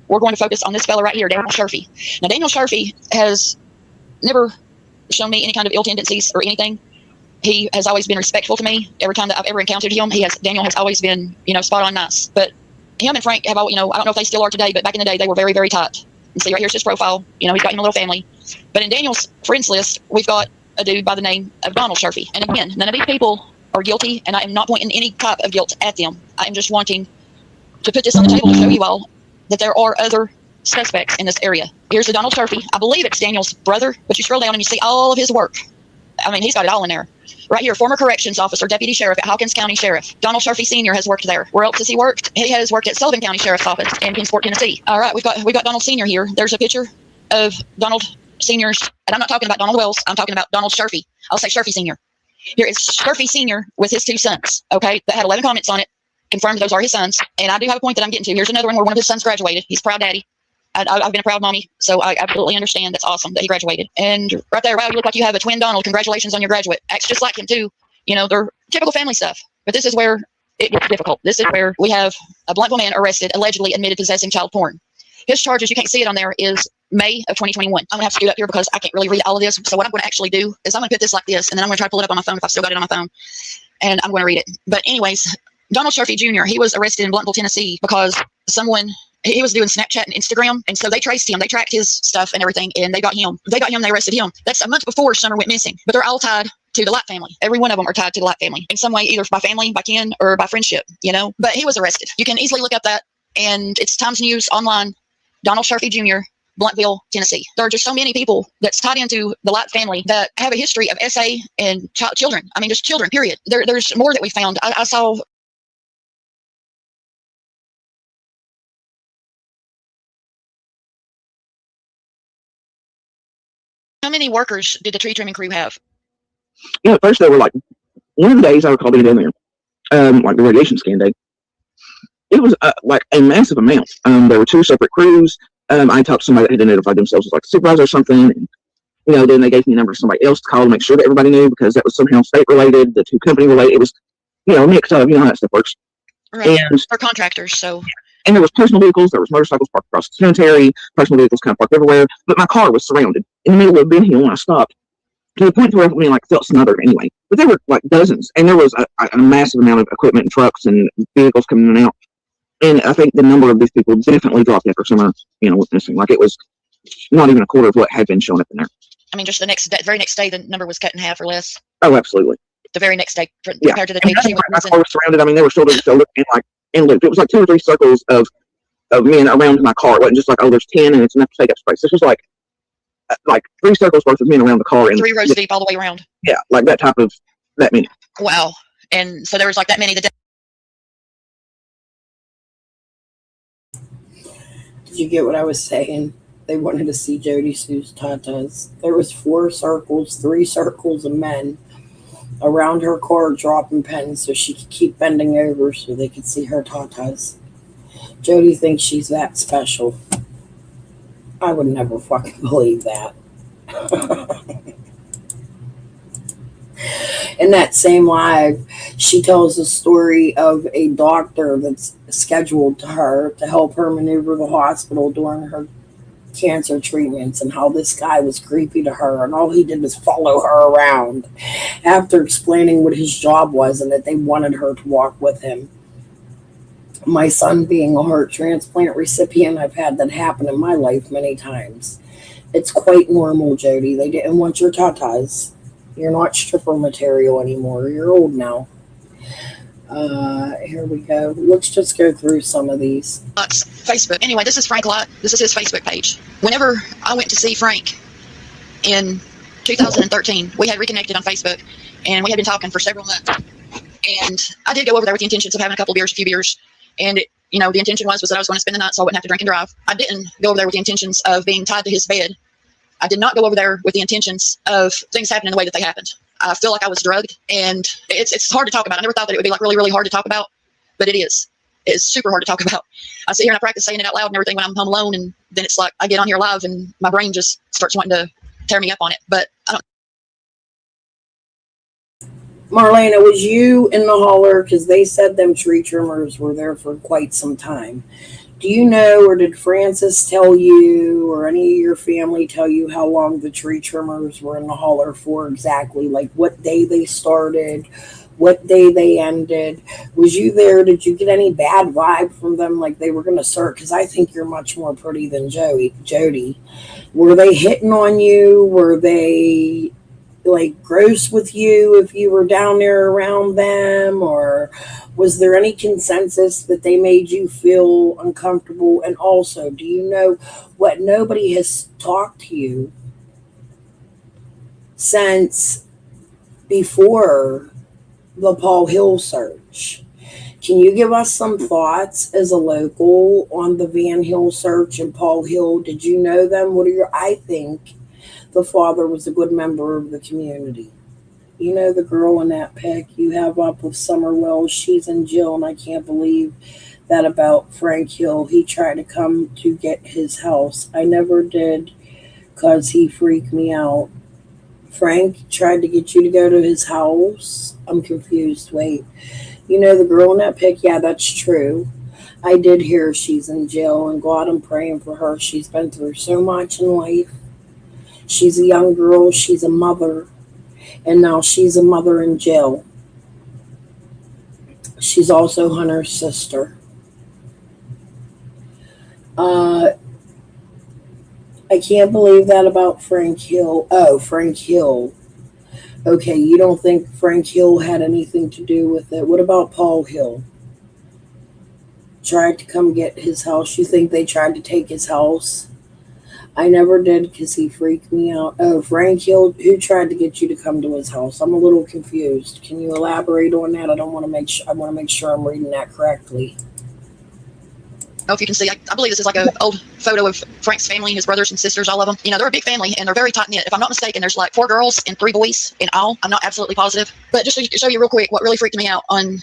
we're going to focus on this fella right here, Daniel Sharfie. Now, Daniel Sharfie has never shown me any kind of ill tendencies or anything. He has always been respectful to me. Every time that I've ever encountered him, Daniel has always been, spot on nice. But him and Frank have, I don't know if they still are today, but back in the day, they were very, very tight. And see, right here's his profile. He's got him a little family. But in Daniel's friends list, we've got a dude by the name of Donald Sharfie. And again, none of these people are guilty, and I am not pointing any type of guilt at them. I am just wanting to put this on the table to show you all that there are other suspects in this area. Here's the Donald Sharfie. I believe it's Daniel's brother, but you scroll down and you see all of his work. I mean, he's got it all in there. Right here, former corrections officer, deputy sheriff at Hawkins County Sheriff. Donald Sharfie Sr. has worked there. Where else has he worked? He has worked at Sullivan County Sheriff's Office in Kingsport, Tennessee. All right, we got Donald Sr. here. There's a picture of Donald Sr.'s, and I'm not talking about Donald Wells. I'm talking about Donald Sharfie. I'll say Sharfie Sr. Here is Sharfie Sr. with his 2 sons, okay, that had 11 comments on it, confirmed those are his sons. And I do have a point that I'm getting to. Here's another one where one of his sons graduated. He's a proud daddy. I've been a proud mommy, so I absolutely understand. That's awesome that he graduated. And right there, wow, you look like you have a twin Donald. Congratulations on your graduate. Acts just like him, too. They're typical family stuff. But this is where it gets difficult. This is where we have a Blankville man arrested, allegedly admitted possessing child porn. His charges, you can't see it on there, is May of 2021. I'm going to have to scoot up here because I can't really read all of this. So what I'm going to actually do is I'm going to put this like this, and then I'm going to try to pull it up on my phone if I've still got it on my phone. And I'm going to read it. But anyways, Donald Sharfie Jr., he was arrested in Blankville, Tennessee because he was doing Snapchat and Instagram, and so they traced him. They tracked his stuff and everything, and they got him. They arrested him. That's a month before Summer went missing. But they're all tied to the Light family. Every one of them are tied to the Light family in some way, either by family, by kin, or by friendship, But he was arrested. You can easily look up that, and it's Times News online, Donald Sharfie Jr., Blankville, Tennessee. There are just so many people that's tied into the Light family that have a history of SA and children. I mean, just children, period. There's more that we found. I saw... How many workers did the tree trimming crew have? Yeah, at first they were like, one of the days I recall being in there, like the radiation scan day, it was like a massive amount. There were 2 separate crews. I talked to somebody that had identified themselves as like a supervisor or something, and then they gave me a number of somebody else to call to make sure that everybody knew, because that was somehow state related, the 2 company related. It was, mixed up, how that stuff works. Right. And they're contractors, so. And there was personal vehicles, there was motorcycles parked across the cemetery, personal vehicles kind of parked everywhere, but my car was surrounded in the middle of Ben Hill when I stopped, to the point where I felt smothered anyway. But there were like dozens, and there was a massive amount of equipment and trucks and vehicles coming in and out. And I think the number of these people definitely dropped after Summer, was missing. Like, it was not even a quarter of what had been shown up in there. I mean, just the very next day, the number was cut in half or less. Oh, absolutely. The very next day, compared to the day she was missing. My car was surrounded. I mean, there were shoulders still in loop. It was like 2 or 3 circles of men around my car. It wasn't just like, oh, there's 10 and it's enough to take up space. This was like 3 circles worth of men around the car. And 3 rows deep all the way around. Yeah, like that many. Wow. And so there was like that many. Did you get what I was saying? They wanted to see Jody Sue's tatas. There was 4 circles, 3 circles of men around her car dropping pens so she could keep bending over so they could see her tatas. Jody thinks she's that special. I would never fucking believe that. In that same live, she tells the story of a doctor that's scheduled to her to help her maneuver the hospital during her cancer treatments, and how this guy was creepy to her and all he did was follow her around after explaining what his job was and that they wanted her to walk with him. My son being a heart transplant recipient, I've had that happen in my life many times. It's quite normal, Jody. They didn't want your tatas. You're not stripper material anymore. You're old now. Here we go. Let's just go through some of these. Facebook. Anyway, this is Frank Lott. This is his Facebook page. Whenever I went to see Frank in 2013, we had reconnected on Facebook, and we had been talking for several months. And I did go over there with the intentions of having a few beers. And, the intention was that I was going to spend the night so I wouldn't have to drink and drive. I didn't go over there with the intentions of being tied to his bed. I did not go over there with the intentions of things happening the way that they happened. I feel like I was drugged, and it's hard to talk about. I never thought that it would be like really, really hard to talk about, but it is. It's super hard to talk about. I sit here and I practice saying it out loud and everything when I'm home alone, and then it's like I get on here live and my brain just starts wanting to tear me up on it. But I don't. Marlena, was you in the holler? Because they said them tree trimmers were there for quite some time. Do you know, or did Francis tell you, or any of your family tell you how long the tree trimmers were in the holler for exactly? Like what day they started, what day they ended? Was you there? Did you get any bad vibe from them, like they were going to start? Because I think you're much more pretty than Jody. Were they hitting on you? Were they like gross with you if you were down there around them, or was there any consensus that they made you feel uncomfortable? And also, do you know what nobody has talked to you since before the Paul Hill search? Can you give us some thoughts as a local on the Van Hill search and Paul Hill? Did you know them? I think the father was a good member of the community. You know, the girl in that pic you have up with Summer Wells, she's in jail, and I can't believe that about Frank Hill. He tried to come to get his house. I never did, because he freaked me out. Frank tried to get you to go to his house? I'm confused. Wait. You know the girl in that pic? Yeah, that's true. I did hear she's in jail, and God, I'm praying for her. She's been through so much in life. She's a young girl. She's a mother. And now she's a mother in jail. She's also Hunter's sister. I can't believe that about Frank Hill. Oh, Frank Hill. Okay, you don't think Frank Hill had anything to do with it? What about Paul Hill? Tried to come get his house. You think they tried to take his house? I never did, because he freaked me out. Oh, Frank Hill, who tried to get you to come to his house? I'm a little confused. Can you elaborate on that? I want to make sure I'm reading that correctly. I don't know if you can see, I believe this is like an old photo of Frank's family, his brothers and sisters, all of them. They're a big family, and they're very tight-knit. If I'm not mistaken, there's like 4 girls and 3 boys in all. I'm not absolutely positive. But just to show you real quick what really freaked me out on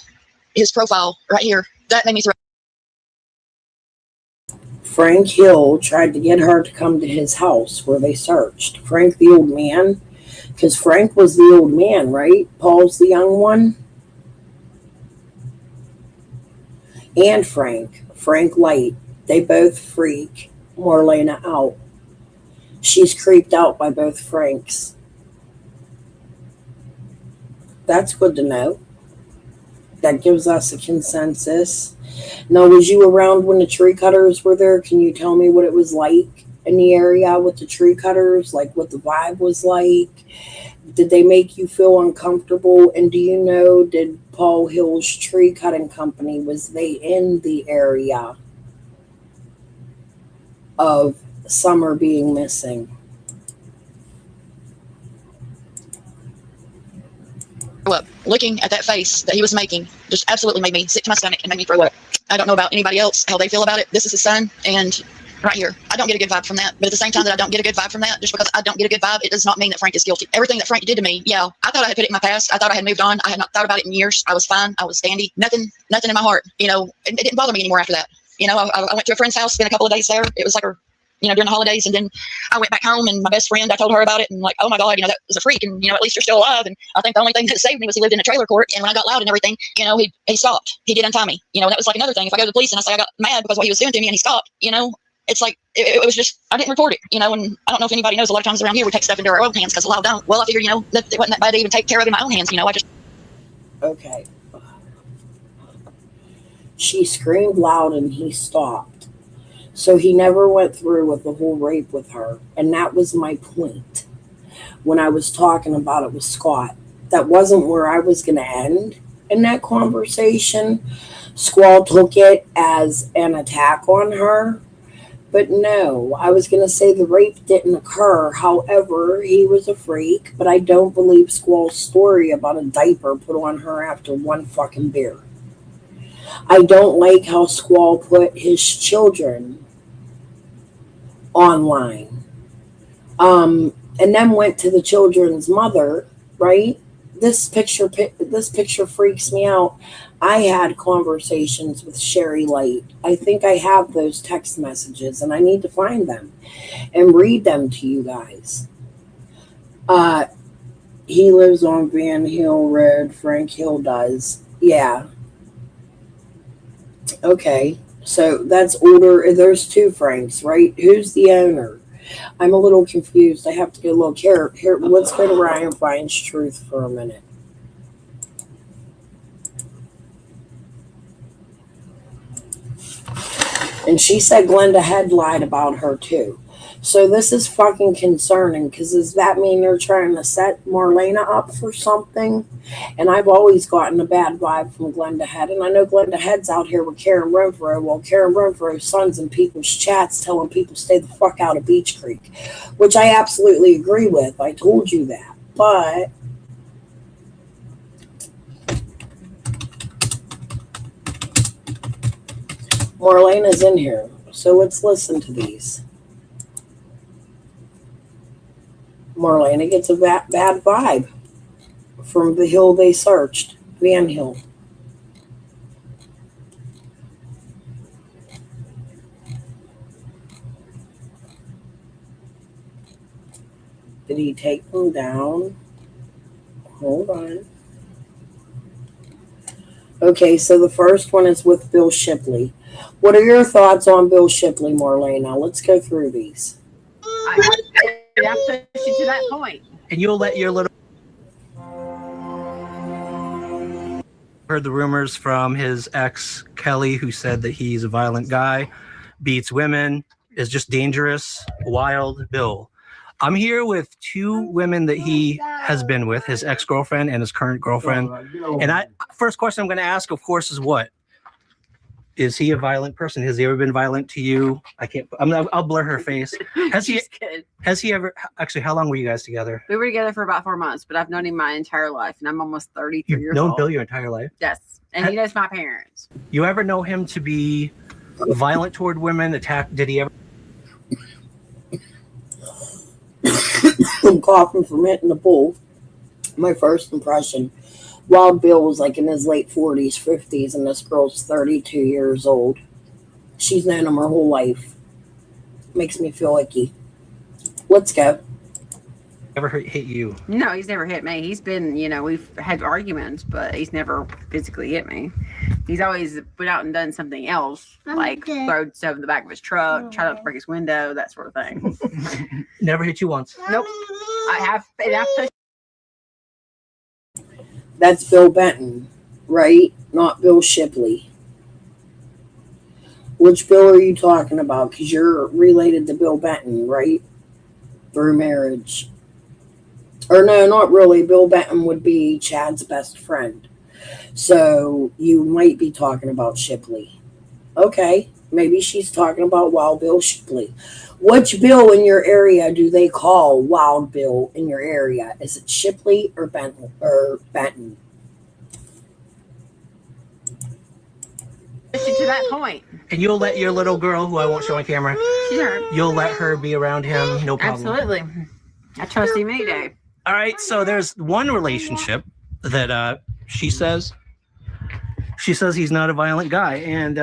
his profile right here, that made me throw. Frank Hill tried to get her to come to his house where they searched. Frank the old man? Because Frank was the old man, right? Paul's the young one? And Frank Light. They both freak Marlena out. She's creeped out by both Franks. That's good to know. That gives us a consensus. Now, was you around when the tree cutters were there? Can you tell me what it was like in the area with the tree cutters? Like what the vibe was like? Did they make you feel uncomfortable? And do you know, did Paul Hill's tree cutting company, was they in the area of Summer being missing? Up. Looking at that face that he was making just absolutely made me sick to my stomach and made me throw up. I don't know about anybody else, how they feel about it. This is his son, and right here, I don't get a good vibe from that. But at the same time that I don't get a good vibe from that, just because I don't get a good vibe, it does not mean that Frank is guilty. Everything that Frank did to me, yeah, I thought I had put it in my past. I thought I had moved on. I had not thought about it in years. I was fine. I was dandy. Nothing in my heart. It didn't bother me anymore after that. I went to a friend's house, spent a couple of days there. It was like a during the holidays. And then I went back home, and my best friend, I told her about it, and like, oh my God, that was a freak, and at least you're still alive. And I think the only thing that saved me was he lived in a trailer court, and when I got loud and everything, he stopped. He did untie me. That was like another thing. If I go to the police and I say I got mad because what he was doing to me, and he stopped, it's like it was just, I didn't report it, and I don't know if anybody knows, a lot of times around here we take stuff into our own hands because a lot don't. Well, I figured, that it wasn't that bad to even take care of it in my own hands. I just. Okay. She screamed loud and he stopped. So he never went through with the whole rape with her. And that was my point when I was talking about it with Scott. That wasn't where I was going to end in that conversation. Squall took it as an attack on her. But no, I was going to say the rape didn't occur. However, he was a freak. But I don't believe Squall's story about a diaper put on her after one fucking beer. I don't like how Squall put his children online. And then went to the children's mother, right? This picture freaks me out. I had conversations with Sherry Light. I think I have those text messages, and I need to find them and read them to you guys. He lives on Van Hill Road. Frank Hill does. Yeah. Okay. So that's older. There's two Franks, right? Who's the owner? I'm a little confused. I have to go look. Here, let's go to Ryan Finds Truth for a minute. And she said Glenda had lied about her too. So this is fucking concerning, because does that mean they're trying to set Marlena up for something? And I've always gotten a bad vibe from Glenda Head. And I know Glenda Head's out here with Karen Renfro. Well, Karen Renfro's son's in people's chats telling people stay the fuck out of Beach Creek, which I absolutely agree with. I told you that. But Marlena's in here. So let's listen to these. Marlena gets a bad vibe from the hill they searched, Van Hill. Did he take them down? Hold on. Okay, so the first one is with Bill Shipley. What are your thoughts on Bill Shipley, Marlena? Let's go through these. I have to push you to that point. And you'll let your little. Heard the rumors from his ex, Kelly, who said that he's a violent guy, beats women, is just dangerous, wild Bill. I'm here with two women that he has been with, his ex-girlfriend and his current girlfriend. And first question I'm going to ask, of course, is what? Is he a violent person? Has he ever been violent to you? I'll blur her face. Has he ever, actually, how long were you guys together? We were together for about 4 months, but I've known him my entire life, and I'm almost 33 years old. You've known Bill your entire life? Yes, and he knows my parents. You ever know him to be violent toward women? Did he ever? I'm coughing from hitting the pool. My first impression, Wild Bill was like in his late 40s, 50s, and this girl's 32 years old. She's known him her whole life. Makes me feel icky. Let's go. Ever hit you? No, he's never hit me. He's been, we've had arguments, but he's never physically hit me. He's always went out and done something else, like thrown stuff in the back of his truck, tried not to break his window, that sort of thing. Never hit you once? Nope. I have That's Bill Benton, right? Not Bill Shipley. Which Bill are you talking about? Because you're related to Bill Benton, right? Through marriage. Or no, not really. Bill Benton would be Chad's best friend. So you might be talking about Shipley. Okay, maybe she's talking about Wild Bill Shipley. Which Bill in your area do they call Wild Bill in your area? Is it Shipley or Benton? Push you to that point. And you'll let your little girl, who I won't show on camera, Sure. You'll let her be around him, no problem. Absolutely. I trust him any day. All right, so there's one relationship that she says he's not a violent guy, and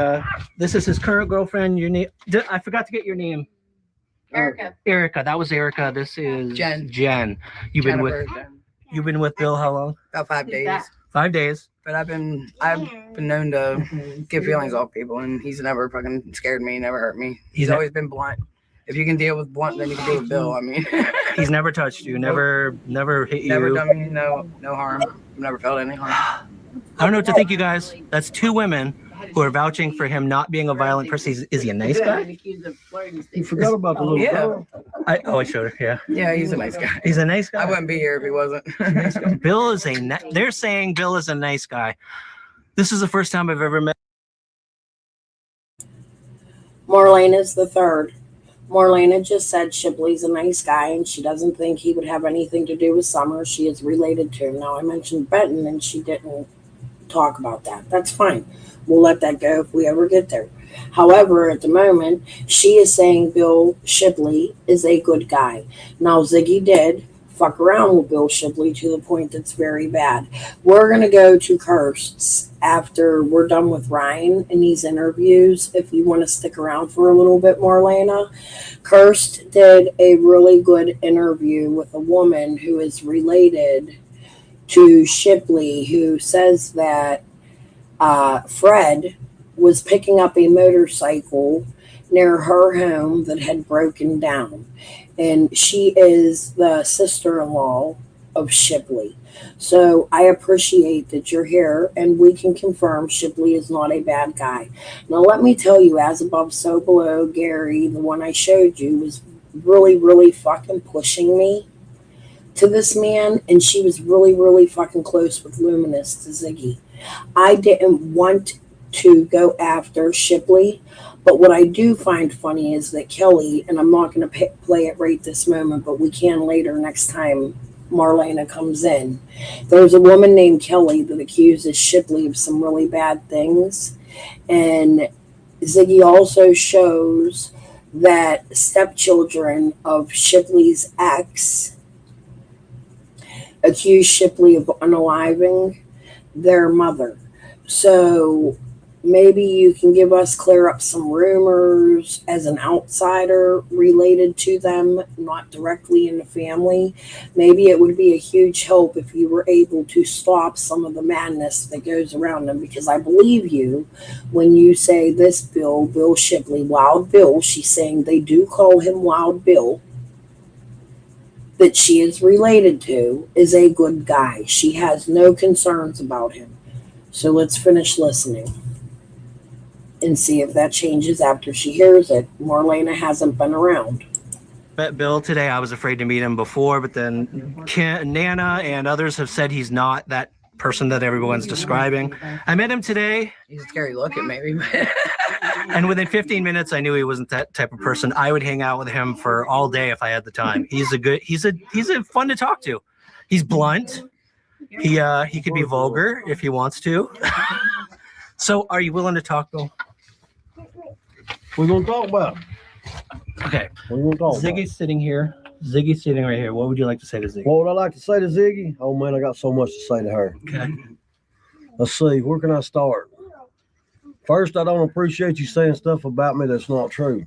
this is his current girlfriend. Your name? I forgot to get your name. Erica, that was Erica. This is Jen. Jen. You've been with Bill how long? About 5 days. 5 days. But I've been known to get feelings off people, and he's never fucking scared me, never hurt me. He's always been blunt. If you can deal with blunt, then you can deal with Bill. I mean, He's never touched you, never hit you. never done me no harm. Never felt any harm. I don't know what to think, you guys. That's 2 women who are vouching for him not being a violent person. Is he a nice guy? You forgot about the little girl. I showed her. Yeah. Yeah, he's a nice guy. He's a nice guy. I wouldn't be here if he wasn't. Bill is they're saying Bill is a nice guy. This is the first time I've ever met. Marlena's the third. Marlena just said Shipley's a nice guy and she doesn't think he would have anything to do with Summer. She is related to him. Now, I mentioned Benton and she didn't talk about that. That's fine. We'll let that go if we ever get there. However, at the moment, she is saying Bill Shipley is a good guy. Now, Ziggy did fuck around with Bill Shipley to the point that's very bad. We're going to go to Kirst's after we're done with Ryan in these interviews. If you want to stick around for a little bit, Marlena. Kirst did a really good interview with a woman who is related to Shipley, who says that Fred was picking up a motorcycle near her home that had broken down. And she is the sister-in-law of Shipley. So I appreciate that you're here and we can confirm Shipley is not a bad guy. Now let me tell you, as above, so below, Gary, the one I showed you, was really, really fucking pushing me to this man. And she was really, really fucking close with Luminous to Ziggy. I didn't want to go after Shipley, but what I do find funny is that Kelly, and I'm not going to play it right this moment, but we can later next time Marlena comes in. There's a woman named Kelly that accuses Shipley of some really bad things, and Ziggy also shows that stepchildren of Shipley's ex accuse Shipley of unaliving their mother. So maybe you can give us, clear up some rumors as an outsider related to them, not directly in the family. Maybe it would be a huge help if you were able to stop some of the madness that goes around them, because I believe you when you say this Bill Shipley, Wild Bill, she's saying they do call him Wild Bill, that she is related to, is a good guy. She has no concerns about him. So let's finish listening and see if that changes after she hears it. Marlena hasn't been around. Met Bill today. I was afraid to meet him before, but then Nana and others have said he's not that person that everyone's describing. I met him today. He's scary looking, maybe. And within 15 minutes, I knew he wasn't that type of person. I would hang out with him for all day if I had the time. He's a fun to talk to. He's blunt. He could be vulgar if he wants to. So are you willing to talk, Bill? We're going to talk about. Okay. We're going to talk Ziggy's sitting here. Ziggy's sitting right here. What would you like to say to Ziggy? What would I like to say to Ziggy? Oh, man, I got so much to say to her. Okay. Let's see. Where can I start? First, I don't appreciate you saying stuff about me that's not true.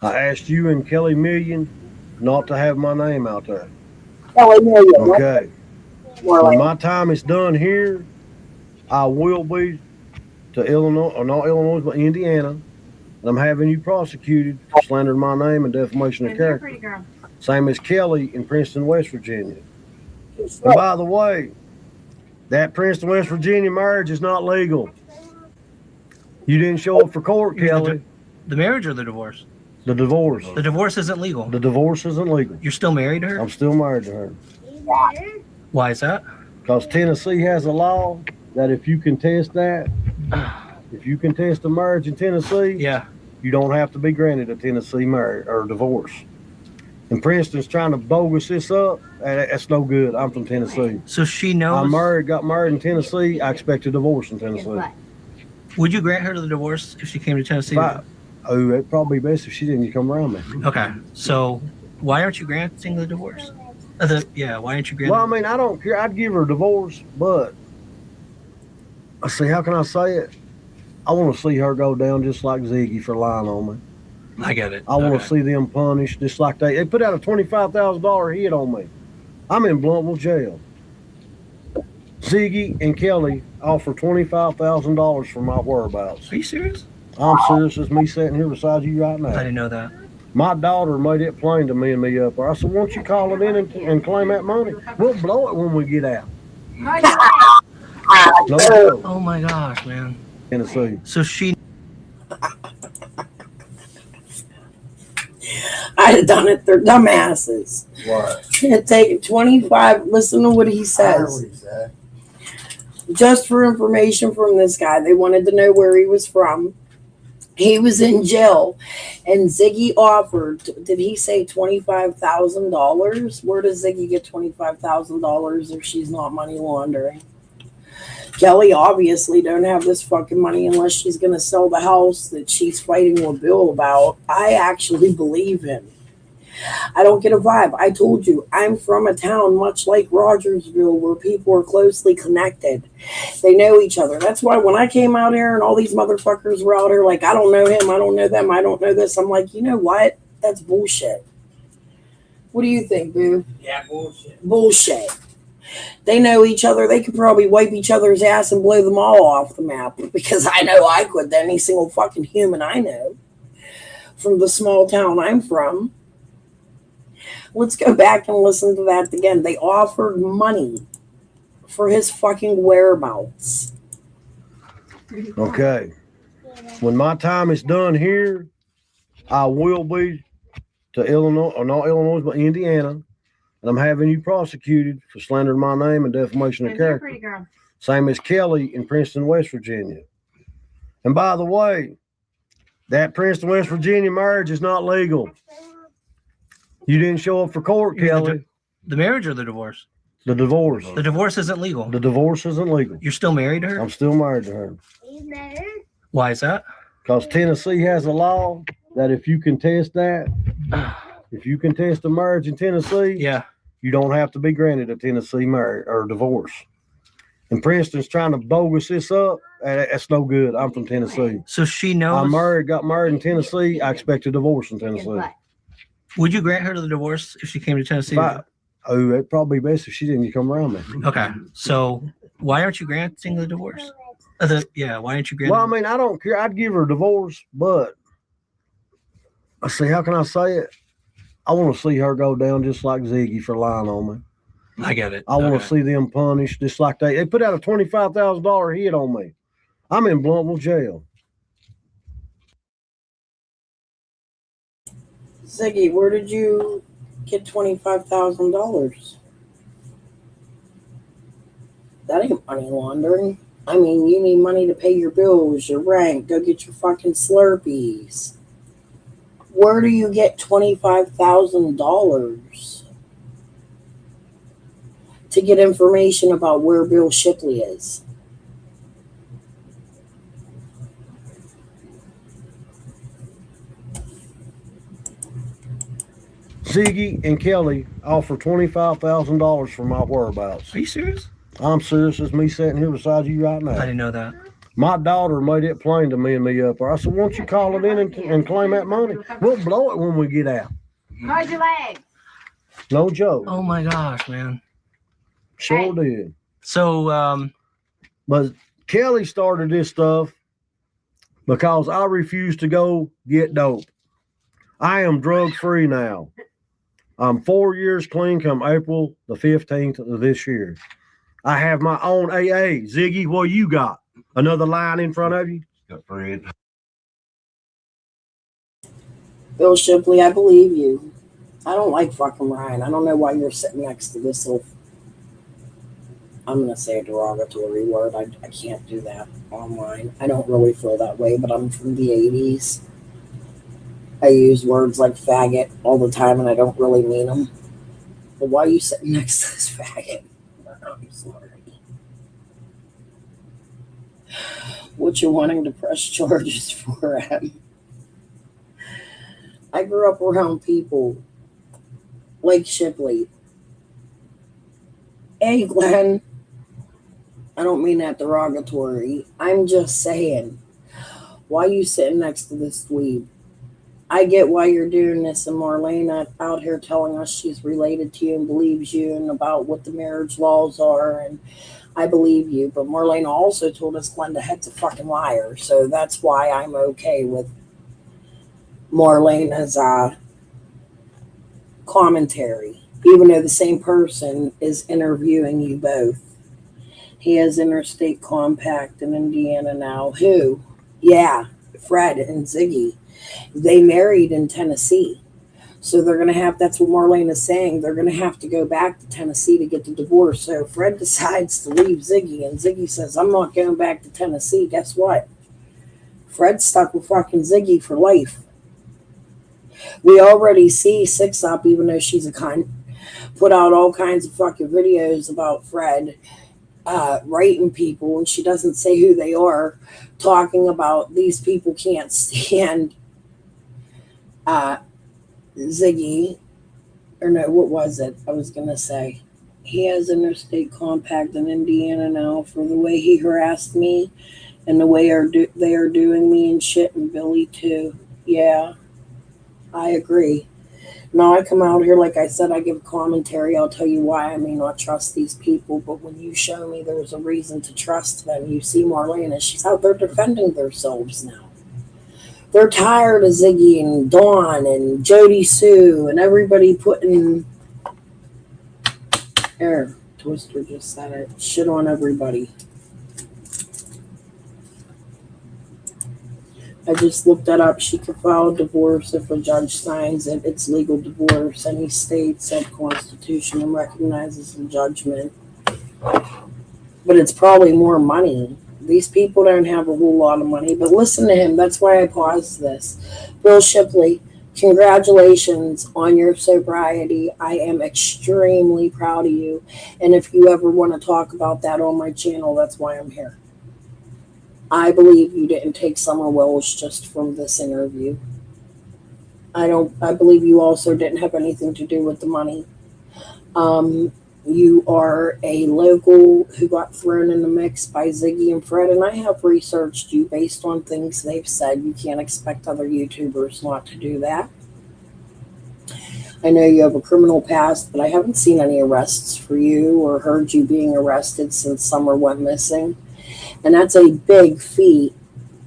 I asked you and Kelly Million not to have my name out there. Kelly Million. Okay. When my time is done here, I will be to Illinois, or not Illinois, but Indiana. And I'm having you prosecuted for slandering my name and defamation of character. Same as Kelly in Princeton, West Virginia. And by the way, that Princeton, West Virginia marriage is not legal. You didn't show up for court, Kelly. The marriage or the divorce? The divorce. The divorce isn't legal. The divorce isn't legal. You're still married to her? I'm still married to her. Why is that? Because Tennessee has a law that if you contest that, if you contest a marriage in Tennessee, yeah, you don't have to be granted a Tennessee marriage or divorce. And Princeton's trying to bogus this up. That's no good. I'm from Tennessee. So she knows. Got married in Tennessee. I expect a divorce in Tennessee. Would you grant her the divorce if she came to Tennessee? It'd probably be best if she didn't come around me. Okay. So why aren't you granting the divorce? Why aren't you granting? Well, I mean, I don't care. I'd give her a divorce, but I see. How can I say it? I want to see her go down just like Ziggy for lying on me. I get it. I want to see them punished just like they put out a $25,000 hit on me. I'm in Bluntville jail. Ziggy and Kelly offer $25,000 for my whereabouts. Are you serious? I'm serious as me sitting here beside you right now. I didn't know that. My daughter made it plain to me and me up there. I said, won't you call it in and claim that money? We'll blow it when we get out. No joke. Oh my gosh, man. Tennessee. So she. I'd have done it. They're dumbasses. What? Take 25. Listen to what he I heard says. what he said. Just for information from this guy, they wanted to know where he was from. He was in jail, and Ziggy offered. Did he say $25,000? Where does Ziggy get $25,000 if she's not money laundering? Kelly obviously don't have this fucking money unless she's going to sell the house that she's fighting with Bill about. I actually believe him. I don't get a vibe. I told you, I'm from a town much like Rogersville where people are closely connected. They know each other. That's why when I came out here and all these motherfuckers were out here like, I don't know him, I don't know them, I don't know this. I'm like, you know what? That's bullshit. What do you think, boo? Yeah, bullshit. Bullshit. They know each other. They could probably wipe each other's ass and blow them all off the map because I know I could than any single fucking human I know from the small town I'm from. Let's go back and listen to that again. They offered money for his fucking whereabouts. Okay. When my time is done here, I will be to Illinois, or not Illinois, but Indiana. And I'm having you prosecuted for slandering my name and defamation of character. Same as Kelly in Princeton, West Virginia. And by the way, that Princeton, West Virginia marriage is not legal. You didn't show up for court, Kelly. The marriage or the divorce? The divorce. The divorce isn't legal. The divorce isn't legal. You're still married to her? I'm still married to her. Why is that? Because Tennessee has a law that if you contest that, if you contest a marriage in Tennessee, yeah, you don't have to be granted a Tennessee marriage or divorce. And Princeton's trying to bogus this up. That's no good. I'm from Tennessee. So she knows. Got married in Tennessee. I expect a divorce in Tennessee. Would you grant her the divorce if she came to Tennessee? It'd probably be best if she didn't come around me. Okay. So why aren't you granting the divorce? Why aren't you granting? Well, I mean, I don't care. I'd give her a divorce, but I see, how can I say it? I want to see her go down just like Ziggy for lying on me. I get it. I want to see them punished just like they put out a $25,000 hit on me. I'm in Bluntville jail. Ziggy, where did you get $25,000? That ain't money laundering. I mean, you need money to pay your bills, your rent, go get your fucking Slurpees. Where do you get $25,000 to get information about where Bill Shipley is? Ziggy and Kelly offer $25,000 for my whereabouts. Are you serious? I'm serious as me sitting here beside you right now. I didn't know that. My daughter made it plain to me and me up there. I said, won't you call it in and claim that money? We'll blow it when we get out. How's your leg? No joke. Oh my gosh, man. Sure did. So, but Kelly started this stuff because I refused to go get dope. I am drug free now. I'm 4 years clean come April the 15th of this year. I have my own AA. Ziggy, what you got? Another line in front of you? Got Fred. Bill Shipley, I believe you. I don't like fucking Ryan. I don't know why you're sitting next to this little... I'm going to say a derogatory word. I can't do that online. I don't really feel that way, but I'm from the 80s. I use words like faggot all the time, and I don't really mean them. But why are you sitting next to this faggot? I'm sorry. What you wanting to press charges for him? I grew up around people like Shipley. Hey, Glenn. I don't mean that derogatory. I'm just saying, why are you sitting next to this dweeb? I get why you're doing this, and Marlena out here telling us she's related to you and believes you and about what the marriage laws are, and I believe you. But Marlena also told us Glenda Head's a fucking liar, so that's why I'm okay with Marlena's commentary, even though the same person is interviewing you both. He has interstate compact in Indiana now. Who? Yeah, Fred and Ziggy. They married in Tennessee. So they're going to have, that's what Marlene is saying, they're going to have to go back to Tennessee to get the divorce. So Fred decides to leave Ziggy, and Ziggy says, I'm not going back to Tennessee. Guess what? Fred's stuck with fucking Ziggy for life. We already see Six Up, even though she's a cunt, put out all kinds of fucking videos about Fred writing people, and she doesn't say who they are, talking about these people can't stand Ziggy, or no, what was it? I was going to say, he has interstate compact in Indiana now for the way he harassed me and the way they are doing me and shit, and Billy too. Yeah, I agree. Now I come out here, like I said, I give commentary. I'll tell you why I may not trust these people, but when you show me there's a reason to trust them, you see Marlena, she's out there defending themselves now. They're tired of Ziggy and Dawn and Jody Sue and everybody putting Twister just said it. Shit on everybody. I just looked that up. She could file a divorce if a judge signs it. It's legal divorce. Any state said Constitution and recognizes the judgment. But it's probably more money. These people don't have a whole lot of money. But listen to him. That's why I paused this. Bill Shipley, congratulations on your sobriety. I am extremely proud of you. And if you ever want to talk about that on my channel, that's why I'm here. I believe you didn't take Summer Wells just from this interview. I believe you also didn't have anything to do with the money. You are a local who got thrown in the mix by Ziggy and Fred, and I have researched you based on things they've said. You can't expect other YouTubers not to do that. I know you have a criminal past, but I haven't seen any arrests for you or heard you being arrested since Summer went missing. And that's a big feat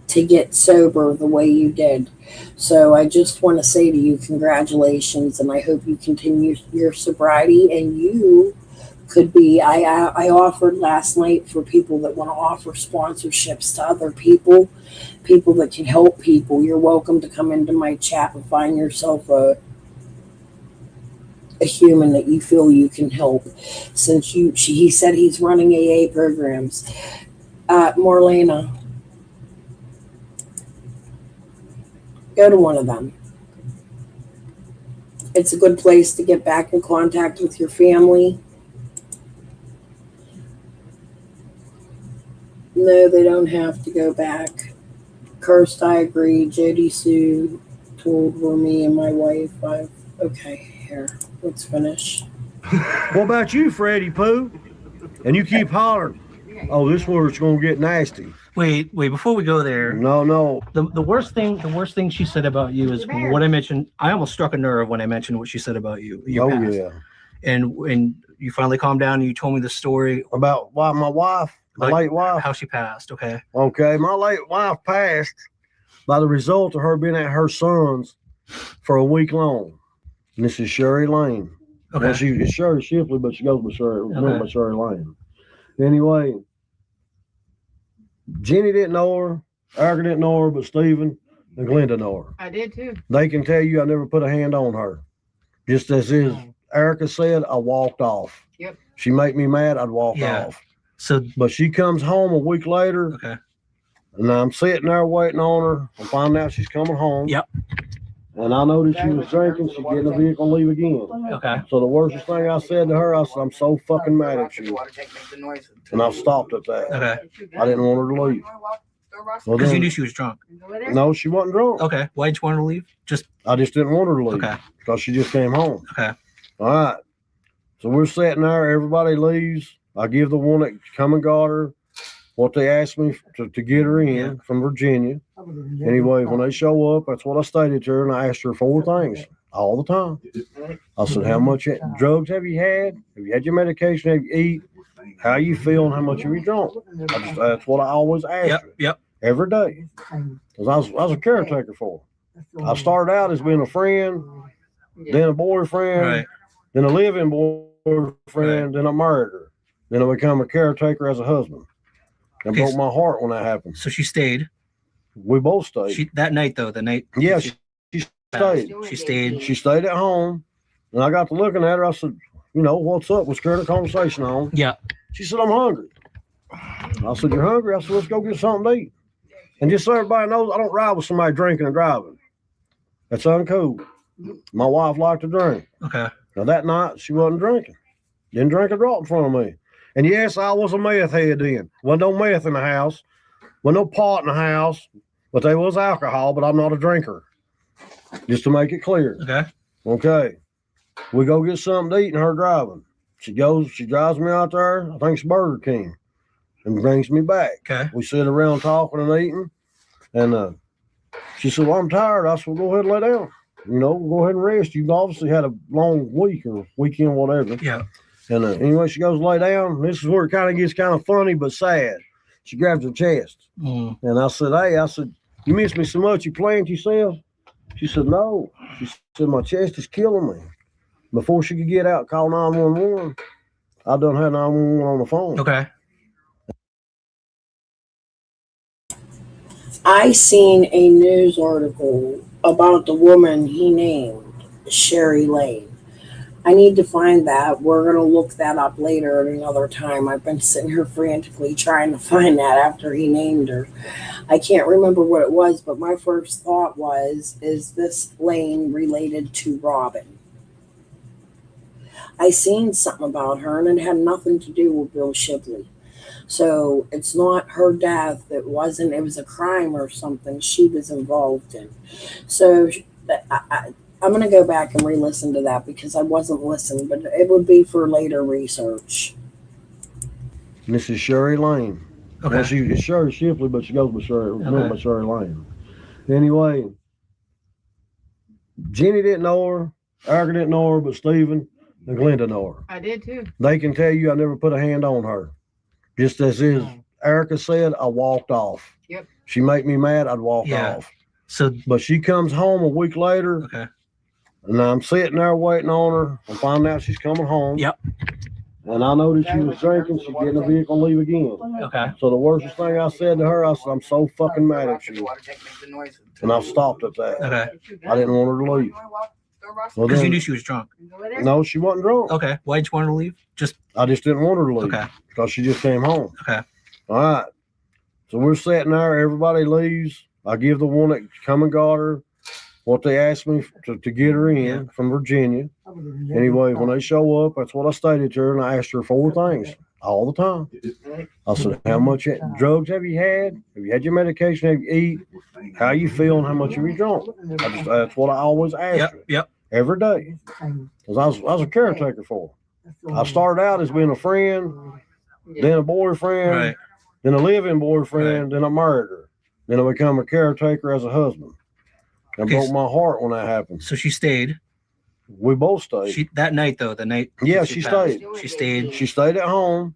to get sober the way you did. So I just want to say to you, congratulations, and I hope you continue your sobriety. And you could be, I offered last night for people that want to offer sponsorships to other people that can help people. You're welcome to come into my chat and find yourself a human that you feel you can help. Since he said he's running AA programs. Marlena, go to one of them. It's a good place to get back in contact with your family. No, they don't have to go back. Cursed, I agree. Jody Sue told were me and my wife. Okay, here, let's finish. What about you, Freddie Pooh? And you keep hollering. Oh, this where it's gonna get nasty. Wait, before we go there. No. The worst thing she said about you is what I mentioned. I almost struck a nerve when I mentioned what she said about you. Your past. Yeah. And you finally calmed down and you told me the story about why my wife, late wife, how she passed. Okay, my late wife passed by the result of her being at her son's for a week long. And this is Sherry Lane. Okay. Well, it's Sherry Shipley, but she goes by Sherry Lane. Anyway, Jenny didn't know her, Erica didn't know her, but Stephen and Glenda know her. I did too. They can tell you I never put a hand on her. Just as Erica said, I walked off. Yep. She make me mad, I'd walk off. But she comes home a week later. Okay. And I'm sitting there waiting on her. I find out she's coming home. Yep. And I know that she was drinking. She get in the vehicle and leave again. Okay. So the worst thing I said to her, I said, I'm so fucking mad at you. And I stopped at that. Okay. I didn't want her to leave. Because you knew she was drunk. No, she wasn't drunk. Okay. Why did you want her to leave? I just didn't want her to leave. Okay. Because she just came home. Okay. All right. So we're sitting there. Everybody leaves. I give the one that come and got her what they asked me to get her in from Virginia. Anyway, when they show up, that's what I stated to her, and I asked her 4 things all the time. I said, how much drugs have you had? Have you had your medication? Have you eat? How you feel and how much have you drunk? That's what I always asked her. Every day. Because I was a caretaker for her. I started out as being a friend, then a boyfriend, then a living boyfriend, then I married her. Then I become a caretaker as a husband. It broke my heart when that happened. So she stayed. We both stayed. That night, though, the night. Yeah, she stayed. She stayed. She stayed at home. And I got to looking at her. I said, you know, what's up? Let's carry the conversation on. Yeah. She said, I'm hungry. I said, you're hungry? I said, let's go get something to eat. And just so everybody knows, I don't ride with somebody drinking and driving. That's uncool. My wife liked to drink. Okay. Now, that night, she wasn't drinking. Didn't drink a drop in front of me. And yes, I was a meth head then. Wasn't no meth in the house. Wasn't no pot in the house. But there was alcohol, but I'm not a drinker. Just to make it clear. Okay. Okay. We go get something to eat and her driving. She drives me out there, I think it's Burger King, and brings me back. Okay. We sit around talking and eating. And she said, well, I'm tired. I said, well, go ahead and lay down. You know, go ahead and rest. You've obviously had a long week or weekend, whatever. Yeah. And anyway, she goes lay down. This is where it kind of gets kind of funny but sad. She grabs her chest. And I said, hey, you miss me so much, you playing yourself? She said, no. She said, my chest is killing me. Before she could get out, call 911, I done had 911 on the phone. Okay. I seen a news article about the woman he named, Sherry Lane. I need to find that. We're going to look that up later at another time. I've been sitting here frantically trying to find that after he named her. I can't remember what it was, but my first thought was, is this Lane related to Robin? I seen something about her, and it had nothing to do with Bill Shipley. So it's not her death. It was a crime or something she was involved in. So I'm going to go back and re-listen to that because I wasn't listening, but it would be for later research. This is Sherry Lane. Okay. Well, it's Sherry Shipley, but she goes by Sherry Lane. Anyway, Jenny didn't know her, Erica didn't know her, but Stephen and Glenda know her. I did too. They can tell you I never put a hand on her. Just as Erica said, I walked off. Yep. She make me mad, I'd walk off. So, but she comes home a week later. Okay. And I'm sitting there waiting on her and find out she's coming home. Yep. And I noticed she was drinking. She'd get in the vehicle and leave again. Okay. So the worst thing I said to her, I said, I'm so fucking mad at you. And I stopped at that. Okay. I didn't want her to leave. Well, Because you knew she was drunk. No, she wasn't drunk. Okay. Why did you want her to leave? I just didn't want her to leave. Okay. Because she just came home. Okay. All right. So we're sitting there. Everybody leaves. I give the one that come and got her what they asked me to get her in from Virginia. Anyway, when they show up, that's what I stated to her, and I asked her 4 things all the time. I said, how much drugs have you had? Have you had your medication? Have you eat? How you feel and how much have you drunk? That's what I always asked her. Every day. Because I was a caretaker for her. I started out as being a friend, then a boyfriend, then a living boyfriend, then I married her. Then I become a caretaker as a husband. It broke my heart when that happened. So she stayed. We both stayed. That night, though, the night. Yeah, she stayed. She stayed. She stayed at home.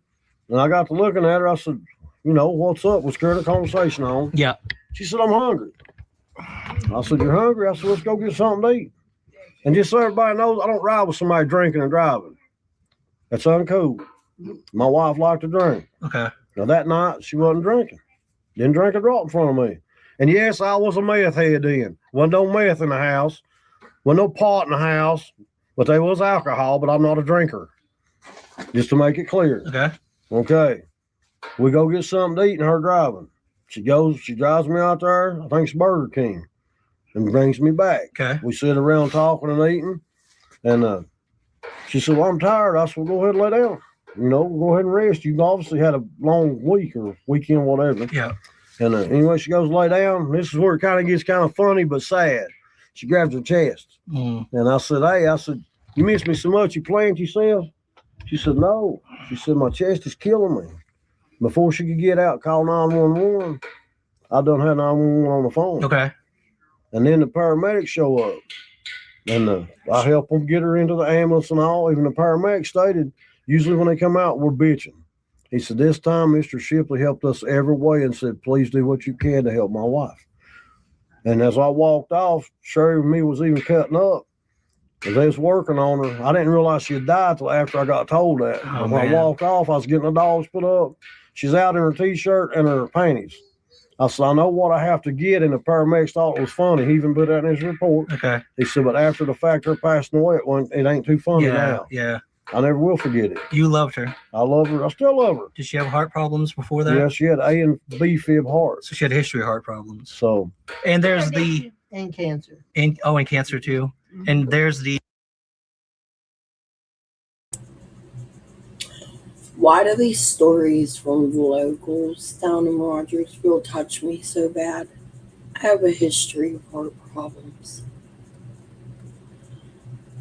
And I got to looking at her. I said, you know, what's up? Let's carry the conversation on. Yeah. She said, I'm hungry. I said, you're hungry? I said, let's go get something to eat. And just so everybody knows, I don't ride with somebody drinking and driving. That's uncool. My wife liked to drink. Okay. Now, that night, she wasn't drinking. Didn't drink a drop in front of me. And yes, I was a meth head then. Wasn't no meth in the house. Wasn't no pot in the house. But there was alcohol, but I'm not a drinker. Just to make it clear. Okay. Okay. We go get something to eat and her driving. She drives me out there, I think it's Burger King, and brings me back. Okay. We sit around talking and eating. And she said, well, I'm tired. I said, well, go ahead and lay down. You know, go ahead and rest. You've obviously had a long week or weekend, whatever. Yeah. And anyway, she goes lay down. This is where it kind of gets kind of funny but sad. She grabs her chest. And I said, hey, you miss me so much, you playing yourself? She said, no. She said, my chest is killing me. Before she could get out, call 911, I done had 911 on the phone. Okay. And then the paramedics show up. And I help them get her into the ambulance and all. Even the paramedic stated, usually when they come out, we're bitching. He said, this time Mr. Shipley helped us every way and said, please do what you can to help my wife. And as I walked off, Sherry and me was even cutting up. As they was working on her, I didn't realize she had died till after I got told that. Oh, when I man. walked off, I was getting the dogs put up. She's out in her T-shirt and her panties. I said, I know what I have to get, and the paramedics thought it was funny. He even put that in his report. Okay. He said, but after the fact her passing away, it ain't too funny now. Yeah. I never will forget it. You loved her. I love her. I still love her. Did she have heart problems before that? Yeah, she had A and B fib heart. So she had a history of heart problems. So. And there's the And cancer. and cancer too. And there's the Why do these stories from the locals down in Rogersville touch me so bad? I have a history of heart problems.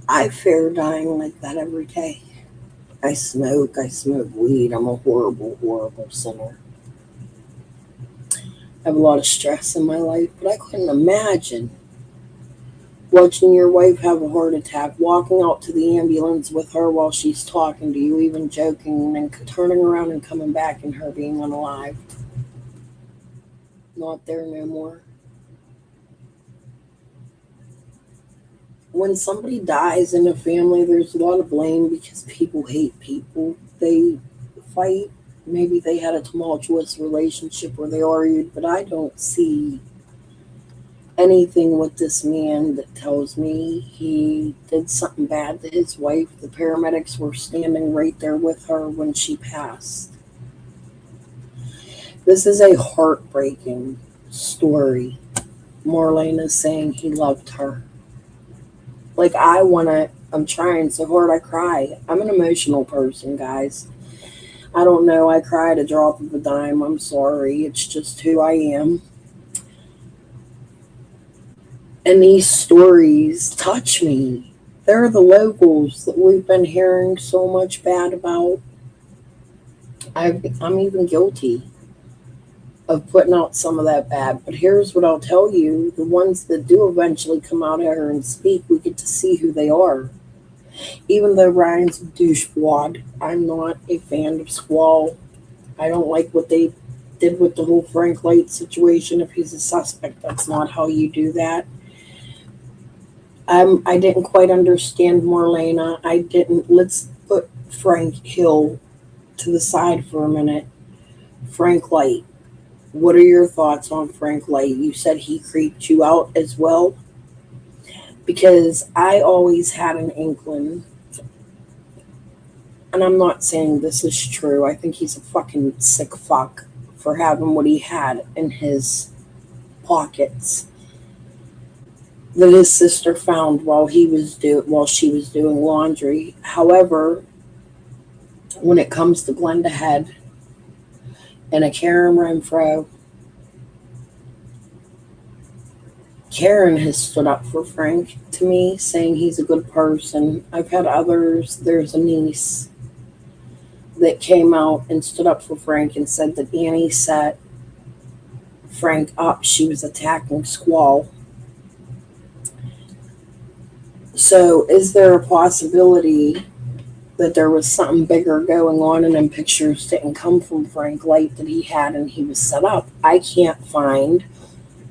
I fear dying like that every day. I smoke weed. I'm a horrible, horrible sinner. I have a lot of stress in my life, but I couldn't imagine watching your wife have a heart attack, walking out to the ambulance with her while she's talking to you, even joking, and then turning around and coming back and her being unalive. Not there no more. When somebody dies in a family, there's a lot of blame because people hate people. They fight. Maybe they had a tumultuous relationship where they argued, but I don't see anything with this man that tells me he did something bad to his wife. The paramedics were standing right there with her when she passed. This is a heartbreaking story. Marlene is saying he loved her. Like, I'm trying so hard, I cry. I'm an emotional person, guys. I don't know, I cried a drop of a dime. I'm sorry. It's just who I am. And these stories touch me. They're the locals that we've been hearing so much bad about. I'm even guilty of putting out some of that bad. But here's what I'll tell you. The ones that do eventually come out here and speak, we get to see who they are. Even though Ryan's a douchewad, I'm not a fan of Squall. I don't like what they did with the whole Frank Light situation. If he's a suspect, that's not how you do that. I didn't quite understand Marlena. Let's put Frank Hill to the side for a minute. Frank Light. What are your thoughts on Frank Light? You said he creeped you out as well? Because I always had an inkling, and I'm not saying this is true. I think he's a fucking sick fuck for having what he had in his pockets that his sister found while she was doing laundry. However, when it comes to Glenda Head and a Karen Renfro, Karen has stood up for Frank to me, saying he's a good person. I've had others. There's a niece that came out and stood up for Frank and said that Annie set Frank up. She was attacking Squall. So is there a possibility that there was something bigger going on and then pictures didn't come from Frank Light that he had and he was set up? I can't find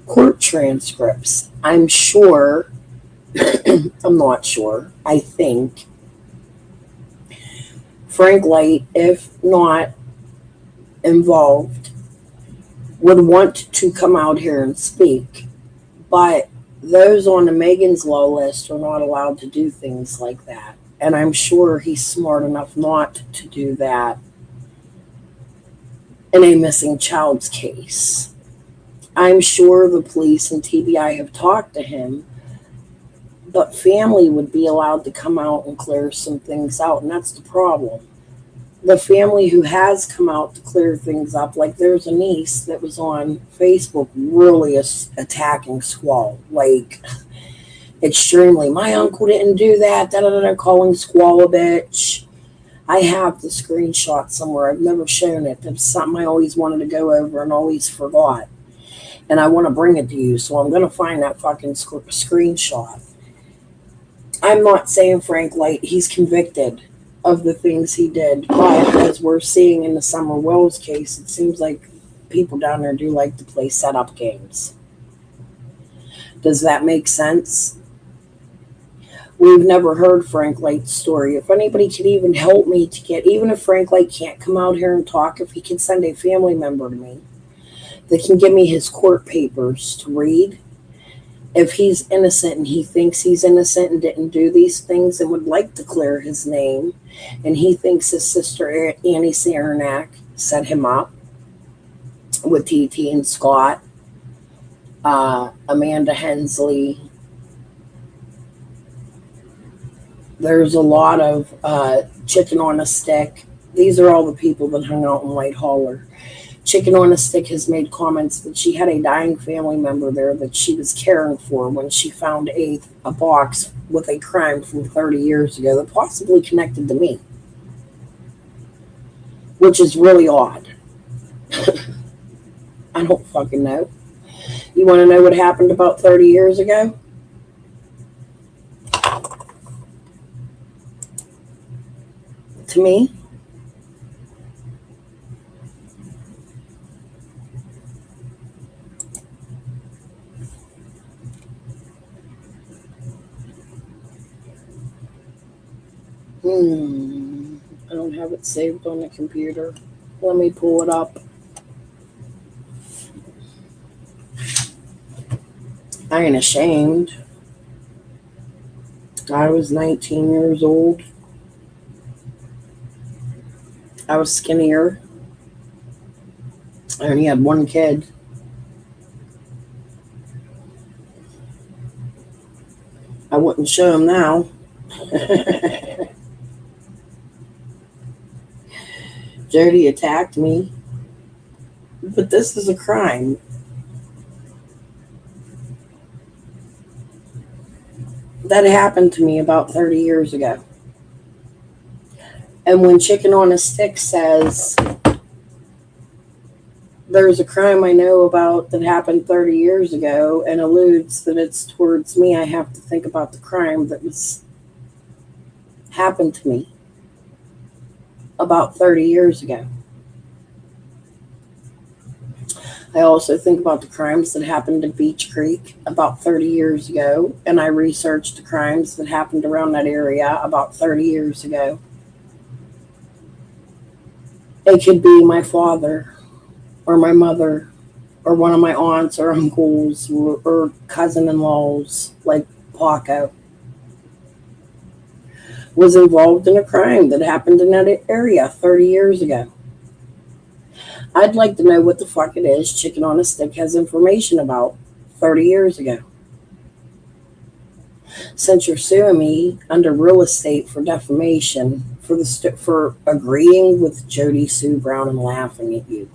court transcripts. I'm sure, I'm not sure, I think Frank Light, if not involved, would want to come out here and speak. But those on the Megan's Law list are not allowed to do things like that. And I'm sure he's smart enough not to do that in a missing child's case. I'm sure the police and TBI have talked to him, but family would be allowed to come out and clear some things out, and that's the problem. The family who has come out to clear things up, like there's a niece that was on Facebook really attacking Squall, like extremely. My uncle didn't do that, calling Squall a bitch. I have the screenshot somewhere. I've never shown it. That's something I always wanted to go over and always forgot. And I want to bring it to you, so I'm going to find that fucking screenshot. I'm not saying Frank Light, he's convicted of the things he did, but as we're seeing in the Summer Wells case, it seems like people down there do like to play setup games. Does that make sense? We've never heard Frank Light's story. If anybody could even help me to get, even if Frank Light can't come out here and talk, if he can send a family member to me that can give me his court papers to read, if he's innocent and he thinks he's innocent and didn't do these things and would like to clear his name, and he thinks his sister Annie Saranac set him up with TT and Scott, Amanda Hensley. There's a lot of Chicken on a Stick. These are all the people that hung out in White Holler. Chicken on a Stick has made comments that she had a dying family member there that she was caring for when she found a box with a crime from 30 years ago that possibly connected to me, which is really odd. I don't fucking know. You want to know what happened about 30 years ago? To me? I don't have it saved on the computer. Let me pull it up. I ain't ashamed. I was 19 years old. I was skinnier. I only had one kid. I wouldn't show him now. Jody attacked me. But this is a crime. That happened to me about 30 years ago. And when Chicken on a Stick says there's a crime I know about that happened 30 years ago and alludes that it's towards me, I have to think about the crime that was happened to me about 30 years ago. I also think about the crimes that happened in Beach Creek about 30 years ago, and I researched the crimes that happened around that area about 30 years ago. It could be my father or my mother or one of my aunts or uncles or cousin-in-laws like Paco was involved in a crime that happened in that area 30 years ago. I'd like to know what the fuck it is Chicken on a Stick has information about 30 years ago. Since you're suing me under real estate for defamation for agreeing with Jody Sue Brown and laughing at you.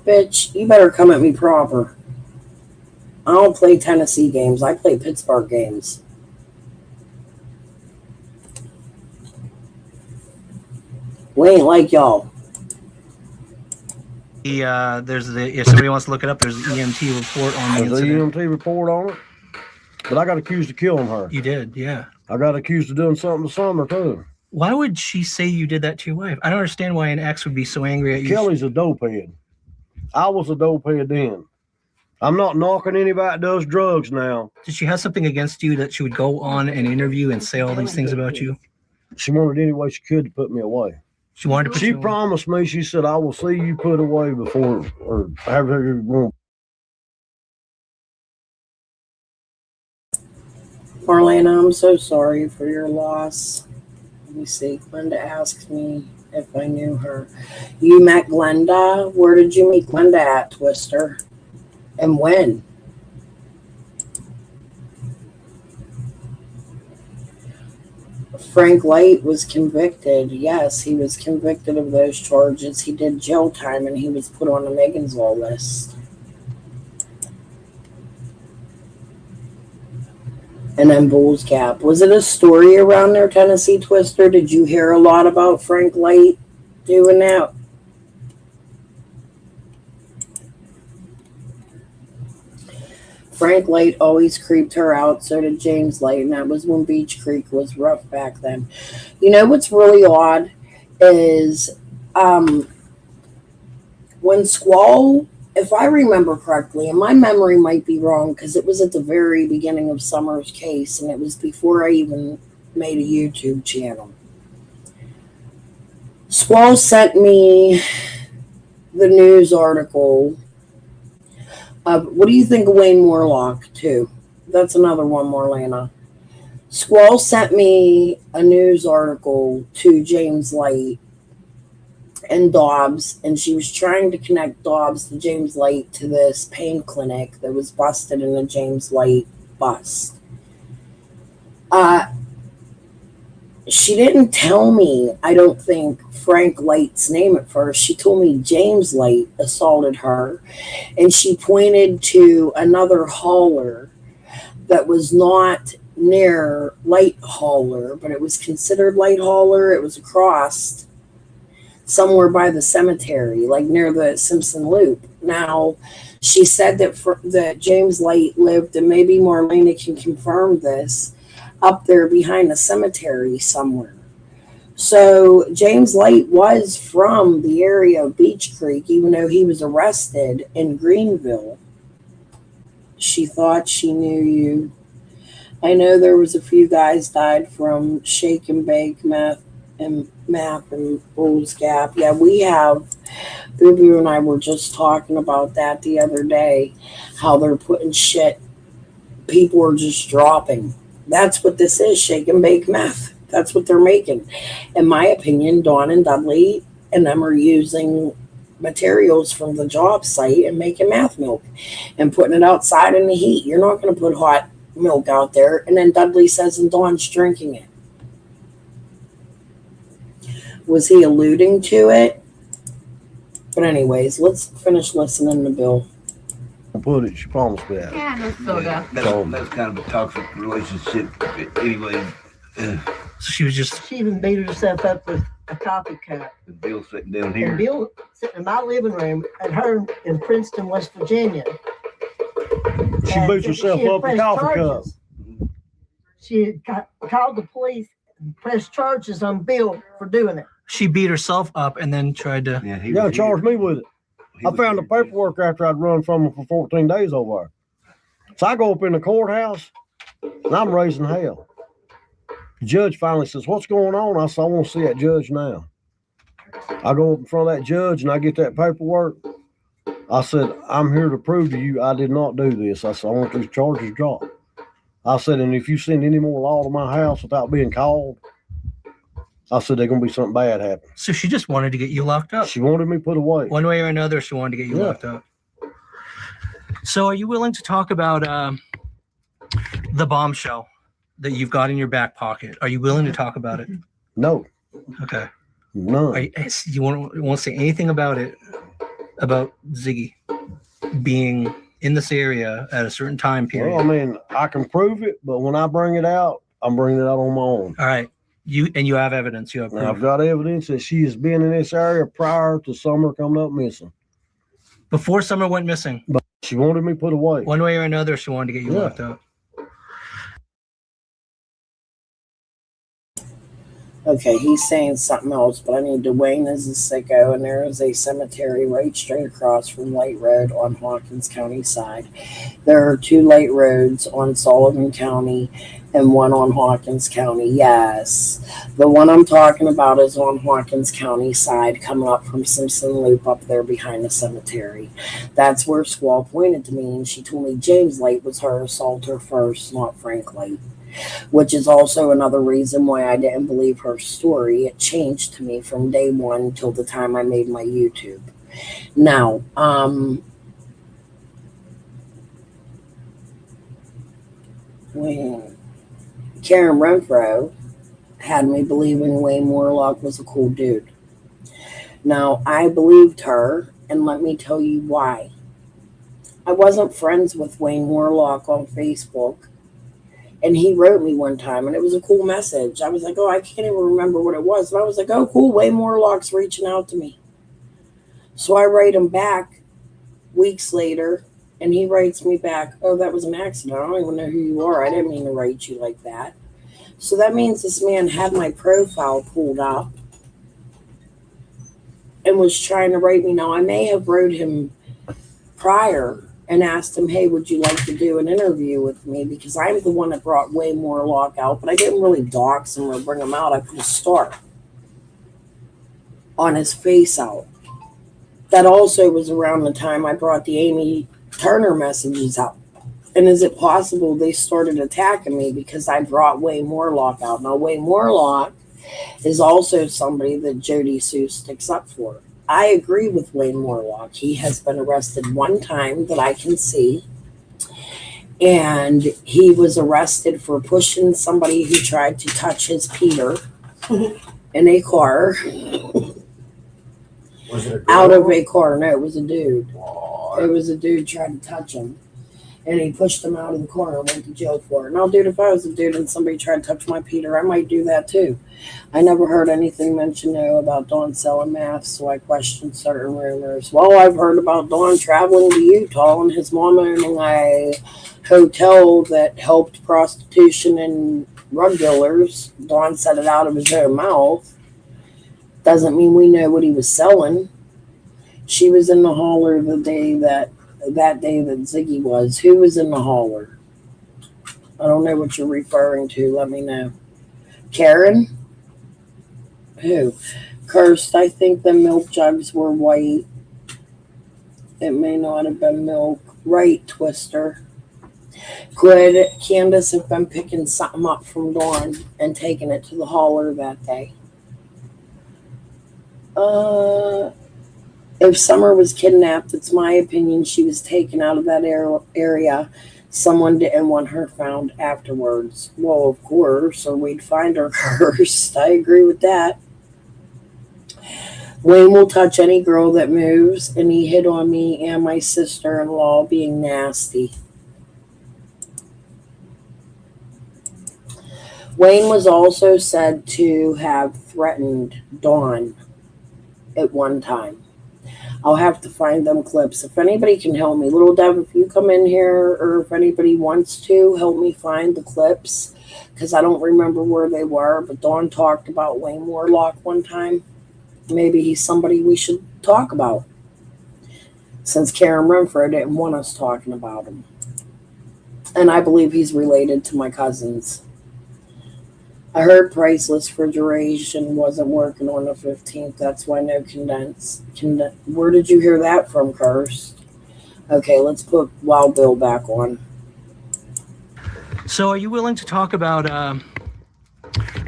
Bitch, you better come at me proper. I don't play Tennessee games. I play Pittsburgh games. We ain't like y'all. If somebody wants to look it up, there's an EMT report on the There's an incident. EMT report on it. But I got accused of killing her. You did, yeah. I got accused of doing something to Summer, too. Why would she say you did that to your wife? I don't understand why an ex would be so angry at you. Kelly's a dopehead. I was a dopehead then. I'm not knocking anybody that does drugs now. Did she have something against you that she would go on an interview and say all these things about you? She wanted any way she could to put me away. She wanted to put She you away? promised me, she said, I will see you put away before, or however you want. Marlena, I'm so sorry for your loss. Let me see. Glenda asked me if I knew her. You met Glenda? Where did you meet Glenda at, Twister? And when? Frank Light was convicted. Yes, he was convicted of those charges. He did jail time and he was put on the Megan's Law list. And then Bull's Cap. Was it a story around there, Tennessee Twister? Did you hear a lot about Frank Light doing that? Frank Light always creeped her out, so did James Light, and that was when Beach Creek was rough back then. You know what's really odd is when Squall, if I remember correctly, and my memory might be wrong because it was at the very beginning of Summer's case, and it was before I even made a YouTube channel. Squall sent me the news article. What do you think of Wayne Morlock, too? That's another one, Marlena. Squall sent me a news article to James Light and Dobbs, and she was trying to connect Dobbs to James Light to this pain clinic that was busted in a James Light bust. She didn't tell me, I don't think, Frank Light's name at first. She told me James Light assaulted her, and she pointed to another hauler that was not near Light Hauler, but it was considered Light Hauler. It was across somewhere by the cemetery, like near the Simpson Loop. Now, she said that James Light lived, and maybe Marlena can confirm this, up there behind the cemetery somewhere. So James Light was from the area of Beach Creek, even though he was arrested in Greenville. She thought she knew you. I know there was a few guys died from shake and bake meth and Bulls Gap. Yeah, we have. Boo Boo and I were just talking about that the other day, how they're putting shit. People are just dropping. That's what this is, shake and bake meth. That's what they're making. In my opinion, Dawn and Dudley and them are using materials from the job site and making meth milk and putting it outside in the heat. You're not going to put hot milk out there. And then Dudley says, and Dawn's drinking it. Was he alluding to it? But anyways, let's finish listening to Bill. Put it, she promised me that. Yeah, no soda. That's kind of a toxic relationship anyway. So she was just. She even beat herself up with a coffee cup. And Bill sitting down And here. Bill sitting in my living room at her in Princeton, West Virginia. She And beat herself she had up with a pressed coffee cup. charges. She had called the police and pressed charges on Bill for doing it. She beat herself up and then tried to. Yeah, charged me with it. I found the paperwork after I'd run from him for 14 days over there. So I go up in the courthouse, and I'm raising hell. The judge finally says, "What's going on?" I said, "I want to see that judge now." I go up in front of that judge, and I get that paperwork. I said, "I'm here to prove to you I did not do this." I said, "I want these charges dropped." I said, "And if you send any more law to my house without being called," I said, "there's going to be something bad happen." So she just wanted to get you locked up. She wanted me put away. One way or another, she wanted to get you locked up. So are you willing to talk about the bombshell that you've got in your back pocket? Are you willing to talk about it? No. Okay. No. You want to say anything about it, about Ziggy being in this area at a certain time period? Well, I mean, I can prove it, but when I bring it out, I'm bringing it out on my own. All right. You have evidence. You have proof. Now, I've got evidence that she has been in this area prior to Summer coming up missing. Before Summer went missing? But she wanted me put away. One way or another, she wanted to get you locked up. Okay, he's saying something else, but I need Dwayne is a sicko, and there is a cemetery right straight across from Light Road on Hawkins County side. There are two light roads on Sullivan County and one on Hawkins County. Yes, the one I'm talking about is on Hawkins County side, coming up from Simpson Loop up there behind the cemetery. That's where Squall pointed to me, and she told me James Light was her assaulter first, not Frank Light. Which is also another reason why I didn't believe her story. It changed to me from day one till the time I made my YouTube. Now, when Karen Renfro had me believing Wayne Morlock was a cool dude. Now, I believed her, and let me tell you why. I wasn't friends with Wayne Morlock on Facebook. And he wrote me one time, and it was a cool message. I was like, oh, I can't even remember what it was. And I was like, oh, cool, Wayne Morlock's reaching out to me. So I write him back weeks later, And he writes me back, oh, that was an accident. I don't even know who you are. I didn't mean to write you like that. So that means this man had my profile pulled up and was trying to write me. Now, I may have wrote him prior and asked him, hey, would you like to do an interview with me? Because I'm the one that brought way more lock out, but I didn't really dox him or bring him out. I put a star on his face out. That also was around the time I brought the Amy Turner messages out. And is it possible they started attacking me because I brought Way Morlock out? Now, Way Morlock is also somebody that Jody Sue sticks up for. I agree with Wayne Morlock. He has been arrested one time that I can see. And he was arrested for pushing somebody who tried to touch his Peter in a car. Was it a girl? Out of a car. No, it was a dude. It was a dude trying to touch him. And he pushed him out of the car and went to jail for it. Now, dude, if I was a dude and somebody tried to touch my Peter, I might do that too. I never heard anything mentioned about Dawn selling meth, so I questioned certain rumors. Well, I've heard about Dawn traveling to Utah and his mom owning a hotel that helped prostitution and drug dealers. Dawn said it out of his own mouth. Doesn't mean we know what he was selling. She was in the holler the day that Ziggy was. Who was in the holler? I don't know what you're referring to. Let me know. Karen? Who? Cursed. I think the milk jugs were white. It may not have been milk. Right, Twister. Could Candace have been picking something up from Dawn and taking it to the holler that day? If Summer was kidnapped, it's my opinion she was taken out of that area. Someone didn't want her found afterwards. Well, of course, or we'd find her first. I agree with that. Wayne will touch any girl that moves, and he hit on me and my sister-in-law being nasty. Wayne was also said to have threatened Dawn at one time. I'll have to find them clips. If anybody can help me, Little Dev, if you come in here, or if anybody wants to help me find the clips, because I don't remember where they were, but Dawn talked about Wayne Warlock one time. Maybe he's somebody we should talk about, since Karen Renfro didn't want us talking about him. And I believe he's related to my cousins. I heard Priceless Refrigeration wasn't working on the 15th. That's why no condense. Where did you hear that from, Cursed? Okay, let's put Wild Bill back on. So, are you willing to talk about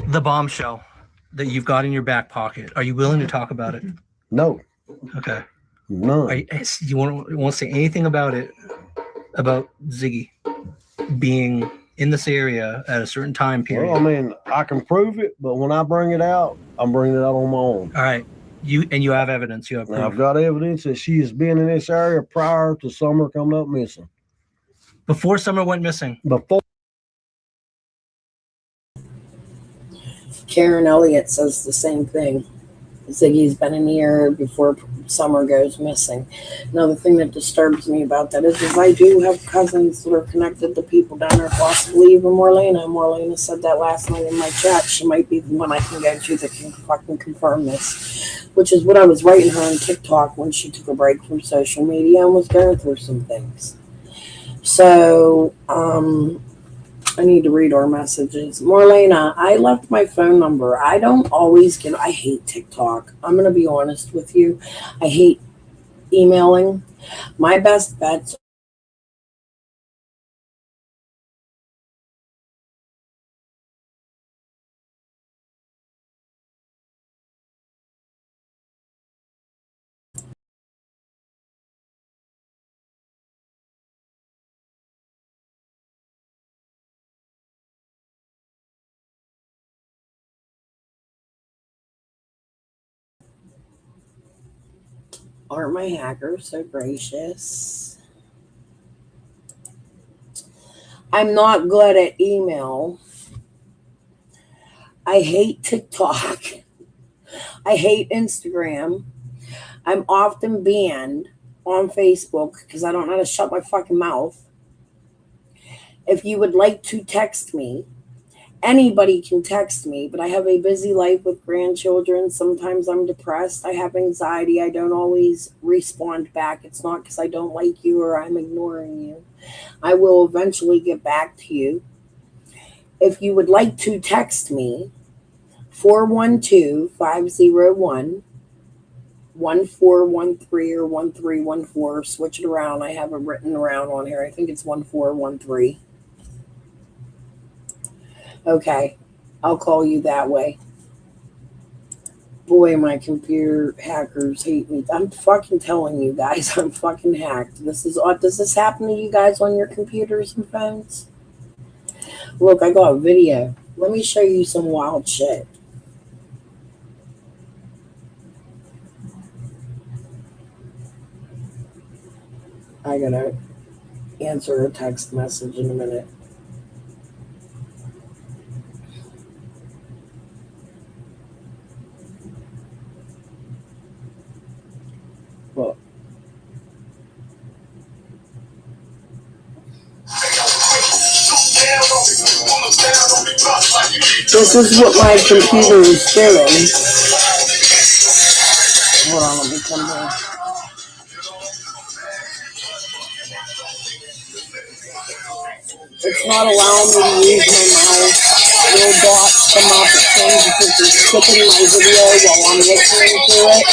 the bombshell that you've got in your back pocket? Are you willing to talk about it? No. Okay. No. You want to say anything about it? About Ziggy being in this area at a certain time period? Well, I mean, I can prove it, but when I bring it out, I'm bringing it out on my own. All right. You have evidence. You have proof. Now, I've got evidence that she has been in this area prior to Summer coming up missing. Before Summer went missing? Before. Karen Elliott says the same thing. Ziggy's been in the area before Summer goes missing. Another thing that disturbs me about that is I do have cousins that are connected to people down there, possibly even Marlena. Marlena said that last night in my chat. She might be the one I can go to that can fucking confirm this, which is what I was writing her on TikTok when she took a break from social media and was going through some things. So, I need to read our messages. Marlena, I left my phone number. I don't always I hate TikTok. I'm going to be honest with you. I hate emailing. My best bets aren't my hackers so gracious? I'm not good at email. I hate TikTok. I hate Instagram. I'm often banned on Facebook because I don't know how to shut my fucking mouth. If you would like to text me, anybody can text me, but I have a busy life with grandchildren. Sometimes I'm depressed. I have anxiety. I don't always respond back. It's not because I don't like you or I'm ignoring you. I will eventually get back to you. If you would like to text me, 412-501-1413 or 1314. Switch it around. I have it written around on here. I think it's 1413. Okay, I'll call you that way. Boy, my computer hackers hate me. I'm fucking telling you guys, I'm fucking hacked. Does this happen to you guys on your computers and phones? Look, I got a video. Let me show you some wild shit. I gotta answer a text message in a minute. Look. This is what my computer is doing. Hold on, let me come here. It's not allowing me to use my mouse. Little dots come up and things because they're skipping my video while I'm listening to it.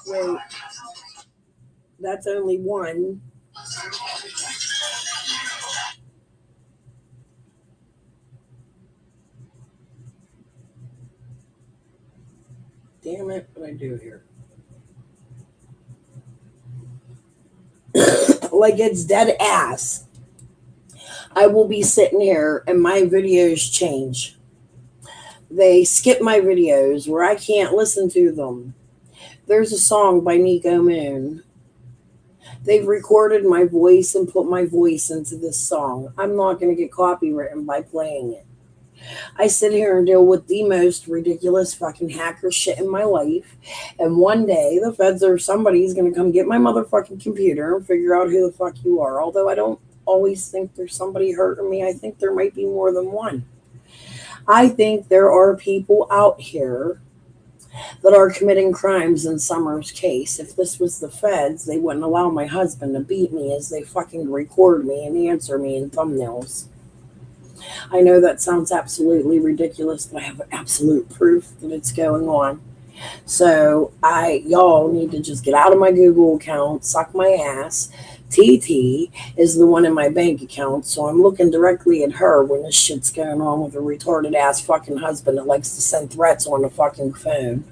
Wait. That's only one. Damn it, what do I do here? Like it's dead ass. I will be sitting here and my videos change. They skip my videos where I can't listen to them. There's a song by Nico Moon. They've recorded my voice and put my voice into this song. I'm not going to get copywritten by playing it. I sit here and deal with the most ridiculous fucking hacker shit in my life. And one day the feds or somebody's going to come get my motherfucking computer and figure out who the fuck you are. Although I don't always think there's somebody hurting me. I think there might be more than one. I think there are people out here that are committing crimes in Summer's case. If this was the feds, they wouldn't allow my husband to beat me as they fucking record me and answer me in thumbnails. I know that sounds absolutely ridiculous, but I have absolute proof that it's going on. So y'all need to just get out of my Google account, suck my ass. TT is the one in my bank account, so I'm looking directly at her when this shit's going on with a retarded ass fucking husband that likes to send threats on the fucking phone.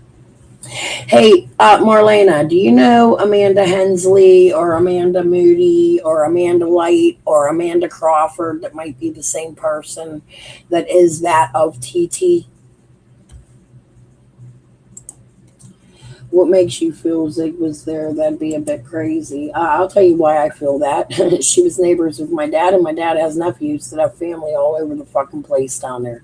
Hey, Marlena, do you know Amanda Hensley or Amanda Moody or Amanda Light or Amanda Crawford that might be the same person that is that of TT? What makes you feel Zig was there? That'd be a bit crazy. I'll tell you why I feel that. She was neighbors with my dad, and my dad has nephews that have family all over the fucking place down there.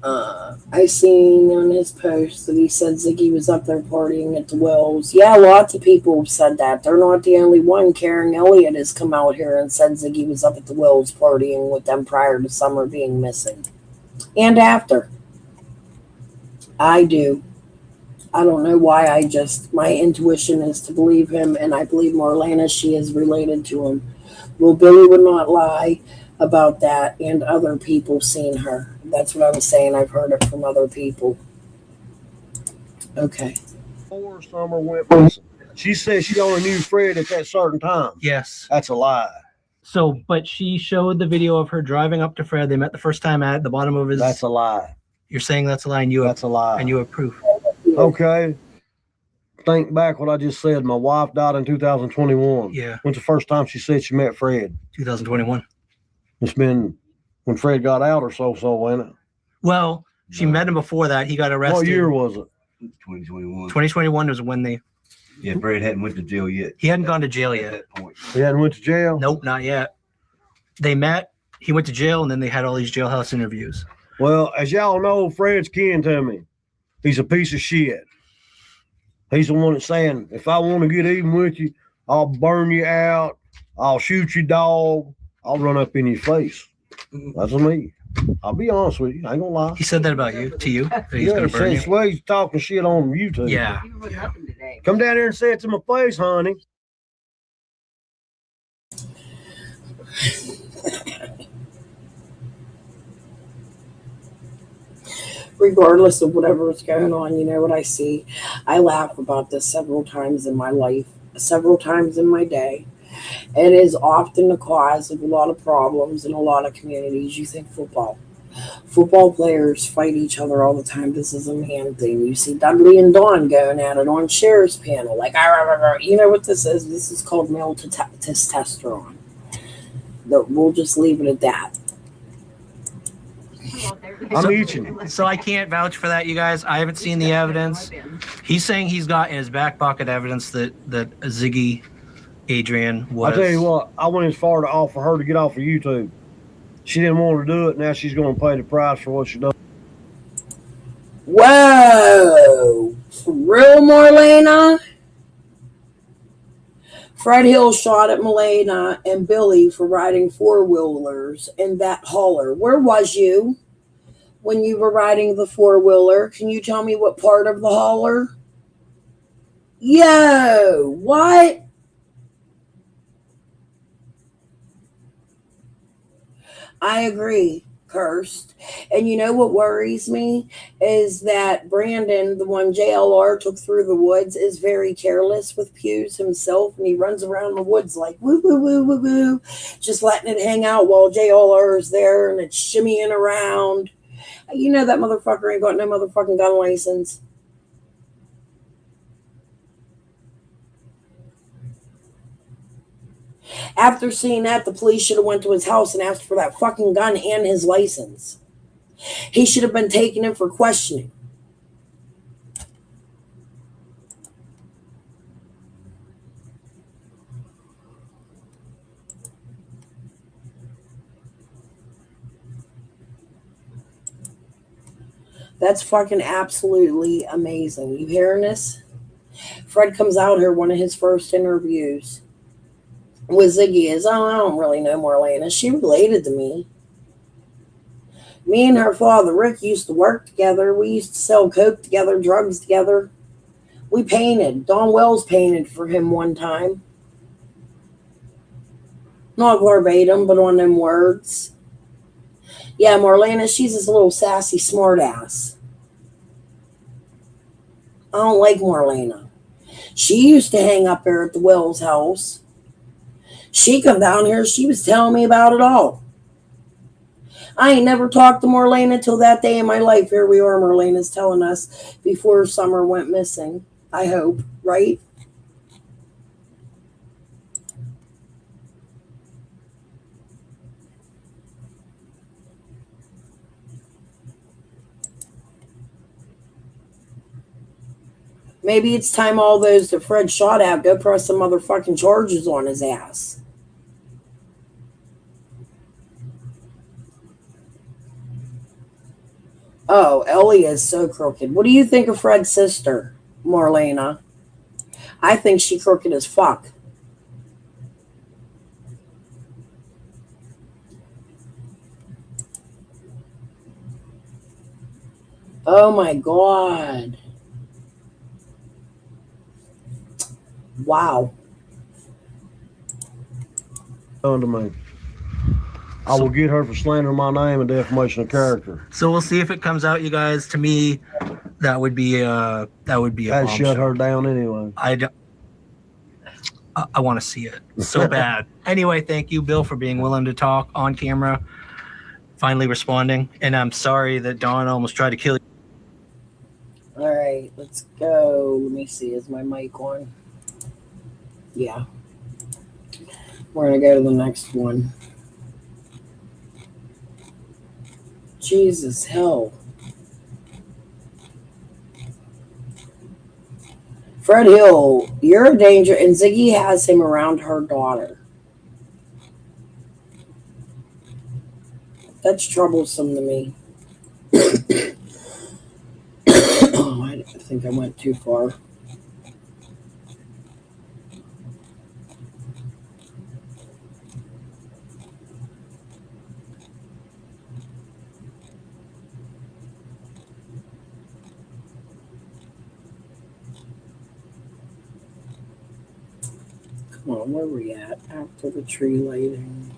I seen on his post that he said Ziggy was up there partying at the Wells. Yeah, lots of people have said that. They're not the only one. Karen Elliott has come out here and said Ziggy was up at the Wells partying with them prior to Summer being missing. And after. I do. I don't know why. My intuition is to believe him, and I believe Marlena, she is related to him. Well, Billy would not lie about that, and other people seen her. That's what I was saying. I've heard it from other people. Okay. Before Summer went missing, she said she only knew Fred at that certain time. Yes. That's a lie. So, but she showed the video of her driving up to Fred. They met the first time at the bottom of his. That's a lie. You're saying that's a lie, and That's a lie. And you have proof. Okay. Think back what I just said. My wife died in 2021. Yeah. When's the first time she said she met Fred? 2021. It's been when Fred got out or so, wasn't it? Well, she met him before that. He got arrested. What year was it? 2021. 2021 was when they. Yeah, Fred hadn't went to jail yet. He hadn't gone to jail yet. At that point. He hadn't went to jail? Nope, not yet. They met. He went to jail, and then they had all these jailhouse interviews. Well, as y'all know, Fred's kin to me. He's a piece of shit. He's the one that's saying, if I want to get even with you, I'll burn you out. I'll shoot your dog. I'll run up in your face. That's me. I'll be honest with you. I ain't gonna lie. He said that about you, to you. That he's Yeah, gonna he burn said you. Slade's talking shit on YouTube. Yeah. Come down there and say it to my face, honey. Regardless of whatever's going on, you know what I see? I laugh about this several times in my life, several times in my day. It is often the cause of a lot of problems in a lot of communities. You think football. Football players fight each other all the time. This is a man thing. You see Dudley and Don going at it on Cher's panel. Like, you know what this is? This is called male testosterone. We'll just leave it at that. I'm itching. So I can't vouch for that, you guys. I haven't seen the evidence. He's saying he's got in his back pocket evidence that Ziggy Adrian was. I tell you what, I went as far to offer her to get off of YouTube. She didn't want to do it. Now she's going to pay the price for what she done. Whoa! For real, Marlena? Fred Hill shot at Marlena and Billy for riding four-wheelers in that hauler. Where was you when you were riding the four-wheeler? Can you tell me what part of the hauler? Yo, what? I agree, Cursed. And you know what worries me is that Brandon, the one JLR took through the woods, is very careless with pews himself, and he runs around the woods like woo, woo, woo, woo, woo, just letting it hang out while JLR is there and it's shimmying around. You know that motherfucker ain't got no motherfucking gun license. After seeing that, the police should have went to his house and asked for that fucking gun and his license. He should have been taken in for questioning. That's fucking absolutely amazing. You hearing this? Fred comes out here, one of his first interviews with Ziggy is, oh, I don't really know Marlena. She related to me. Me and her father, Rick, used to work together. We used to sell coke together, drugs together. We painted. Don Wells painted for him one time. Not verbatim, but on them words. Yeah, Marlena, she's this little sassy smartass. I don't like Marlena. She used to hang up there at the Wells house. She come down here, she was telling me about it all. I ain't never talked to Marlena till that day in my life. Here we are, Marlena's telling us before Summer went missing. I hope, right? Maybe it's time all those that Fred shot at go press some motherfucking charges on his ass. Oh, Ellie is so crooked. What do you think of Fred's sister, Marlena? I think she crooked as fuck. Oh my God. Wow. Done to me. I will get her for slandering my name and defamation of character. So we'll see if it comes out, you guys. To me, that would be a I'd shut her down anyway. I want to see it so bad. Anyway, thank you, Bill, for being willing to talk on camera, finally responding. And I'm sorry that Don almost tried to kill you. All right, let's go. Let me see. Is my mic on? Yeah. We're going to go to the next one. Jesus, hell. Fred Hill, you're a danger, and Ziggy has him around her daughter. That's troublesome to me. Oh, I think I went too far. Come on, where are we at? After the tree lighting.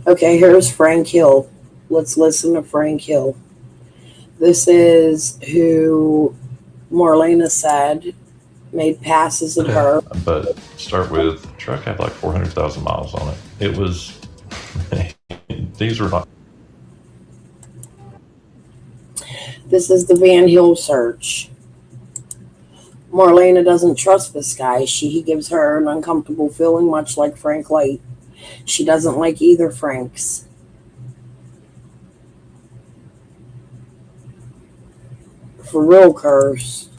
Okay, here's Frank Hill. Let's listen to Frank Hill. This is who Marlena said made passes at her. But start with, the truck had like 400,000 miles on it. It was, these were not. This is the Van Hill search. Marlena doesn't trust this guy. He gives her an uncomfortable feeling, much like Frank Light. She doesn't like either Franks. For real, curse.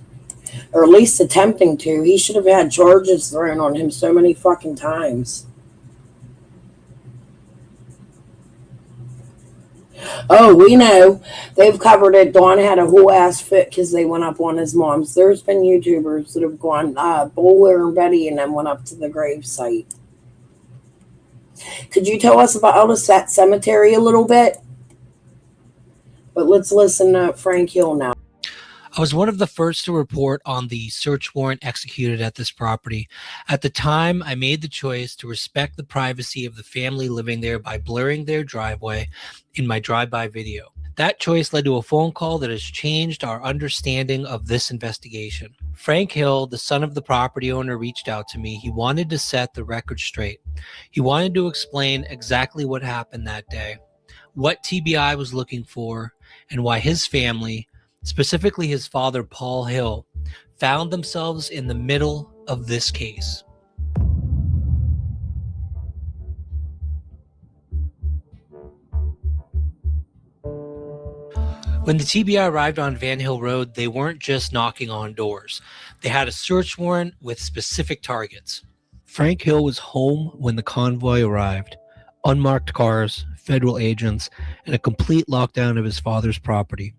Or at least attempting to. He should have had charges thrown on him so many fucking times. Oh, we know. They've covered it. Dawn had a whole ass fit because they went up on his mom's. There's been YouTubers that have gone, Bowler and Betty and them went up to the grave site. Could you tell us about that cemetery a little bit? But let's listen to Frank Hill now. I was one of the first to report on the search warrant executed at this property. At the time, I made the choice to respect the privacy of the family living there by blurring their driveway in my drive-by video. That choice led to a phone call that has changed our understanding of this investigation. Frank Hill, the son of the property owner, reached out to me. He wanted to set the record straight. He wanted to explain exactly what happened that day, what TBI was looking for, and why his family, specifically his father, Paul Hill, found themselves in the middle of this case. When the TBI arrived on Van Hill Road, they weren't just knocking on doors. They had a search warrant with specific targets. Frank Hill was home when the convoy arrived. Unmarked cars, federal agents, and a complete lockdown of his father's property.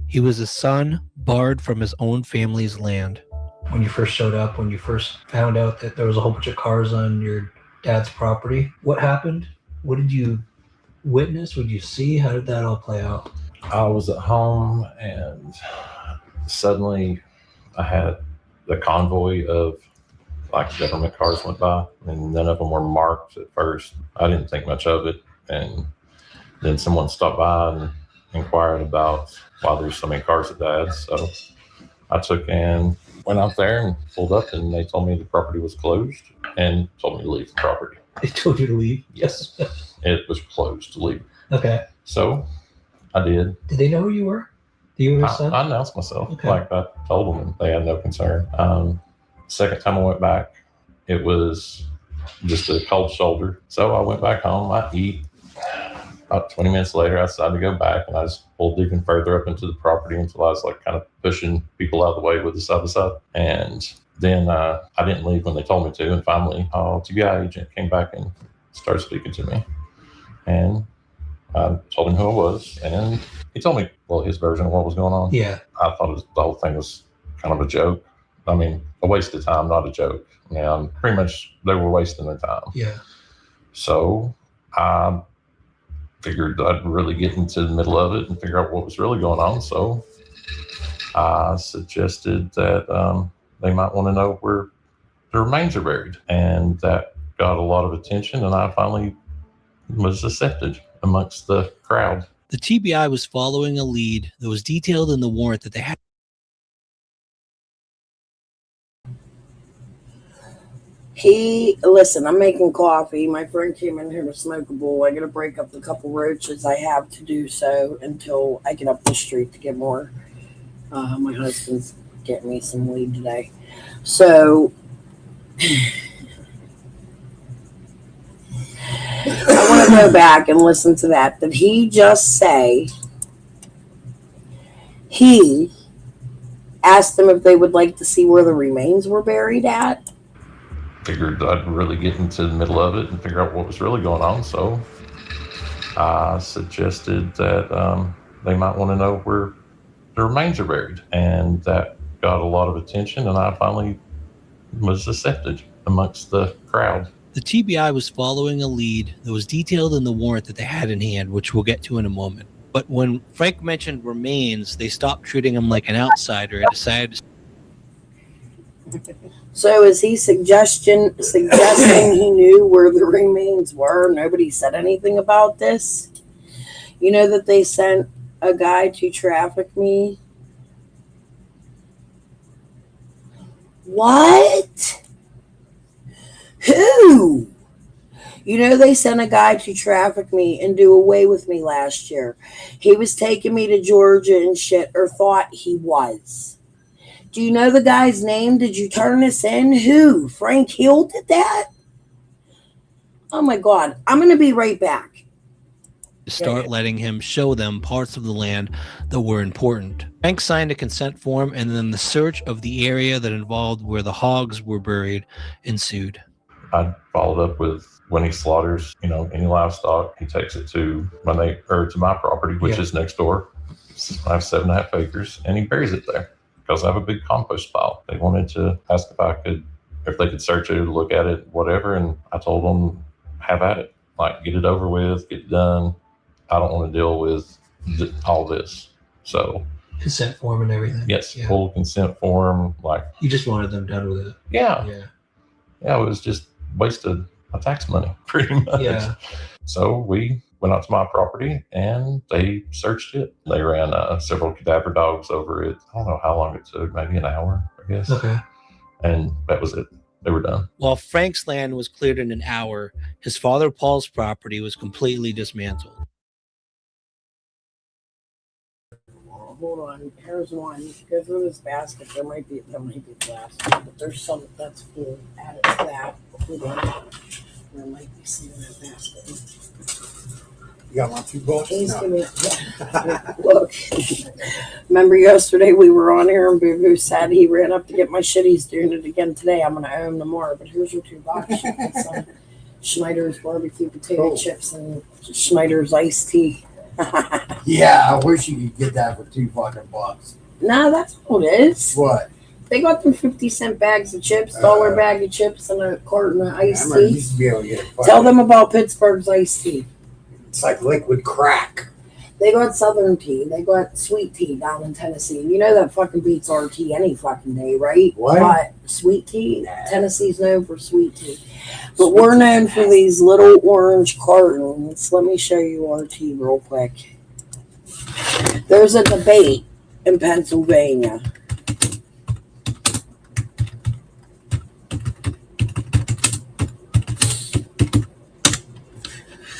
He was a son barred from his own family's land. When you first showed up, when you first found out that there was a whole bunch of cars on your dad's property, what happened? What did you witness? What did you see? How did that all play out? I was at home and suddenly I had the convoy of like government cars went by and none of them were marked at first. I didn't think much of it. And then someone stopped by and inquired about why there's so many cars at Dad's. So I took and went out there and pulled up and they told me the property was closed and told me to leave the property. They told you to leave? Yes. It was closed to leave. Okay. So I did. Did they know who you were? You were his son? I announced myself. Okay. Like I told them and they had no concern. Second time I went back, it was just a cold shoulder. So I went back home. I eat. About 20 minutes later, I decided to go back and I just pulled even further up into the property until I was like kind of pushing people out of the way with the side by side. And then I didn't leave when they told me to. And finally, TBI agent came back and started speaking to me. And I told him who I was. And he told me, well, his version of what was going on. Yeah. I thought the whole thing was kind of a joke. I mean, a waste of time, not a joke. And pretty much they were wasting their time. Yeah. So I figured I'd really get into the middle of it and figure out what was really going on. So I suggested that they might want to know where the remains are buried. And that got a lot of attention. And I finally was accepted amongst the crowd. The TBI was following a lead that was detailed in the warrant that they had. Listen, I'm making coffee. My friend came in here to smoke a bowl. I got to break up the couple roaches I have to do so until I get up the street to get more. My husband's getting me some weed today. So I want to go back and listen to that. Did he just say he asked them if they would like to see where the remains were buried at? figured I'd really get into the middle of it and figure out what was really going on. So I suggested that they might want to know where the remains are buried. And that got a lot of attention, and I finally was accepted amongst the crowd. The TBI was following a lead that was detailed in the warrant that they had in hand, which we'll get to in a moment. But when Frank mentioned remains, they stopped treating him like an outsider and decided to... So is he suggesting he knew where the remains were? Nobody said anything about this? You know that they sent a guy to traffic me? What? Who? You know they sent a guy to traffic me and do away with me last year. He was taking me to Georgia and shit, or thought he was. Do you know the guy's name? Did you turn this in? Who? Frank Hill did that? Oh my God. I'm going to be right back. start letting him show them parts of the land that were important. Frank signed a consent form, and then the search of the area that involved where the hogs were buried ensued. I followed up with when he slaughters, any livestock, he takes it to to my property, which is next door. I have 7.5 acres, and he buries it there because I have a big compost pile. They wanted to ask if they could search it, look at it, whatever, and I told them, have at it. Like, get it over with, get it done. I don't want to deal with all this. So Consent form and everything. yes, full consent form. Like, You just wanted them done with it. Yeah, it was just wasted my tax money, pretty much. Yeah. So we went out to my property and they searched it. They ran several cadaver dogs over it. I don't know how long it took, maybe an hour, I guess. Okay. And that was it. They were done. While Frank's land was cleared in an hour, his father Paul's property was completely dismantled. Hold on. Here's one. Go through this basket. There might be plastic, but there's some that's full. Add it to that. Hold on. There might be some in that basket. You got my $2? He's No. gonna look. Remember yesterday we were on here and Boo Boo said he ran up to get my shit. He's doing it again today. I'm gonna owe him tomorrow. But here's your $2. You get some Schneider's barbecue potato chips and Schneider's iced tea. Yeah, I wish you could get that for $2. Nah, that's all it is. What? They got them 50-cent bags of chips, $1 bag of chips, and a carton of iced I tea. used to be able to get it. Tell them about Pittsburgh's iced tea. It's like liquid crack. They got Southern tea. They got sweet tea down in Tennessee. You know that fucking beats our tea any fucking day, right? What? But sweet tea? Tennessee's known for sweet tea. But we're known for these little orange cartons. Let me show you our tea real quick. There's a debate in Pennsylvania.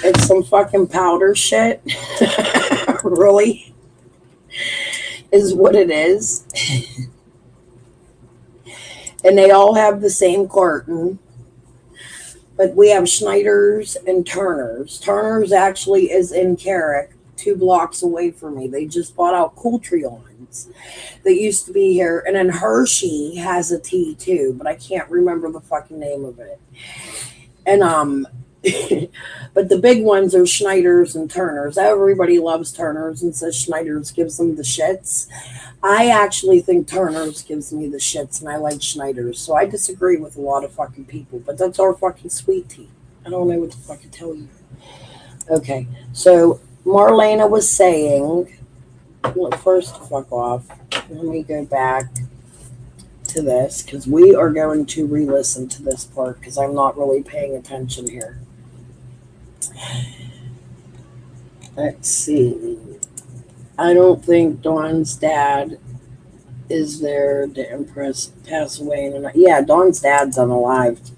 It's some fucking powder shit. Really? Is what it is. And they all have the same carton. But we have Schneider's and Turner's. Turner's actually is in Carrick, 2 blocks away from me. They just bought out Coultrion's that used to be here. And then Hershey has a tea too, but I can't remember the fucking name of it. And but the big ones are Schneider's and Turner's. Everybody loves Turner's and says Schneider's gives them the shits. I actually think Turner's gives me the shits, and I like Schneider's. So I disagree with a lot of fucking people, but that's our fucking sweet tea. I don't know what to fucking tell you. Okay, so Marlena was saying, well, first, fuck off. Let me go back to this, because we are going to re-listen to this part, because I'm not really paying attention here. Let's see. I don't think Dawn's dad is there to pass away. Yeah, Dawn's dad's unalive.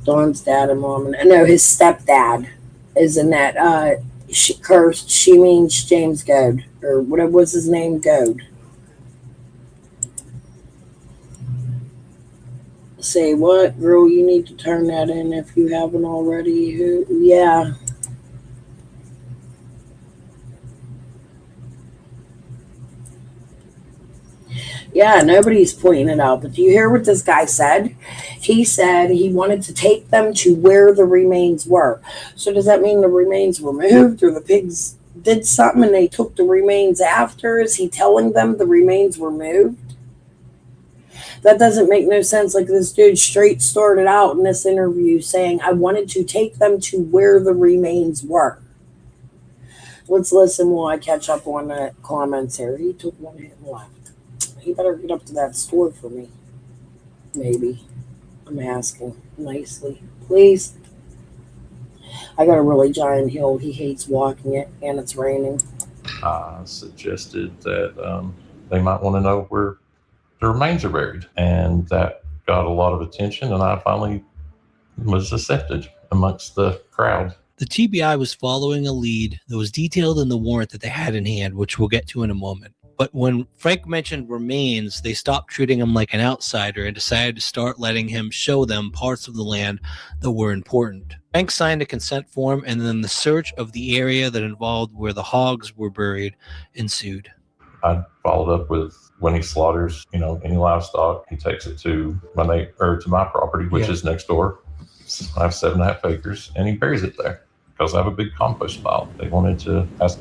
Dawn's dad and mom. And no, his stepdad is in that. She means James Goad. Or what was his name? Goad. Say what? Girl, you need to turn that in if you haven't already. Yeah. Yeah, nobody's pointing it out. But do you hear what this guy said? He said he wanted to take them to where the remains were. So does that mean the remains were moved, or the pigs did something and they took the remains after? Is he telling them the remains were moved? That doesn't make no sense. Like, this dude straight started out in this interview saying, I wanted to take them to where the remains were. Let's listen while I catch up on the comments here. He took one hit and left. He better get up to that store for me. Maybe. I'm asking nicely. Please. I got a really giant hill. He hates walking it, and it's raining. I suggested that they might want to know where the remains are buried, and that got a lot of attention, and I finally was accepted amongst the crowd. The TBI was following a lead that was detailed in the warrant that they had in hand, which we'll get to in a moment. But when Frank mentioned remains, they stopped treating him like an outsider and decided to start letting him show them parts of the land that were important. Frank signed a consent form, and then the search of the area that involved where the hogs were buried ensued. I followed up with when he slaughters, any livestock, he takes it to to my property, which is next door. I have 7.5 acres, and he buries it there because I have a big compost pile. They wanted to ask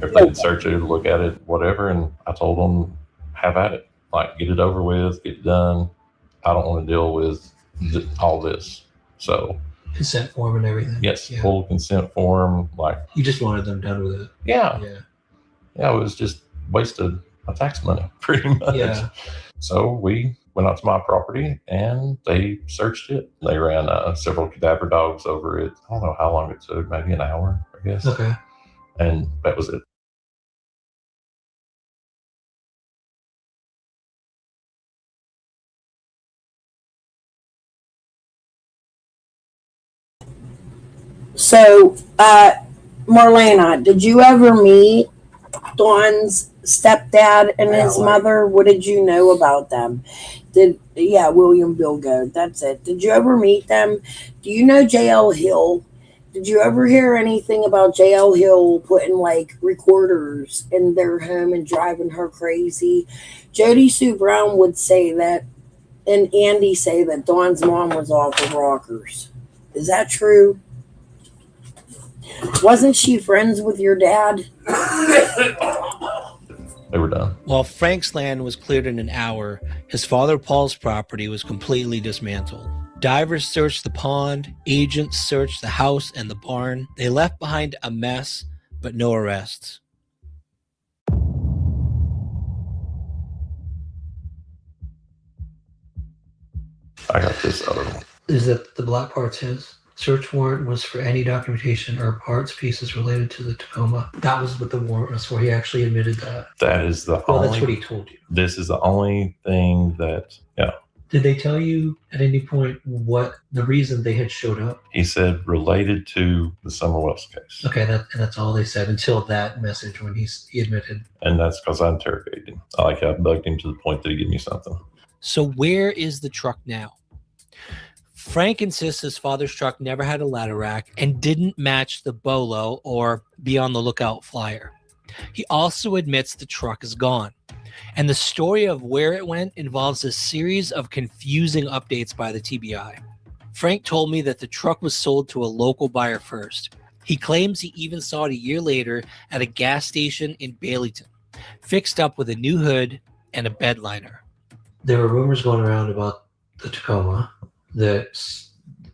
if they could search it, look at it, whatever, and I told them, have at it. Like, get it over with, get it done. I don't want to deal with all this. So, Consent form and everything. yes, full consent form. Like, You just wanted them done with it. yeah, it was just wasted my tax money, pretty much. Yeah. So we went out to my property and they searched it. They ran several cadaver dogs over it. I don't know how long it took, maybe an hour, I guess. Okay. And that was it. So, Marlena, did you ever meet Dawn's stepdad and his mother? What did you know about them? William Bilgo. That's it. Did you ever meet them? Do you know J.L. Hill? Did you ever hear anything about J.L. Hill putting like recorders in their home and driving her crazy? Jody Sue Brown would say that, and Andy say that Dawn's mom was off of rockers. Is that true? Wasn't she friends with your dad? They were done. While Frank's land was cleared in an hour, his father Paul's property was completely dismantled. Divers searched the pond, agents searched the house and the barn. They left behind a mess, but no arrests. I got this other one. Is that the black part's his? Search warrant was for any documentation or parts, pieces related to the Tacoma. That was what the warrant was for. He actually admitted that. That is the Well, only. that's what he told you. This is the only thing that, Did they tell you at any point what the reason they had showed up? he said related to the Summer Wells case. Okay, that's all they said until that message when he admitted. And that's because I interrogated him. I bugged him to the point that he gave me something. So where is the truck now? Frank insists his father's truck never had a ladder rack and didn't match the Bolo or Be on the Lookout flyer. He also admits the truck is gone. And the story of where it went involves a series of confusing updates by the TBI. Frank told me that the truck was sold to a local buyer first. He claims he even saw it a year later at a gas station in Baileyton, fixed up with a new hood and a bed liner. There were rumors going around about the Tacoma that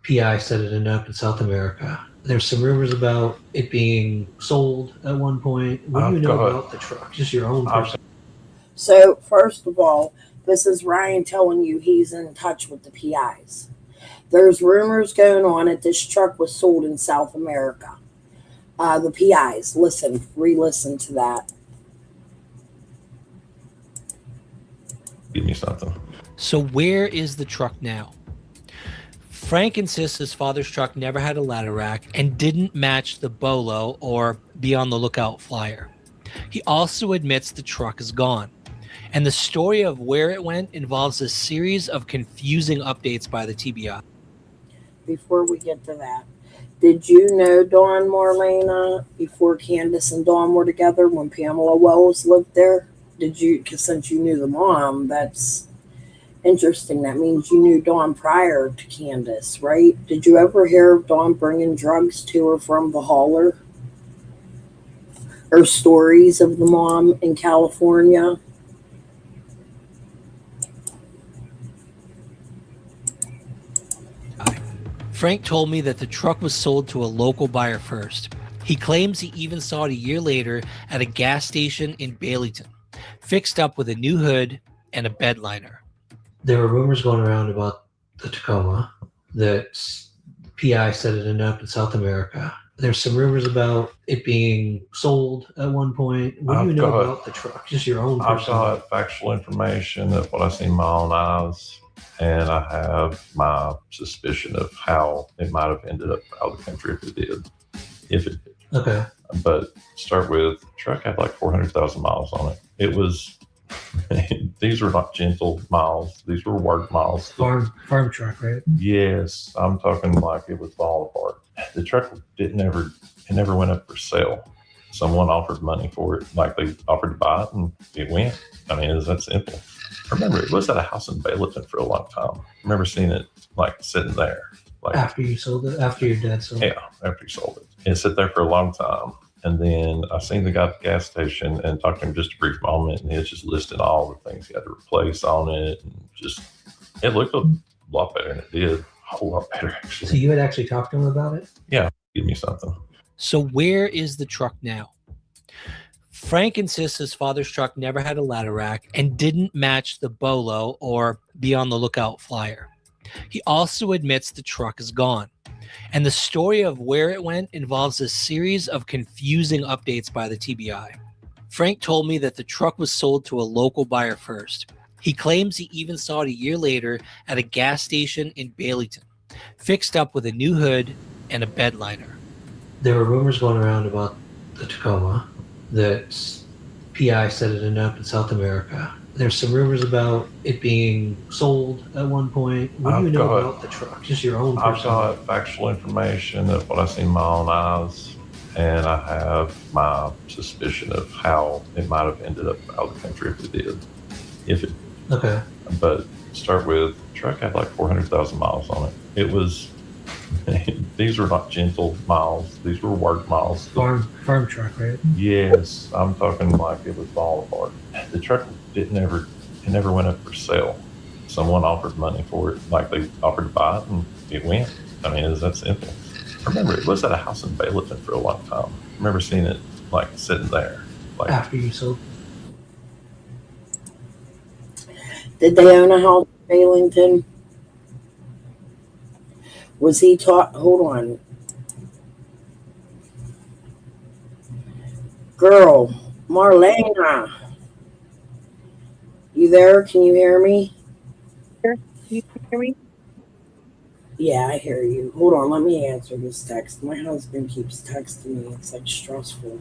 PI said it ended up in South America. There's some rumors about it being sold at one point. What do you know about the truck? Just your own personal. So, first of all, this is Ryan telling you he's in touch with the PIs. There's rumors going on that this truck was sold in South America. The PIs, re-listen to that. Give me something. So where is the truck now? Frank insists his father's truck never had a ladder rack and didn't match the Bolo or Be on the Lookout flyer. He also admits the truck is gone. And the story of where it went involves a series of confusing updates by the TBI. Before we get to that, did you know Dawn, Marlena, before Candace and Dawn were together when Pamela Wells lived there? did you, because since you knew the mom, that's interesting. That means you knew Dawn prior to Candace, right? Did you ever hear of Dawn bringing drugs to her from the hauler? Or stories of the mom in California? Frank told me that the truck was sold to a local buyer first. He claims he even saw it a year later at a gas station in Baileyton, fixed up with a new hood and a bed liner. There were rumors going around about the Tacoma that PI said it ended up in South America. There's some rumors about it being sold at one point. What do you know about the truck? Just your own I've personal. got factual information of what I've seen with my own eyes, and I have my suspicion of how it might have ended up out of the country if it did. Okay. But start with, the truck had like 400,000 miles on it. It was, these were not gentle miles. These were work miles. Farm truck, right? Yes, I'm talking like it was falling apart. The truck it never went up for sale. Someone offered money for it, like they offered to buy it, and it went. I mean, it's that simple. I remember it was at a house in Baileyton for a long time. I remember seeing it like sitting there. Like After you sold it? After your dad sold it? Yeah, after he sold it. It sat there for a long time. And then I seen the guy at the gas station and talked to him just a brief moment, and he was just listing all the things he had to replace on it. And just, it looked a lot better than it did. A whole lot better, actually. So you had actually talked to him about it? Yeah, give me something. So where is the truck now? Frank insists his father's truck never had a ladder rack and didn't match the Bolo or Be on the Lookout flyer. He also admits the truck is gone. And the story of where it went involves a series of confusing updates by the TBI. Frank told me that the truck was sold to a local buyer first. He claims he even saw it a year later at a gas station in Baileyton, fixed up with a new hood and a bed liner. There were rumors going around about the Tacoma that PI said it ended up in South America. There's some rumors about it being sold at one point. What do you know about the truck? Just your own I've personal. got factual information of what I've seen with my own eyes, and I have my suspicion of how it might have ended up out of the country if it did. Okay. But start with, the truck had like 400,000 miles on it. It was, these were not gentle miles. These were work miles. Farm truck, right? Yes, I'm talking like it was falling apart. The truck it never went up for sale. Someone offered money for it, like they offered to buy it, and it went. I mean, it's that simple. I remember it was at a house in Baileyton for a long time. I remember seeing it like sitting there. Like After you sold. Did they own a house in Baileyton? Was he taught? Hold on. Girl, Marlena. You there? Can you hear me? Can you hear me? Yeah, I hear you. Hold on, let me answer this text. My husband keeps texting me. It's like stressful.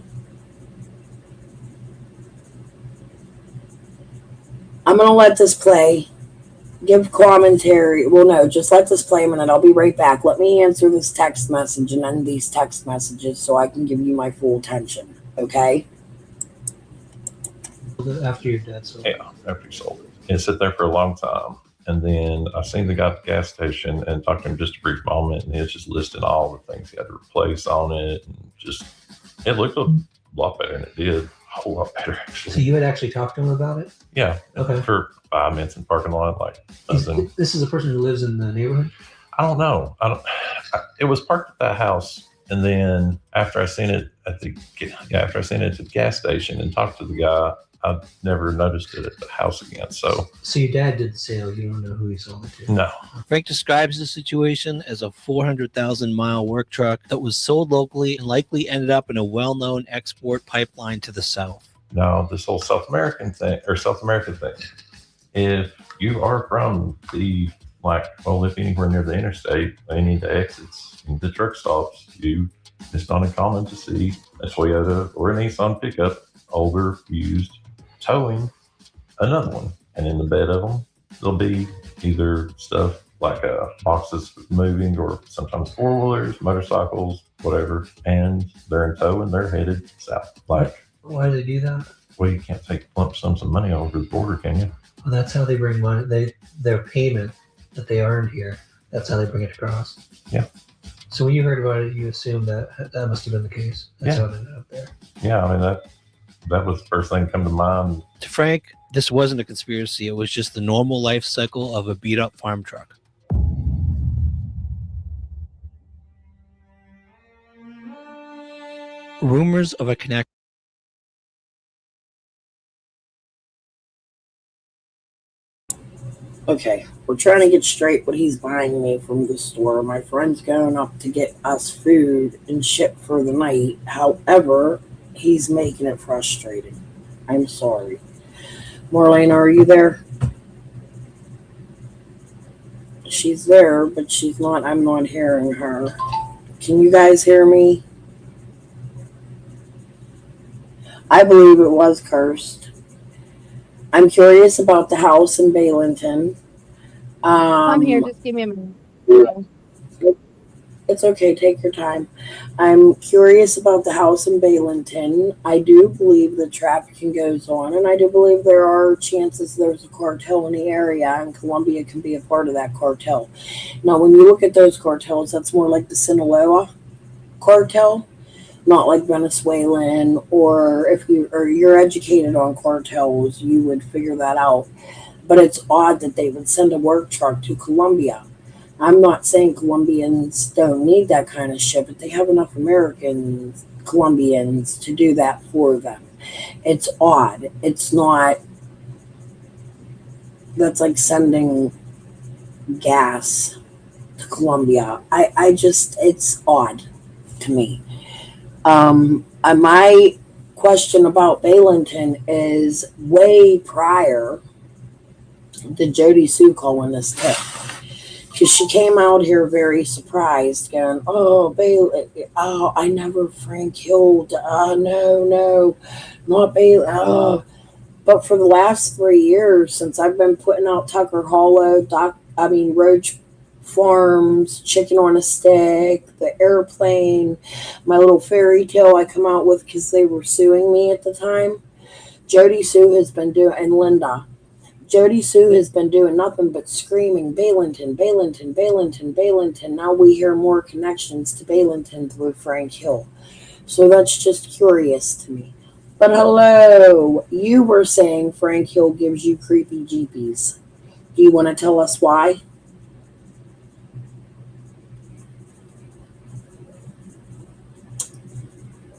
I'm going to let this play. Give commentary. Well, no, just let this play a minute. I'll be right back. Let me answer this text message and end these text messages so I can give you my full attention. Okay? After your dad sold it. Yeah, after he sold it. It sat there for a long time. And then I seen the guy at the gas station and talked to him just a brief moment, and he was just listing all the things he had to replace on it. And just, it looked a lot better than it did. A whole lot better, actually. So you had actually talked to him about it? Yeah. Okay. For 5 minutes in the parking lot, like nothing. This is a person who lives in the neighborhood? I don't know. It was parked at that house, and then after I seen it at the gas station and talked to the guy, I never noticed it at the house again. So your dad did the sale. You don't know who he sold it to? No. Frank describes the situation as a 400,000-mile work truck that was sold locally and likely ended up in a well-known export pipeline to the south. No, this whole South American thing, if you are from the, if anywhere near the interstate, any of the exits, the truck stops, it's not uncommon to see a Toyota or a Nissan pickup, older, used, towing another one. And in the bed of them, there'll be either stuff like boxes moving, or sometimes four-wheelers, motorcycles, whatever, and they're in tow and they're headed south. Why do they do that? Well, you can't take lump sums of money over the border, can you? Well, that's how they bring money. Their payment that they earned here. That's how they bring it across. Yeah. So when you heard about it, you assumed that must have been the case. That's how it ended up there. Yeah, I mean that was the first thing that come to mind. To Frank, this wasn't a conspiracy. It was just the normal life cycle of a beat-up farm truck. Rumors of a connection. Okay, we're trying to get straight what he's buying me from the store. My friend's going up to get us food and ship for the night. However, he's making it frustrating. I'm sorry. Marlene, are you there? She's there, but she's not. I'm not hearing her. Can you guys hear me? I believe it was cursed. I'm curious about the house in Balinton. I'm here. Just give me a minute. It's okay. Take your time. I'm curious about the house in Balinton. I do believe that trafficking goes on, and I do believe there are chances there's a cartel in the area, and Colombia can be a part of that cartel. Now, when you look at those cartels, that's more like the Sinaloa cartel, not like Venezuelan. Or if you're educated on cartels, you would figure that out. But it's odd that they would send a work truck to Colombia. I'm not saying Colombians don't need that kind of shit, but they have enough Americans, Colombians, to do that for them. It's odd. It's not, that's like sending gas to Colombia. I just, it's odd to me. My question about Balinton is way prior to Jody Sue calling this tip. Because she came out here very surprised, going, "Oh, Bailey, oh, I never Frank killed. No, not Bailey. Oh." But for the last 3 years, since I've been putting out Tucker Hollow, Roach Farms, Chicken on a Stick, the airplane, my little fairy tale I come out with because they were suing me at the time, Jody Sue has been doing, and Linda. Jody Sue has been doing nothing but screaming, Balinton, Balinton, Balinton, Balinton. Now we hear more connections to Balinton through Frank Hill. So that's just curious to me. But hello, you were saying Frank Hill gives you creepy jeepies. Do you want to tell us why?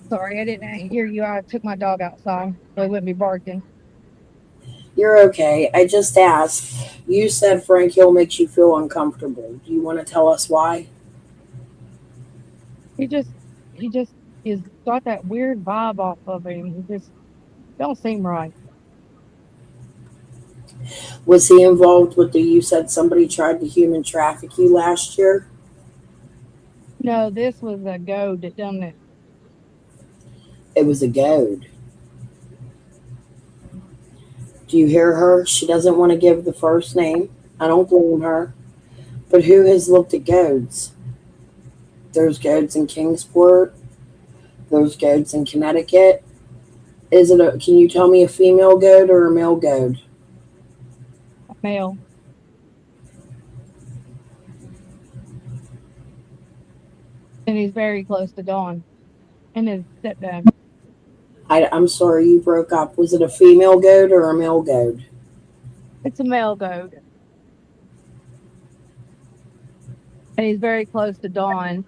Sorry, I didn't hear you. I took my dog outside, so he wouldn't be barking. You're okay. I just asked. You said Frank Hill makes you feel uncomfortable. Do you want to tell us why? He just is got that weird vibe off of him. He just don't seem right. Was he involved with you said somebody tried to human traffic you last year? No, this was a goad that done it. It was a goad. Do you hear her? She doesn't want to give the first name. I don't blame her. But who has looked at goads? There's goads in Kingsport. There's goads in Connecticut. Can you tell me a female goat or a male goat? Male. And he's very close to Dawn and his stepdad. I'm sorry, you broke up. Was it a female goat or a male goat? It's a male goat. And he's very close to Dawn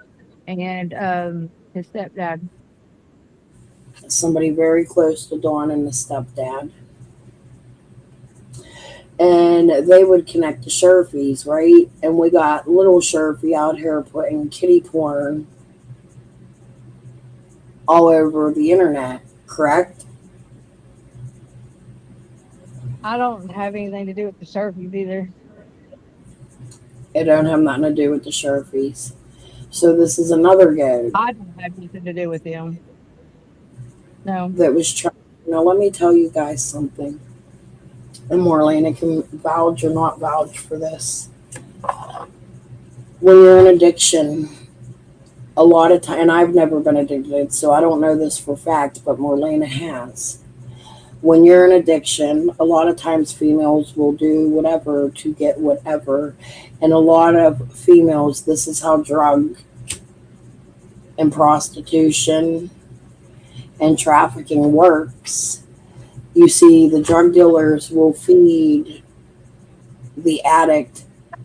and his stepdad. Somebody very close to Dawn and the stepdad. And they would connect to Sherfies, right? And we got little Sherfie out here putting kitty porn all over the internet, correct? I don't have anything to do with the Sherfies either. It don't have nothing to do with the Sherfies. So this is another goat. I don't have anything to do with them. No. That was trying. Now let me tell you guys something. And Marlena can vouch or not vouch for this. When you're in addiction, a lot of time, and I've never been addicted, so I don't know this for fact, but Marlena has. When you're in addiction, a lot of times females will do whatever to get whatever. And a lot of females, this is how drug and prostitution and trafficking works. You see, the drug dealers will feed the addict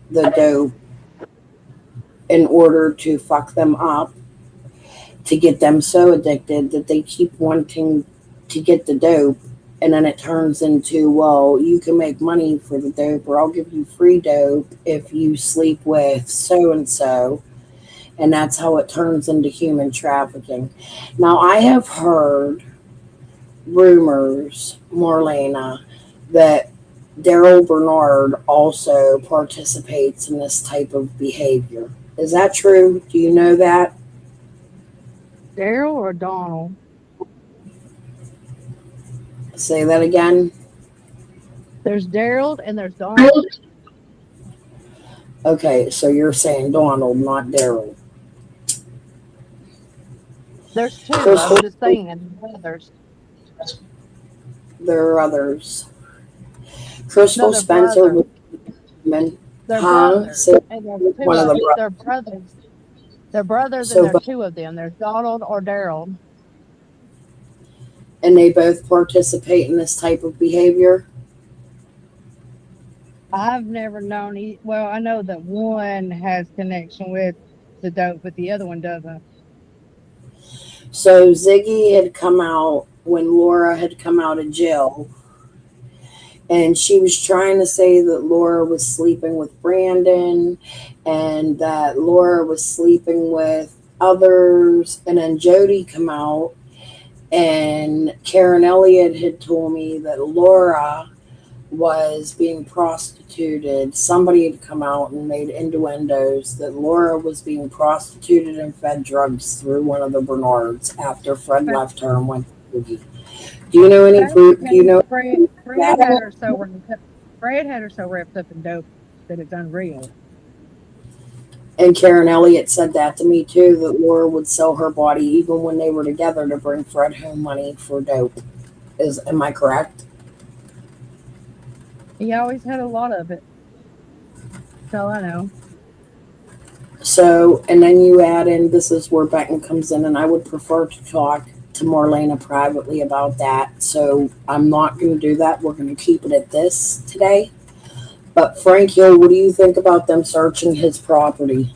the dope in order to fuck them up, to get them so addicted that they keep wanting to get the dope. And then it turns into, well, you can make money for the dope, or I'll give you free dope if you sleep with so and so. And that's how it turns into human trafficking. Now, I have heard rumors, Marlena, that Daryl Bernard also participates in this type of behavior. Is that true? Do you know that? Daryl or Donald? Say that again. There's Daryl and there's Donald. Okay, so you're saying Donald, not Daryl. There's two. I'm just saying. Others. There are others. Crystal they're Spencer brothers. women. They're Huh? brothers. Say And there's two one of of them. them. They're brothers. They're brothers So, and there's two of them. There's Donald or Daryl. and they both participate in this type of behavior. I've never known. Well, I know that one has connection with the dope, but the other one doesn't. So Ziggy had come out when Laura had come out of jail, and she was trying to say that Laura was sleeping with Brandon and that Laura was sleeping with others. And then Jody come out, and Karen Elliott had told me that Laura was being prostituted. Somebody had come out and made innuendos that Laura was being prostituted and fed drugs through one of the Bernards after Fred left her and went to Boogie. Do you know any proof? Do you know? Fred had her so wrapped up in dope that it's unreal. And Karen Elliott said that to me too, that Laura would sell her body even when they were together to bring Fred home money for dope. Am I correct? He always had a lot of it. That's all I know. So, and then you add in, this is where Benton comes in, and I would prefer to talk to Marlena privately about that. So I'm not going to do that. We're going to keep it at this today. But Frank Hill, what do you think about them searching his property?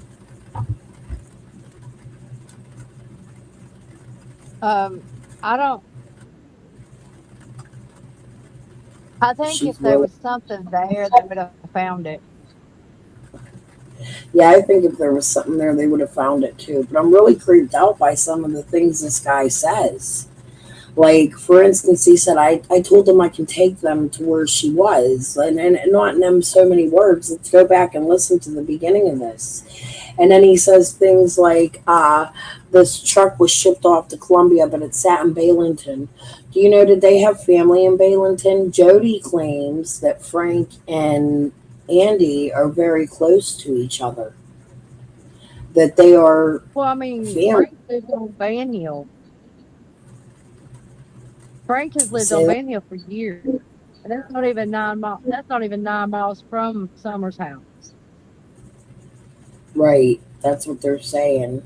I think if there was something there, they would have found it. Yeah, I think if there was something there, they would have found it too. But I'm really creeped out by some of the things this guy says. Like, for instance, he said, I told him I can take them to where she was. And not in them so many words. Let's go back and listen to the beginning of this. And then he says things like, this truck was shipped off to Columbia, but it sat in Baileyton. Do you know, did they have family in Baileyton? Jody claims that Frank and Andy are very close to each other. That they are Well, I mean, family. Frank lived on Van Hill. Frank has lived on Van Hill for years. And that's not even 9 miles. That's not even 9 miles from Summer's house. Right. That's what they're saying.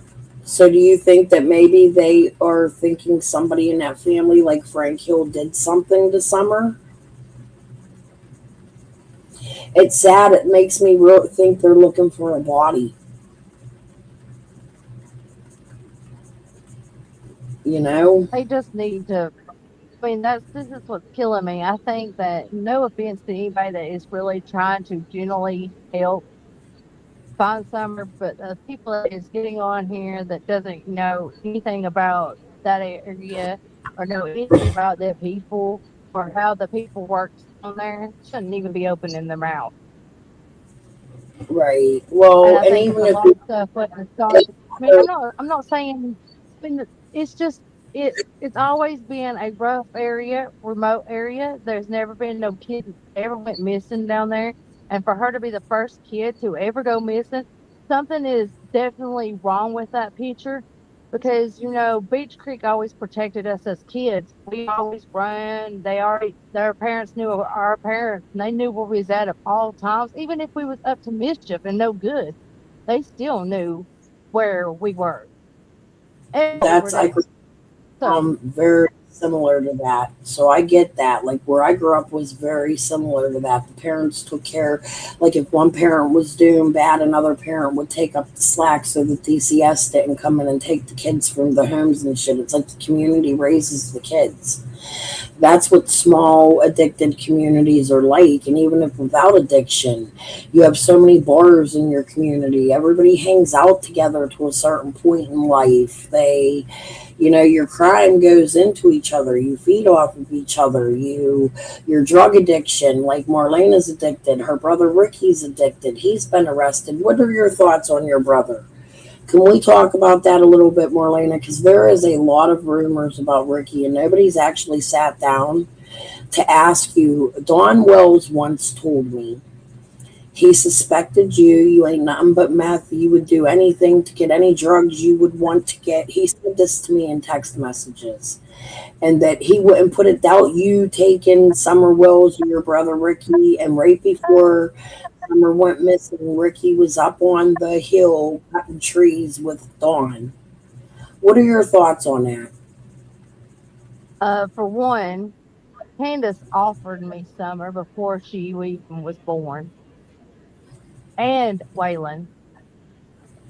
So do you think that maybe they are thinking somebody in that family like Frank Hill did something to Summer? It's sad. It makes me think they're looking for a body. You know? They just need to. I mean, this is what's killing me. I think that, no offense to anybody that is really trying to genuinely help find Summer, but people that is getting on here that doesn't know anything about that area or know anything about their people or how the people work on there shouldn't even be opening their mouth. Right. Well, And I and think even a if lot of stuff wouldn't start. I mean, I'm not saying. I mean, it's just it's always been a rough area, remote area. There's never been no kid that ever went missing down there, and for her to be the first kid to ever go missing, something is definitely wrong with that picture. because Beach Creek always protected us as kids. We always ran. Their parents knew our parents, and they knew where we was at all times. Even if we was up to mischief and no good, they still knew where we were and we were That's I there. So very similar to that. So I get that. Like where I grew up was very similar to that. The parents took care. Like if one parent was doing bad, another parent would take up the slack so that DCS didn't come in and take the kids from the homes and shit. It's like the community raises the kids. That's what small addicted communities are like. And even if without addiction, you have so many bars in your community. Everybody hangs out together to a certain point in life. Your crime goes into each other. You feed off of each other. Your drug addiction, like Marlena's addicted. Her brother Ricky's addicted. He's been arrested. What are your thoughts on your brother? Can we talk about that a little bit more, Lena? Because there is a lot of rumors about Ricky, and nobody's actually sat down to ask you. Don Wells once told me he suspected you. You ain't nothing but meth. You would do anything to get any drugs you would want to get. He said this to me in text messages, and that he wouldn't put a doubt you taking Summer Wells or your brother Ricky. And right before Summer went missing, Ricky was up on the hill cutting trees with Dawn. What are your thoughts on that? for one, Candace offered me Summer before she even was born, and Waylon,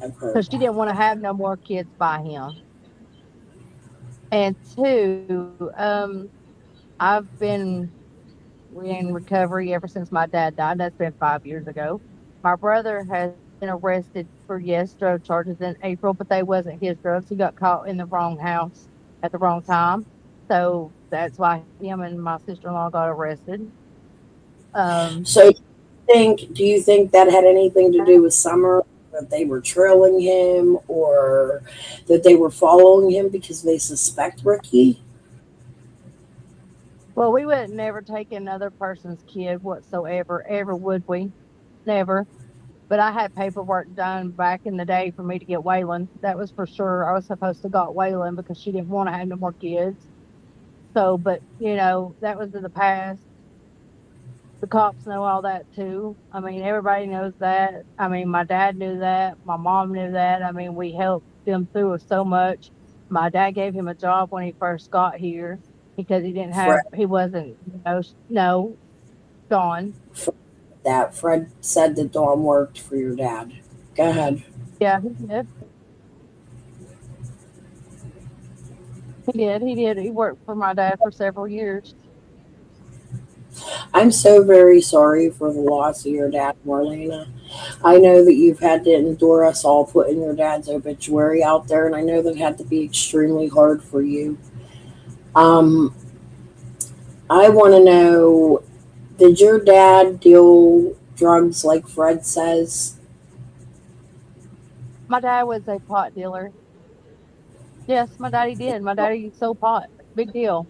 I've heard because she that. didn't want to have no more kids by him. And two, I've been in recovery ever since my dad died. That's been 5 years ago. My brother has been arrested for, yes, drug charges in April, but they wasn't his drugs. He got caught in the wrong house at the wrong time. So that's why him and my sister-in-law got arrested. So, do you think that had anything to do with Summer? That they were trailing him, or that they were following him because they suspect Ricky? Well, we would never take another person's kid whatsoever, ever would we? Never. But I had paperwork done back in the day for me to get Waylon. That was for sure. I was supposed to got Waylon because she didn't want to have no more kids. So, but that was in the past. The cops know all that too. I mean, everybody knows that. I mean, my dad knew that. My mom knew that. I mean, we helped them through so much. My dad gave him a job when he first got here because he wasn't, no, gone. That Fred said that Dawn worked for your dad. Go ahead. Yeah, he did. He did. He worked for my dad for several years. I'm so very sorry for the loss of your dad, Marlena. I know that you've had to endure us all putting your dad's obituary out there, and I know that had to be extremely hard for you. Um, I want to know, did your dad deal drugs like Fred says? My dad was a pot dealer. Yes, my daddy did. My daddy sold pot. Big deal.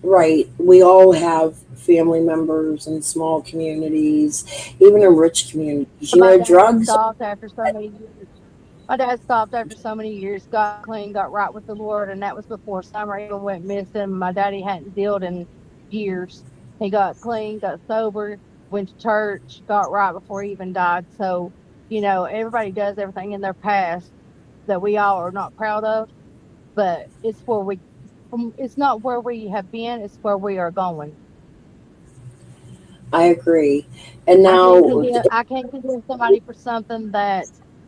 Right. We all have family members in small communities, even in rich communities. My dad Drugs. stopped after so many years. My dad stopped after so many years, got clean, got right with the Lord, and that was before Summer even went missing. My daddy hadn't dealt in years. He got clean, got sober, went to church, got right before he even died. So, everybody does everything in their past that we all are not proud of, but it's not where we have been, it's where we are going. I agree. And now, I can't condemn somebody for something that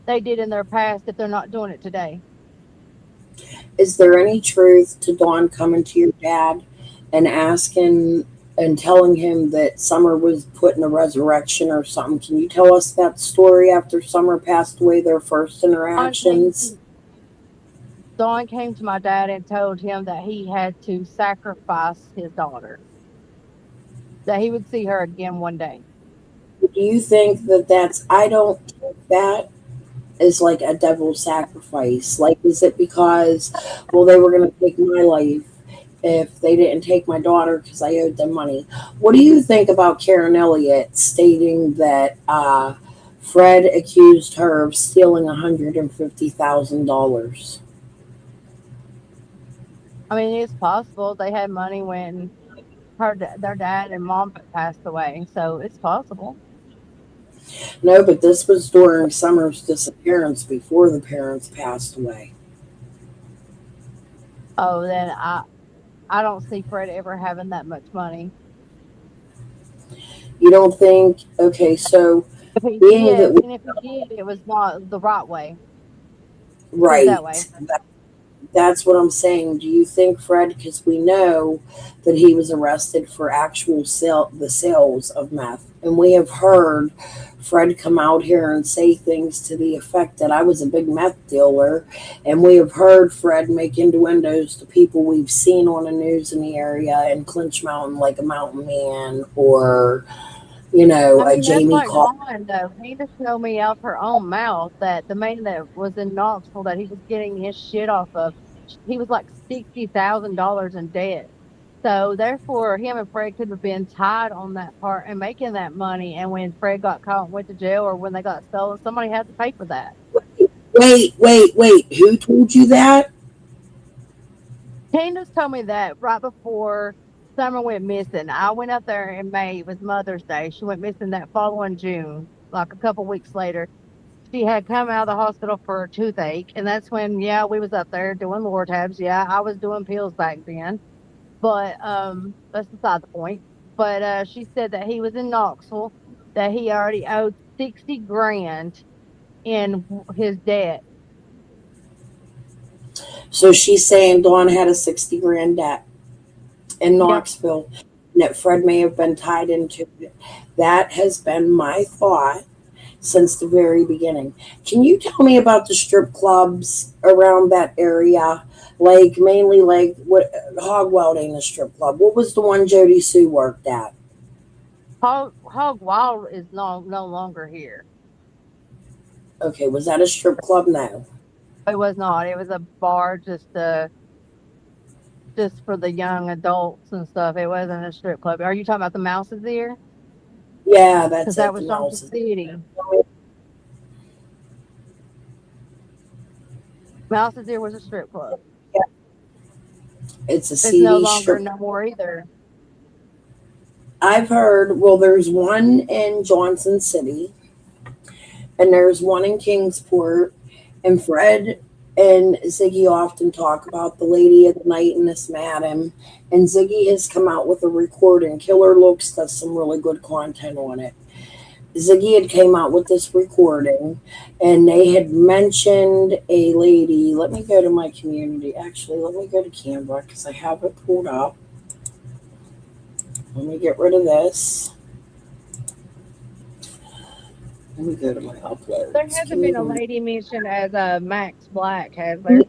they did in their past if they're not doing it today. is there any truth to Dawn coming to your dad and asking and telling him that Summer was put in a resurrection or something? Can you tell us that story after Summer passed away, their first interactions? Dawn came to my dad and told him that he had to sacrifice his daughter, that he would see her again one day. Do you think I don't think that is like a devil's sacrifice. Like, is it because, well, they were going to take my life if they didn't take my daughter because I owed them money? What do you think about Karen Elliott stating that Fred accused her of stealing $150,000? I mean, it's possible they had money when their dad and mom passed away, so it's possible. No, but this was during Summer's disappearance before the parents passed away. Oh, then I don't see Fred ever having that much money. You don't think? Okay, so If he being did, that and if he did, it was not the right way. Put it that way. right, that's what I'm saying. Do you think Fred? Because we know that he was arrested for actual the sales of meth, and we have heard Fred come out here and say things to the effect that I was a big meth dealer, and we have heard Fred make innuendos to people we've seen on the news in the area in Clinch Mountain, like a mountain man or I a mean, that's Jamie like Call. Dawn, though. He just told me out her own mouth that the man that was in Knoxville that he was getting his shit off of, he was like $60,000 in debt. So therefore, him and Fred could have been tied on that part and making that money. And when Fred got caught and went to jail, or when they got stolen, somebody had to pay for that. Wait. Who told you that? Candace told me that right before Summer went missing. I went up there in May. It was Mother's Day. She went missing that following June, like a couple weeks later. She had come out of the hospital for a toothache, and that's when, yeah, we was up there doing Lord tabs. Yeah, I was doing pills back then, but that's beside the point. But she said that he was in Knoxville, that he already owed 60 grand in his debt. So she's saying Dawn had a 60 grand debt in Knoxville, and that Fred may have been tied into it. That has been my thought since the very beginning. Can you tell me about the strip clubs around that area? Like mainly like what Hogwild ain't a strip club. What was the one Jody Sue worked at? Hog Wild is no longer here. Okay, was that a strip club? No. It was not. It was a bar just for the young adults and stuff. It wasn't a strip club. Are you talking about the Mouse's Ear? Yeah, that's Because it. that The was Johnson Mouse's. City. Mouse's Ear was a strip club. Yeah. It's a It's no CD longer strip. no more either. I've heard, well, there's one in Johnson City, and there's one in Kingsport, and Fred and Ziggy often talk about the Lady of the Night and Miss Madam, and Ziggy has come out with a recording. Killer Looks does some really good content on it. Ziggy had came out with this recording, and they had mentioned a lady. Let me go to my community. Actually, let me go to Canva because I have it pulled up. Let me get rid of this. Let me go to my uploads. There hasn't been a lady mentioned as Max Black, has there?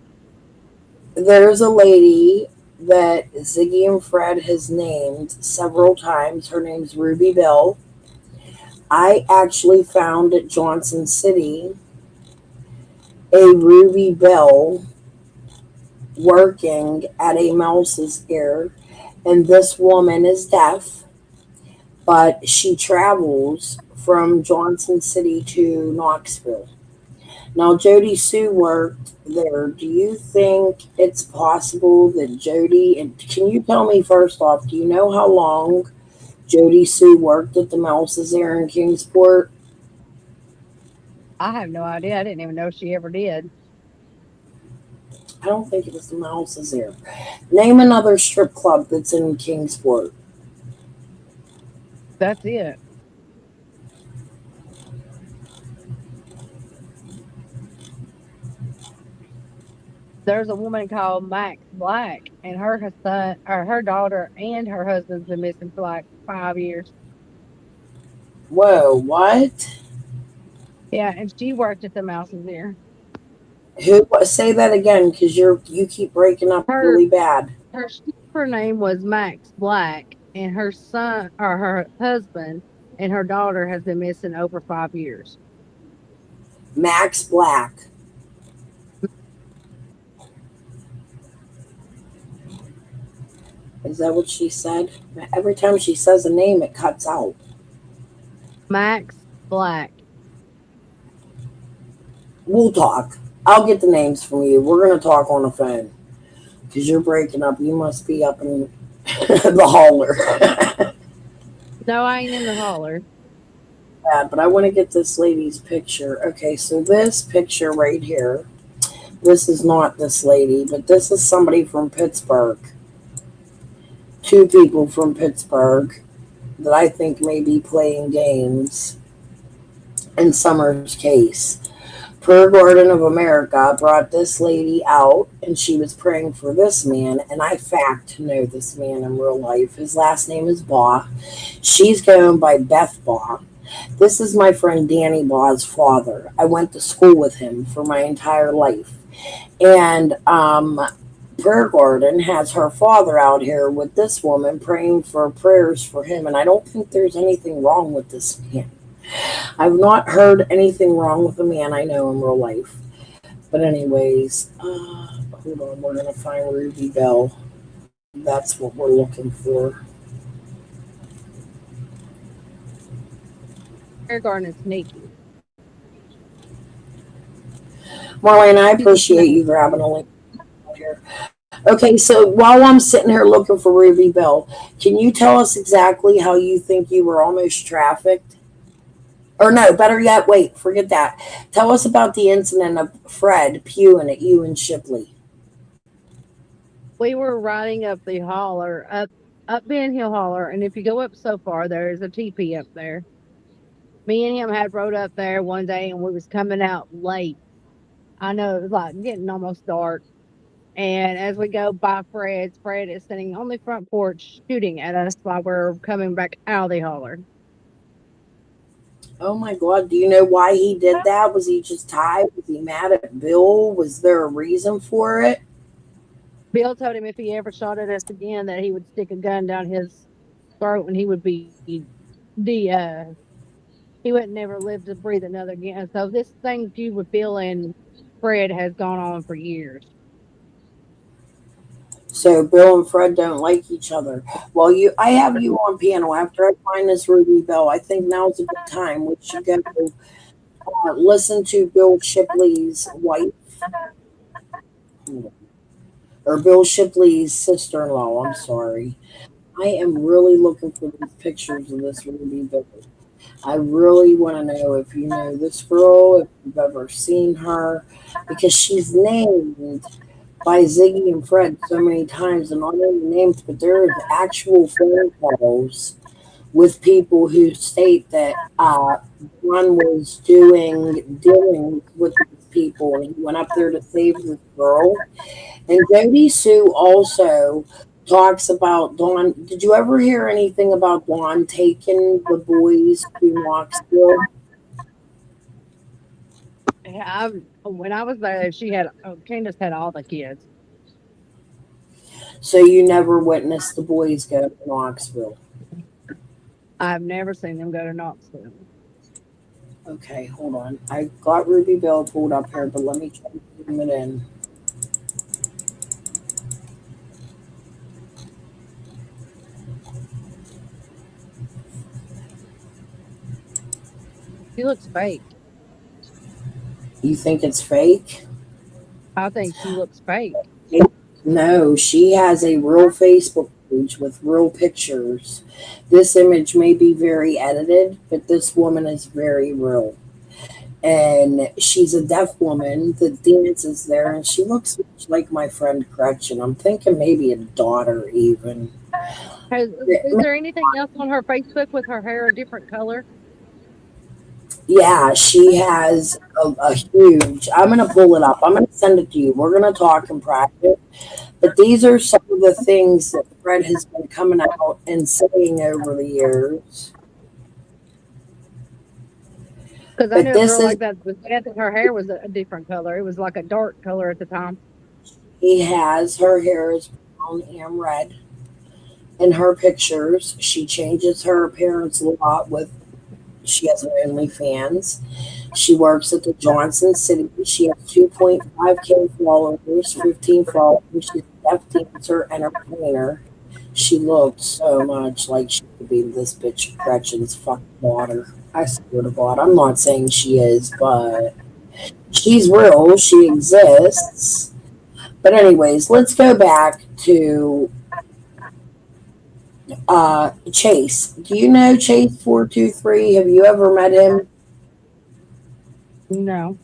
There's a lady that Ziggy and Fred has named several times. Her name's Ruby Bell. I actually found at Johnson City a Ruby Bell working at a Mouse's Ear, and this woman is deaf, but she travels from Johnson City to Knoxville. Now, Jody Sue worked there. Do you think it's possible that Jody, and can you tell me first off, do you know how long Jody Sue worked at the Mouse's Ear in Kingsport? I have no idea. I didn't even know she ever did. I don't think it was the Mouse's Ear. Name another strip club that's in Kingsport. That's it. There's a woman called Max Black, and her son, or her daughter, and her husband's been missing for like 5 years. Whoa, what? Yeah, and she worked at the Mouse's Ear. Who? Say that again, because you keep breaking up really bad. Her name was Max Black, and her son, or her husband, and her daughter has been missing over 5 years. Max Black. Is that what she said? Every time she says a name, it cuts out. Max Black. We'll talk. I'll get the names from you. We're going to talk on the phone. Because you're breaking up. You must be up in the holler. No, I ain't in the holler. Yeah, but I want to get this lady's picture. Okay, so this picture right here, this is not this lady, but this is somebody from Pittsburgh. Two people from Pittsburgh that I think may be playing games in Summer's case. Prayer Garden of America brought this lady out, and she was praying for this man, and I fact know this man in real life. His last name is Baugh. She's going by Beth Baugh. This is my friend Danny Baugh's father. I went to school with him for my entire life. And Prayer Garden has her father out here with this woman praying for prayers for him, and I don't think there's anything wrong with this man. I've not heard anything wrong with the man I know in real life. But anyways, hold on, we're going to find Ruby Bell. That's what we're looking for. Prayer Garden is sneaky. Marlene, I appreciate you grabbing a link here. Okay, so while I'm sitting here looking for Ruby Bell, can you tell us exactly how you think you were almost trafficked? Or no, better yet, wait, forget that. Tell us about the incident of Fred pewing at you and Shipley. We were riding up the holler, up Ben Hill Holler, and if you go up so far, there's a teepee up there. Me and him had rode up there one day, and we was coming out late. I know it was like getting almost dark. And as we go by Fred is sitting on the front porch shooting at us while we're coming back out of the holler. Oh my God, do you know why he did that? Was he just tired? Was he mad at Bill? Was there a reason for it? Bill told him if he ever shot at us again that he would stick a gun down his throat and he would be he would never live to breathe another again. So this thing you with Bill and Fred has gone on for years. So Bill and Fred don't like each other. Well, I have you on piano. After I find this Ruby Bell, I think now's a good time. We should go listen to Bill Shipley's wife, or Bill Shipley's sister-in-law. I'm sorry. I am really looking for these pictures of this Ruby Bell. I really want to know if you know this girl, if you've ever seen her, because she's named by Ziggy and Fred so many times, and not only names, but there's actual phone calls with people who state that one was dealing with these people, and he went up there to save this girl. And Jody Sue also talks about Dawn. Did you ever hear anything about Dawn taking the boys to Knoxville? When I was there, Candace had all the kids. So you never witnessed the boys go to Knoxville? I've never seen them go to Knoxville. Okay, hold on. I got Ruby Bell pulled up here, but let me try to zoom it in. She looks fake. You think it's fake? I think she looks fake. No, she has a real Facebook page with real pictures. This image may be very edited, but this woman is very real. And she's a deaf woman that dances there, and she looks much like my friend Gretchen. I'm thinking maybe a daughter even. Is there anything else on her Facebook with her hair a different color? Yeah, she has a huge. I'm going to pull it up. I'm going to send it to you. We're going to talk in private. But these are some of the things that Fred has been coming out and saying over the years. Because I knew a girl like that was dancing. Her hair was a different color. It was like a dark color at the time. Her hair is brown and red. In her pictures, she changes her appearance a lot she has an OnlyFans. She works at the Johnson City. She has 2.5K followers, 15 followers. She's a deaf dancer, entertainer. She looks so much like she could be this bitch Gretchen's fucking daughter. I swear to God. I'm not saying she is, but she's real. She exists. But anyways, let's go back to Chase. Do you know Chase 423? Have you ever met him? No.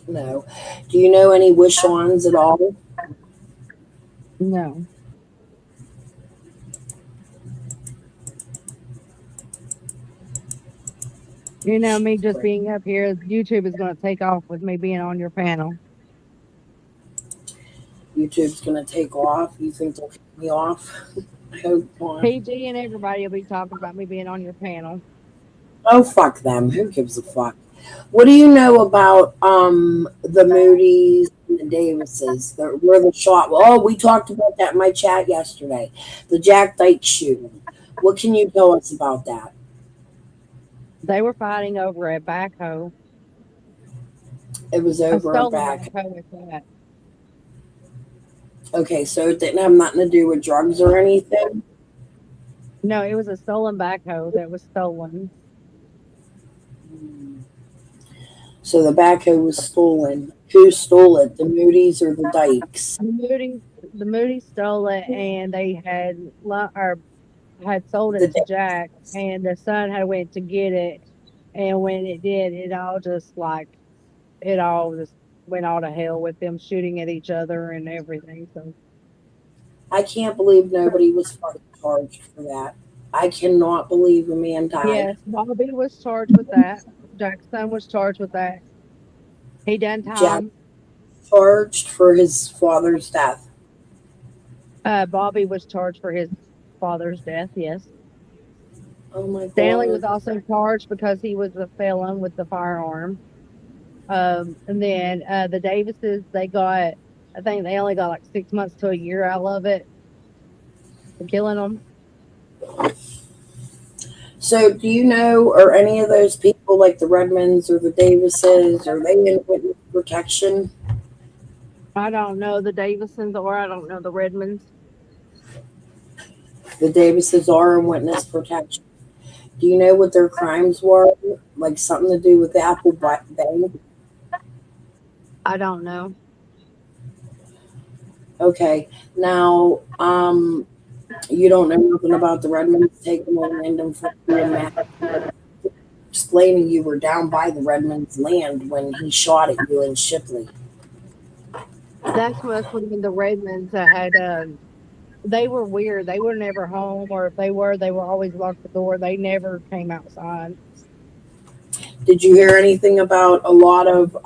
No. Do you know any Wish-Ons at all? No. You know, me just being up here, YouTube is going to take off with me being on your panel. YouTube's going to take off. You think they'll take me off? I hope not. PG and everybody will be talking about me being on your panel. Oh, fuck them. Who gives a fuck? What do you know about the Moody's and the Davises? Where the shot? Oh, we talked about that in my chat yesterday. The Jack Dyke shooting. What can you tell us about that? They were fighting over a backhoe. It was A over a stolen back. backhoe with that. Okay, so it didn't have nothing to do with drugs or anything? No, it was a stolen backhoe that was stolen. So the backhoe was stolen. Who stole it? The Moody's or the Dykes? The Moody's stole it, and they had sold it to Jack, and the son had went to get it, and when it did, it all just went all to hell with them shooting at each other and everything. So I can't believe nobody was fucking charged for that. I cannot believe a man died. yes, Bobby was charged with that. Jack's son was charged with that. He done Jack time. charged for his father's death. Bobby was charged for his father's death. Yes. Oh my god. Stanley was also charged because he was a felon with the firearm. And then the Davises, I think they only got like 6 months to a year out of it for killing them. So do you know, are any of those people like the Redmonds or the Davises, are they in witness protection? I don't know the Davisons or I don't know the Redmonds. The Davises are in witness protection. Do you know what their crimes were? Like something to do with the Apple Bank? I don't know. Okay. Now, you don't know nothing about the Redmonds taking the land and explaining you were down by the Redmonds land when he shot at you in Shipley. That's when the Redmonds had they were weird. They were never home, or if they were always locked the door. They never came outside. Did you hear anything about a lot of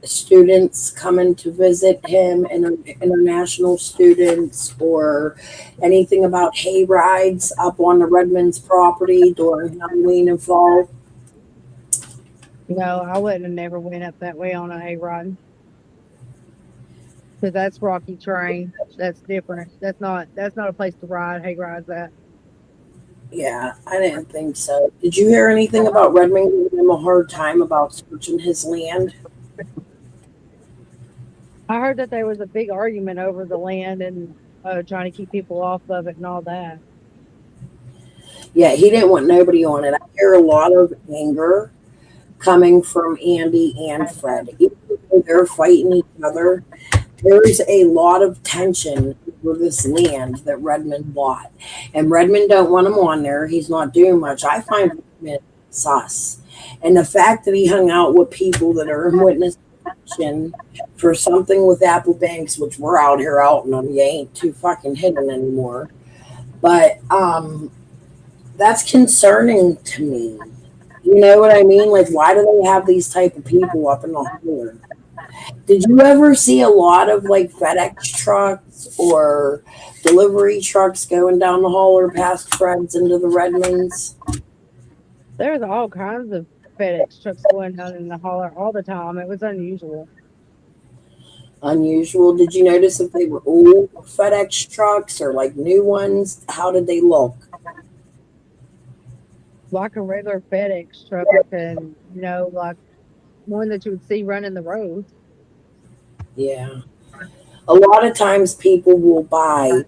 students coming to visit him, international students, or anything about hay rides up on the Redmonds property during Halloween and fall? No, I wouldn't have never went up that way on a hay ride. Because that's rocky terrain. That's different. That's not a place to ride hay rides at. Yeah, I didn't think so. Did you hear anything about Redmond giving him a hard time about searching his land? I heard that there was a big argument over the land and trying to keep people off of it and all that. Yeah, he didn't want nobody on it. I hear a lot of anger coming from Andy and Fred. Even though they're fighting each other, there's a lot of tension over this land that Redmond bought. And Redmond don't want him on there. He's not doing much. I find Redmond sus. And the fact that he hung out with people that are in witness protection for something with Apple Banks, which we're out here outing them, you ain't too fucking hidden anymore. But that's concerning to me. You know what I mean? Like, why do they have these type of people up in the holler? Did you ever see a lot of like FedEx trucks or delivery trucks going down the holler past Fred's into the Redmonds? There's all kinds of FedEx trucks going down in the holler all the time. It was unusual. Unusual. Did you notice if they were old FedEx trucks or like new ones? How did they look? Like a regular FedEx truck, and like one that you would see running the road. Yeah. A lot of times people will buy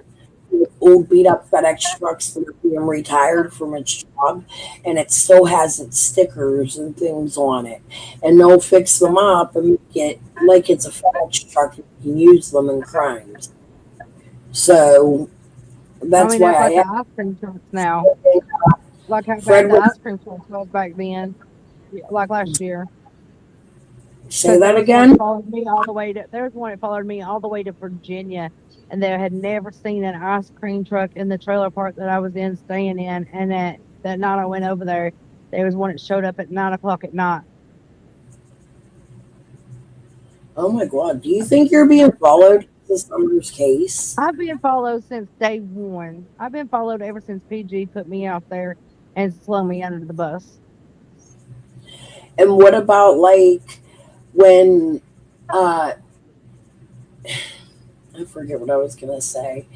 old beat up FedEx trucks that are being retired from its job, and it still has its stickers and things on it. And they'll fix them up and make it like it's a FedEx truck and you can use them in crimes. So that's why that's like the I ice cream trucks now. Like how Fred bad the was ice cream trucks was back then, like last year. say Because there that was one that again. followed me all the way to. There was one that followed me all the way to Virginia, and they had never seen an ice cream truck in the trailer park that I was in, staying in. And that night I went over there, there was one that showed up at 9 o'clock at night. Oh my God, do you think you're being followed? This Summer's case. I've been followed since day one. I've been followed ever since PG put me out there and slung me under the bus. And what about like when I forget what I was gonna say.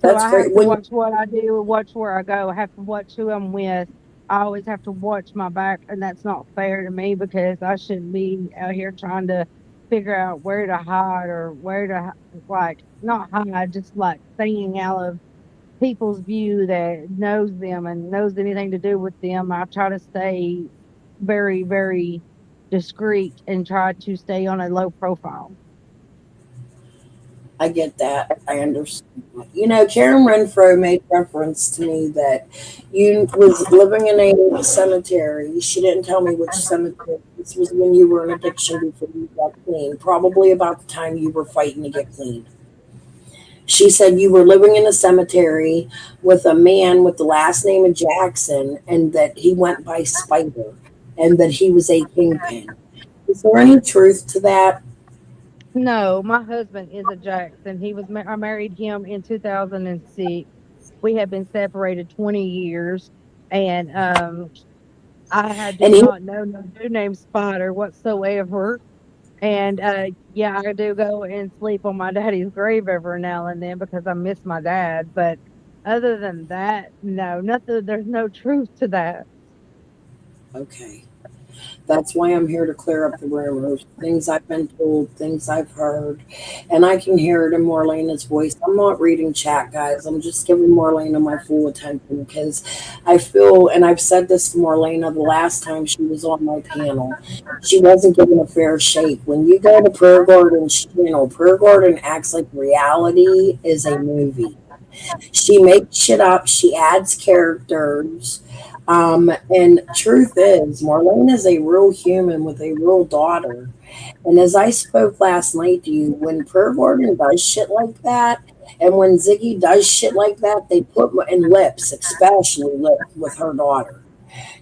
So That's I have great. to When watch what I do, watch where I go. I have to watch who I'm with. I always have to watch my back, and that's not fair to me because I shouldn't be out here trying to figure out where to hide or where to like not hide, just like staying out of people's view that knows them and knows anything to do with them. I try to stay very, very discreet and try to stay on a low profile. I get that, I understand. You know, Karen Renfro made reference to me that you was living in a cemetery. She didn't tell me which cemetery. This was when you were in addiction before you got clean, probably about the time you were fighting to get clean. She said you were living in a cemetery with a man with the last name of Jackson and that he went by Spider and that he was a kingpin. Is there any truth to that? No, my husband is a Jackson. I married him in 2006. We have been separated 20 years, and I do And he not know no dude named Spider whatsoever. And yeah, I do go and sleep on my daddy's grave every now and then because I miss my dad. But other than that, no, nothing. There's no truth to that. okay. That's why I'm here to clear up the rumors, things I've been told, things I've heard, and I can hear it in Marlena's voice. I'm not reading chat, guys. I'm just giving Marlena my full attention because I feel, and I've said this to Marlena the last time she was on my panel, she wasn't given a fair shake. When you go to Prayer Garden's channel, Prayer Garden acts like reality is a movie. She makes shit up. She adds characters. And truth is, Marlene is a real human with a real daughter. And as I spoke last night to you, when Prayer Gordon does shit like that, and when Ziggy does shit like that, they put in Lips, especially Lips with her daughter.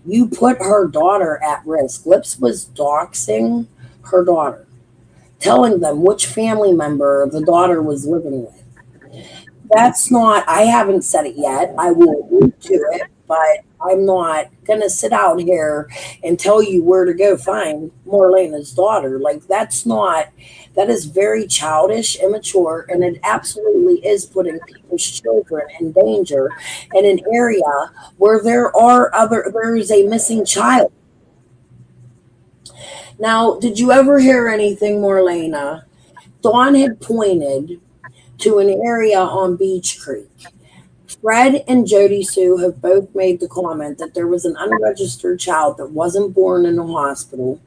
You put her daughter at risk. Lips was doxing her daughter, telling them which family member the daughter was living with. That's not, I haven't said it yet. I will allude to it, but I'm not going to sit out here and tell you where to go find Marlena's daughter. Like, that's not, that is very childish, immature, and it absolutely is putting people's children in danger in an area where there is a missing child. Now, did you ever hear anything, Marlena? Dawn had pointed to an area on Beach Creek. Fred and Jody Sue have both made the comment that there was an unregistered child that wasn't born in a hospital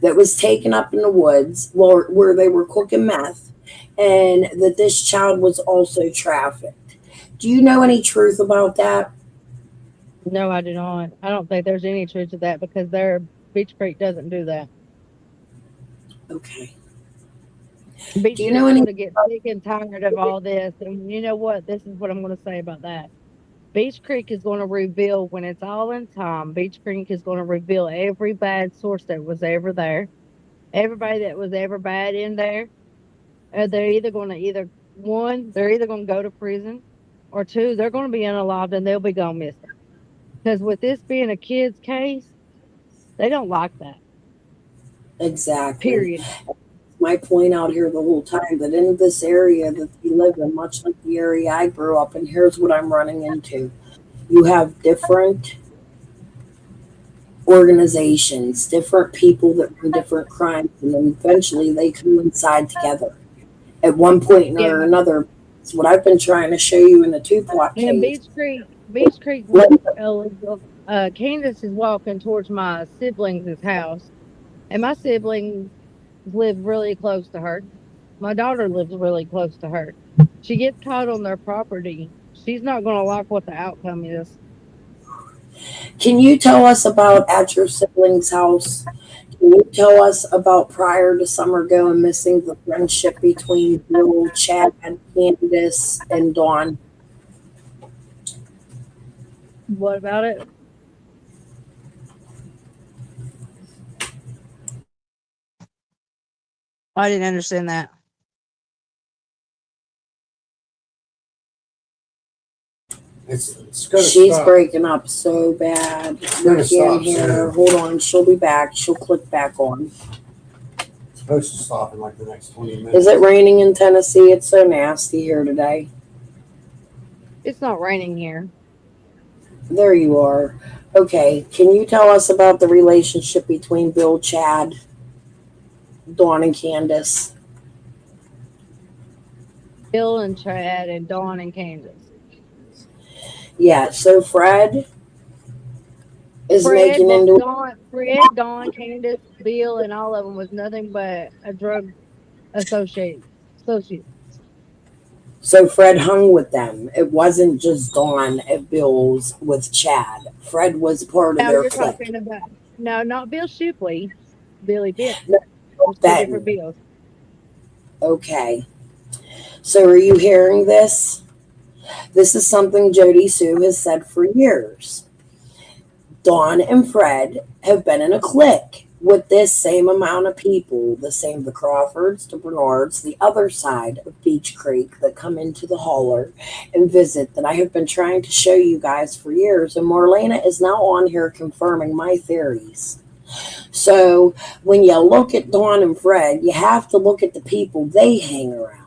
that was taken up in the woods where they were cooking meth, and that this child was also trafficked. Do you know any truth about that? No, I do not. I don't think there's any truth to that because Beach Creek doesn't do that. Okay. Beach Do you Creek's know any? going to get sick and tired of all this. And you know what? This is what I'm going to say about that. Beach Creek is going to reveal when it's all in time. Beach Creek is going to reveal every bad source that was ever there. Everybody that was ever bad in there. They're either going to they're either going to go to prison, or two, they're going to be unalived and they'll be gone missing. Because with this being a kid's case, they don't like that. Exactly. Period. My point out here the whole time that in this area that we live in, much like the area I grew up in, here's what I'm running into. You have different organizations, different people that run different crimes, and then eventually they coincide together at one point or another. It's what I've been trying to show you in the two-plot And case. Beach Creek, Candace is walking towards my siblings' house, and my siblings live really close to her. My daughter lives really close to her. She gets caught on their property. She's not going to like what the outcome is. Can you tell us about at your siblings' house? Can you tell us about prior to Summer going missing, the friendship between Bill, Chad, Candace, and Dawn? What about it? I didn't understand that. It's gonna She's stop. breaking up so bad. It's gonna We stop can't hear her. soon. Hold on. She'll be back. She'll click back on. It's supposed to stop in like the next 20 minutes. Is it raining in Tennessee? It's so nasty here today. It's not raining here. There you are. Okay. Can you tell us about the relationship between Bill, Chad, Dawn, and Candace? Bill and Chad and Dawn and Candace. Yeah. So Fred is making into Fred, Dawn, Candace, Bill, and all of them was nothing but a drug associate. So Fred hung with them. It wasn't just Dawn at Bill's with Chad. Fred was part of Now their you're clique. talking about not Bill Shipley, Billy Benton. No, There's two Benton. different Bills. Okay. So are you hearing this? This is something Jody Sue has said for years. Dawn and Fred have been in a clique with this same amount of people, the Crawfords, the Bernards, the other side of Beach Creek that come into the hauler and visit, that I have been trying to show you guys for years. And Marlena is now on here confirming my theories. So when you look at Dawn and Fred, you have to look at the people they hang around.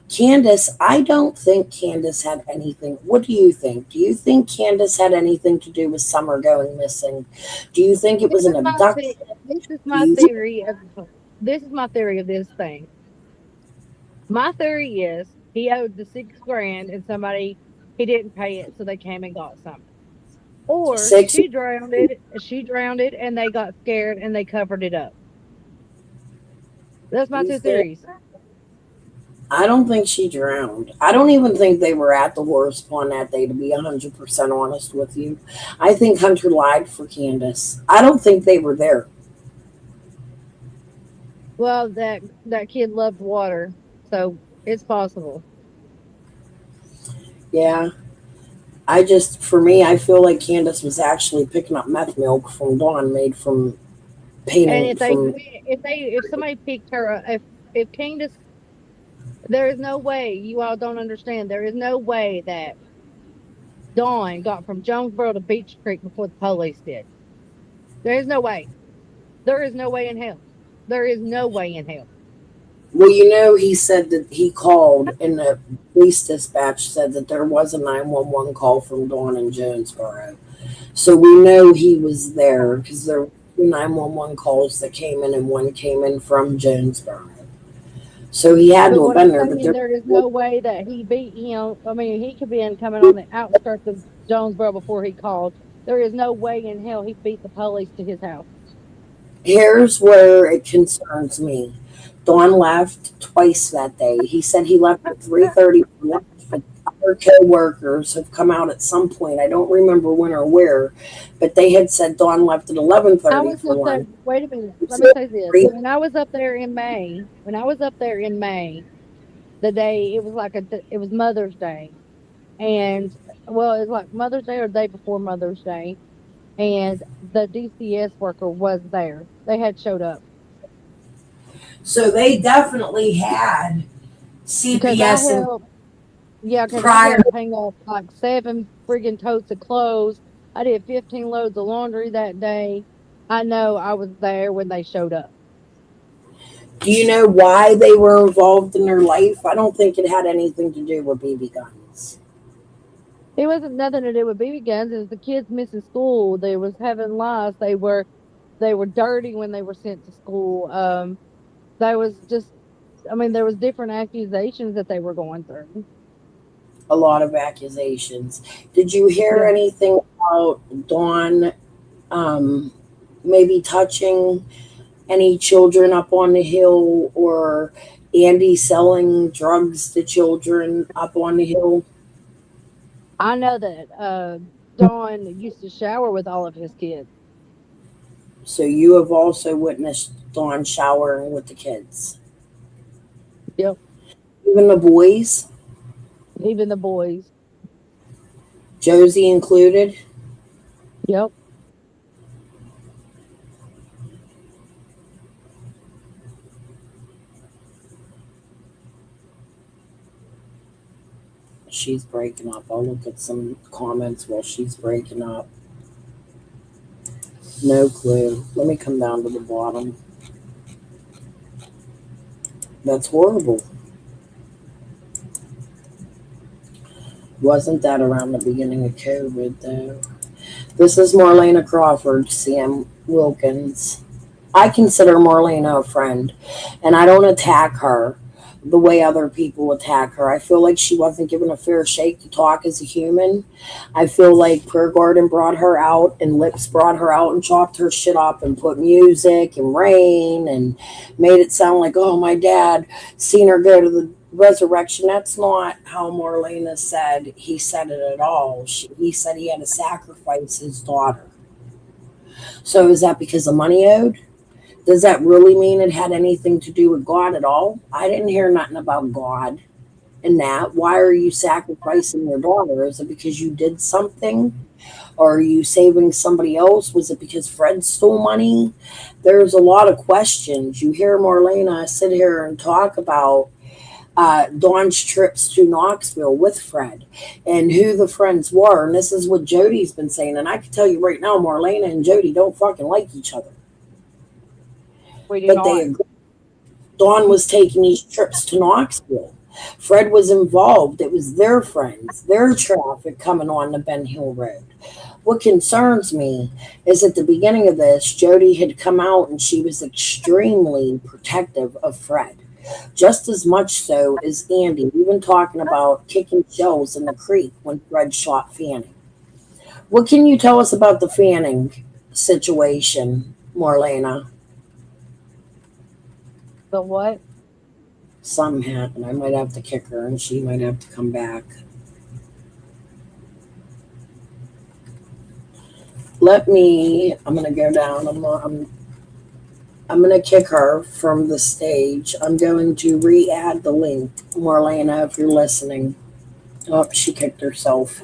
Candace, I don't think Candace had anything. What do you think? Do you think Candace had anything to do with Summer going missing? Do you think it was an abduction? This is my theory of this thing. My theory is he owed the $6,000 and he didn't pay it, so they came and got something. Or she drowned it and they got scared and they covered it up. That's my two theories. I don't think she drowned. I don't even think they were at the horse pond that day, to be 100% honest with you. I think Hunter lied for Candace. I don't think they were there. Well, that kid loved water, so it's possible. Yeah. For me, I feel like Candace was actually picking up meth milk from Dawn made from painting. And if somebody picked her up, if Candace, there is no way, you all don't understand, there is no way that Dawn got from Jonesboro to Beach Creek before the police did. There is no way. There is no way in hell. There is no way in hell. Well, he said that he called, and the police dispatch said that there was a 911 call from Dawn in Jonesboro. So we know he was there because there were 911 calls that came in, and one came in from Jonesboro. So he had to have been there. But there is no way that he beat him. I mean, he could be coming on the outskirts of Jonesboro before he called. There is no way in hell he beat the police to his house. Here's where it concerns me. Dawn left twice that day. He said he left at 3:30 for lunch, but other co-workers have come out at some point. I don't remember when or where, but they had said Dawn left at 11:30 for lunch. Wait a minute. Let me say this. When I was up there in May, the day it was Mother's Day, and well, it was like Mother's Day or the day before Mother's Day, and the DCS worker was there. They had showed up. So they definitely had CPS because I helped hang up like 7 friggin' totes of clothes. I did 15 loads of laundry that day. I know I was there when they showed up. Do you know why they were involved in their life? I don't think it had anything to do with BB guns. It wasn't nothing to do with BB guns. It was the kids missing school. They was having lies. They were dirty when they were sent to school. There was different accusations that they were going through. a lot of accusations. Did you hear anything about Dawn maybe touching any children up on the hill, or Andy selling drugs to children up on the hill? I know that Don used to shower with all of his kids. So you have also witnessed Dawn showering with the kids? Yep. Even the boys? Even the boys. Josie included? Yep. She's breaking up. I'll look at some comments while she's breaking up. No clue. Let me come down to the bottom. That's horrible. Wasn't that around the beginning of COVID, though? This is Marlena Crawford, Sam Wilkins. I consider Marlena a friend, and I don't attack her the way other people attack her. I feel like she wasn't given a fair shake to talk as a human. I feel like Prayer Garden brought her out, and Lips brought her out and chopped her shit up and put music and rain and made it sound like, oh, my dad seen her go to the resurrection. That's not how Marlena said he said it at all. He said he had to sacrifice his daughter. So is that because of money owed? Does that really mean it had anything to do with God at all? I didn't hear nothing about God in that. Why are you sacrificing your daughter? Is it because you did something? Or are you saving somebody else? Was it because Fred stole money? There's a lot of questions. You hear Marlena sit here and talk about Dawn's trips to Knoxville with Fred and who the friends were. And this is what Jody's been saying. And I can tell you right now, Marlena and Jody don't fucking like each other. But they agree. Dawn was taking these trips to Knoxville. Fred was involved. It was their friends, their traffic coming on the Ben Hill Road. What concerns me is at the beginning of this, Jody had come out and she was extremely protective of Fred. Just as much so as Andy, even talking about kicking shells in the creek when Fred shot Fanning. What can you tell us about the Fanning situation, Marlena? The what? Something happened. I might have to kick her and she might have to come back. I'm going to go down. I'm going to kick her from the stage. I'm going to re-add the link. Marlena, if you're listening. Oh, she kicked herself.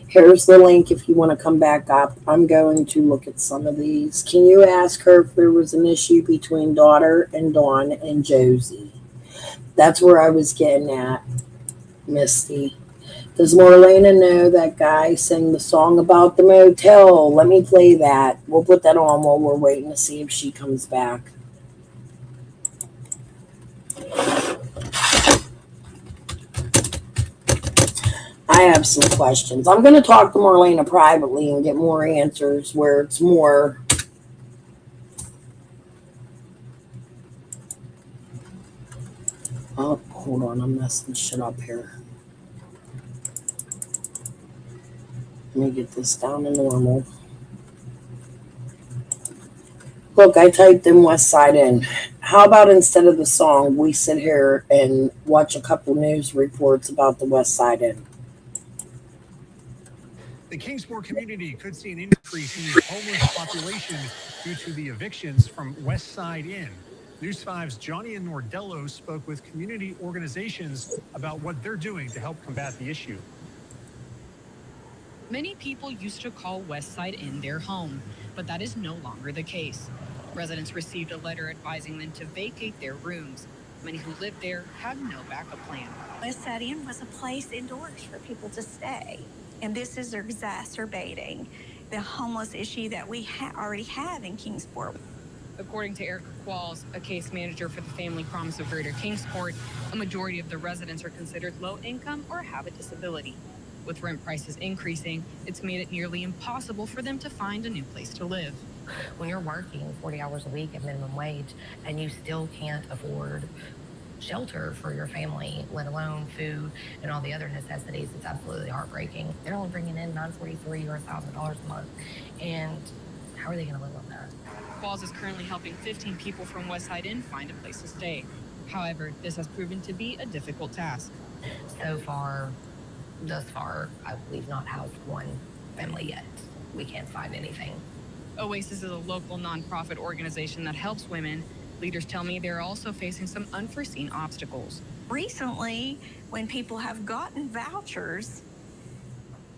Here's the link if you want to come back up. I'm going to look at some of these. Can you ask her if there was an issue between daughter and Dawn and Josie? That's where I was getting at, Misty. Does Marlena know that guy sang the song about the motel? Let me play that. We'll put that on while we're waiting to see if she comes back. I have some questions. I'm going to talk to Marlena privately and get more answers where it's more. Oh, hold on. I'm messing shit up here. Let me get this down to normal. Look, I typed in West Side Inn. How about instead of the song, we sit here and watch a couple news reports about the West Side Inn? The Kingsport community could see an increase in the homeless population due to the evictions from West Side Inn. News 5's Johnny and Nordello spoke with community organizations about what they're doing to help combat the issue. Many people used to call West Side Inn their home, but that is no longer the case. Residents received a letter advising them to vacate their rooms. Many who lived there had no backup plan. West Side Inn was a place indoors for people to stay, and this is exacerbating the homeless issue that we already have in Kingsport. According to Erica Qualls, a case manager for the Family Promise of Greater Kingsport, a majority of the residents are considered low income or have a disability. With rent prices increasing, it's made it nearly impossible for them to find a new place to live. When you're working 40 hours a week at minimum wage and you still can't afford shelter for your family, let alone food and all the other necessities. It's absolutely heartbreaking. They're only bringing in $943 or $1,000 a month, and how are they going to live on that? Qualls is currently helping 15 people from West Side Inn find a place to stay. However, this has proven to be a difficult task. Thus far, we've not housed one family yet. We can't find anything. Oasis is a local nonprofit organization that helps women. Leaders tell me they're also facing some unforeseen obstacles. Recently, when people have gotten vouchers,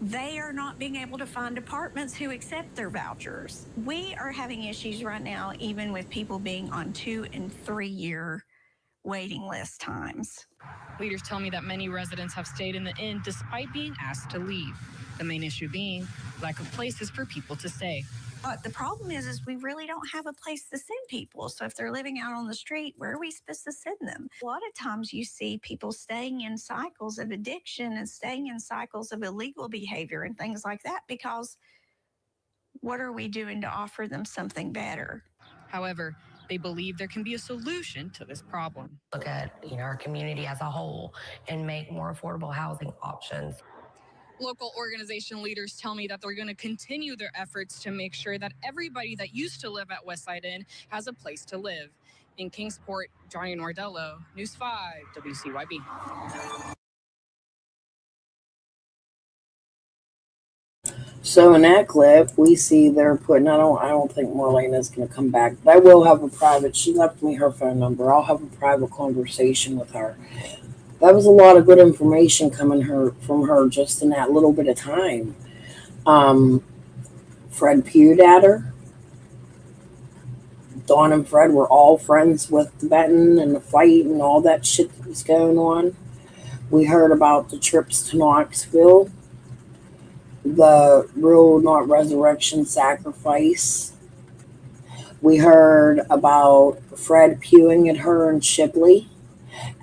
they are not being able to find apartments who accept their vouchers. We are having issues right now, even with people being on 2 and 3 year waiting list times. Leaders tell me that many residents have stayed in the inn despite being asked to leave. The main issue being lack of places for people to stay. But the problem is we really don't have a place to send people. So if they're living out on the street, where are we supposed to send them? A lot of times you see people staying in cycles of addiction and staying in cycles of illegal behavior and things like that, because what are we doing to offer them something better? However, they believe there can be a solution to this problem. Look at our community as a whole and make more affordable housing options. Local organization leaders tell me that they're going to continue their efforts to make sure that everybody that used to live at Westside Inn has a place to live. In Kingsport, Johnny Nordello, News 5, WCYB. So in that clip, we see they're putting. I don't think Marlena's going to come back, but I will have a private. She left me her phone number. I'll have a private conversation with her. That was a lot of good information coming from her just in that little bit of time. Fred pewed at her. Dawn and Fred were all friends with the betting and the fight and all that shit that was going on. We heard about the trips to Knoxville, the real not resurrection sacrifice. We heard about Fred pewing at her and Shipley.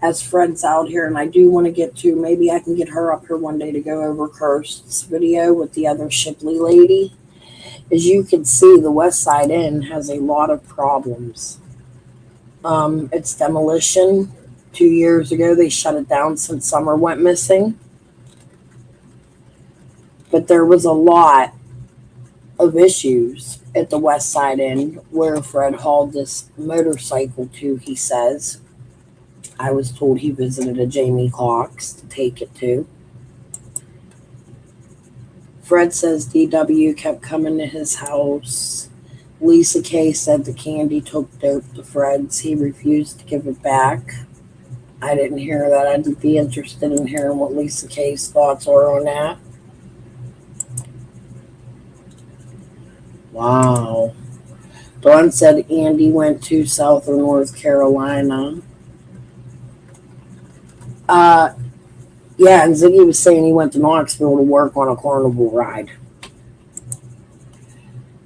As Fred's out here, and I do want to get to, maybe I can get her up here one day to go over Kirst's video with the other Shipley lady. As you can see, the West Side Inn has a lot of problems. It's demolition. 2 years ago, they shut it down since Summer went missing. But there was a lot of issues at the West Side Inn where Fred hauled this motorcycle to, he says. I was told he visited a Jamie Cox to take it to. Fred says DW kept coming to his house. Lisa Kay said the candy took dope to Fred's. He refused to give it back. I didn't hear that. I'd be interested in hearing what Lisa Kay's thoughts are on that. Wow. Dawn said Andy went to South or North Carolina. Yeah, and Ziggy was saying he went to Knoxville to work on a carnival ride.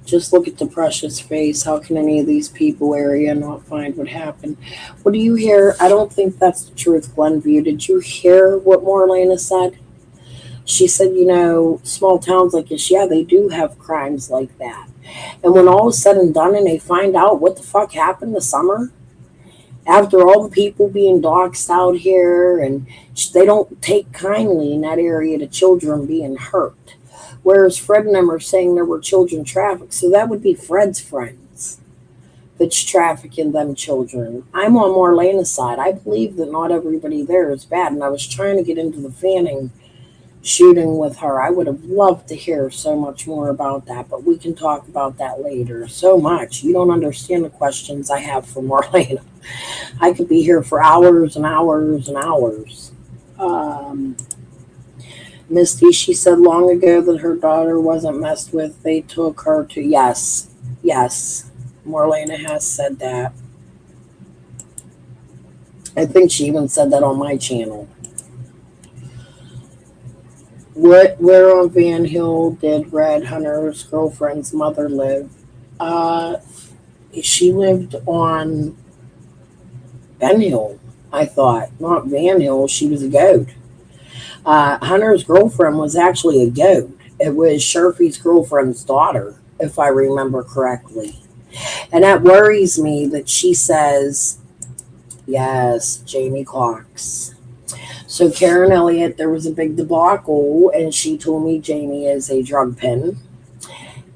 Just look at the precious face. How can any of these people area not find what happened? What do you hear? I don't think that's the truth, Glenview. Did you hear what Marlena said? She said, small towns like this, yeah, they do have crimes like that. And when all is said and done and they find out what the fuck happened this summer, after all the people being doxxed out here, and they don't take kindly in that area to children being hurt. Whereas Fred and them are saying there were children trafficked. So that would be Fred's friends that's trafficking them children. I'm on Marlena's side. I believe that not everybody there is bad. And I was trying to get into the Fanning shooting with her. I would have loved to hear so much more about that, but we can talk about that later. So much. You don't understand the questions I have for Marlena. I could be here for hours and hours and hours. Misty, she said long ago that her daughter wasn't messed with. They took her to, yes. Marlena has said that. I think she even said that on my channel. Where on Van Hill did Red Hunter's girlfriend's mother live? She lived on Ben Hill, I thought. Not Van Hill. She was a goat. Hunter's girlfriend was actually a goat. It was Sherfy's girlfriend's daughter, if I remember correctly. And that worries me that she says Yes, Jamie Cox. So Karen Elliott, there was a big debacle, and she told me Jamie is a drug pin,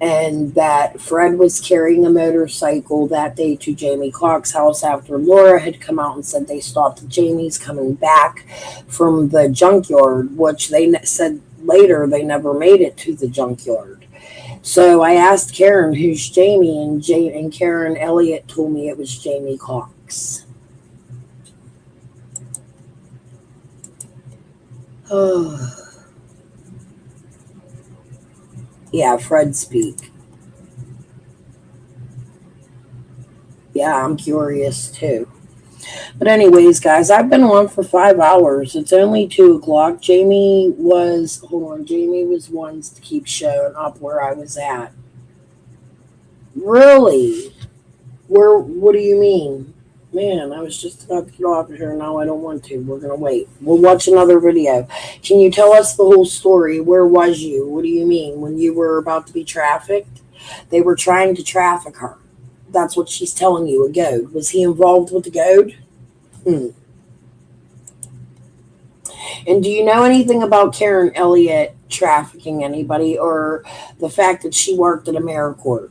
and that Fred was carrying a motorcycle that day to Jamie Cox's house after Laura had come out and said they stopped Jamie's coming back from the junkyard, which they said later they never made it to the junkyard. So I asked Karen, who's Jamie, and Karen Elliott told me it was Jamie Cox. Oh. Yeah, Fred speak. Yeah, I'm curious too. But anyways, guys, I've been on for 5 hours. It's only 2 o'clock. Jamie was ones to keep showing up where I was at. Really? What do you mean? Man, I was just about to get off of here. Now I don't want to. We're gonna wait. We'll watch another video. Can you tell us the whole story? Where was you? What do you mean? When you were about to be trafficked? They were trying to traffic her. That's what she's telling you, a goad. Was he involved with the goad? And do you know anything about Karen Elliott trafficking anybody, or the fact that she worked at AmeriCorps?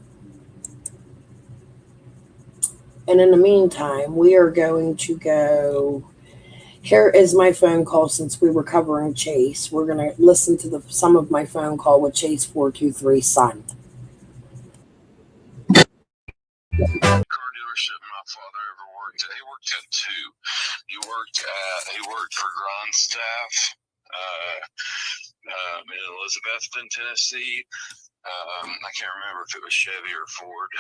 And in the meantime, we are going to go. Here is my phone call since we were covering Chase. We're going to listen to some of my phone call with Chase 423 son. Car dealership my father ever worked at. He worked at two. He worked for Grondstaff in Elizabethton, Tennessee. I can't remember if it was Chevy or Ford.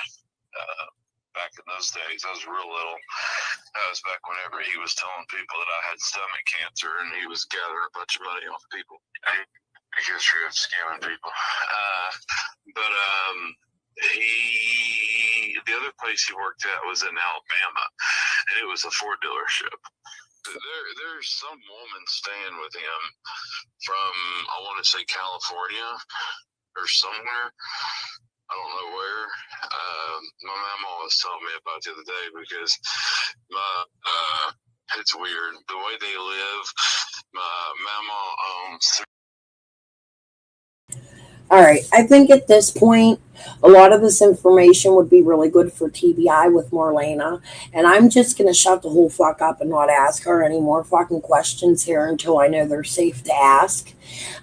Back in those days, I was real little. That was back whenever he was telling people that I had stomach cancer, and he was gathering a bunch of money off people. A history of scamming people. The other place he worked at was in Alabama, and it was a Ford dealership. There's some woman staying with him from, I want to say, California or somewhere. I don't know where. My mama was telling me about the other day because it's weird. The way they live, my mama owns. All right. I think at this point, a lot of this information would be really good for TBI with Marlena. And I'm just going to shut the whole fuck up and not ask her any more fucking questions here until I know they're safe to ask.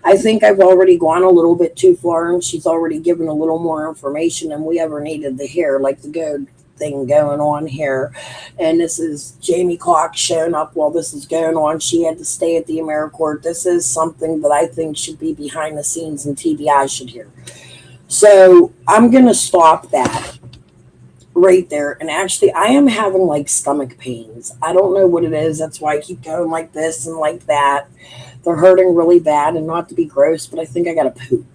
I think I've already gone a little bit too far, and she's already given a little more information than we ever needed to hear, like the goad thing going on here. And this is Jamie Cox showing up while this is going on. She had to stay at the AmeriCorps. This is something that I think should be behind the scenes and TBI should hear. So I'm going to stop that right there. And actually, I am having like stomach pains. I don't know what it is. That's why I keep going like this and like that. They're hurting really bad, and not to be gross, but I think I got to poop.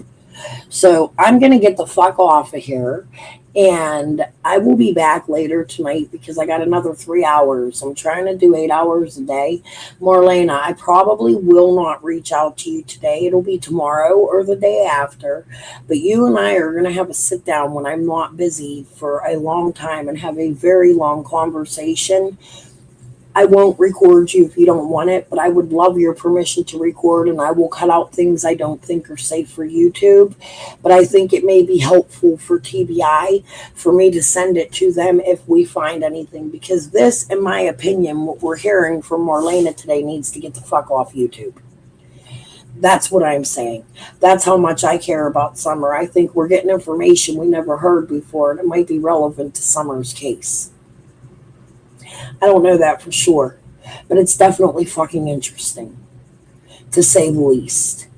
So I'm going to get the fuck off of here, and I will be back later tonight because I got another 3 hours. I'm trying to do 8 hours a day. Marlena, I probably will not reach out to you today. It'll be tomorrow or the day after, but you and I are going to have a sit down when I'm not busy for a long time and have a very long conversation. I won't record you if you don't want it, but I would love your permission to record, and I will cut out things I don't think are safe for YouTube. But I think it may be helpful for TBI for me to send it to them if we find anything, because this, in my opinion, what we're hearing from Marlena today needs to get the fuck off YouTube. That's what I'm saying. That's how much I care about Summer. I think we're getting information we never heard before, and it might be relevant to Summer's case. I don't know that for sure, but it's definitely fucking interesting, to say the least.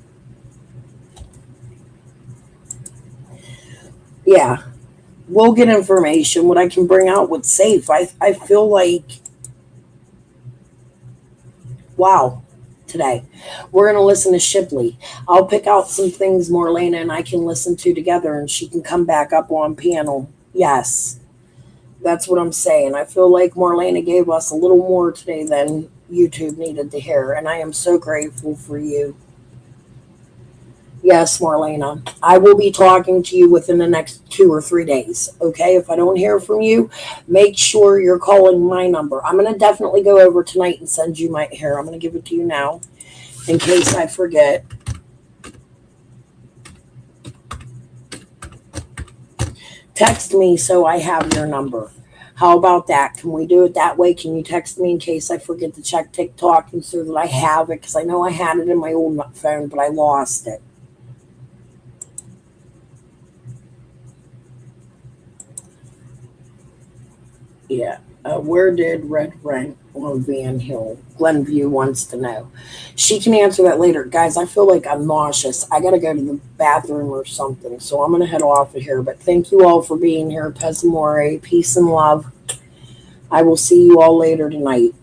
Yeah, we'll get information. What I can bring out what's safe. I feel like, wow, today. We're going to listen to Shipley. I'll pick out some things Marlena and I can listen to together, and she can come back up on panel. Yes. That's what I'm saying. I feel like Marlena gave us a little more today than YouTube needed to hear, and I am so grateful for you. Yes, Marlena. I will be talking to you within the next 2 or 3 days. Okay. If I don't hear from you, make sure you're calling my number. I'm going to definitely go over tonight and send you my here. I'm going to give it to you now in case I forget. Text me so I have your number. How about that? Can we do it that way? Can you text me in case I forget to check TikTok and so that I have it? Because I know I had it in my old phone, but I lost it. Yeah. Where did Red rank on Van Hill? Glenview wants to know. She can answer that later. Guys, I feel like I'm nauseous. I got to go to the bathroom or something. So I'm going to head off of here. But thank you all for being here. Pesamore. Peace and love. I will see you all later tonight.